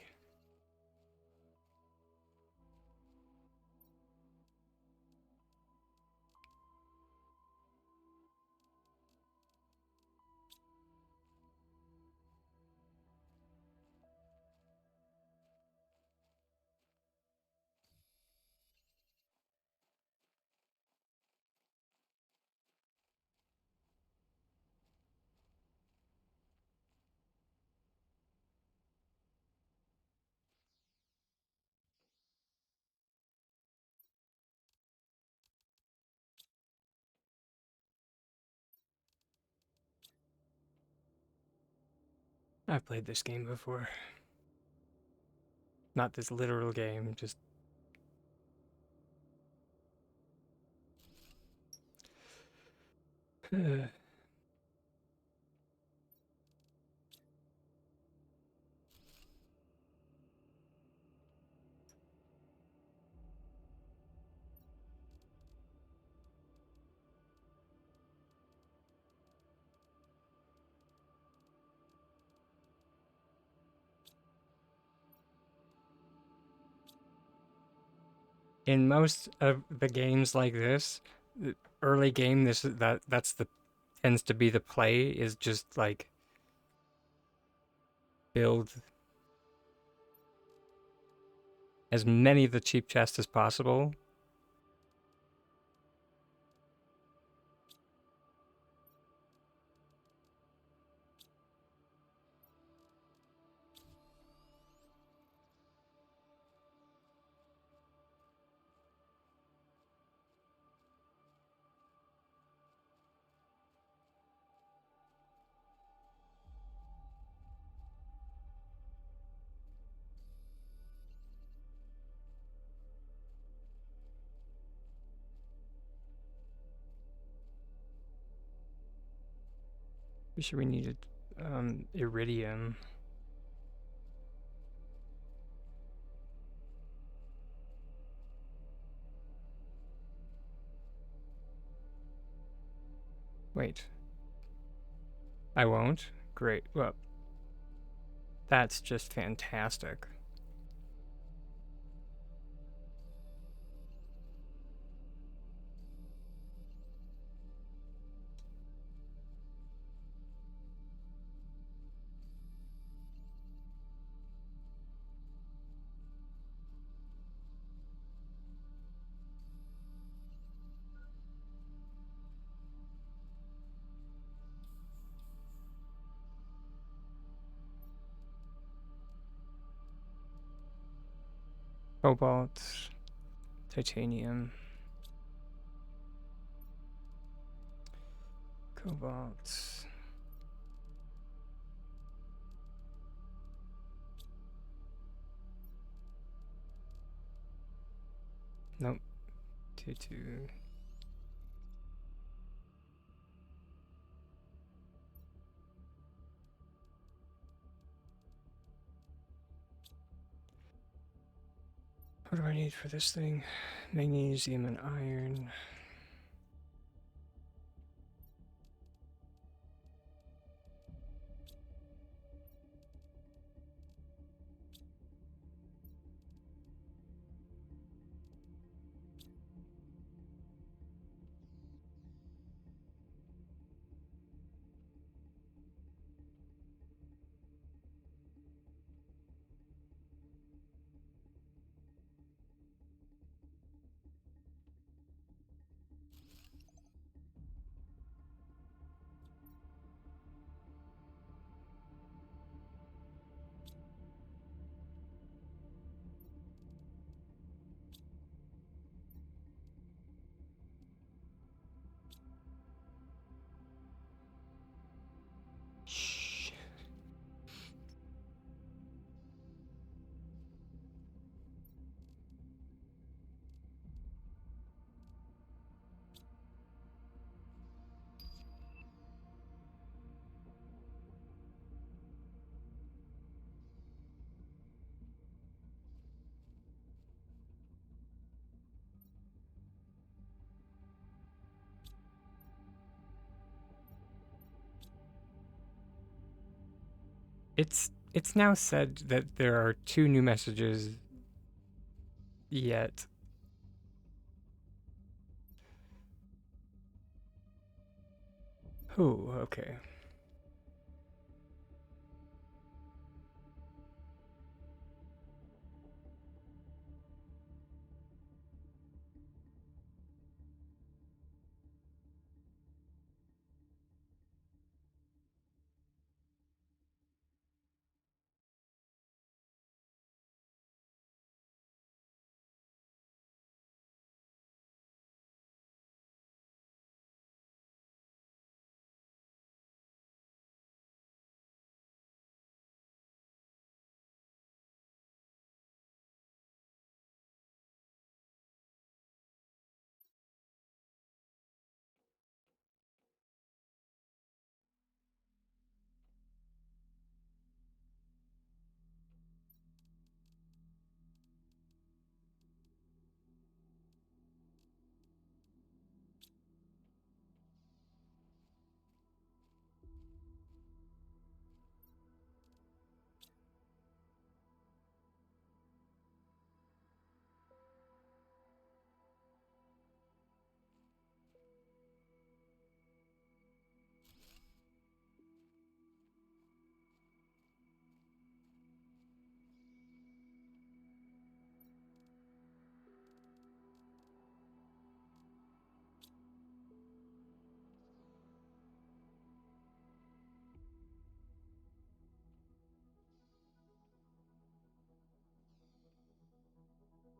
Speaker 1: I've played this game before. Not this literal game, just... In most of the games like this, the early game, that's the tends to be the play, is just like build as many of the cheap chests as possible. We sure we needed iridium. Wait. I won't? Great. Well, that's just fantastic. Cobalt, titanium, cobalt. Nope. 2. What do I need for this thing? Magnesium and iron. Shh. It's now said that there are 2 new messages yet. Oh, okay.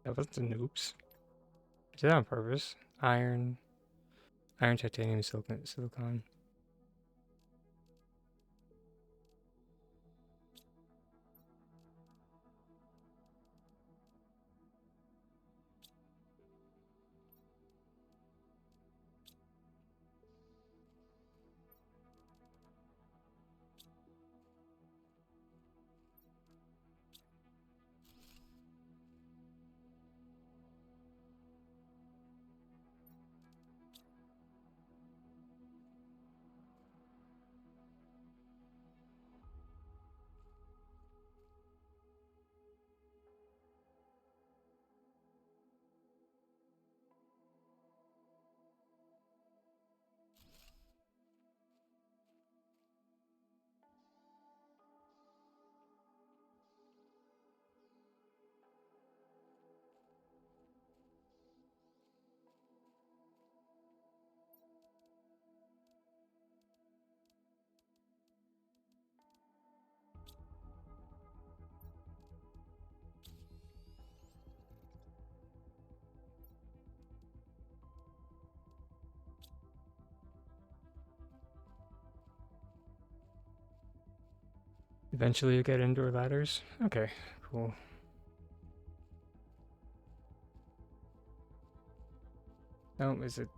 Speaker 1: That wasn't an oops. I did that on purpose. Iron, titanium, silicon. Eventually you get indoor ladders. Okay, cool. Oh, is it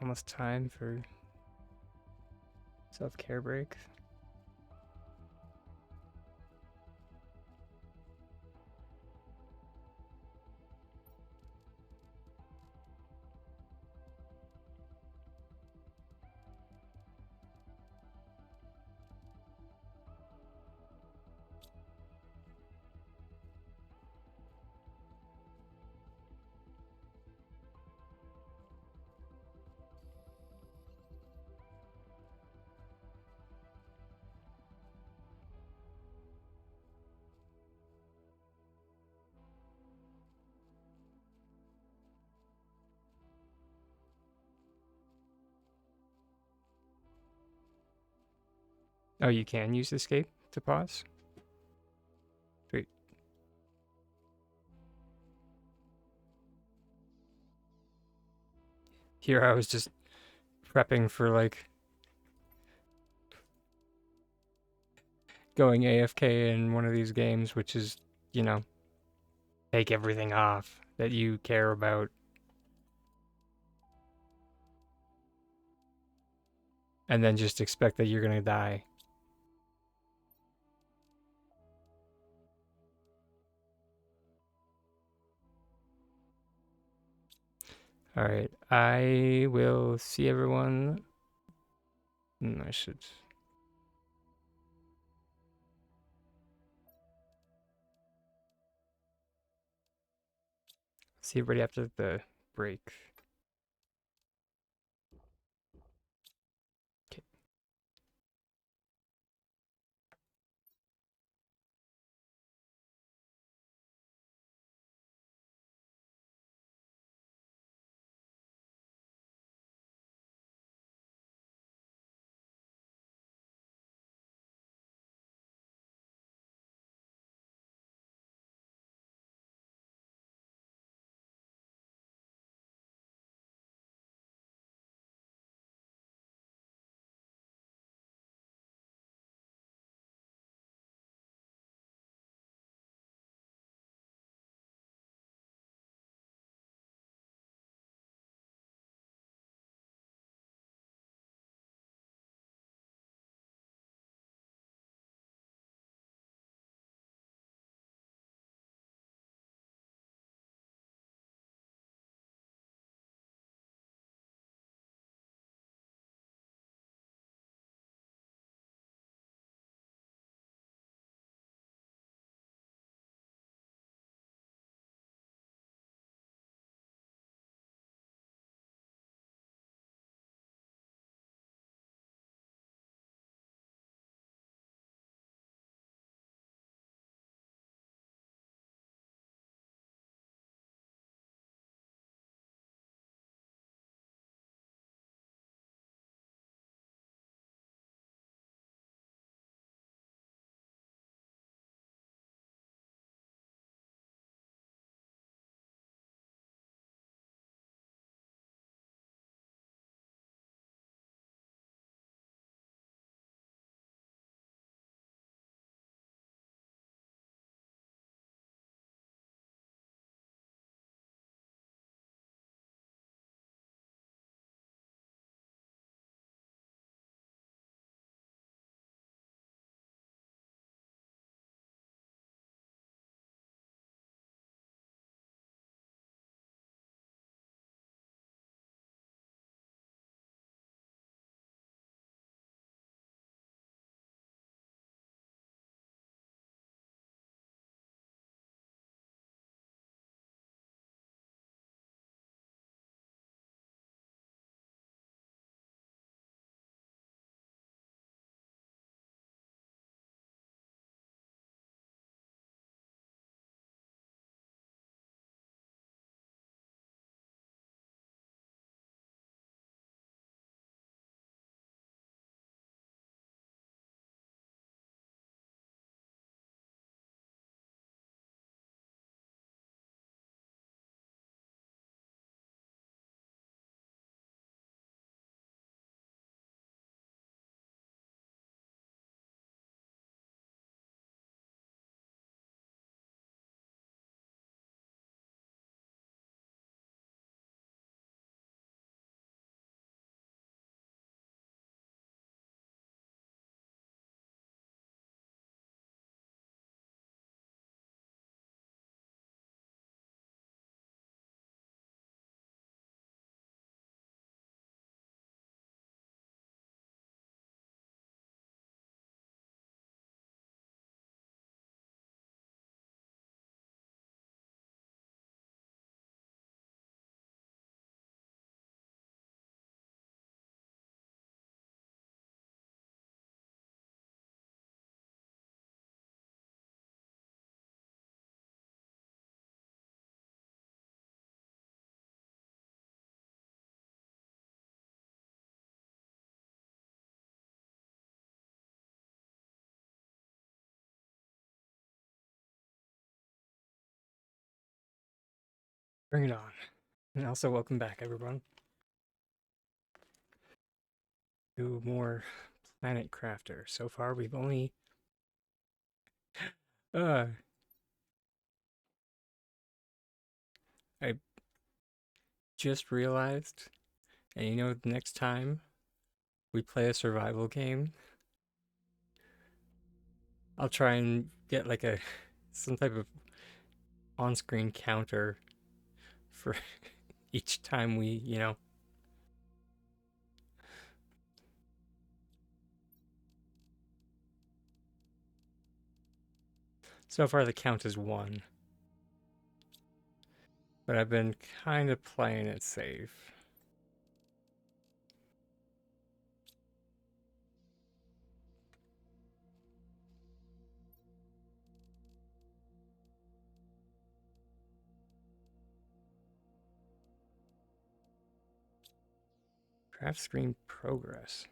Speaker 1: almost time for self-care break? Oh, you can use escape to pause? Wait. Here I was just prepping for like going AFK in one of these games, which is, you know, take everything off that you care about. And then just expect that you're gonna die. Alright, I will see everyone. I should. See everybody after the break. Bring it on. And also, welcome back, everyone, to more Planet Crafter. So far, we've only. Uh, I just realized, and you know, the next time we play a survival game, I'll try and get like a some type of on-screen counter for each time we, you know. So far, the count is 1, but I've been kind of playing it safe. Craft screen progress.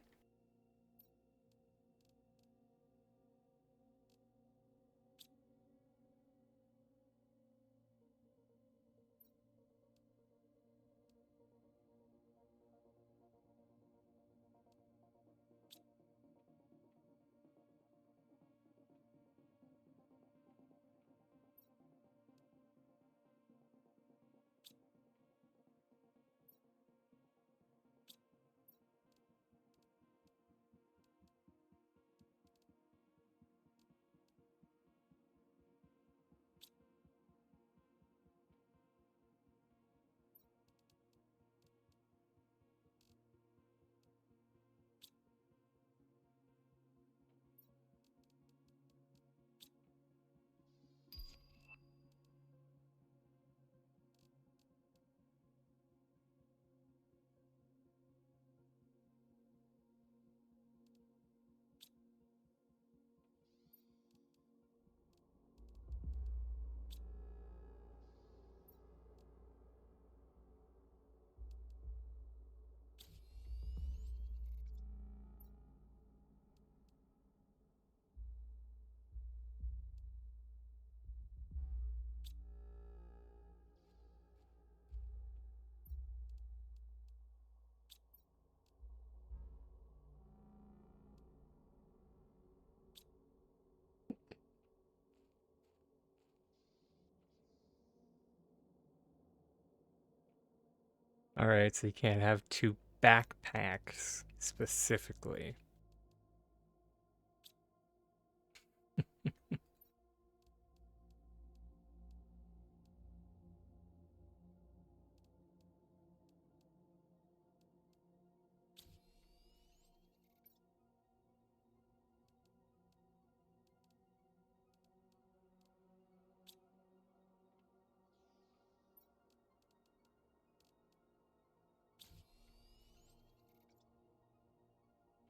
Speaker 1: Alright, so you can't have 2 backpacks specifically.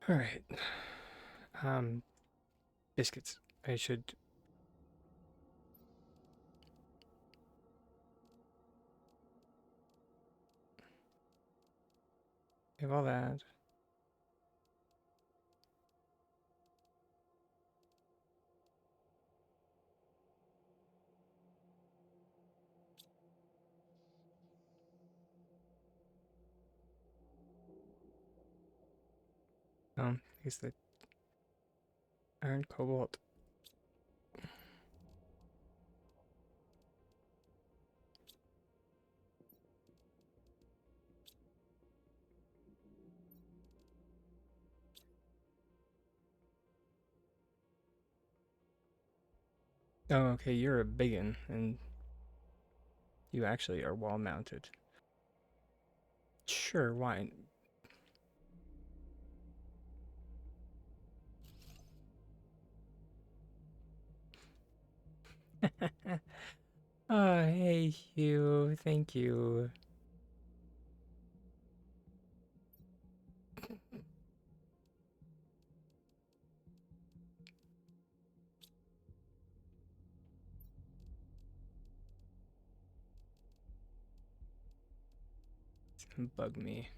Speaker 1: Alright. Biscuits. I should have all that. Here's the iron cobalt. Oh, okay, you're a biggin, and you actually are wall mounted. Sure, why? Oh, hey, Hugh. Thank you. It's gonna bug me.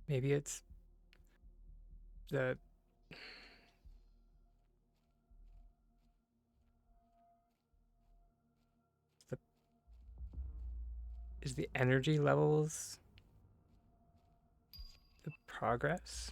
Speaker 1: Maybe it's the the is the energy levels the progress?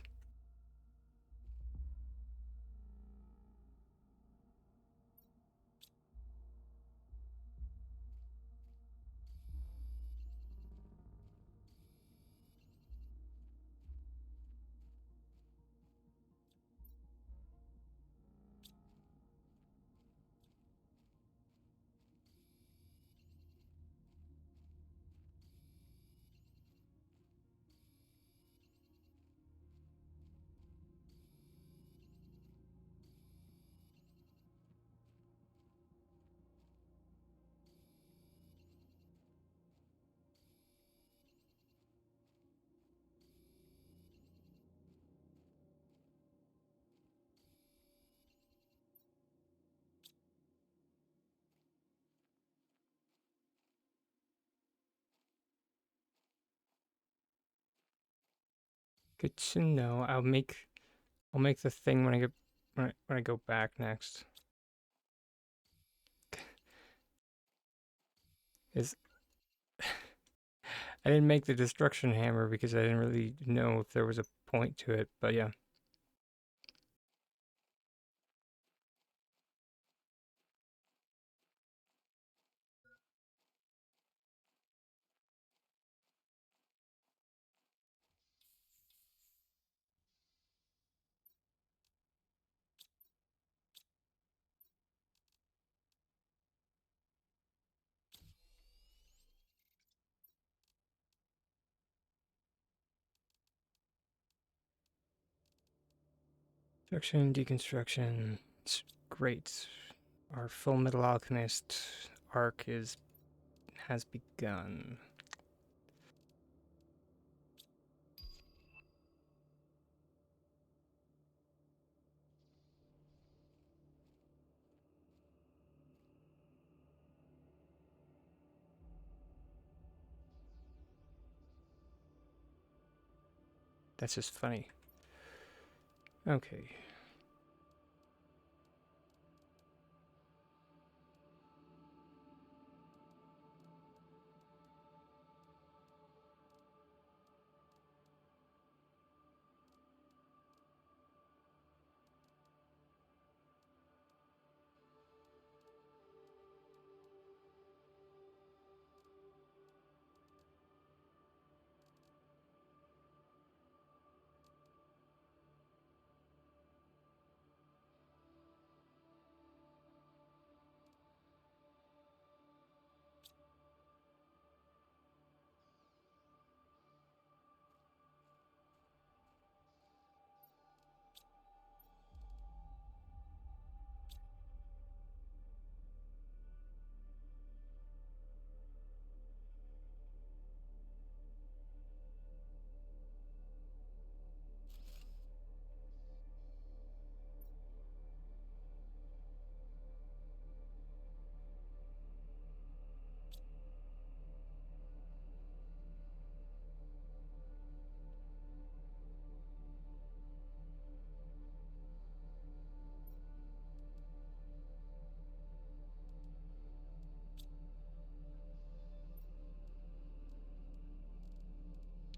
Speaker 1: Good to know. I'll make the thing when I get when I go back next. Is I didn't make the destruction hammer because I didn't really know if there was a point to it, but yeah. Destruction, deconstruction. It's great. Our Full Metal Alchemist arc has begun. That's just funny. Okay.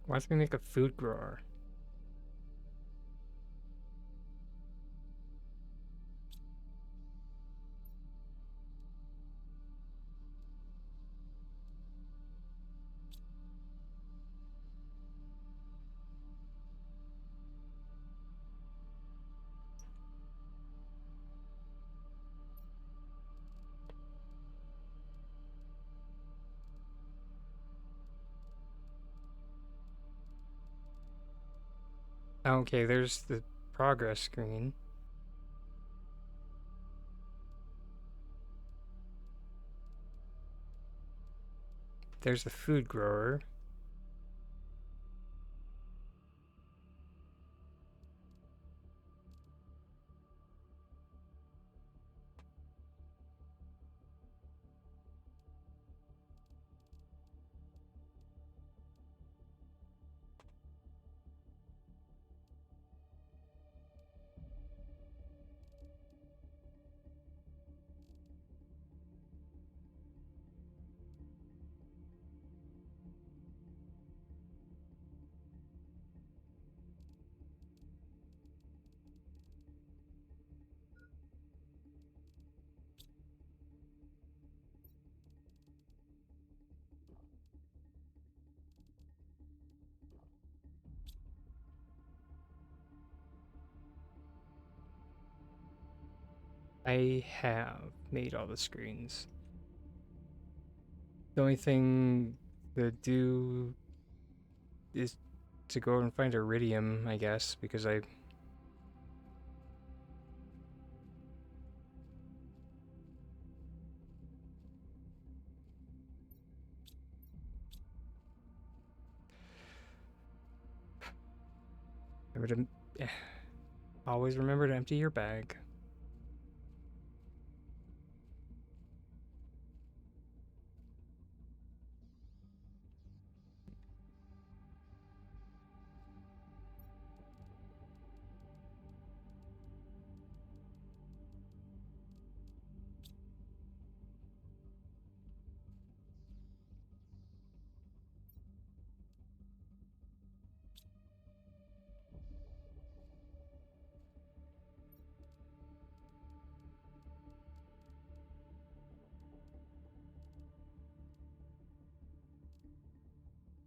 Speaker 1: Why don't we make a food grower? Okay, there's the progress screen. There's the food grower. I have made all the screens. The only thing to do is to go and find iridium, I guess, because I... Remember to... Always remember to empty your bag.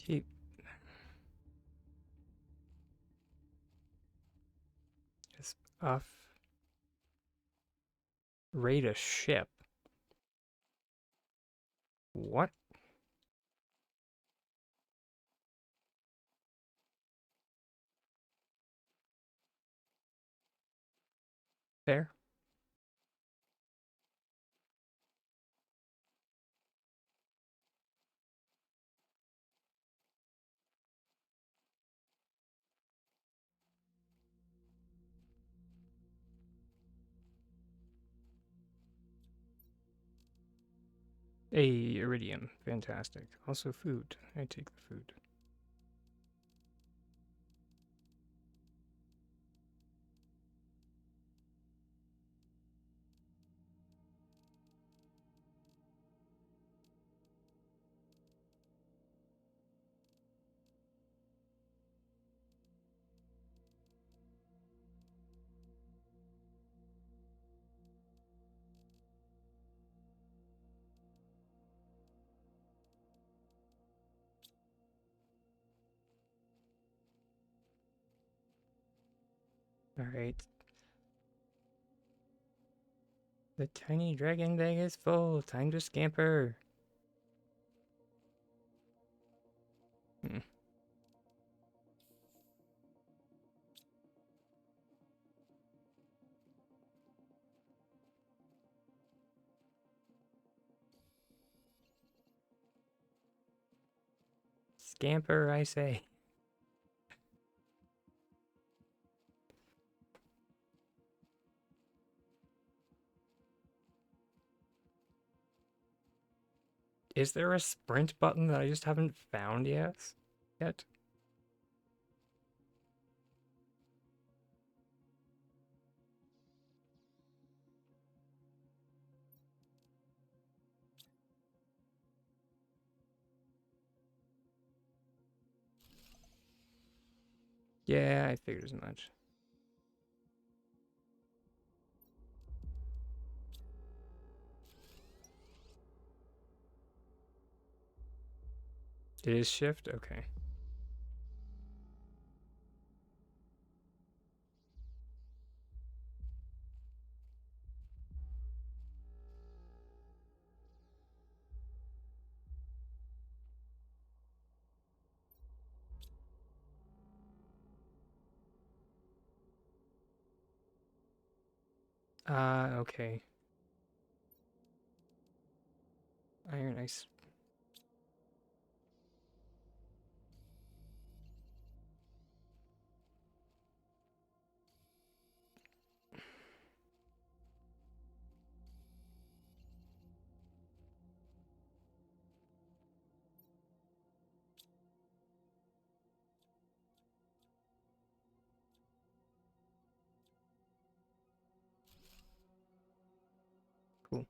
Speaker 1: Keep... Just off... Raid a ship. What? Fair. A iridium. Fantastic. Also food. I take the food. Alright. The tiny dragon bag is full. Time to scamper. Hmm. Scamper, I say. Is there a sprint button that I just haven't found yet? Yeah, I figured as much. It is shift? Okay. Okay. Iron ice. Cool.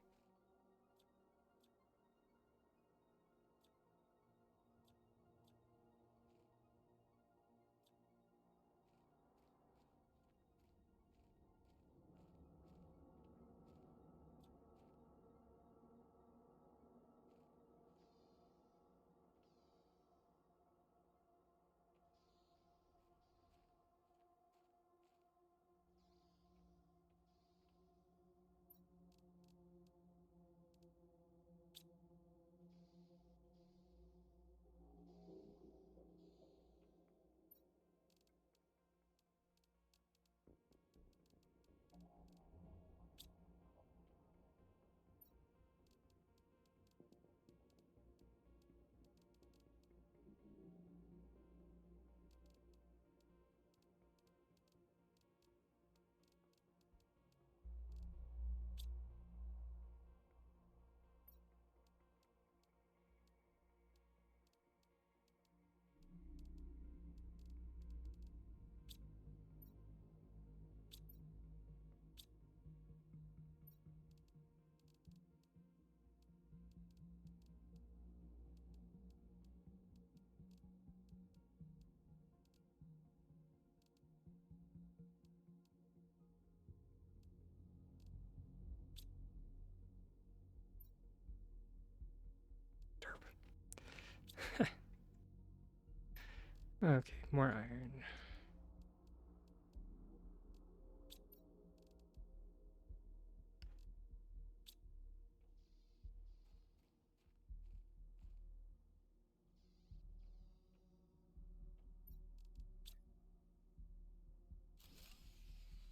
Speaker 1: Okay, more iron.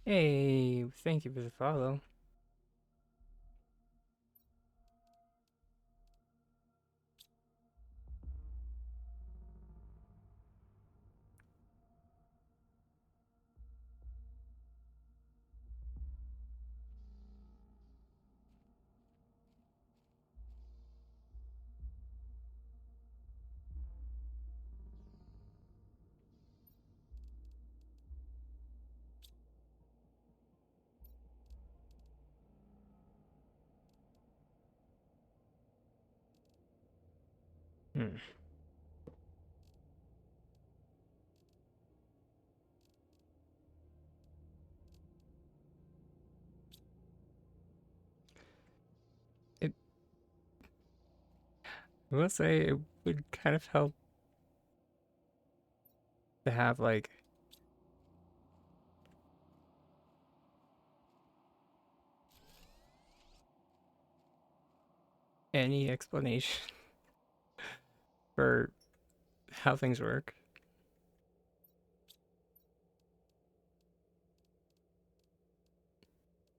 Speaker 1: Hey, thank you for the follow. Hmm. It, I will say it would kind of help to have like any explanation for how things work.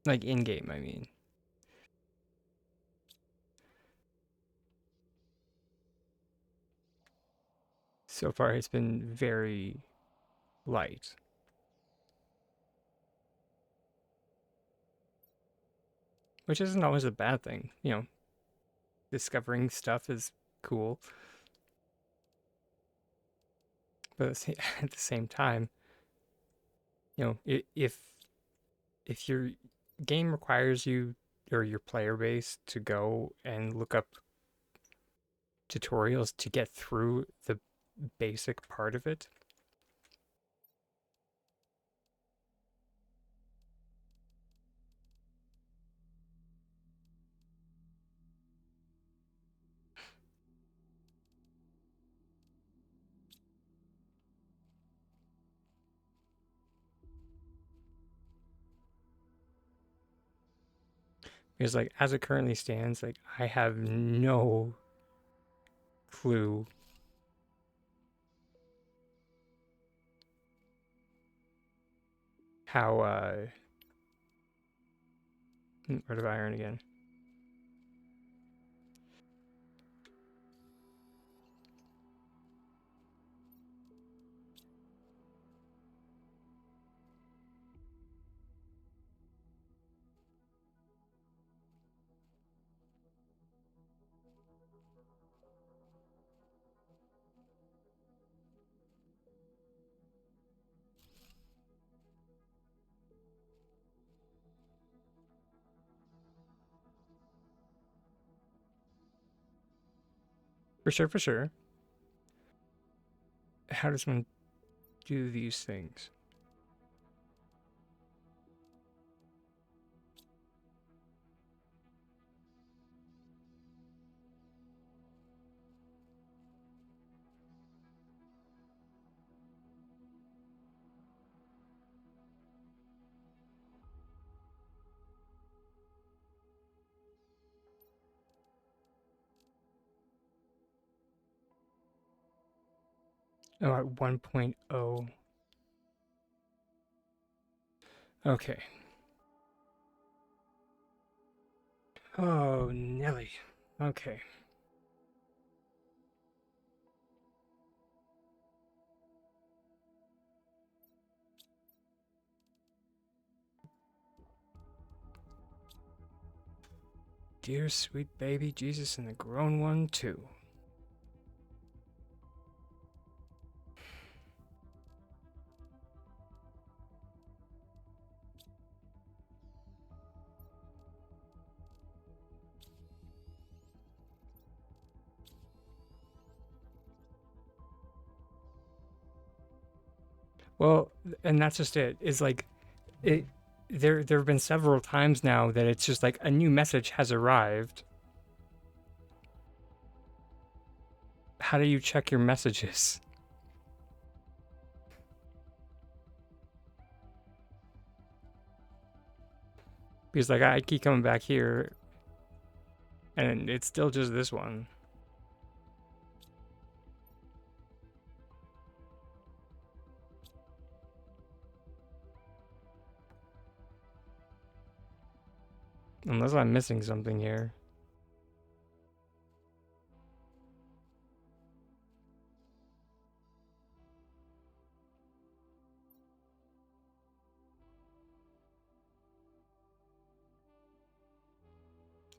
Speaker 1: Like in game, I mean. So far, it's been very light, which isn't always a bad thing. You know, discovering stuff is cool, but at the same time, you know, if your game requires you or your player base to go and look up tutorials to get through the basic part of it, because like as it currently stands, like I have no clue how rid of iron again. For sure, for sure. How does one do these things? Oh, at 1.0. Okay. Oh, Nelly. Okay. Dear sweet baby Jesus and the grown one too. Well, and that's just it. Is like it there have been several times now that it's just like a new message has arrived. How do you check your messages? Because like I keep coming back here, and it's still just this one. Unless I'm missing something here.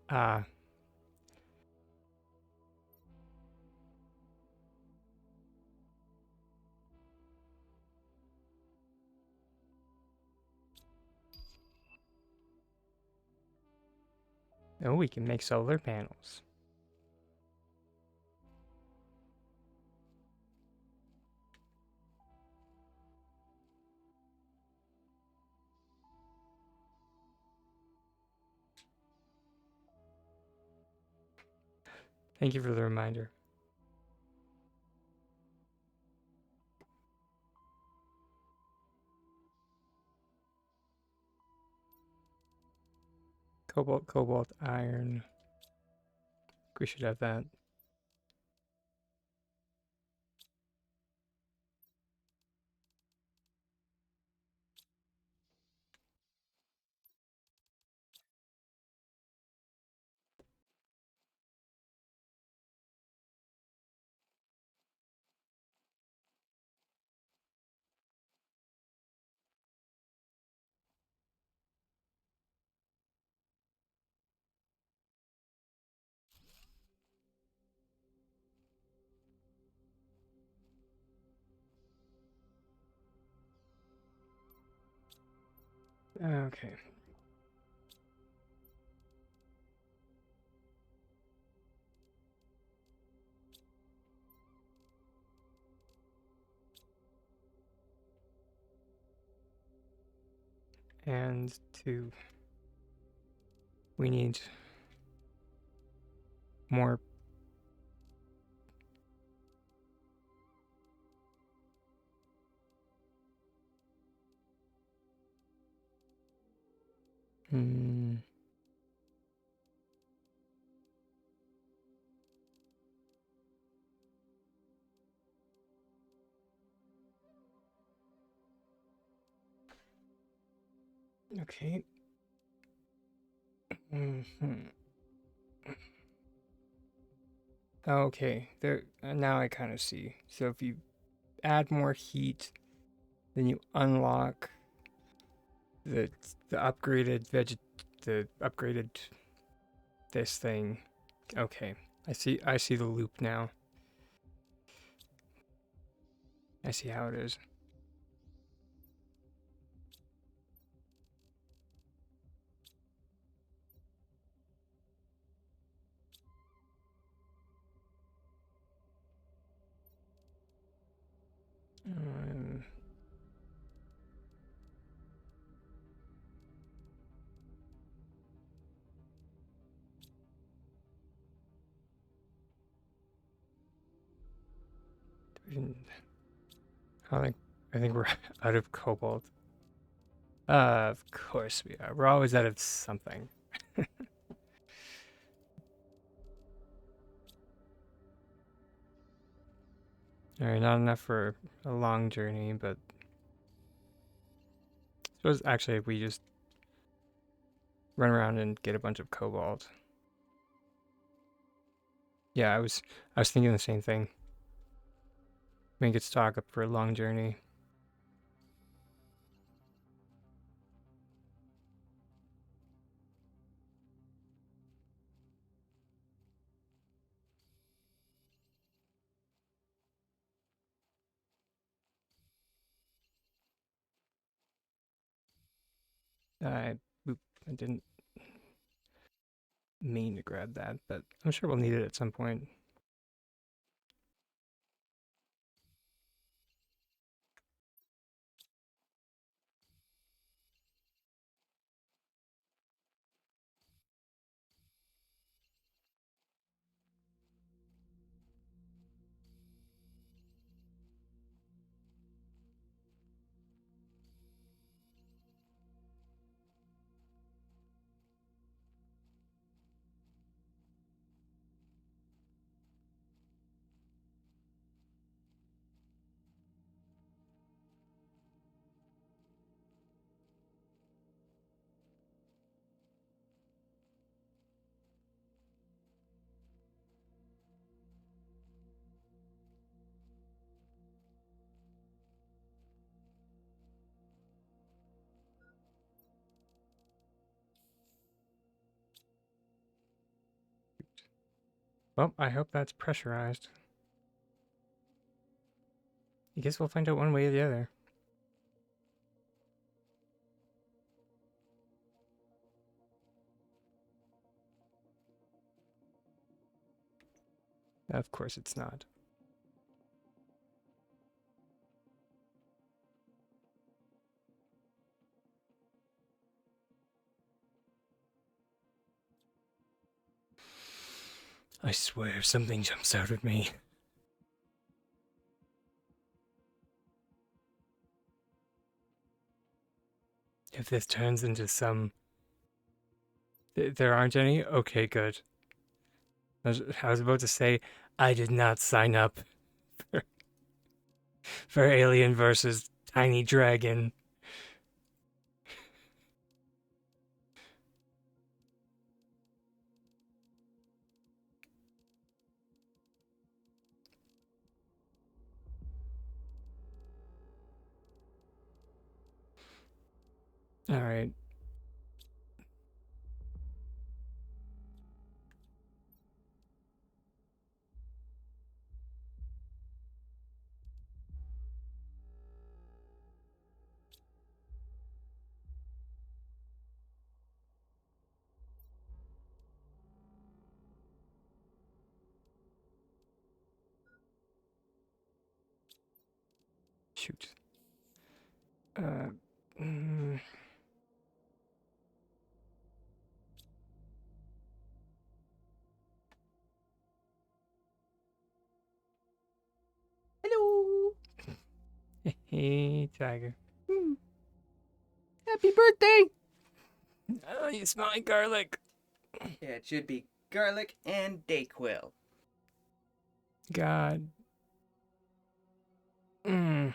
Speaker 1: Ah. Oh, we can make solar panels. Thank you for the reminder. Cobalt, iron. We should have that. Okay. And we need more. Hmm. Okay. Hmm. Okay. There. Now I kind of see. So if you add more heat, then you unlock the the upgraded the upgraded this thing. Okay. I see the loop now. I see how it is. Um, I think we're out of cobalt. Of course we are. We're always out of something. Alright, not enough for a long journey, but I suppose actually if we just run around and get a bunch of cobalt. Yeah, I was thinking the same thing. Make it stock up for a long journey. I oop, I didn't mean to grab that, but I'm sure we'll need it at some point. Well, I hope that's pressurized. I guess we'll find out one way or the other. Of course it's not. I swear something jumps out at me. If this turns into some... There aren't any? Okay, good. I was about to say, I did not sign up for Alien versus Tiny Dragon. Alright. Shoot. Mm,
Speaker 2: Hello.
Speaker 1: hey, Tiger.
Speaker 2: Happy birthday.
Speaker 1: Oh, you smell like garlic.
Speaker 2: Yeah, it should be garlic and Dayquil.
Speaker 1: God. Mm.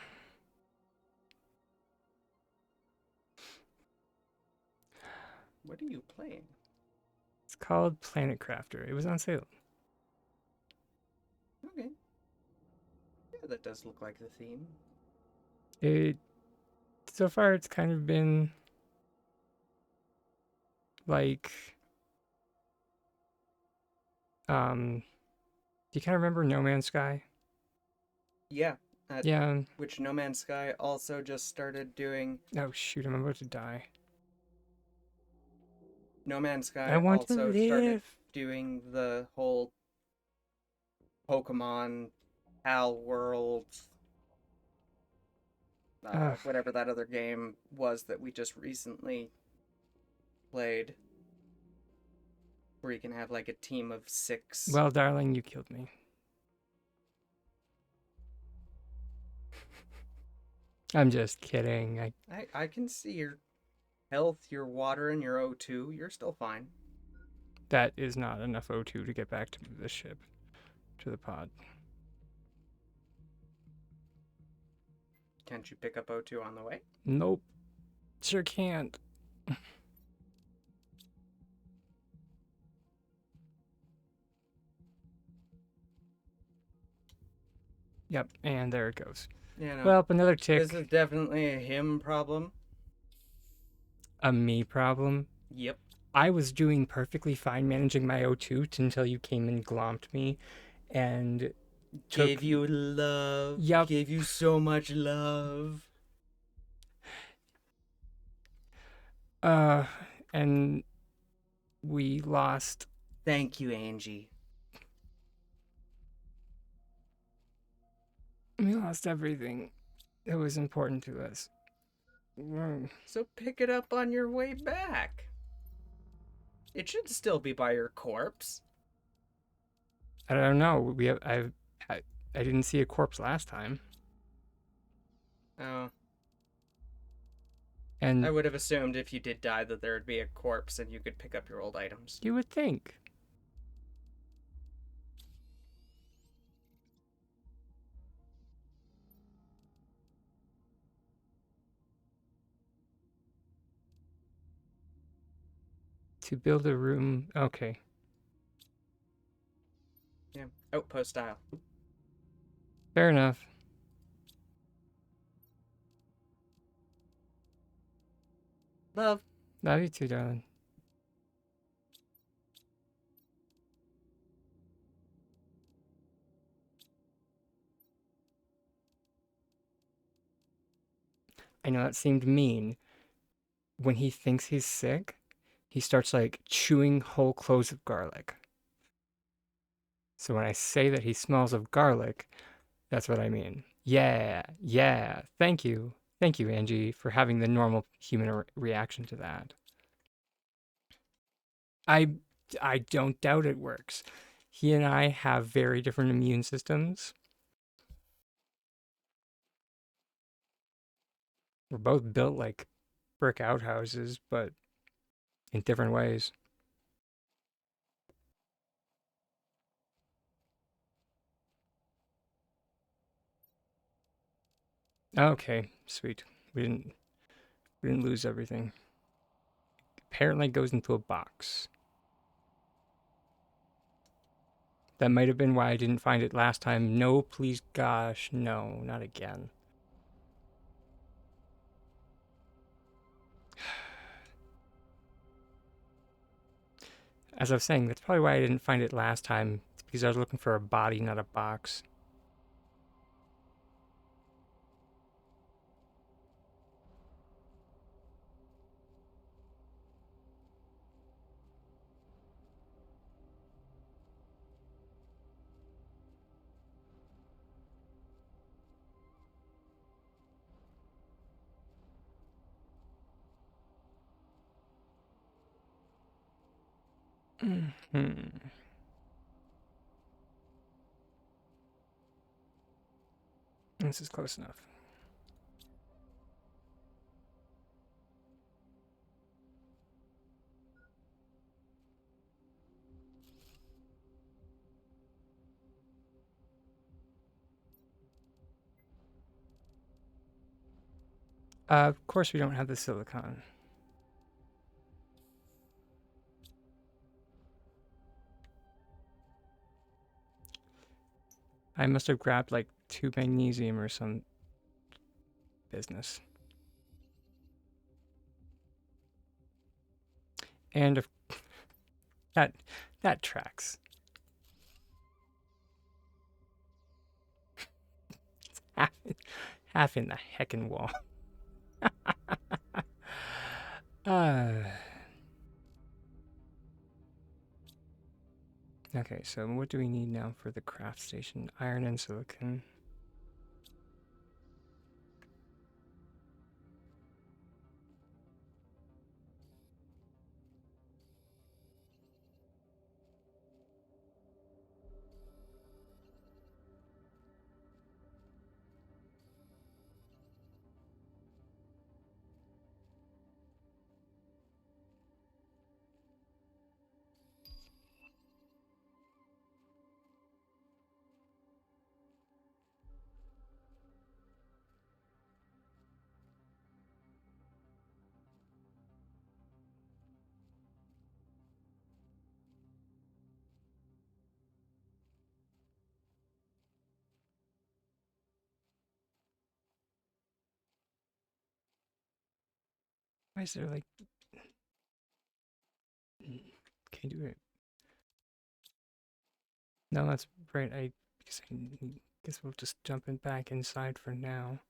Speaker 2: What are you playing?
Speaker 1: It's called Planet Crafter. It was on sale.
Speaker 2: Okay. Yeah, that does look like the theme.
Speaker 1: So far it's kind of been like do you kind of remember No Man's Sky?
Speaker 2: Yeah.
Speaker 1: Yeah.
Speaker 2: Which No Man's Sky also just started doing.
Speaker 1: Oh shoot, I'm about to die.
Speaker 2: No Man's Sky
Speaker 1: I want to
Speaker 2: also started
Speaker 1: live.
Speaker 2: doing the whole Pokemon Pal World,
Speaker 1: Ugh.
Speaker 2: whatever that other game was that we just recently played, where you can have like a team of 6.
Speaker 1: Well, darling, you killed me. I'm just kidding.
Speaker 2: I can see your health, your water, and your O2. You're still fine.
Speaker 1: That is not enough O2 to get back to the ship, to the pod.
Speaker 2: Can't you pick up O2 on the way?
Speaker 1: Nope. Sure can't. Yep, and there it goes.
Speaker 2: Yeah, no.
Speaker 1: Well, another tick.
Speaker 2: This is definitely a him problem.
Speaker 1: A me problem.
Speaker 2: Yep.
Speaker 1: I was doing perfectly fine managing my O2 until you came and glomped me and
Speaker 2: Gave you love.
Speaker 1: Yep.
Speaker 2: Gave you so much love.
Speaker 1: And we lost.
Speaker 2: Thank you, Angie.
Speaker 1: We lost everything that was important to us.
Speaker 2: So pick it up on your way back. It should still be by your corpse.
Speaker 1: I don't know. I didn't see a corpse last time.
Speaker 2: Oh.
Speaker 1: And
Speaker 2: I would have assumed if you did die that there would be a corpse and you could pick up your old items.
Speaker 1: you would think. To build a room. Okay.
Speaker 2: Yeah. Outpost style.
Speaker 1: Fair enough.
Speaker 2: Love.
Speaker 1: Love you too, darling. I know that seemed mean. When he thinks he's sick, he starts like chewing whole cloves of garlic. So when I say that he smells of garlic, that's what I mean. Yeah, yeah. Thank you. Thank you, Angie, for having the normal human reaction to that. I I don't doubt it works. He and I have very different immune systems. We're both built like brick outhouses, but in different ways. Okay, sweet. We didn't lose everything. Apparently it goes into a box. That might have been why I didn't find it last time. No, please, gosh, no, not again. As I was saying, that's probably why I didn't find it last time. It's because I was looking for a body, not a box. Hmm. This is close enough. Of course we don't have the silicon. I must have grabbed like 2 magnesium or some business. And if that that tracks. Half, half in the heckin' wall. Okay, so what do we need now for the craft station? Iron and silicon. Why is there like... Can you do it? No, that's right. I guess we'll just jump in back inside for now.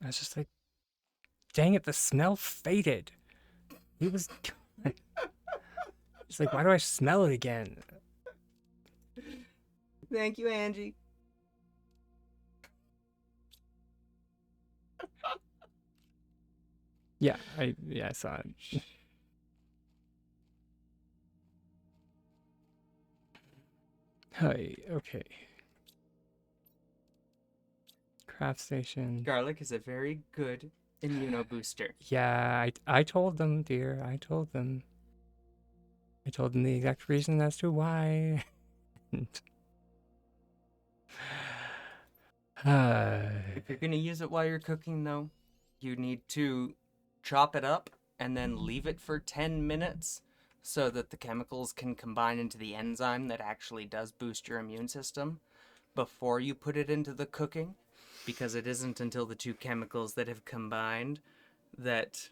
Speaker 1: I was just like, dang it, the smell faded. It was... It's like, why do I smell it again?
Speaker 2: Thank you, Angie.
Speaker 1: Yeah, I saw it. Hi, okay. Craft station.
Speaker 2: Garlic is a very good immunobooster.
Speaker 1: Yeah, I told them, dear. I told them. I told them the exact reason as to why.
Speaker 2: If you're gonna use it while you're cooking, though, you need to chop it up and then leave it for 10 minutes so that the chemicals can combine into the enzyme that actually does boost your immune system before you put it into the cooking, because it isn't until the two chemicals that have combined that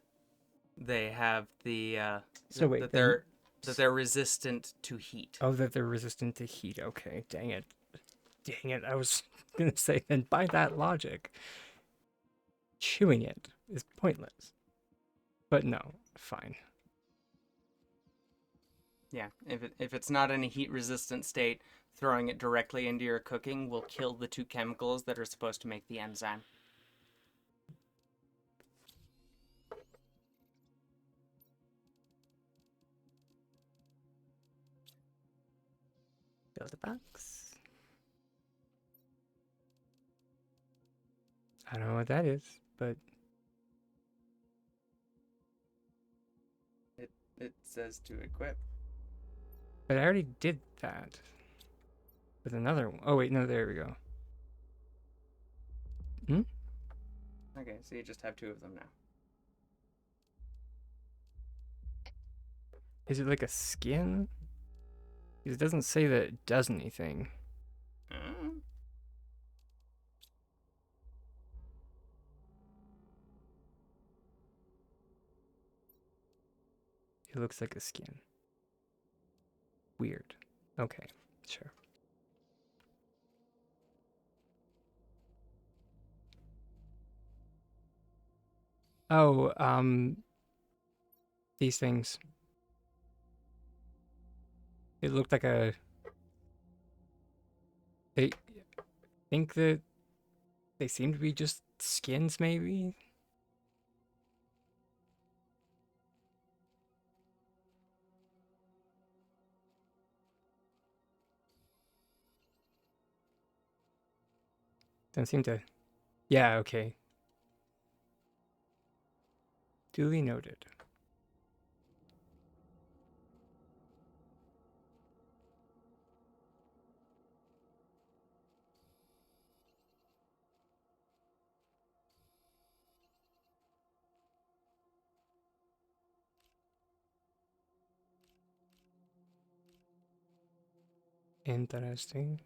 Speaker 2: they have the
Speaker 1: So wait,
Speaker 2: that they're That they're resistant to heat.
Speaker 1: Oh, that they're resistant to heat. Okay, dang it. Dang it. I was going to say, then by that logic, chewing it is pointless. But no, fine.
Speaker 2: Yeah, if it's not in a heat resistant state, throwing it directly into your cooking will kill the two chemicals that are supposed to make the enzyme.
Speaker 1: Build a box. I don't know what that is, but
Speaker 2: It says to equip.
Speaker 1: I already did that with another one. Oh wait, no, there we go.
Speaker 2: Okay, so you just have two of them now.
Speaker 1: Is it like a skin? It doesn't say that it does anything. It looks like a skin. Weird. Okay, sure. Oh, these things. It looked like a. They think that they seem to be just skins, maybe. Don't seem to. Yeah, okay. Duly noted. Interesting.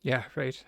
Speaker 1: Yeah, right.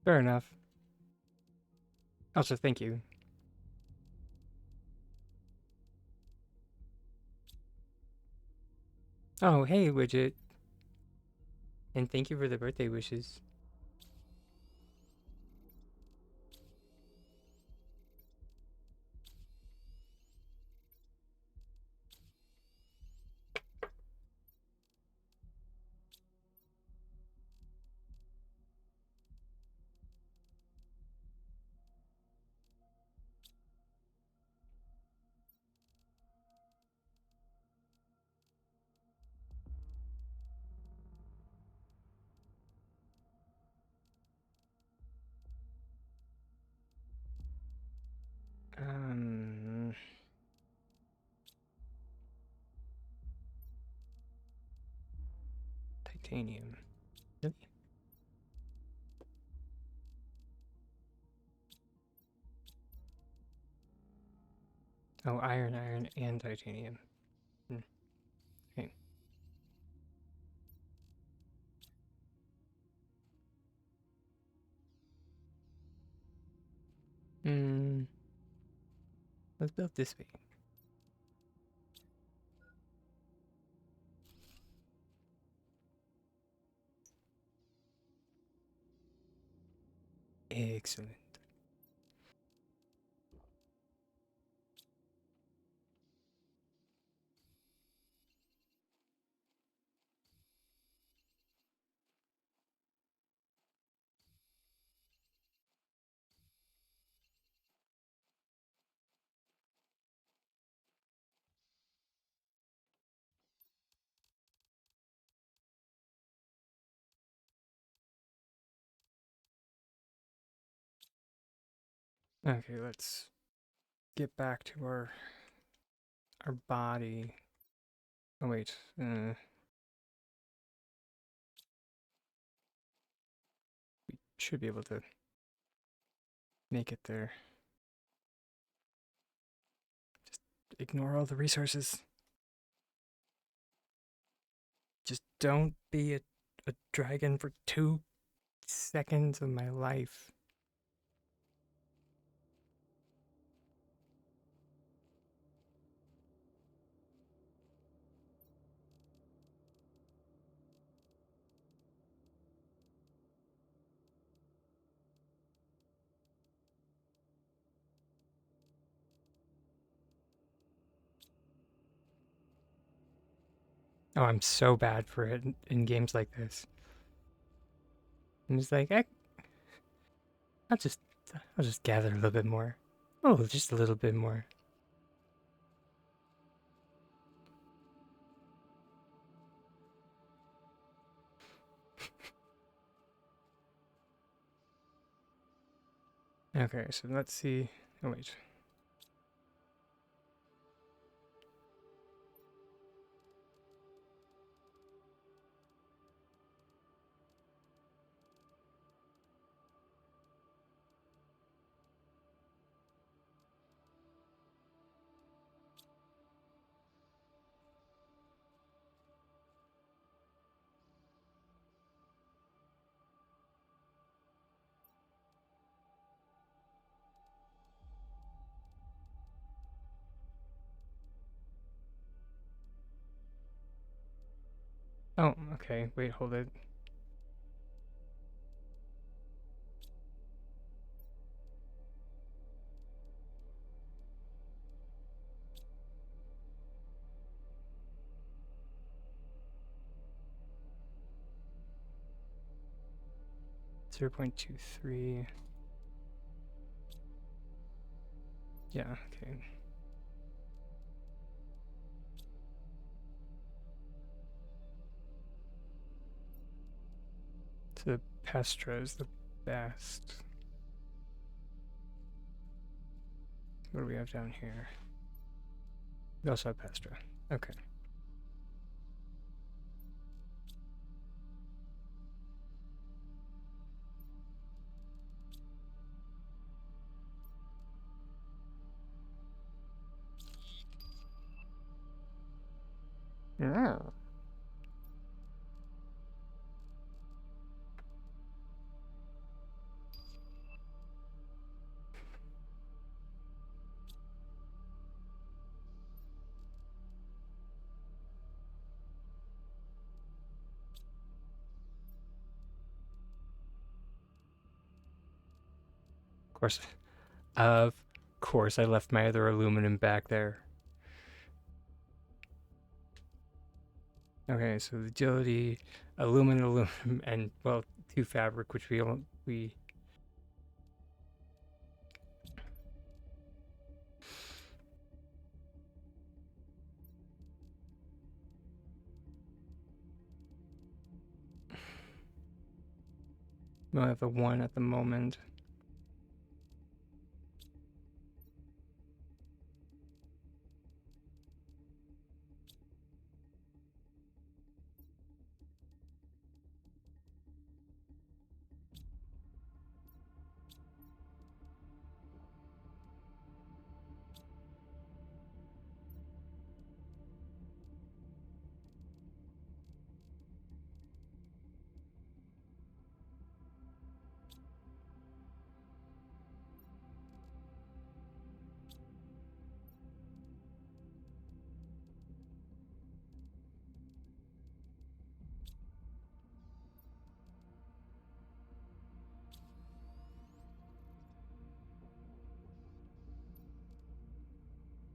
Speaker 1: Fair enough. Also, thank you. Oh, hey, Widget. And thank you for the birthday wishes. Um, Titanium. Really? Oh, iron, and titanium. Okay. Let's build this way. Excellent. Okay, let's get back to our body. Oh wait, we should be able to make it there. Just ignore all the resources. Just don't be a dragon for 2 seconds of my life. Oh, I'm so bad for it in games like this. I'm just like, I'll just gather a little bit more. Oh, just a little bit more. Okay, so let's see. Oh wait. 'Okay. Wait, hold it. Zero 0.23. Yeah, okay. So Pestra is the best. What do we have down here? We also have Pestra. Okay. Yeah. Of course, I left my other aluminum back there. Okay, so the agility, aluminum, and well, 2 fabric, which we only have the 1 at the moment.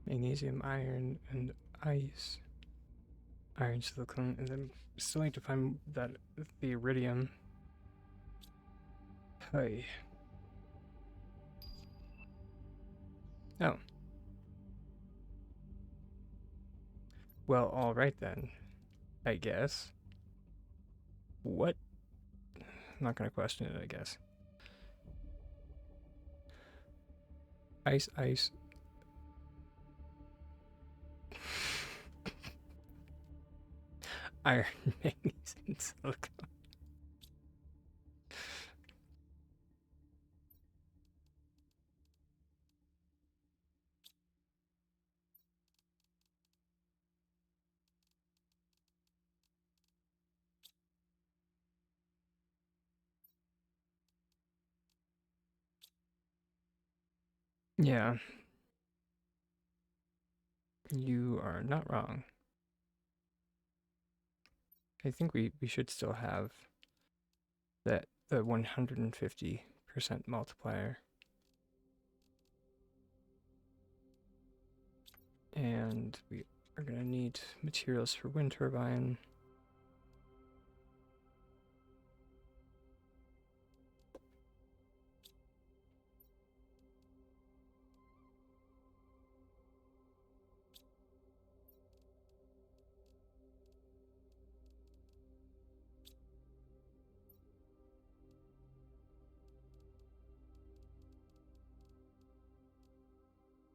Speaker 1: Magnesium, iron, and ice. Iron, silicon, and then still need to find that the iridium. Hey. Oh. Well, alright then. I guess. What? I'm not gonna question it, I guess. Ice, ice. Iron, manganese, and silicone. Yeah. You are not wrong. I think we should still have the 150% multiplier. And we are gonna need materials for wind turbine.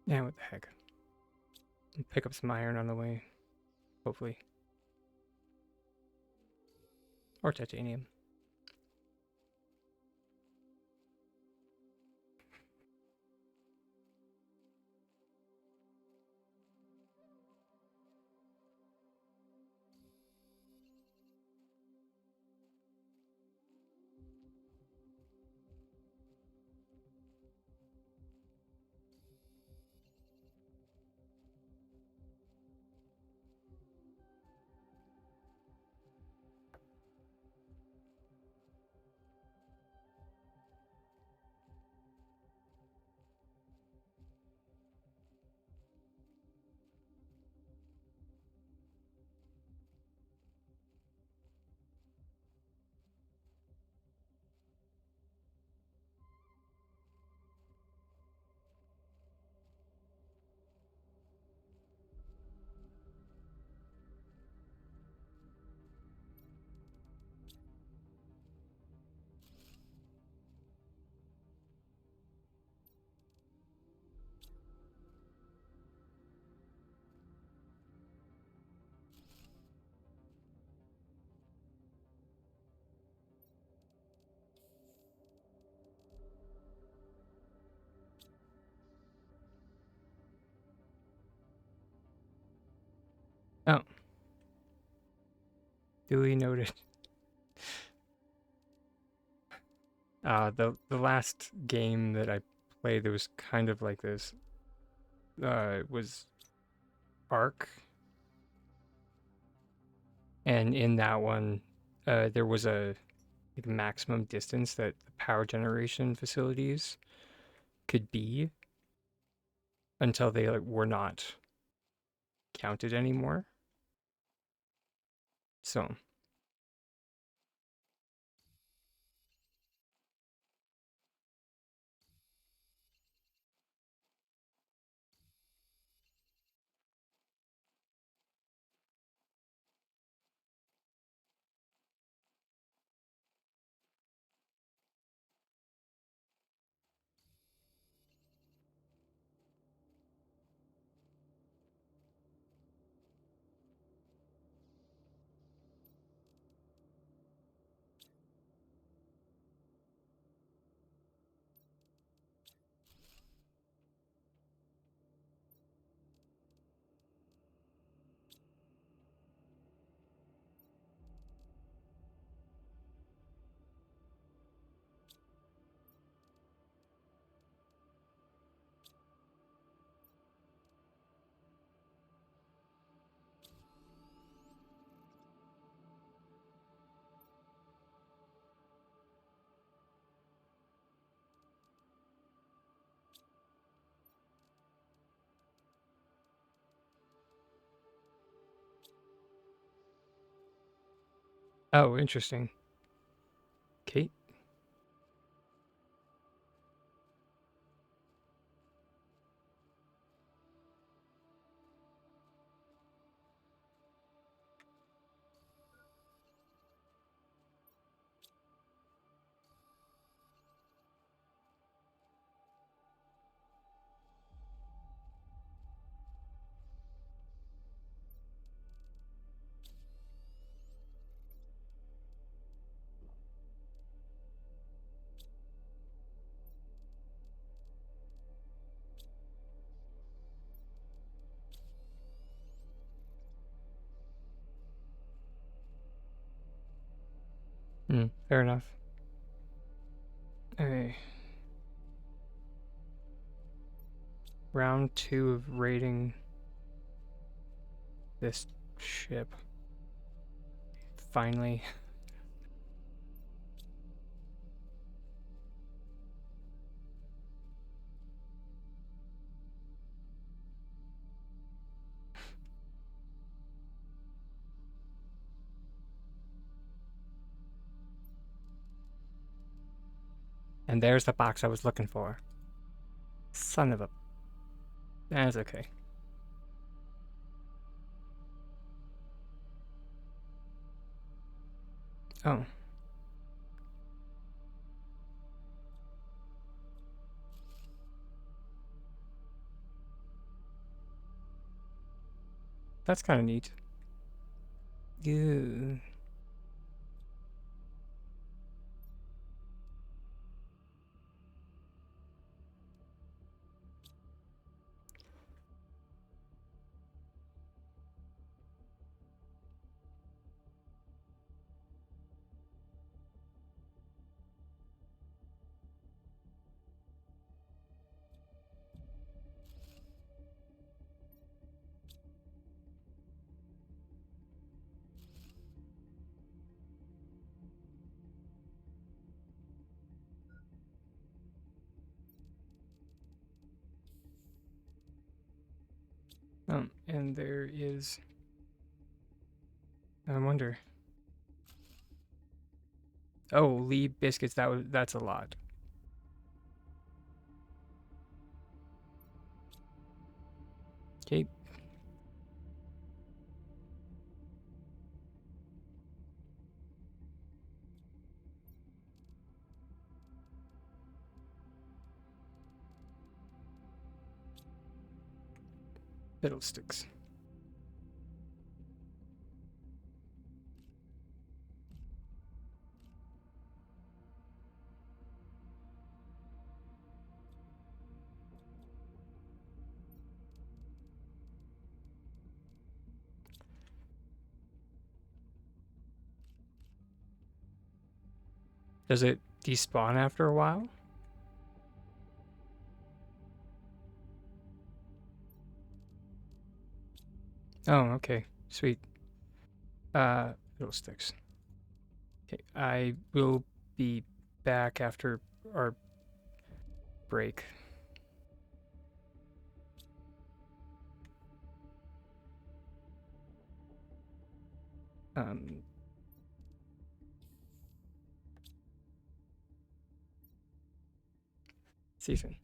Speaker 1: Yeah, what the heck. Pick up some iron on the way, hopefully. Or titanium. Oh. Duly noted. The last game that I played that was kind of like this was Ark. And in that one, there was a like maximum distance that the power generation facilities could be until they like were not counted anymore. So oh, interesting. Kate? Fair enough. Okay. Round 2 of raiding this ship. Finally. And there's the box I was looking for. Son of a... That's okay. Oh. That's kind of neat. Yeah. And there is... I wonder... Oh, Lee biscuits, that's a lot. Okay. Fiddlesticks. Does it despawn after a while? Oh, okay. Sweet. Fiddlesticks. Okay, I will be back after our break. Um, see you soon.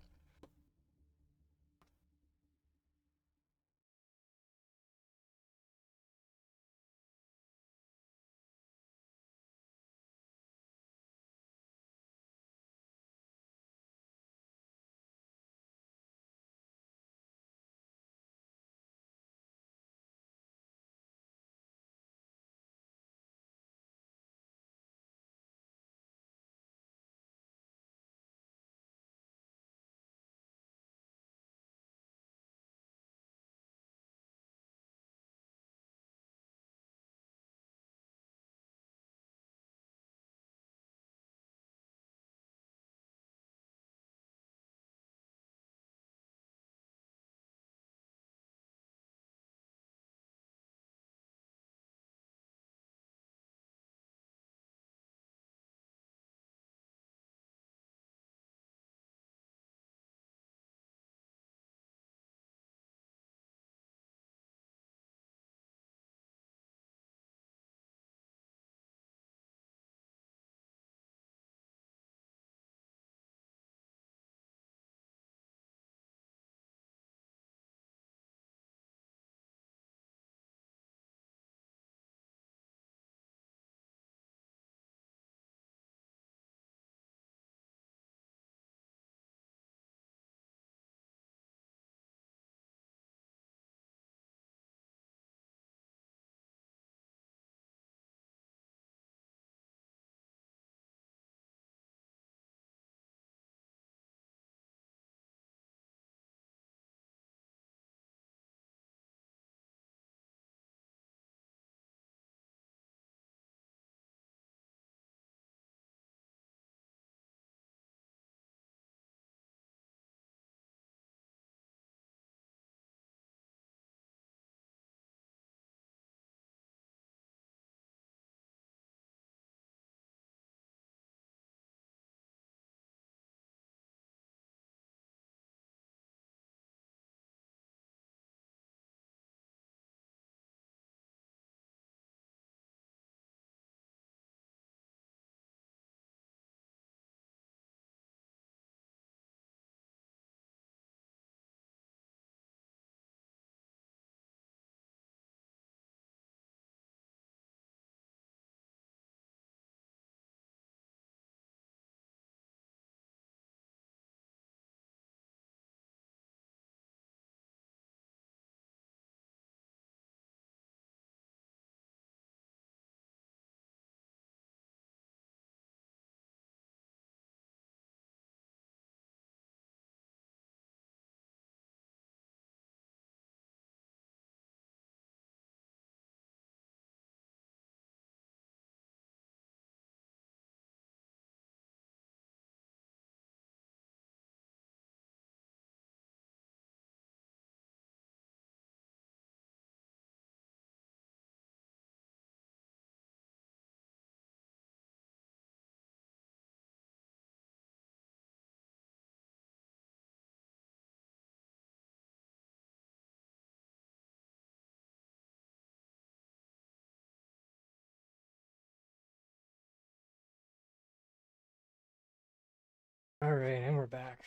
Speaker 1: Alright, and we're back.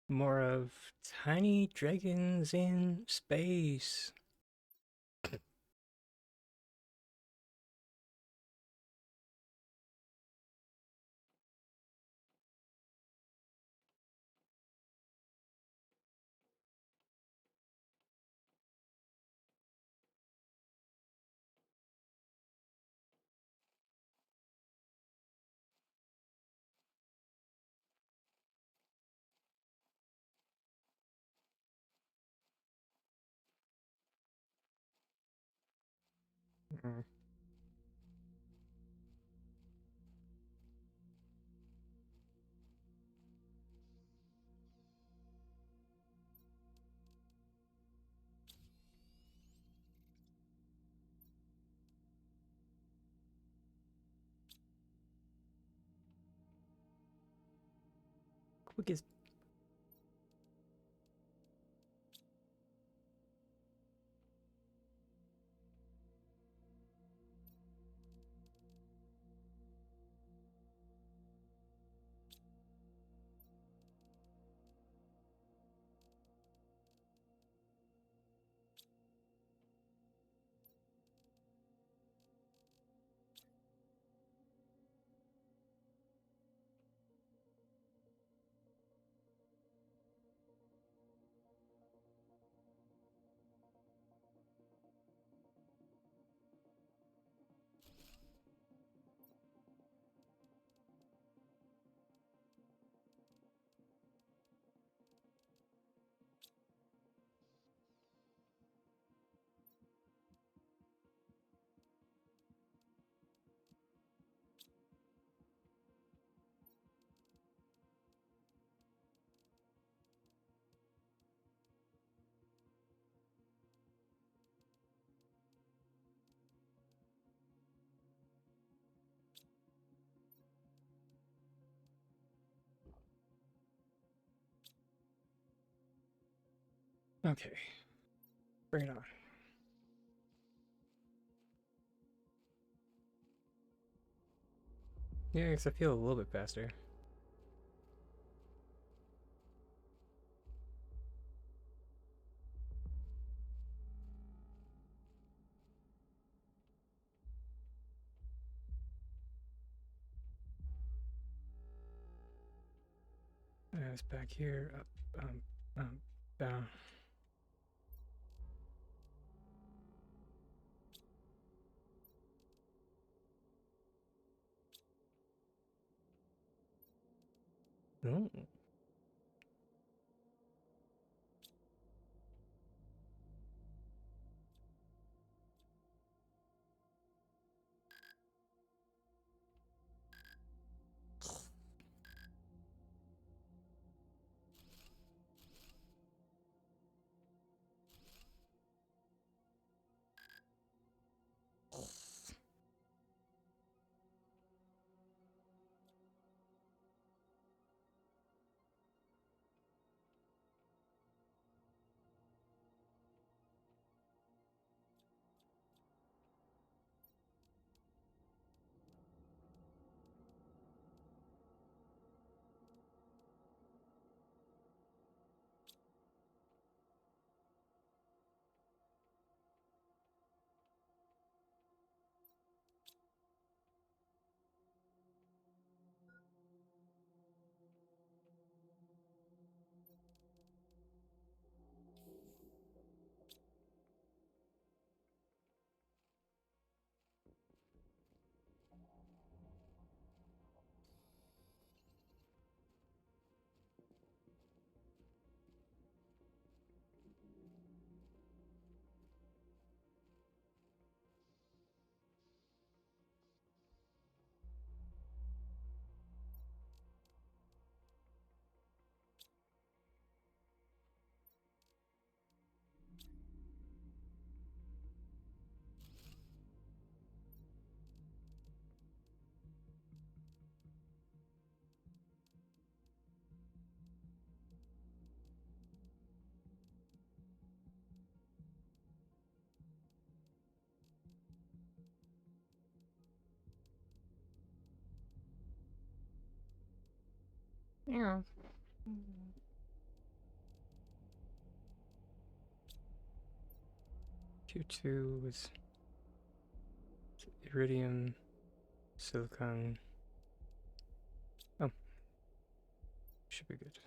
Speaker 1: More of tiny dragons in space. Mm. Quick as okay. Bring it on. Yeah, I guess I feel a little bit faster. It's back here, up, down. No. Yeah. Tier 2 was iridium, silicon. Oh, should be good.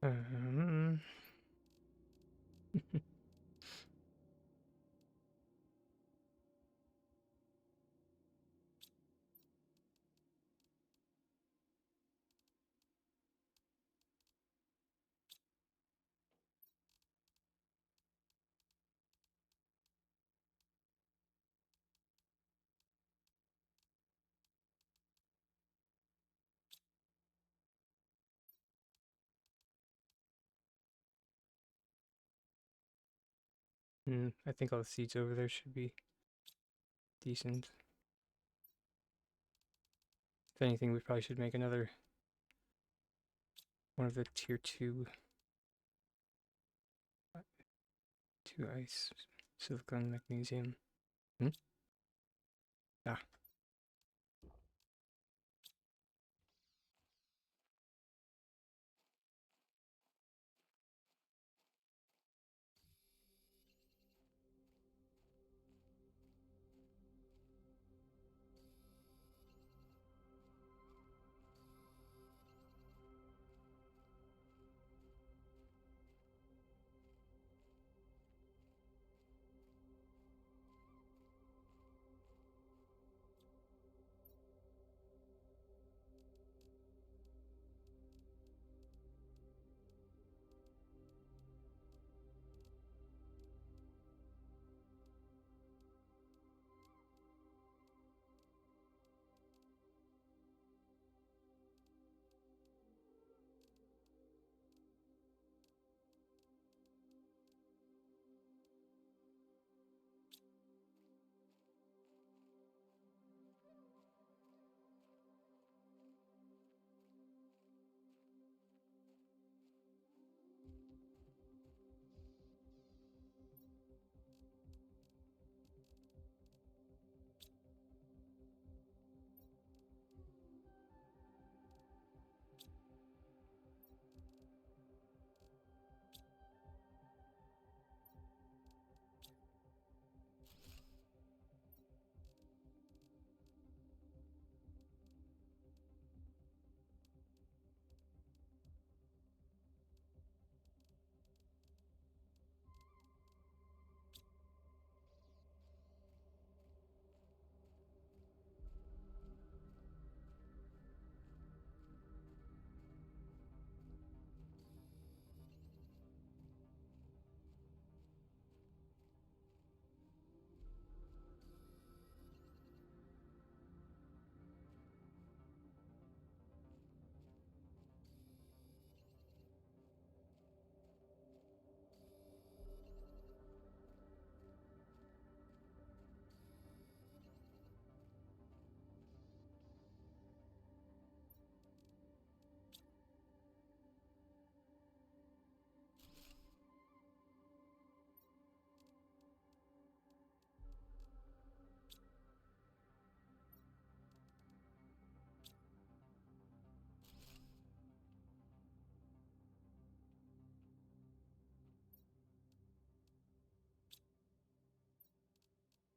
Speaker 1: Um, I think all the seeds over there should be decent. If anything, we probably should make another one of the tier 2 ice, silicon, magnesium. Ah,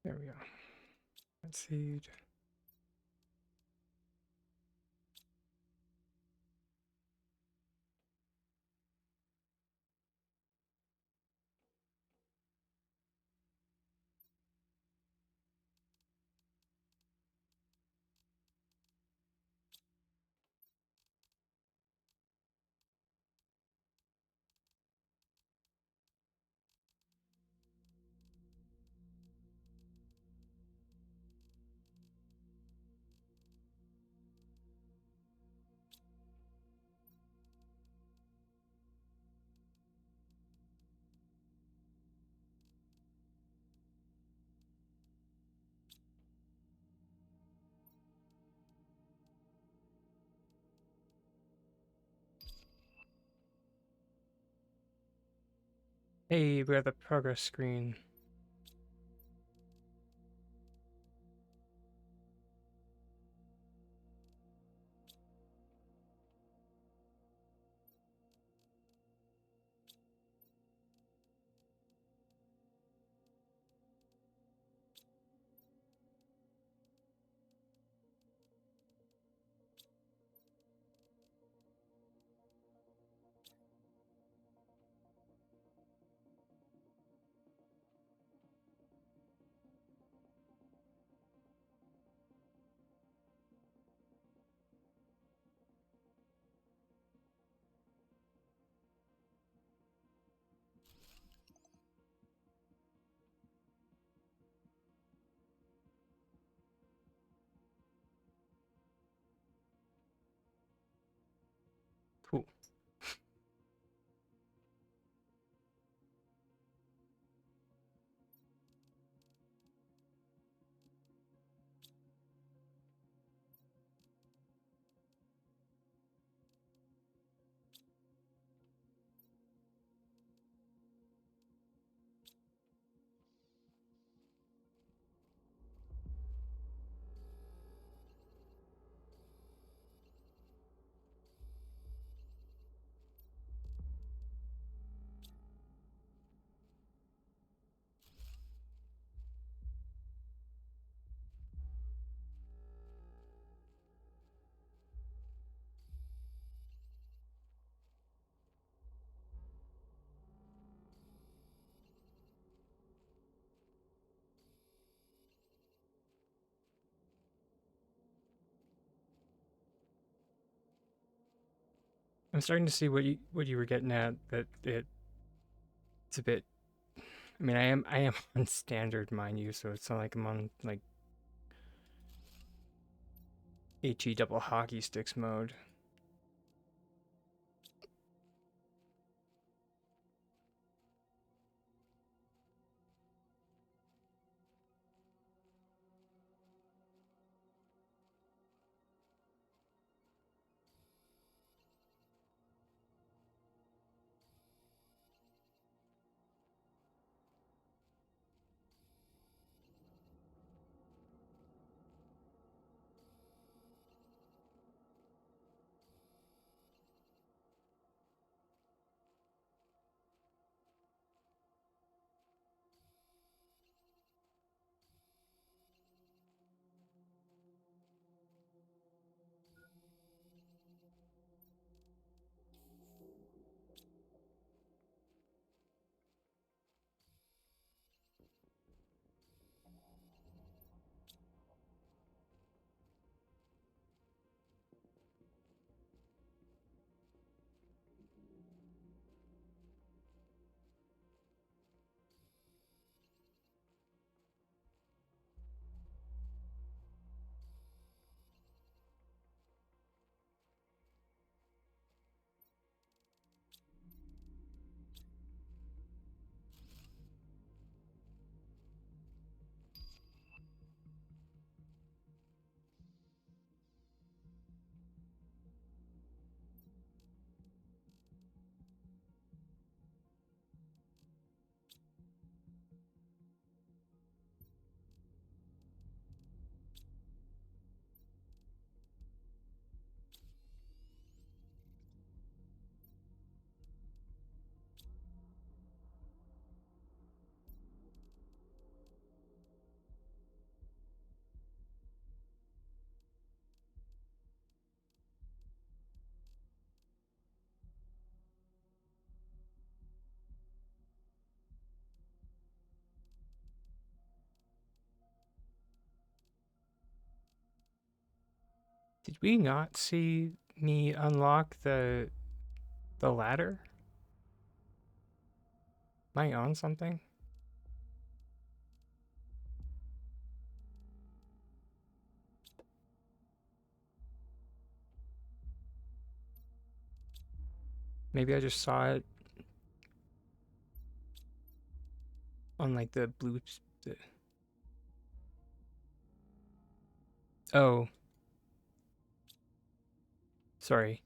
Speaker 1: there we go. Let's seed. Hey, we got the progress screen. Cool. I'm starting to see what you were getting at. That it's a bit. I mean, I am on standard, mind you, so it's not like I'm on like HE double hockey sticks mode. Did we not see me unlock the ladder? Am I on something? Maybe I just saw it on like the blue. The, oh, sorry.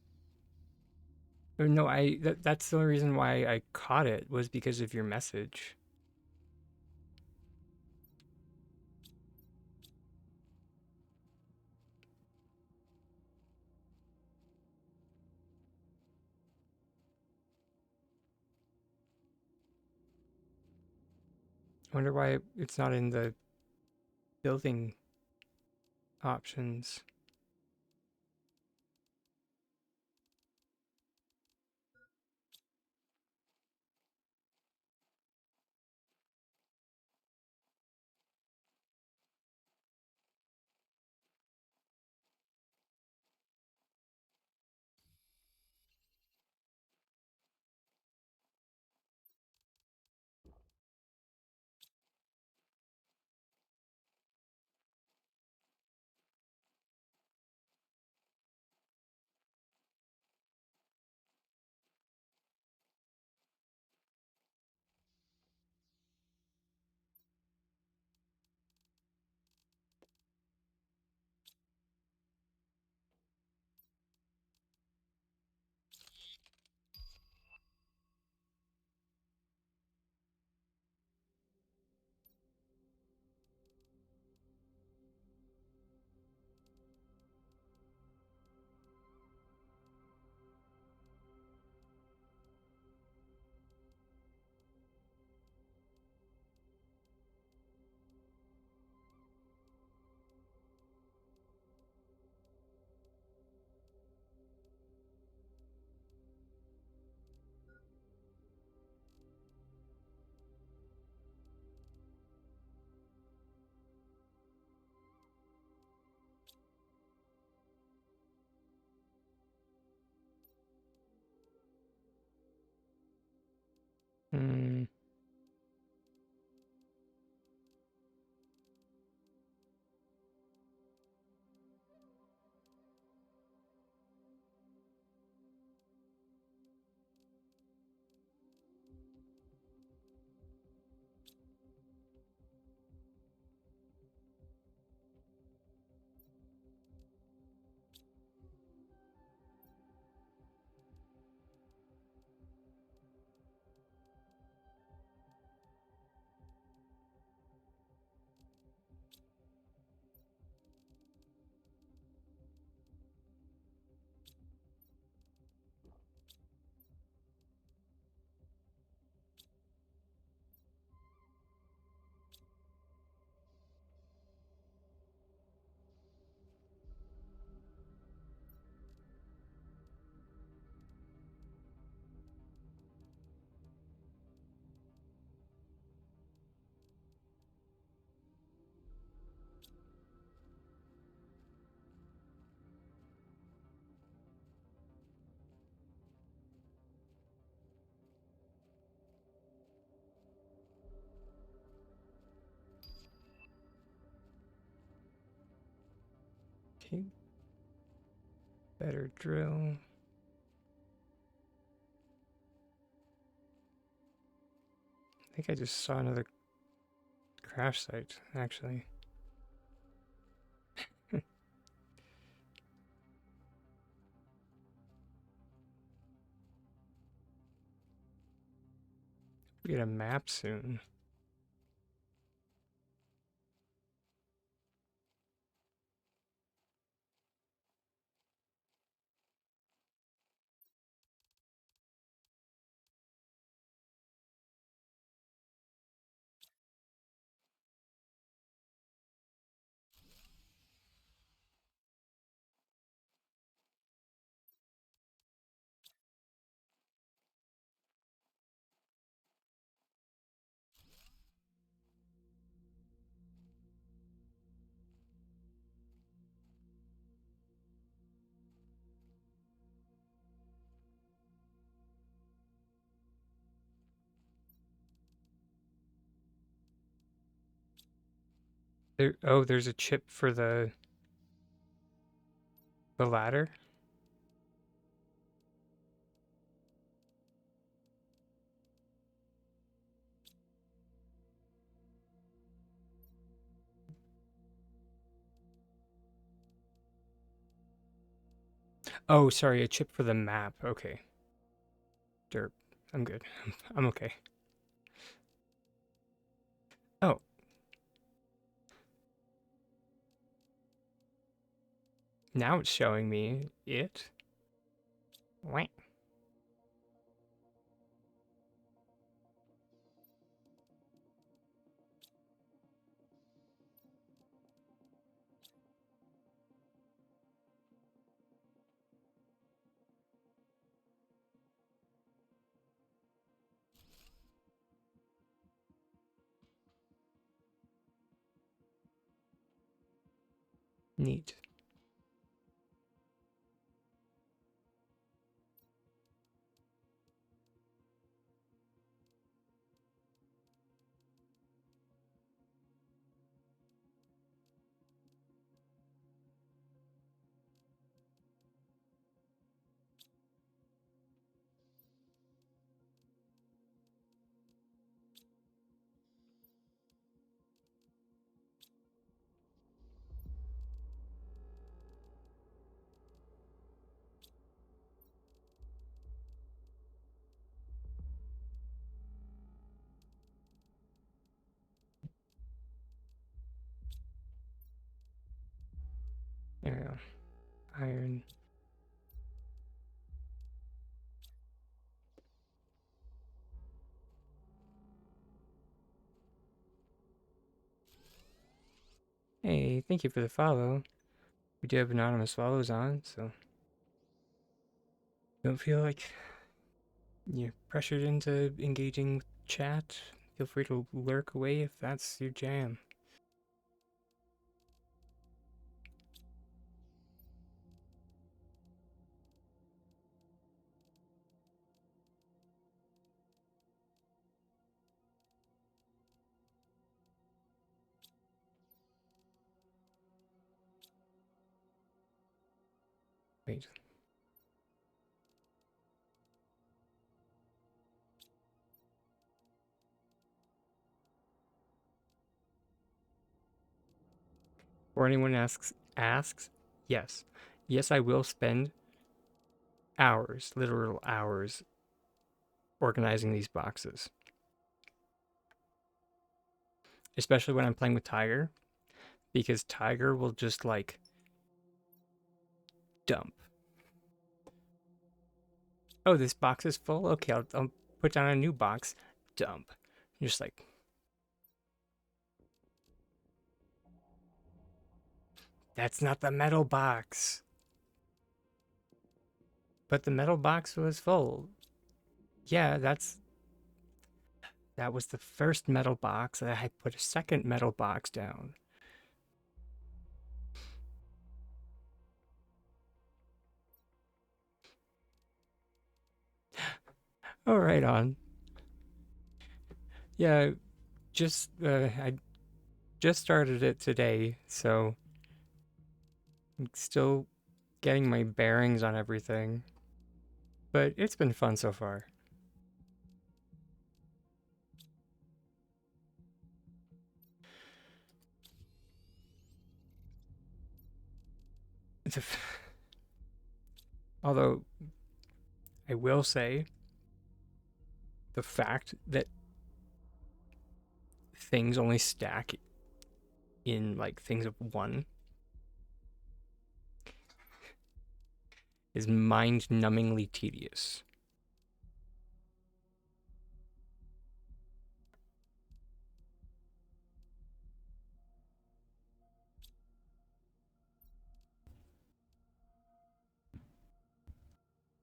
Speaker 1: No, that's the only reason why I caught it was because of your message. I wonder why it's not in the building options. Hmm. Okay. Better drill. I think I just saw another crash site, actually. We get a map soon. There's a chip for the ladder. Oh, sorry, a chip for the map. Okay. Derp. I'm good. I'm okay. Oh. Now it's showing me it. Wait. Neat. There we go. Iron. Hey, thank you for the follow. We do have anonymous follows on, so don't feel like you're pressured into engaging with chat. Feel free to lurk away if that's your jam. Wait. Or anyone asks, yes. Yes, I will spend hours, literal hours, organizing these boxes. Especially when I'm playing with Tiger, because Tiger will just like dump. Oh, this box is full? Okay, I'll put down a new box. Dump. Just like, that's not the metal box. But the metal box was full. Yeah, that was the first metal box. I put a second metal box down. Oh, right on. Yeah, I just started it today, so I'm still getting my bearings on everything. But it's been fun so far. Although I will say the fact that things only stack in like things of one is mind-numbingly tedious.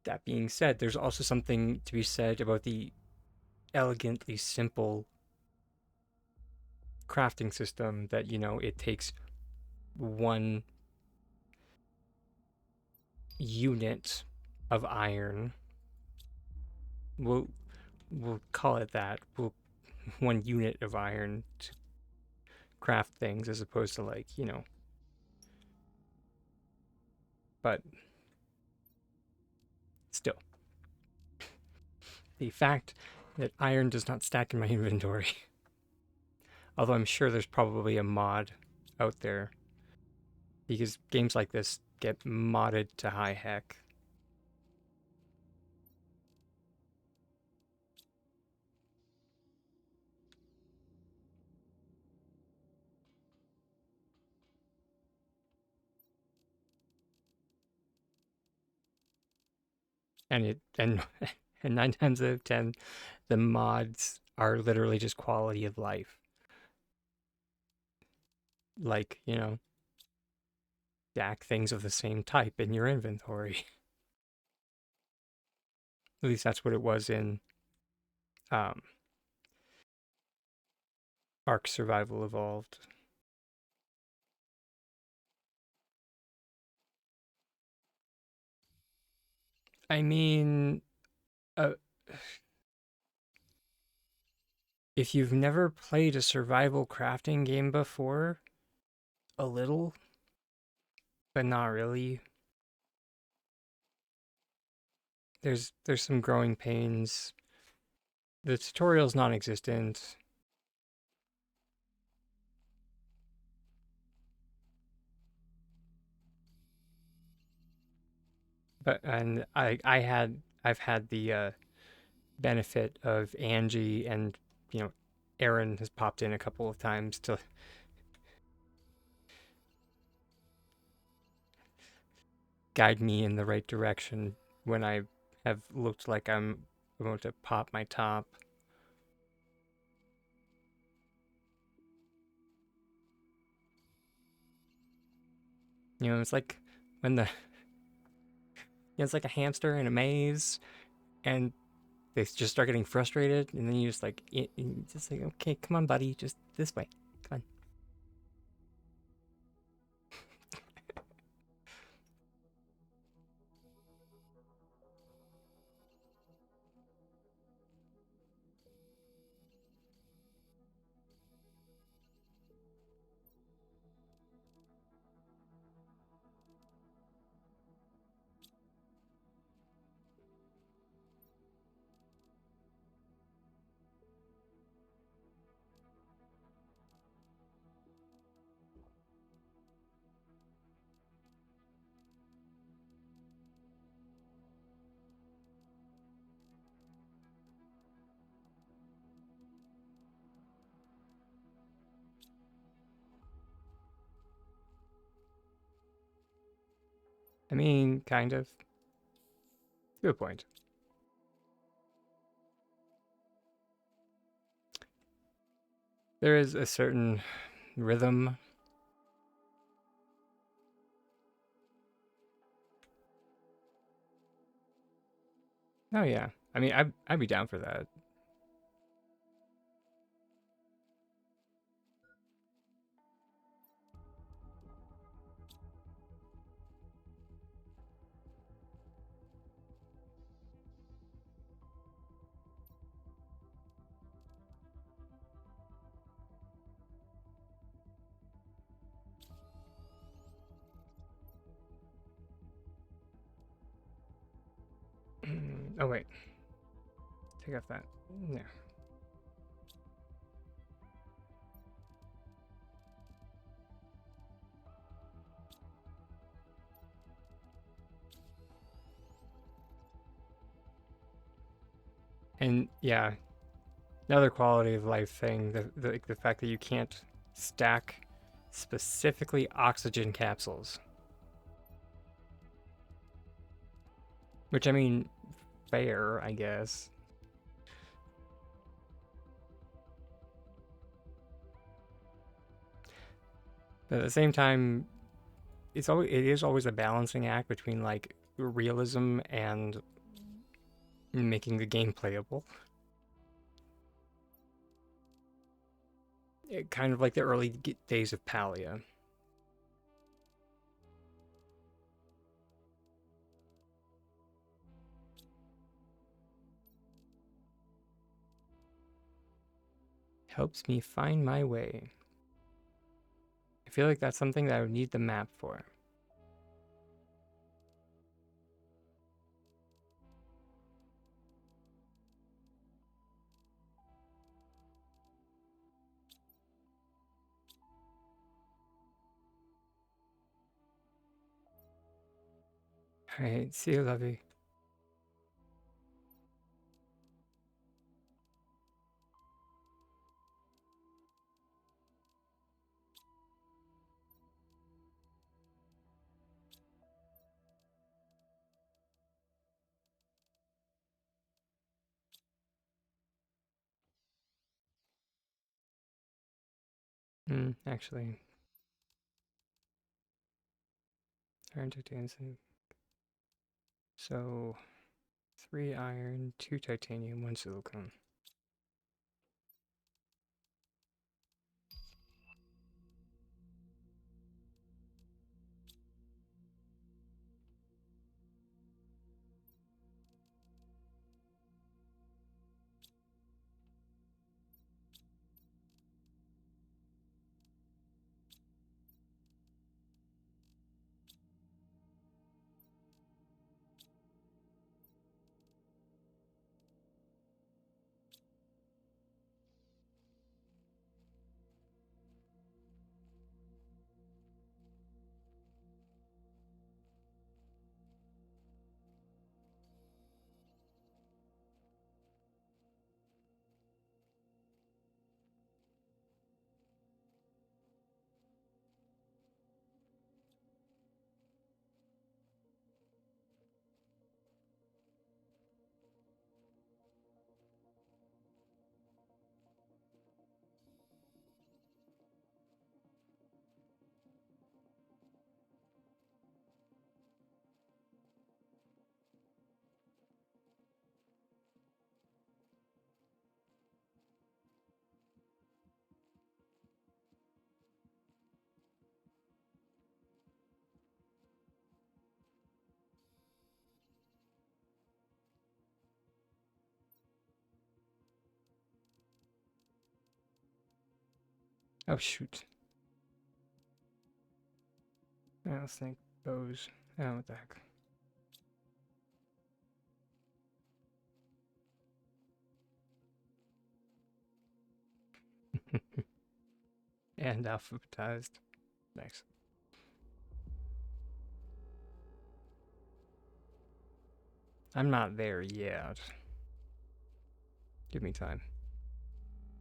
Speaker 1: That being said, there's also something to be said about the elegantly simple crafting system that, it takes one unit of iron. We'll call it that. One unit of iron to craft things as opposed to like, but still. The fact that iron does not stack in my inventory. Although I'm sure there's probably a mod out there. Because games like this get modded to high heck. and and 9 times out of 10, the mods are literally just quality of life. Like, stack things of the same type in your inventory. At least that's what it was in um, Ark Survival Evolved. I mean, uh, if you've never played a survival crafting game before, a little, but not really. There's some growing pains. The tutorial's non-existent. But and I've had the benefit of Angie, and Aaron has popped in a couple of times to guide me in the right direction when I have looked like I'm about to pop my top. It's like when it's like a hamster in a maze, and they just start getting frustrated, and then you just like, okay, come on, buddy, just this way, come on. I mean, kind of, to a point. There is a certain rhythm. Oh yeah, I mean, I'd be down for that. Oh wait, take off that. Yeah. And yeah, another quality of life thing, the fact that you can't stack specifically oxygen capsules. Which, I mean, fair, I guess. But at the same time, it is always a balancing act between like realism and making the game playable. Kind of like the early days of Palia. Helps me find my way. I feel like that's something that I would need the map for. Alright, see you, Lovey. Actually. Iron, titanium. So, 3 iron, 2 titanium, 1 silicone. Oh, shoot. Let's think. Bows. Oh, what the heck. And alphabetized. Nice. I'm not there yet. Give me time.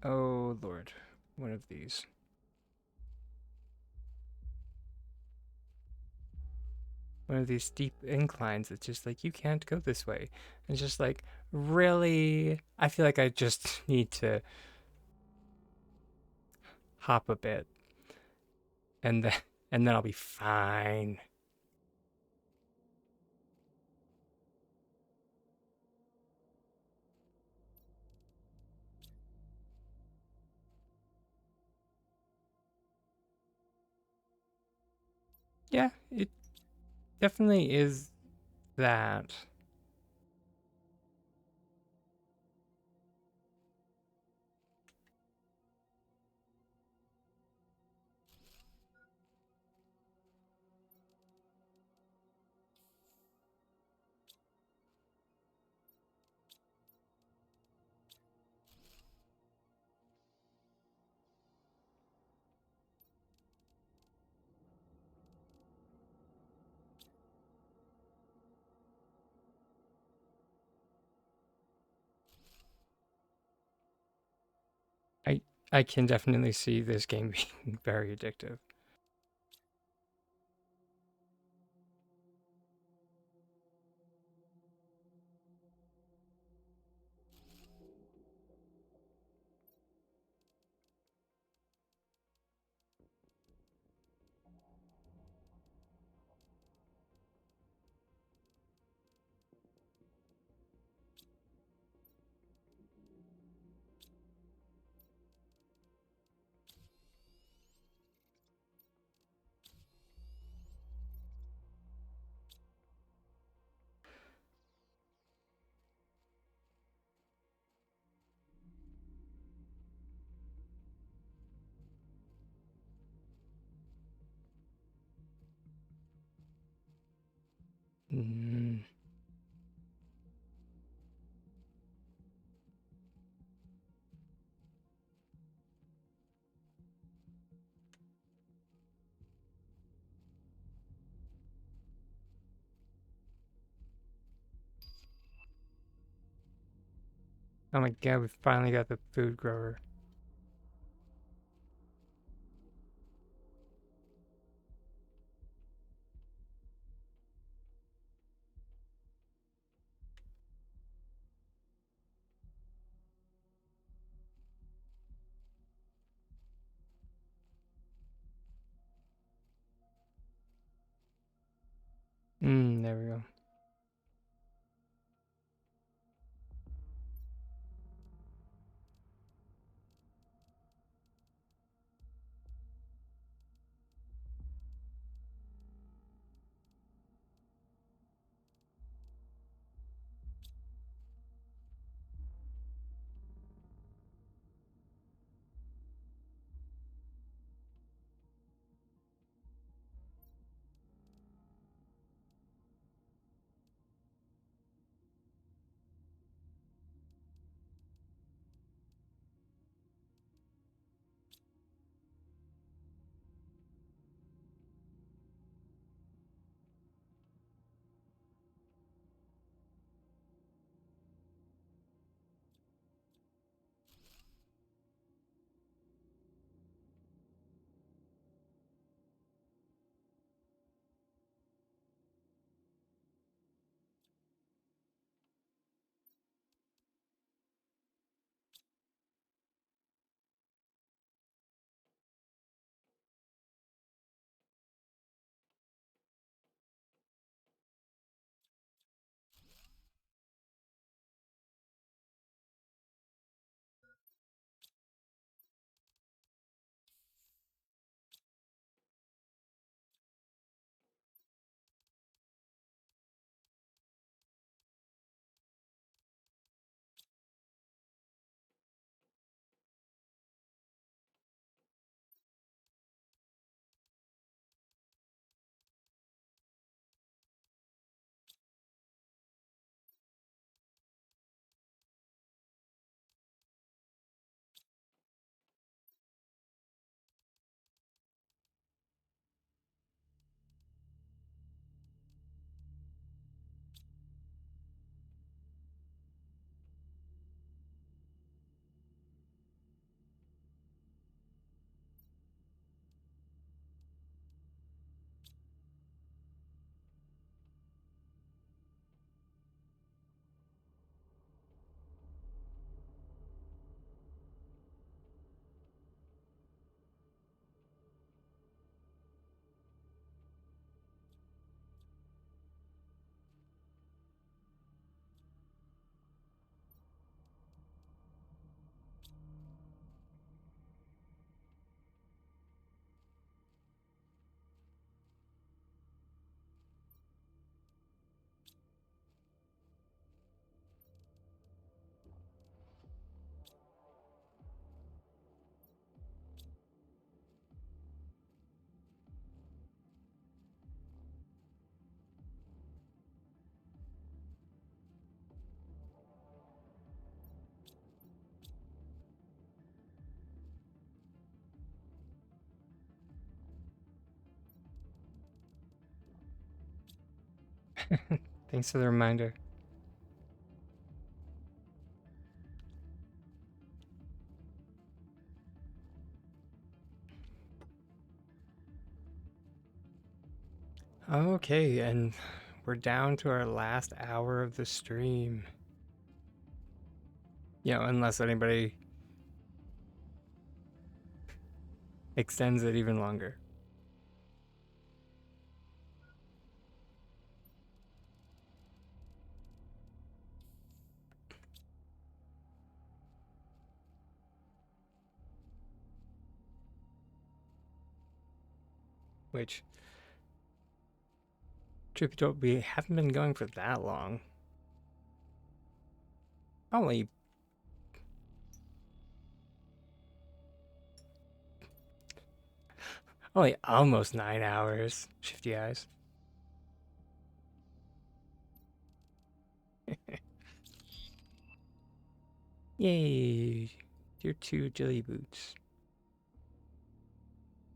Speaker 1: Oh, Lord. One of these. One of these steep inclines. It's just like, you can't go this way. And it's just like, really? I feel like I just need to hop a bit. And then I'll be fine. Yeah, it definitely is that. I can definitely see this game being very addictive. Mm. Oh my god, we finally got the food grower. there we go. Thanks for the reminder. Okay, and we're down to our last hour of the stream. You know, unless anybody extends it even longer. Which, truth be told, we haven't been going for that long. Only almost 9 hours. Shifty eyes. Yay! Tier 2 jelly boots.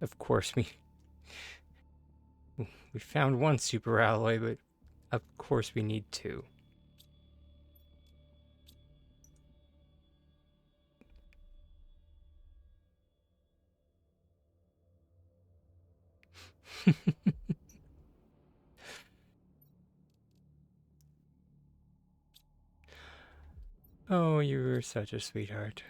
Speaker 1: Of course we found one super alloy, but of course we need two. Oh, you were such a sweetheart.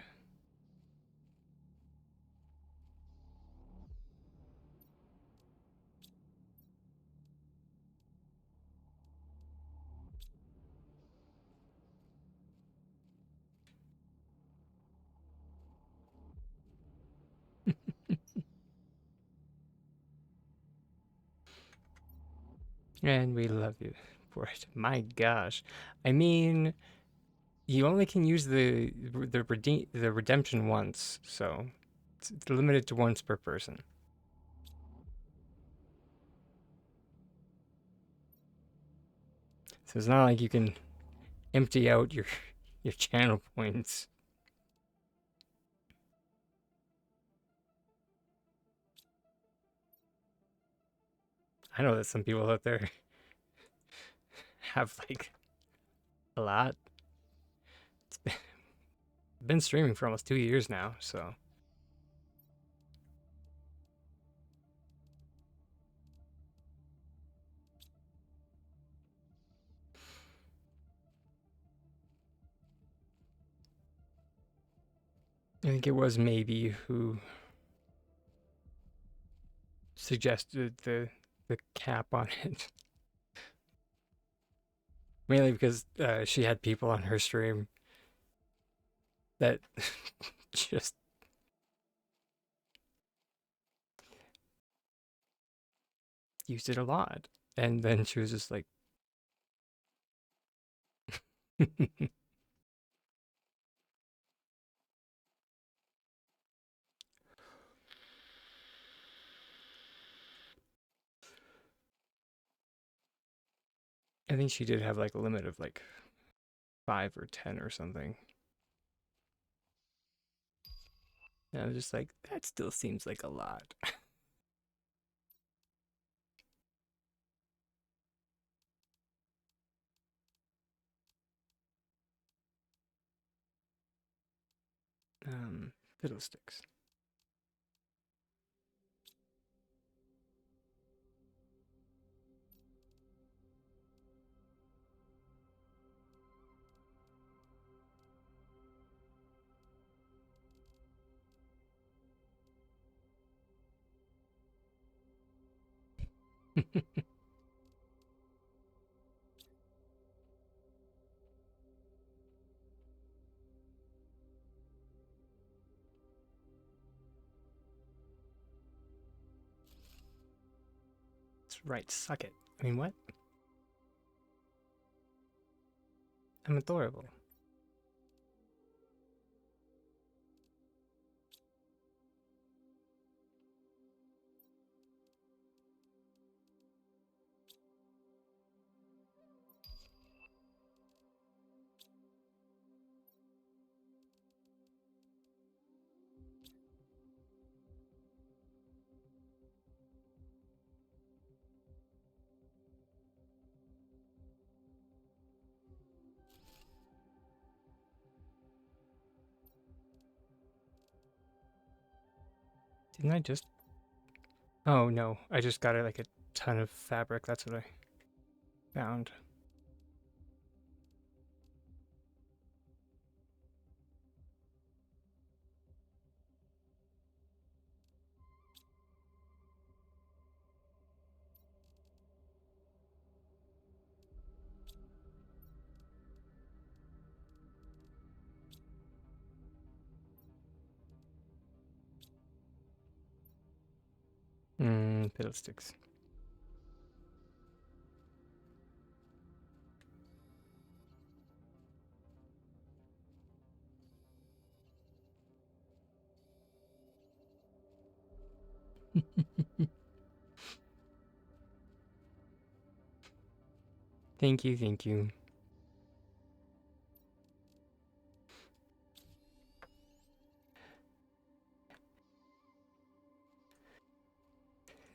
Speaker 1: And we love you for it. My gosh. I mean, you only can use the redemption once, so it's limited to once per person. So it's not like you can empty out your channel points. I know that some people out there have like a lot. It's been streaming for almost 2 years now, so I think it was maybe who suggested the cap on it. Mainly because she had people on her stream that just used it a lot. And then she was just like, I think she did have like a limit of like 5 or 10 or something. And I was just like, that still seems like a lot. Fiddlesticks. That's right, suck it. I mean, what? I'm adorable. Didn't I just? Oh no, I just got like a ton of fabric. That's what I found. Fiddlesticks. Thank you, thank you.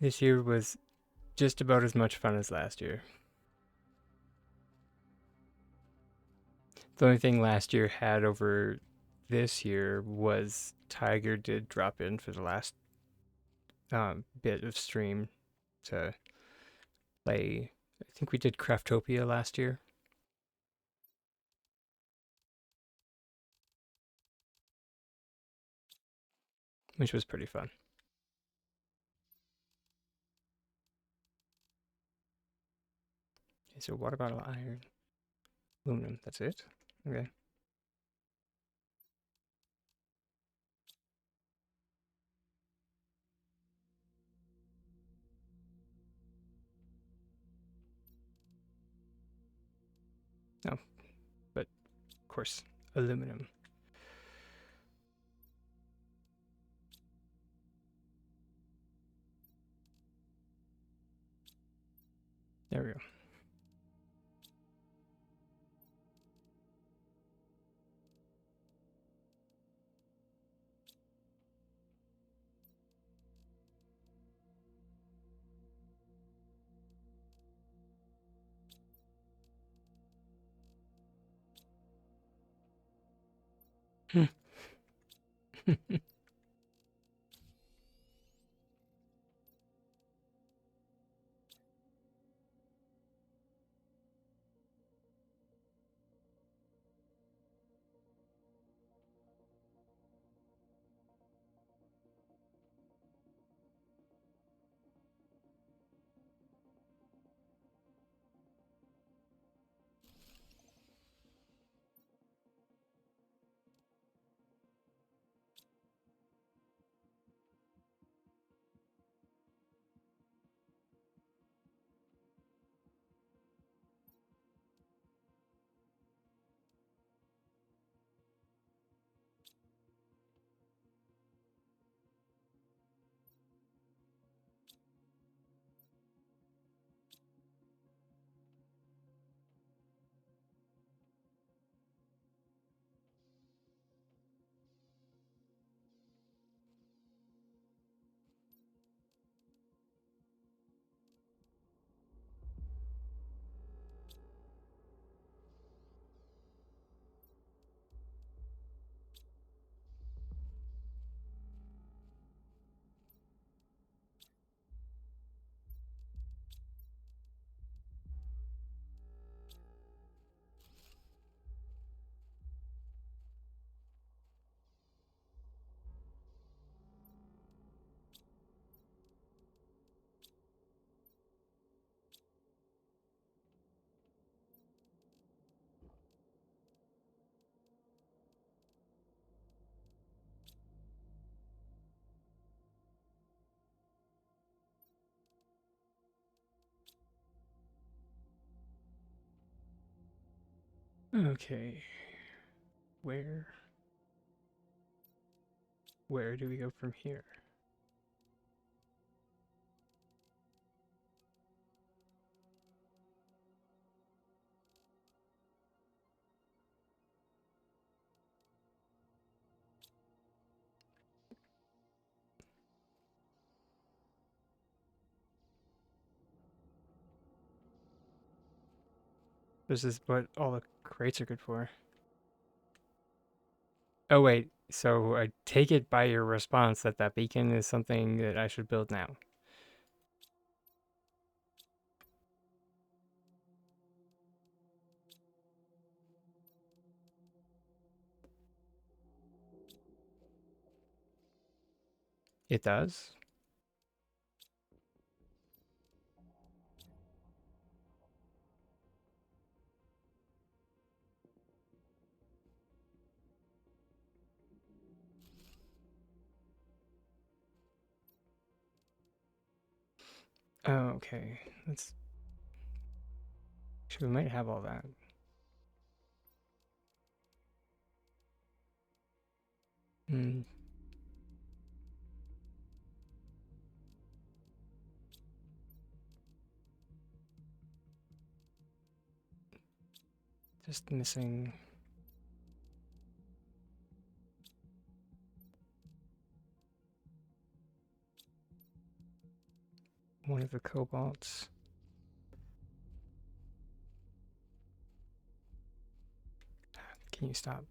Speaker 1: This year was just about as much fun as last year. The only thing last year had over this year was Tiger did drop in for the last bit of stream to play. I think we did Craftopia last year. Which was pretty fun. Okay, so water bottle, iron, aluminum. That's it? Okay. No, but of course, aluminum. There we go. Okay. Where do we go from here? This is what all the crates are good for. Oh wait, so I take it by your response that that beacon is something that I should build now. It does? Oh, okay. Let's. Actually, we might have all that. Hmm. Just missing. One of the cobalts. Can you stop?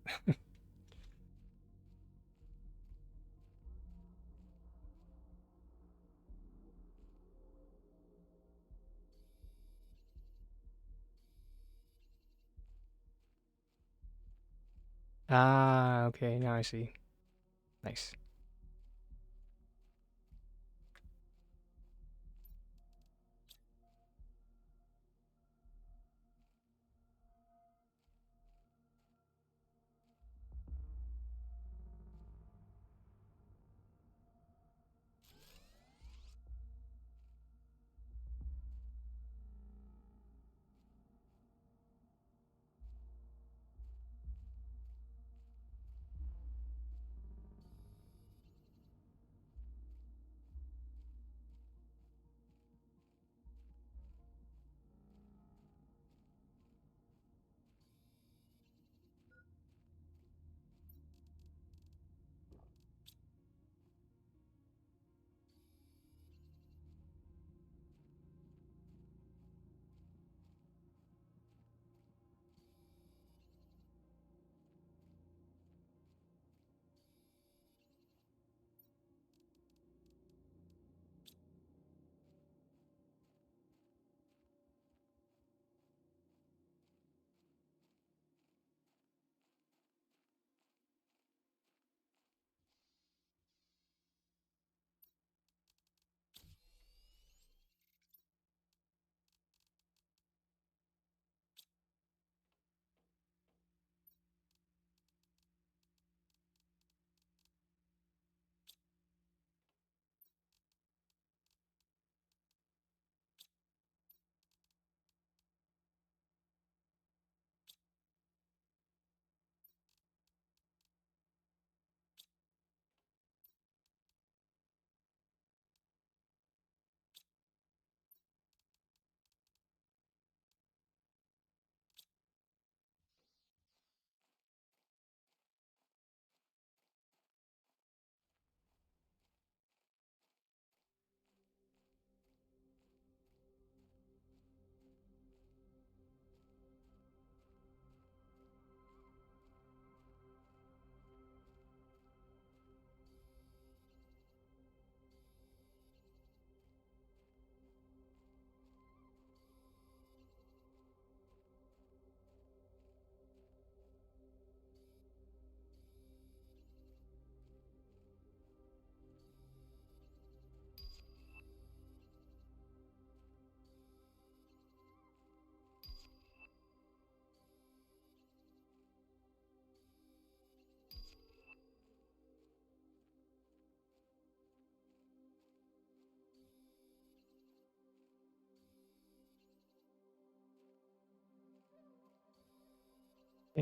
Speaker 1: Ah, okay, now I see. Nice.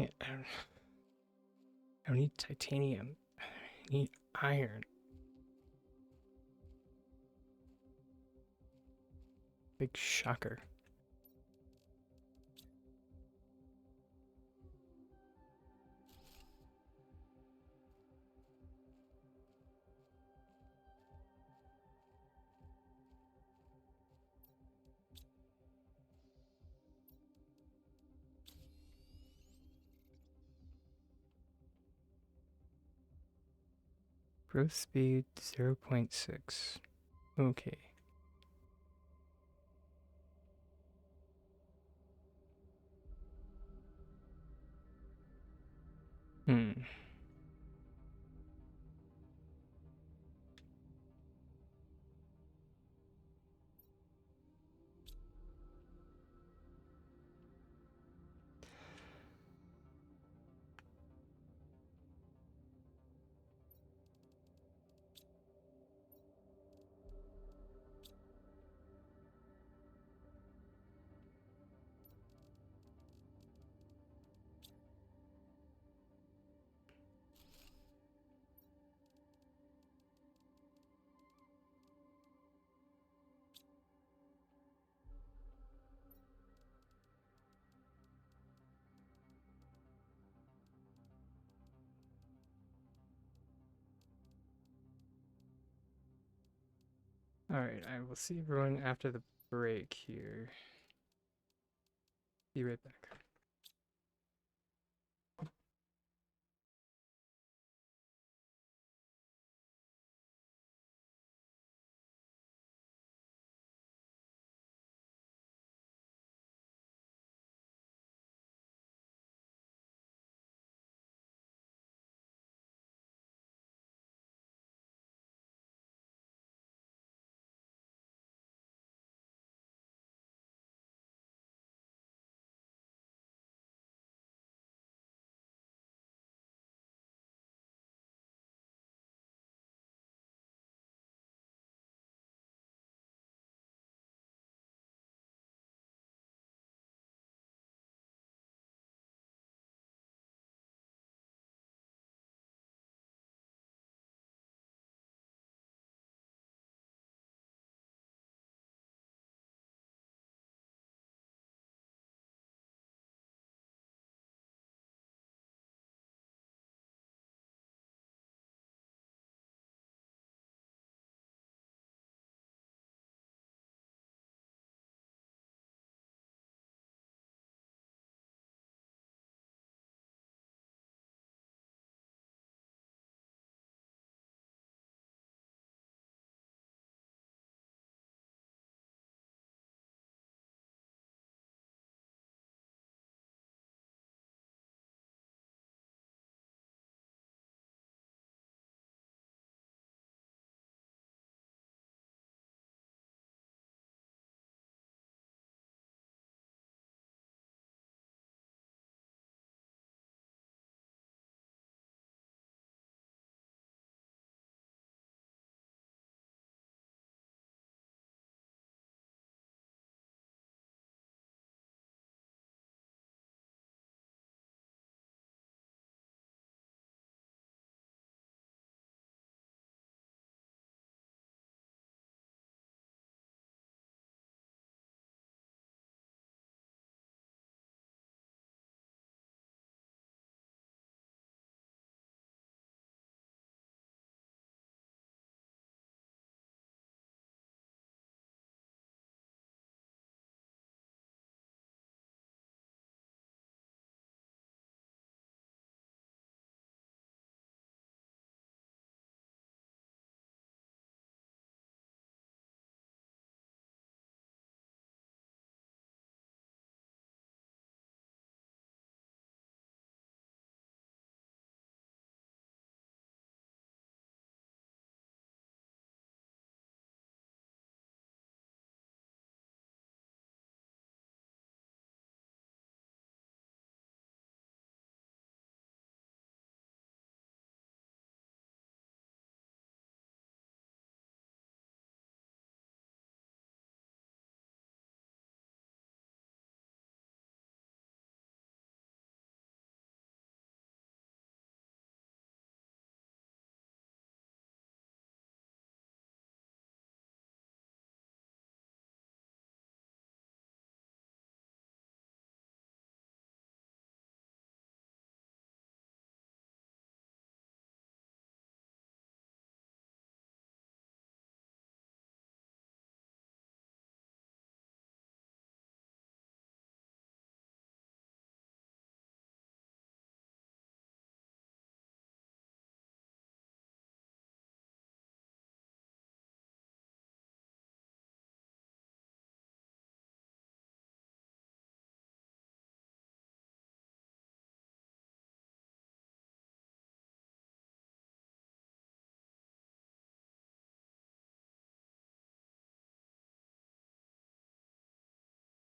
Speaker 1: I don't need titanium. I need iron. Big shocker. Growth speed 0.6. Okay. Hmm. Alright, I will see everyone after the break here. Be right back.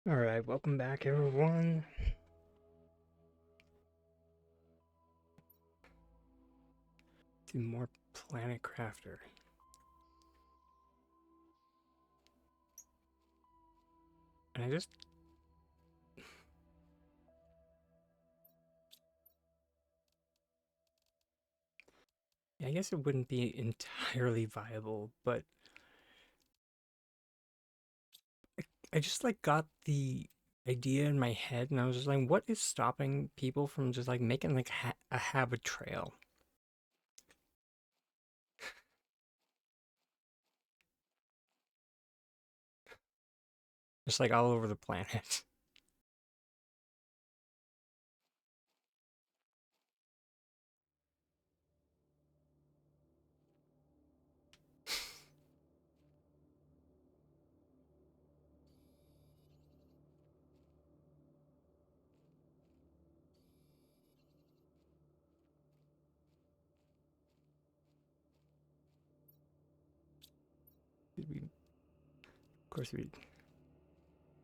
Speaker 1: Alright, welcome back everyone. To more Planet Crafter. And I guess it wouldn't be entirely viable, but I just like got the idea in my head and I was just like, what is stopping people from just like making like a habit trail? Just like all over the planet. Of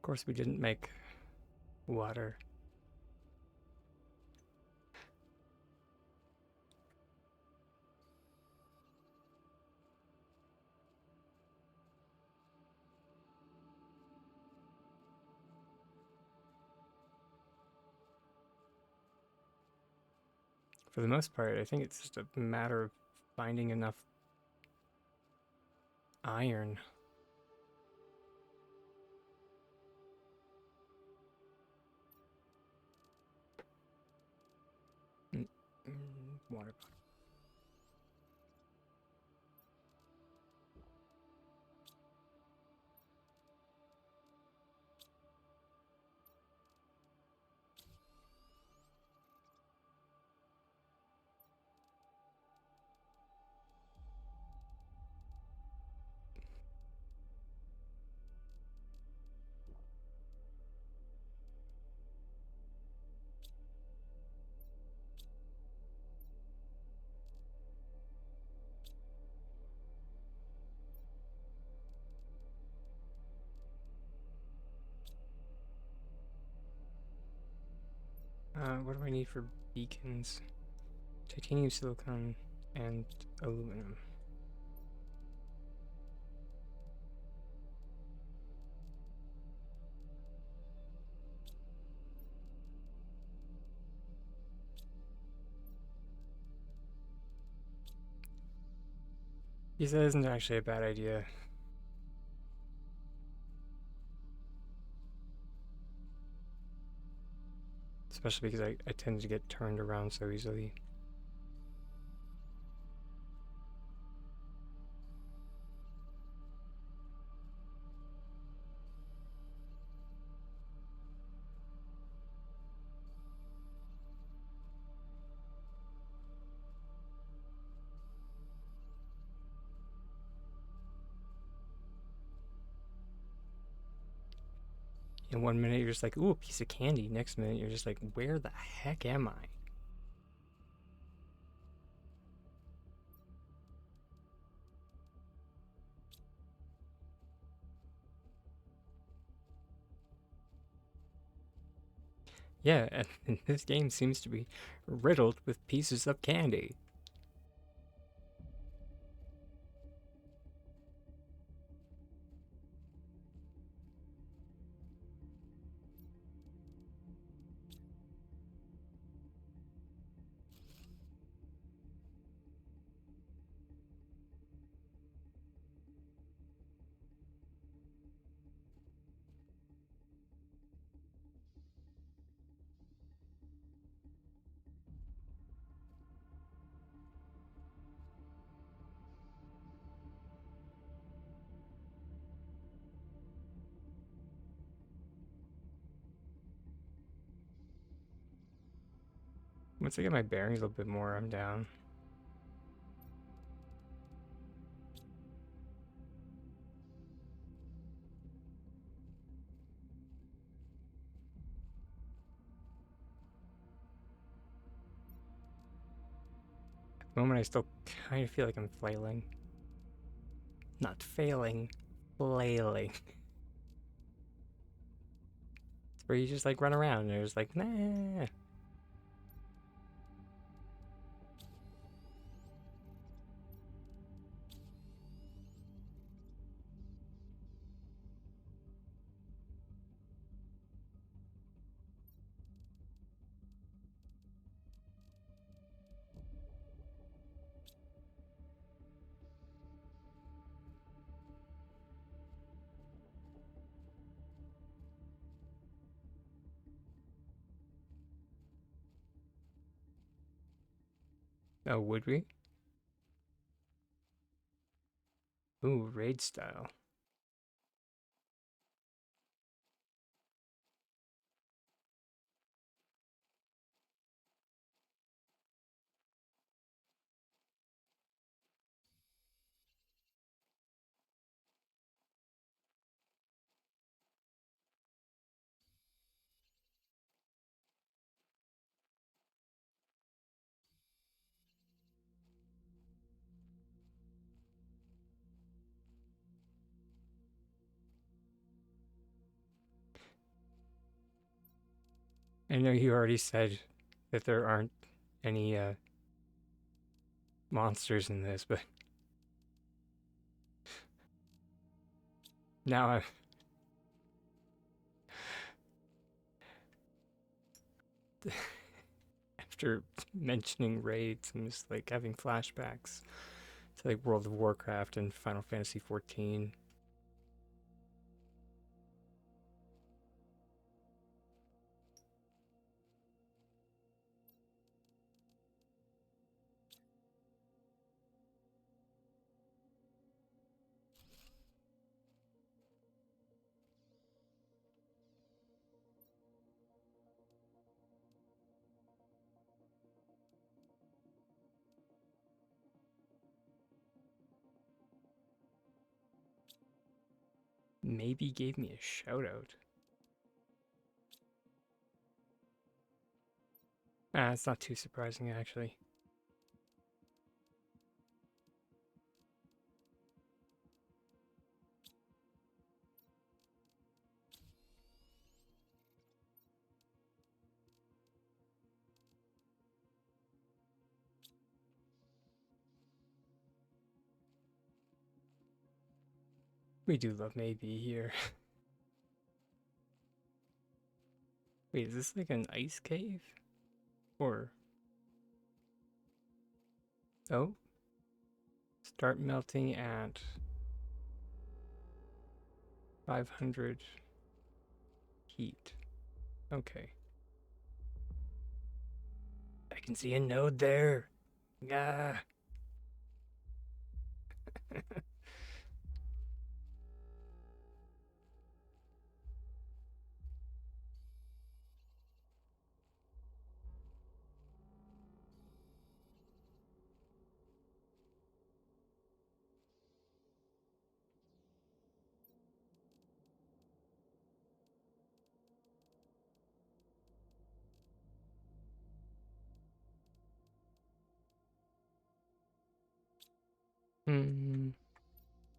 Speaker 1: course we didn't make water. For the most part, I think it's just a matter of finding enough iron. Water bottle. What do I need for beacons? Titanium, silicon, and aluminum. He said isn't actually a bad idea. Especially because I tend to get turned around so easily. In 1 minute you're just like, ooh, a piece of candy. Next minute you're just like, where the heck am I? Yeah, and this game seems to be riddled with pieces of candy. Once I get my bearings a little bit more, I'm down. At the moment I still kind of feel like I'm flailing. Not failing, flailing. where you just like run around and there's like, nah. Oh, would we? Ooh, raid style. I know you already said that there aren't any monsters in this, but now after mentioning raids, I'm just like having flashbacks to like World of Warcraft and Final Fantasy 14. Maybe gave me a shout out. It's not too surprising actually. We do love maybe here. Wait, is this like an ice cave? Or oh, start melting at 500 heat. Okay. I can see a node there. Yeah.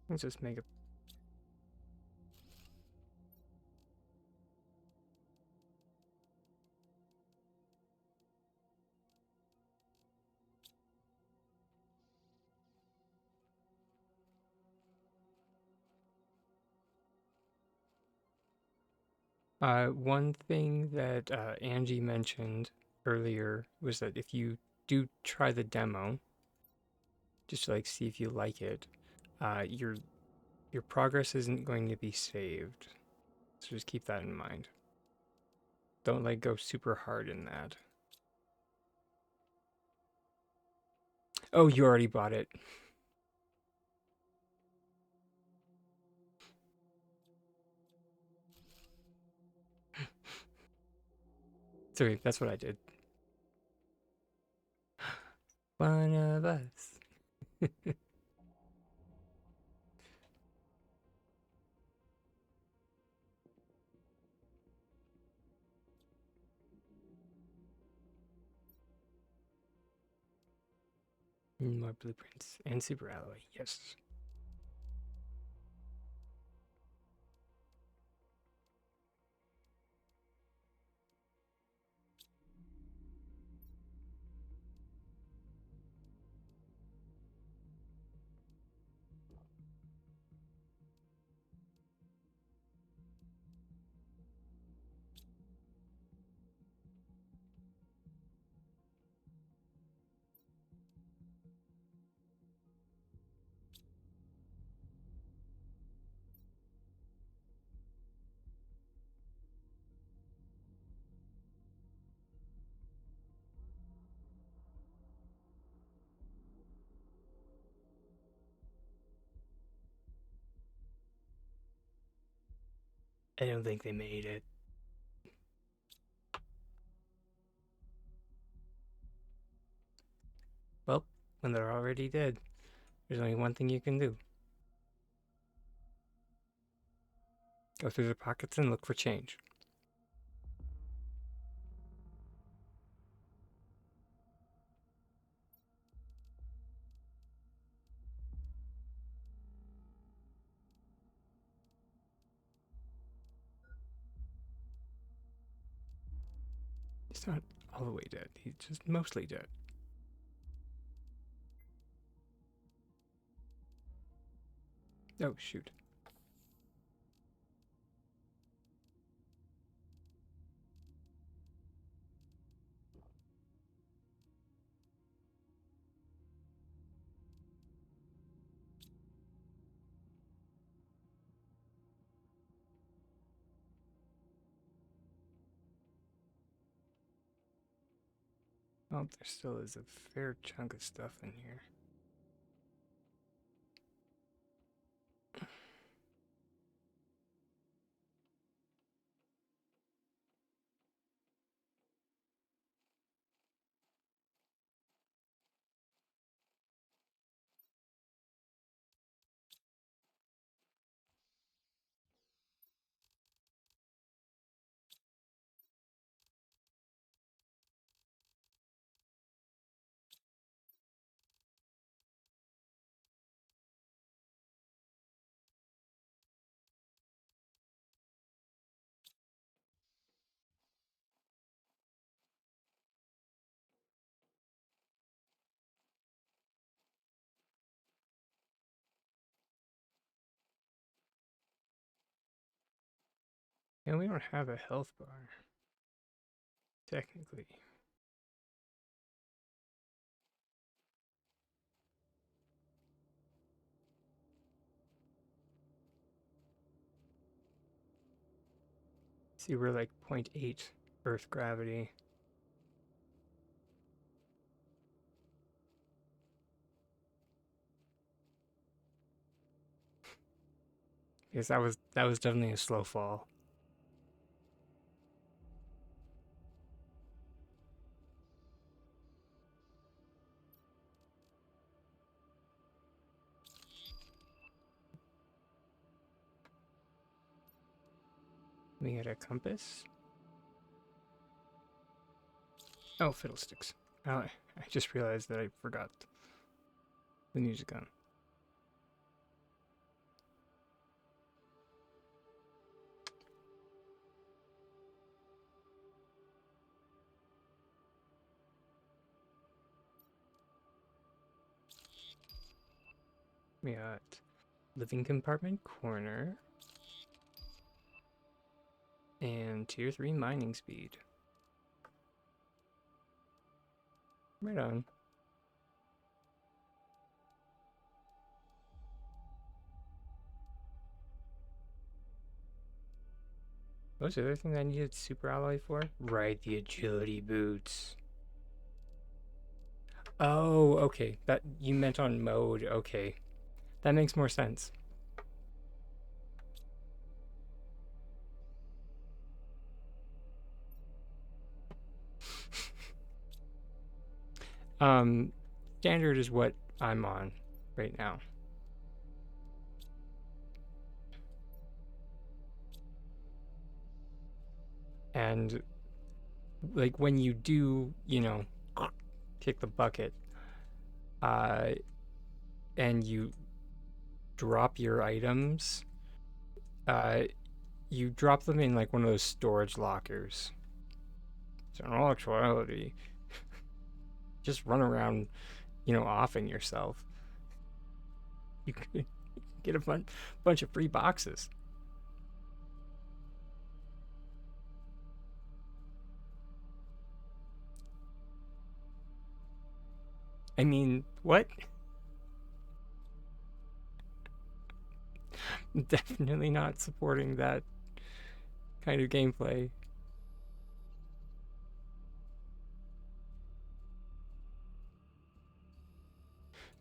Speaker 1: Let's just make a. One thing that Angie mentioned earlier was that if you do try the demo, just to like see if you like it, your progress isn't going to be saved. So just keep that in mind. Don't like go super hard in that. Oh, you already bought it. Sorry, that's what I did. One of us. More blueprints and super alloy. Yes. I don't think they made it. Well, when they're already dead, there's only one thing you can do. Go through their pockets and look for change. He's not all the way dead. He's just mostly dead. Oh, shoot. Oh, there still is a fair chunk of stuff in here. And we don't have a health bar, technically. See, we're like 0.8 Earth gravity. Because that was definitely a slow fall. We get a compass. Oh, fiddlesticks. Oh, I just realized that I forgot the music on. We got living compartment corner and tier 3 mining speed. Right on. What was the other thing I needed super alloy for? Right, the agility boots. Oh, okay. That you meant on mode. Okay. That makes more sense. Standard is what I'm on right now. And like when you do, kick the bucket, and you drop your items, you drop them in like one of those storage lockers. So in all actuality, just run around, offing yourself. You could get a bunch of free boxes. I mean, what? Definitely not supporting that kind of gameplay.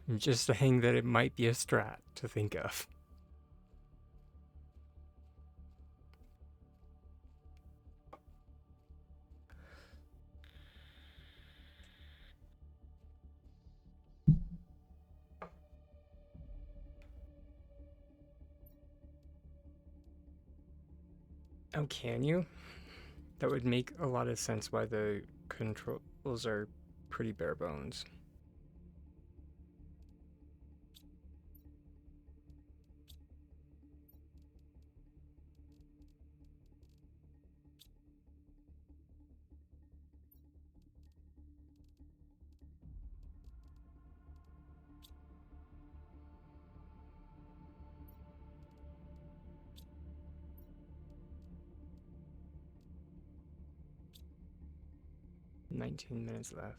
Speaker 1: I'm just saying that it might be a strat to think of. Oh, can you? That would make a lot of sense why the controls are pretty bare bones. $19 left.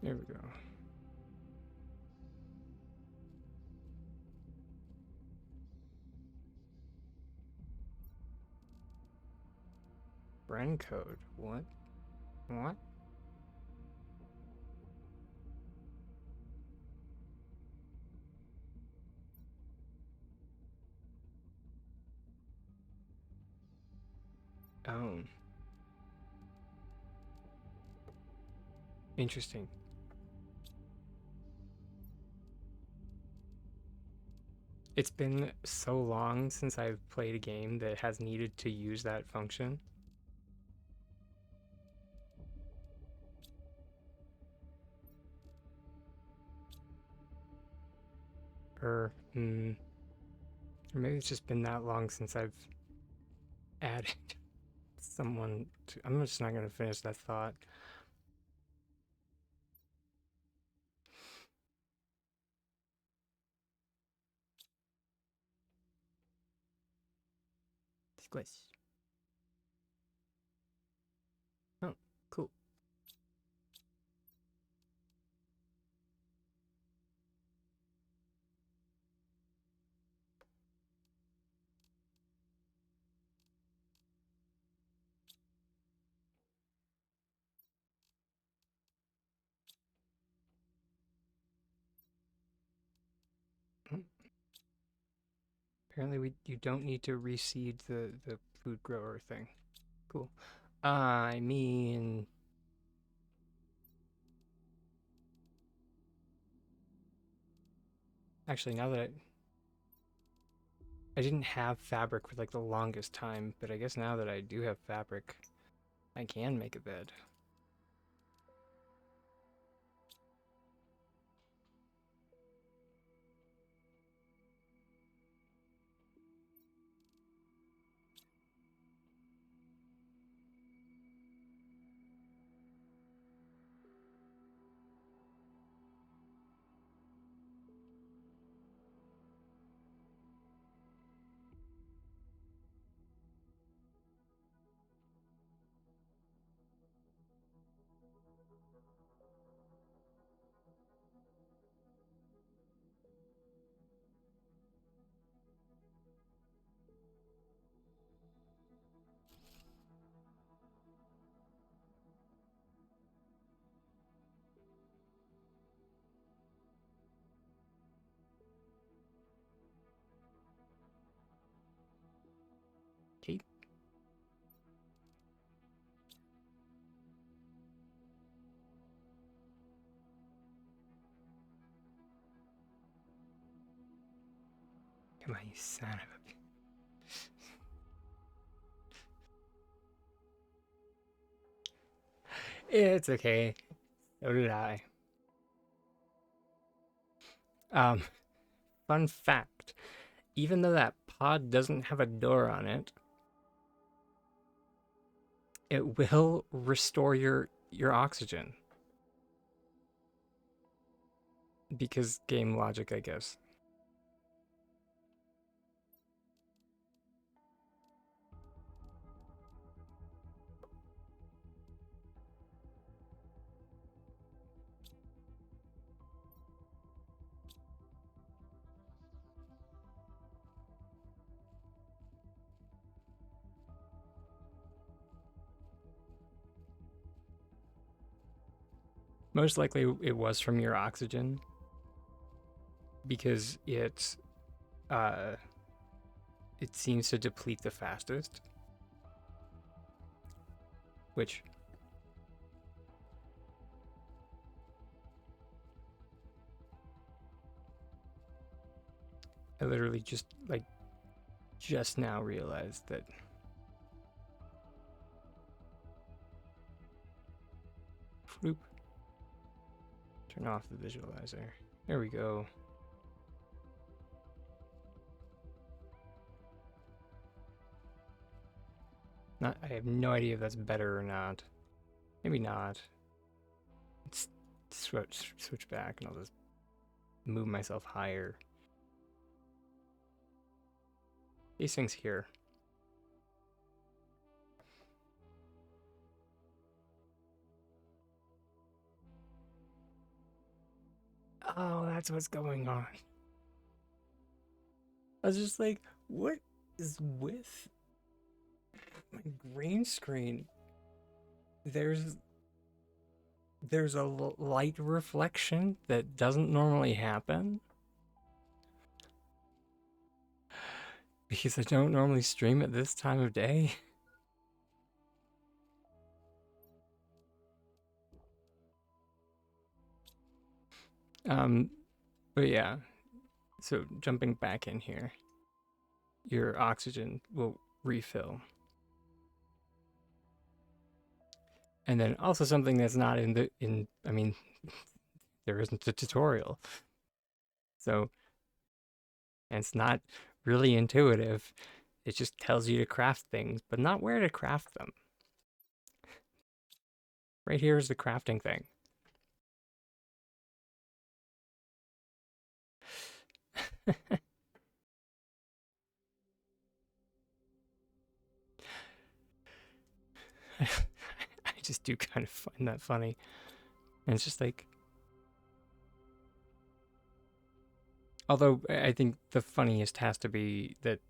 Speaker 1: There we go. Friend code. What? What? Oh. Interesting. It's been so long since I've played a game that has needed to use that function. Or maybe it's just been that long since I've added someone to. I'm just not going to finish that thought. Squish. Oh, cool. Apparently, you don't need to reseed the food grower thing. Cool. I mean, actually, now that I didn't have fabric for like the longest time, but I guess now that I do have fabric, I can make a bed. Okay. Come on, you son of a. It's okay. So did I. Fun fact. Even though that pod doesn't have a door on it, it will restore your oxygen. Because game logic, I guess. Most likely it was from your oxygen. Because it seems to deplete the fastest. Which I literally just now realized that. Floop. Turn off the visualizer. There we go. I have no idea if that's better or not. Maybe not. Let's switch back and I'll just move myself higher. These things here. Oh, that's what's going on. I was just like, what is with my green screen? There's a light reflection that doesn't normally happen. Because I don't normally stream at this time of day. But yeah, so jumping back in here, your oxygen will refill. And then also something that's not I mean, there isn't a tutorial. So, and it's not really intuitive. It just tells you to craft things, but not where to craft them. Right here is the crafting thing. I just do kind of find that funny. And it's just like, although I think the funniest has to be that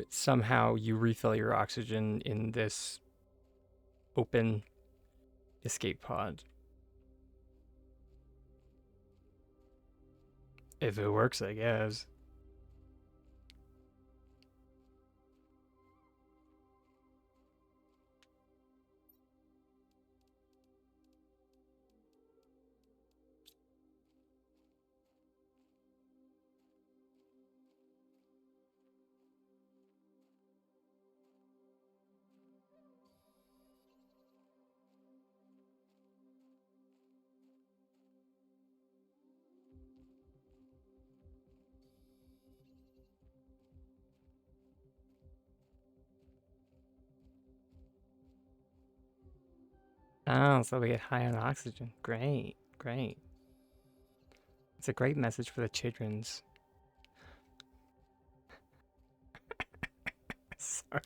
Speaker 1: somehow you refill your oxygen in this open escape pod. If it works, I guess. Oh, so we get high on oxygen. Great, great. It's a great message for the childrens. Sorry.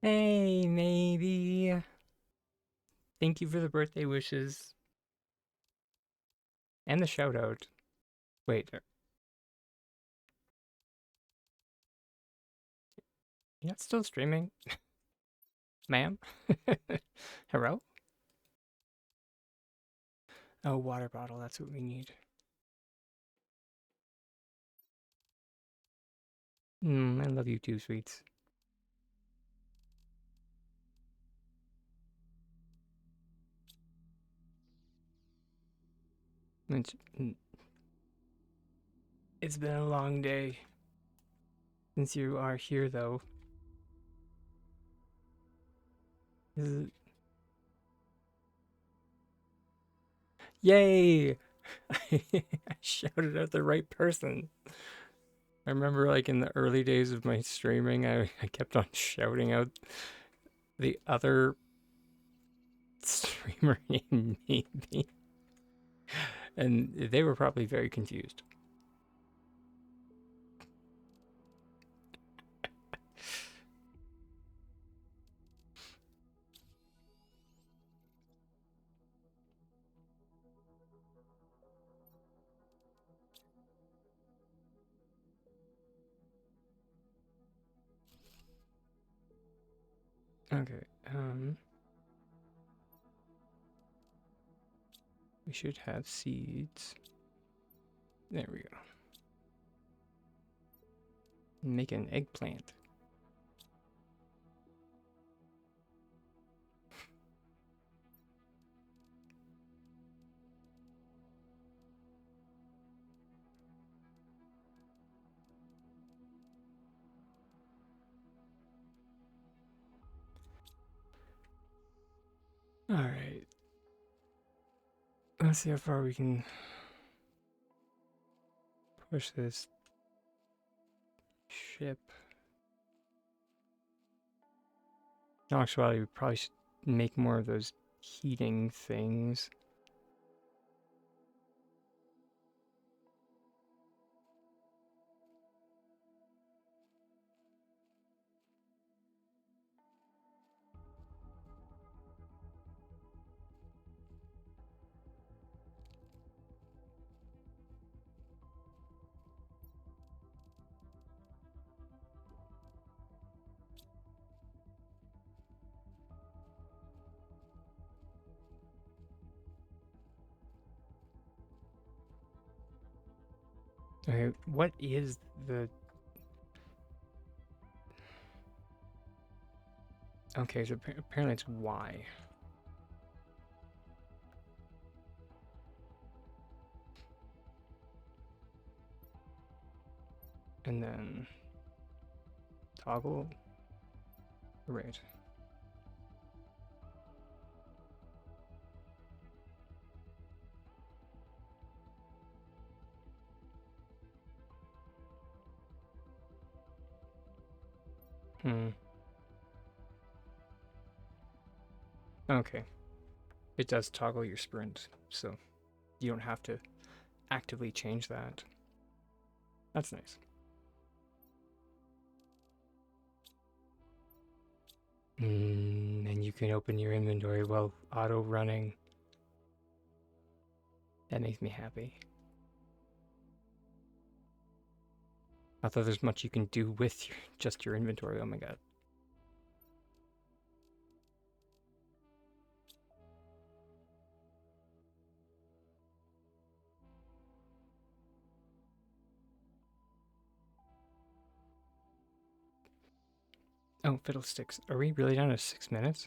Speaker 1: Hey, maybe. Thank you for the birthday wishes. And the shout out. Wait. You're not still streaming? Ma'am? Hello? Oh, water bottle. That's what we need. I love you too, sweets. It's been a long day. Since you are here, though, is it... Yay! I shouted out the right person. I remember, like, in the early days of my streaming, I kept on shouting out the other streamer named me. And they were probably very confused. Okay, we should have seeds. There we go. Make an eggplant. All right. Let's see how far we can push this ship. In actuality, we probably should make more of those heating things. Okay, what is the... Okay, so apparently it's Y. And then... toggle? Right. Okay. It does toggle your sprint, so you don't have to actively change that. That's nice. And you can open your inventory while auto running. That makes me happy. Not that there's much you can do with just your inventory. Oh my god. Oh, fiddlesticks. Are we really down to 6 minutes?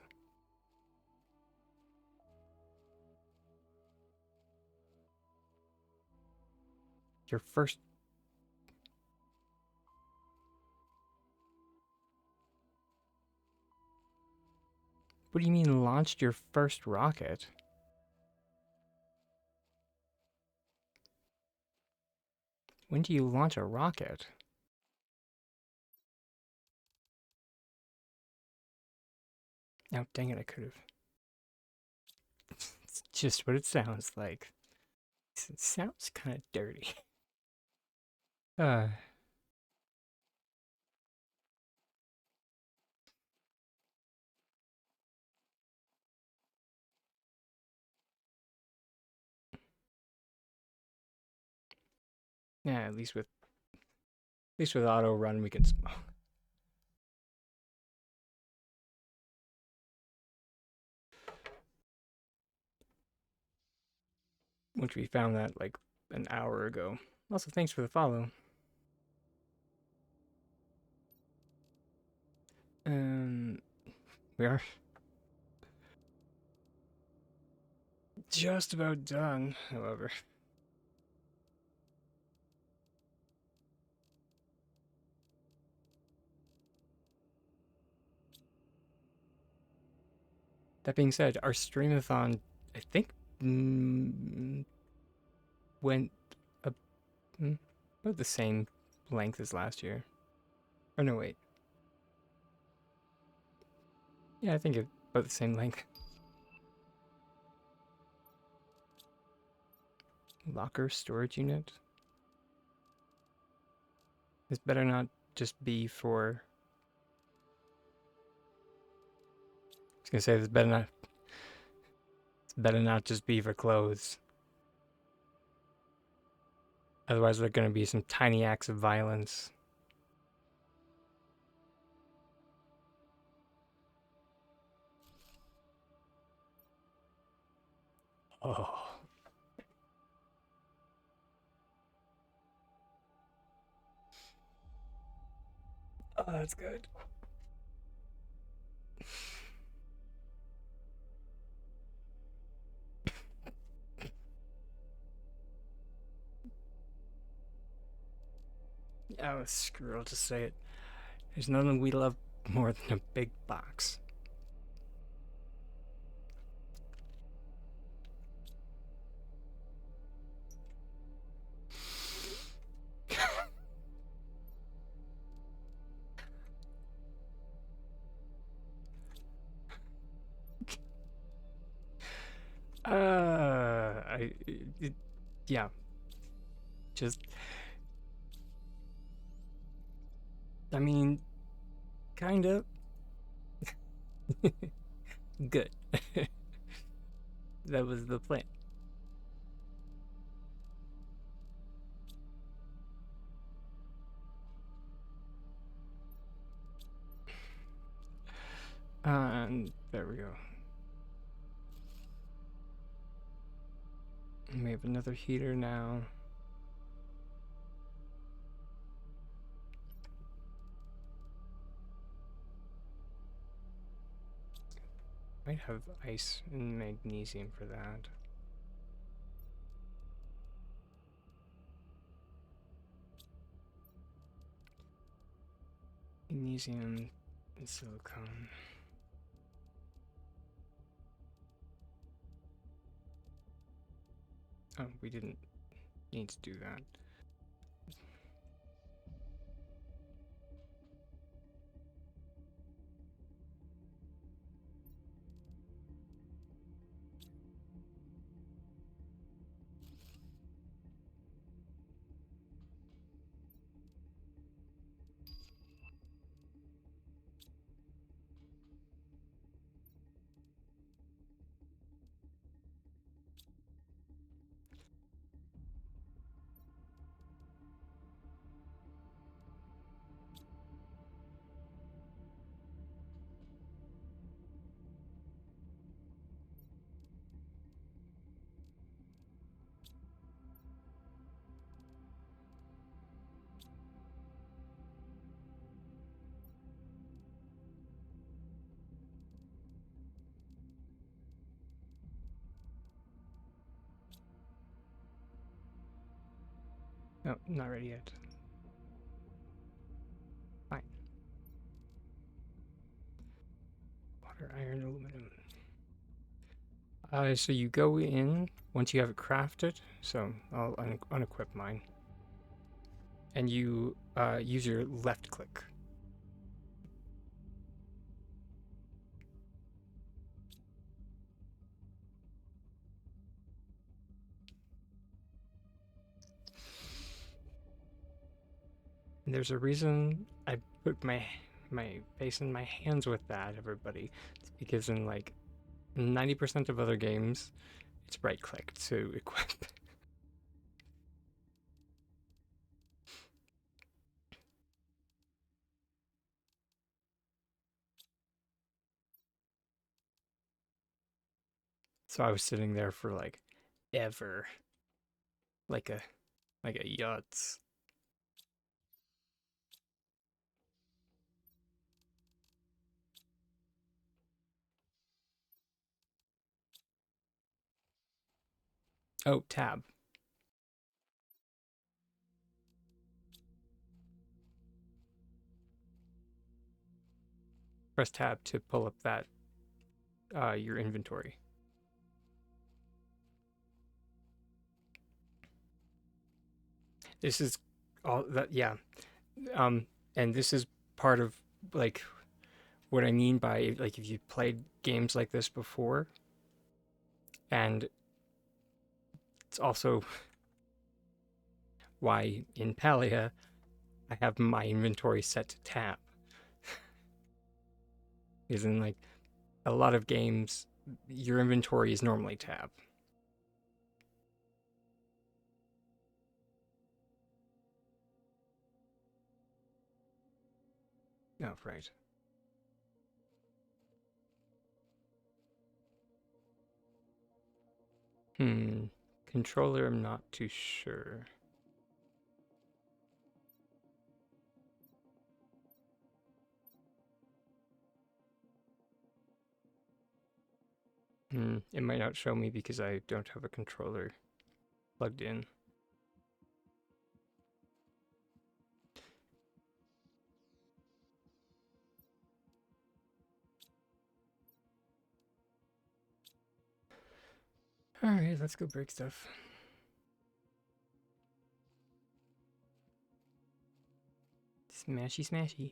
Speaker 1: Your first... What do you mean launched your first rocket? When do you launch a rocket? Oh, dang it, I could have. It's just what it sounds like. It sounds kind of dirty. Yeah, at least with auto run we can smoke. Which we found that like an hour ago. Also, thanks for the follow. We are just about done, however. That being said, our stream-a-thon, I think, went ab- about the same length as last year. Oh no, wait. Yeah, I think about the same length. Locker storage unit. This better not just be for. I was gonna say this better not. This better not just be for clothes. Otherwise, there are gonna be some tiny acts of violence. Oh. Oh, that's good. Oh, screw it, I'll just say it. There's nothing we love more than a big box. Yeah. Just, I mean, kind of. Good. That was the plan. And there we go. And we have another heater now. Might have ice and magnesium for that. Magnesium and silicone. Oh, we didn't need to do that. No, not ready yet. Fine. Water, iron, aluminum. So you go in once you have it crafted. So I'll unequip mine. And you use your left click. And there's a reason I put my face in my hands with that, everybody. It's because in like 90% of other games, it's right click to equip. So I was sitting there for like ever, like a yachts. Oh, tab. Press tab to pull up that your inventory. This is all that, yeah. And this is part of like what I mean by like if you played games like this before, and it's also why in Palia I have my inventory set to tab. Is in like a lot of games, your inventory is normally tab. Oh, right. Controller, I'm not too sure. It might not show me because I don't have a controller plugged in. Alright, let's go break stuff. Smashy, smashy.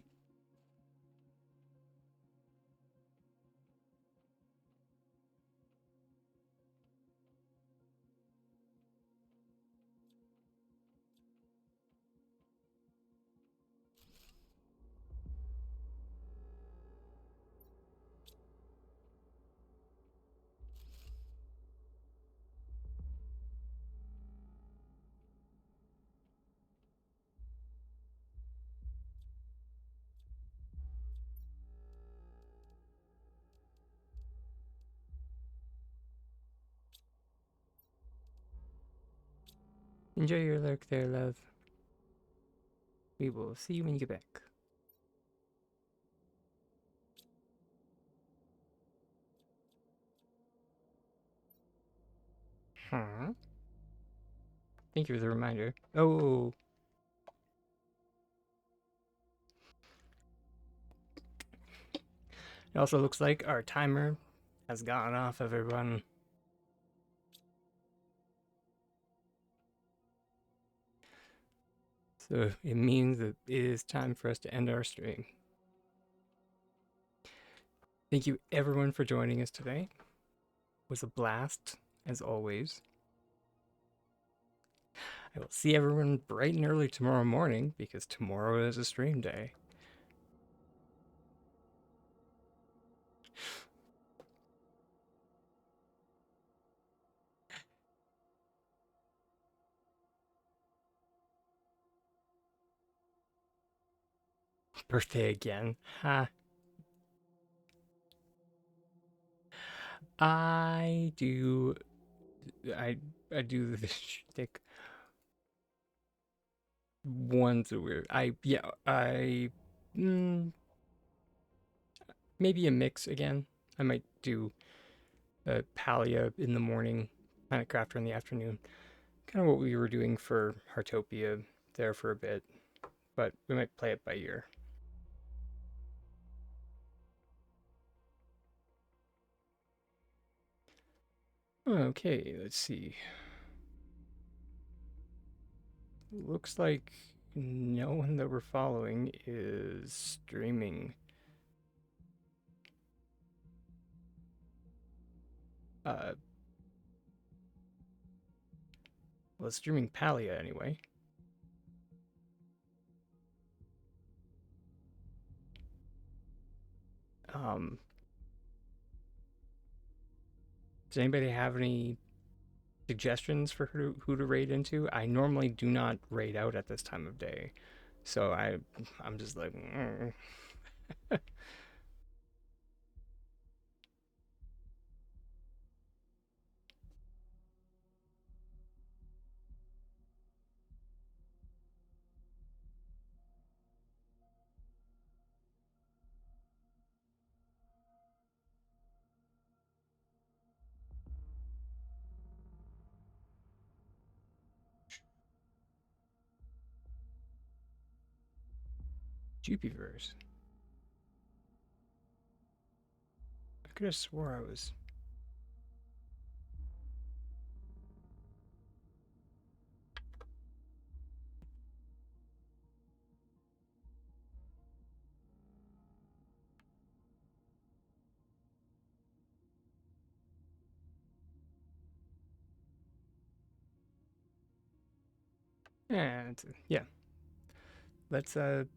Speaker 1: Enjoy your lurk there, love. We will see you when you get back. Huh? Thank you for the reminder. Oh! It also looks like our timer has gone off, everyone. So it means that it is time for us to end our stream. Thank you everyone for joining us today. It was a blast, as always. I will see everyone bright and early tomorrow morning, because tomorrow is a stream day. Birthday again. Ha. I do the shtick once a week. Maybe a mix again. I might do a Palia in the morning, Planet Crafter in the afternoon. Kind of what we were doing for Heartopia there for a bit, but we might play it by ear. Okay, let's see. Looks like no one that we're following is streaming. Well, it's streaming Palia anyway. Does anybody have any suggestions for who to raid into? I normally do not raid out at this time of day, so I'm just like. Jupiverse. I could have swore I was... And, yeah. Let's, sure.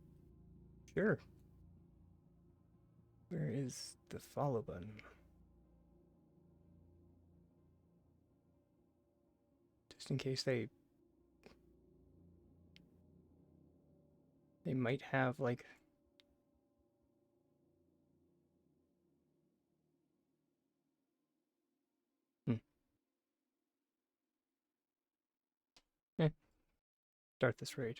Speaker 1: Where is the follow button? Just in case they might have, like... Start this raid.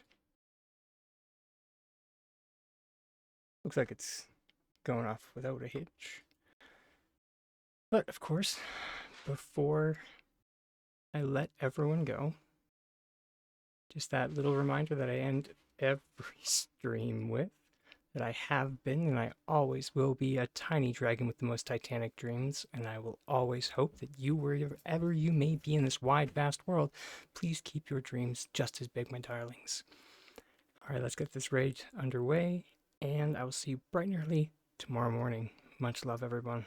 Speaker 1: Looks like it's going off without a hitch. But, of course, before I let everyone go, just that little reminder that I end every stream with, that I have been and I always will be a tiny dragon with the most titanic dreams, and I will always hope that you, wherever you may be in this wide, vast world, please keep your dreams just as big, my darlings. Alright, let's get this raid underway, and I will see you bright and early tomorrow morning. Much love, everyone.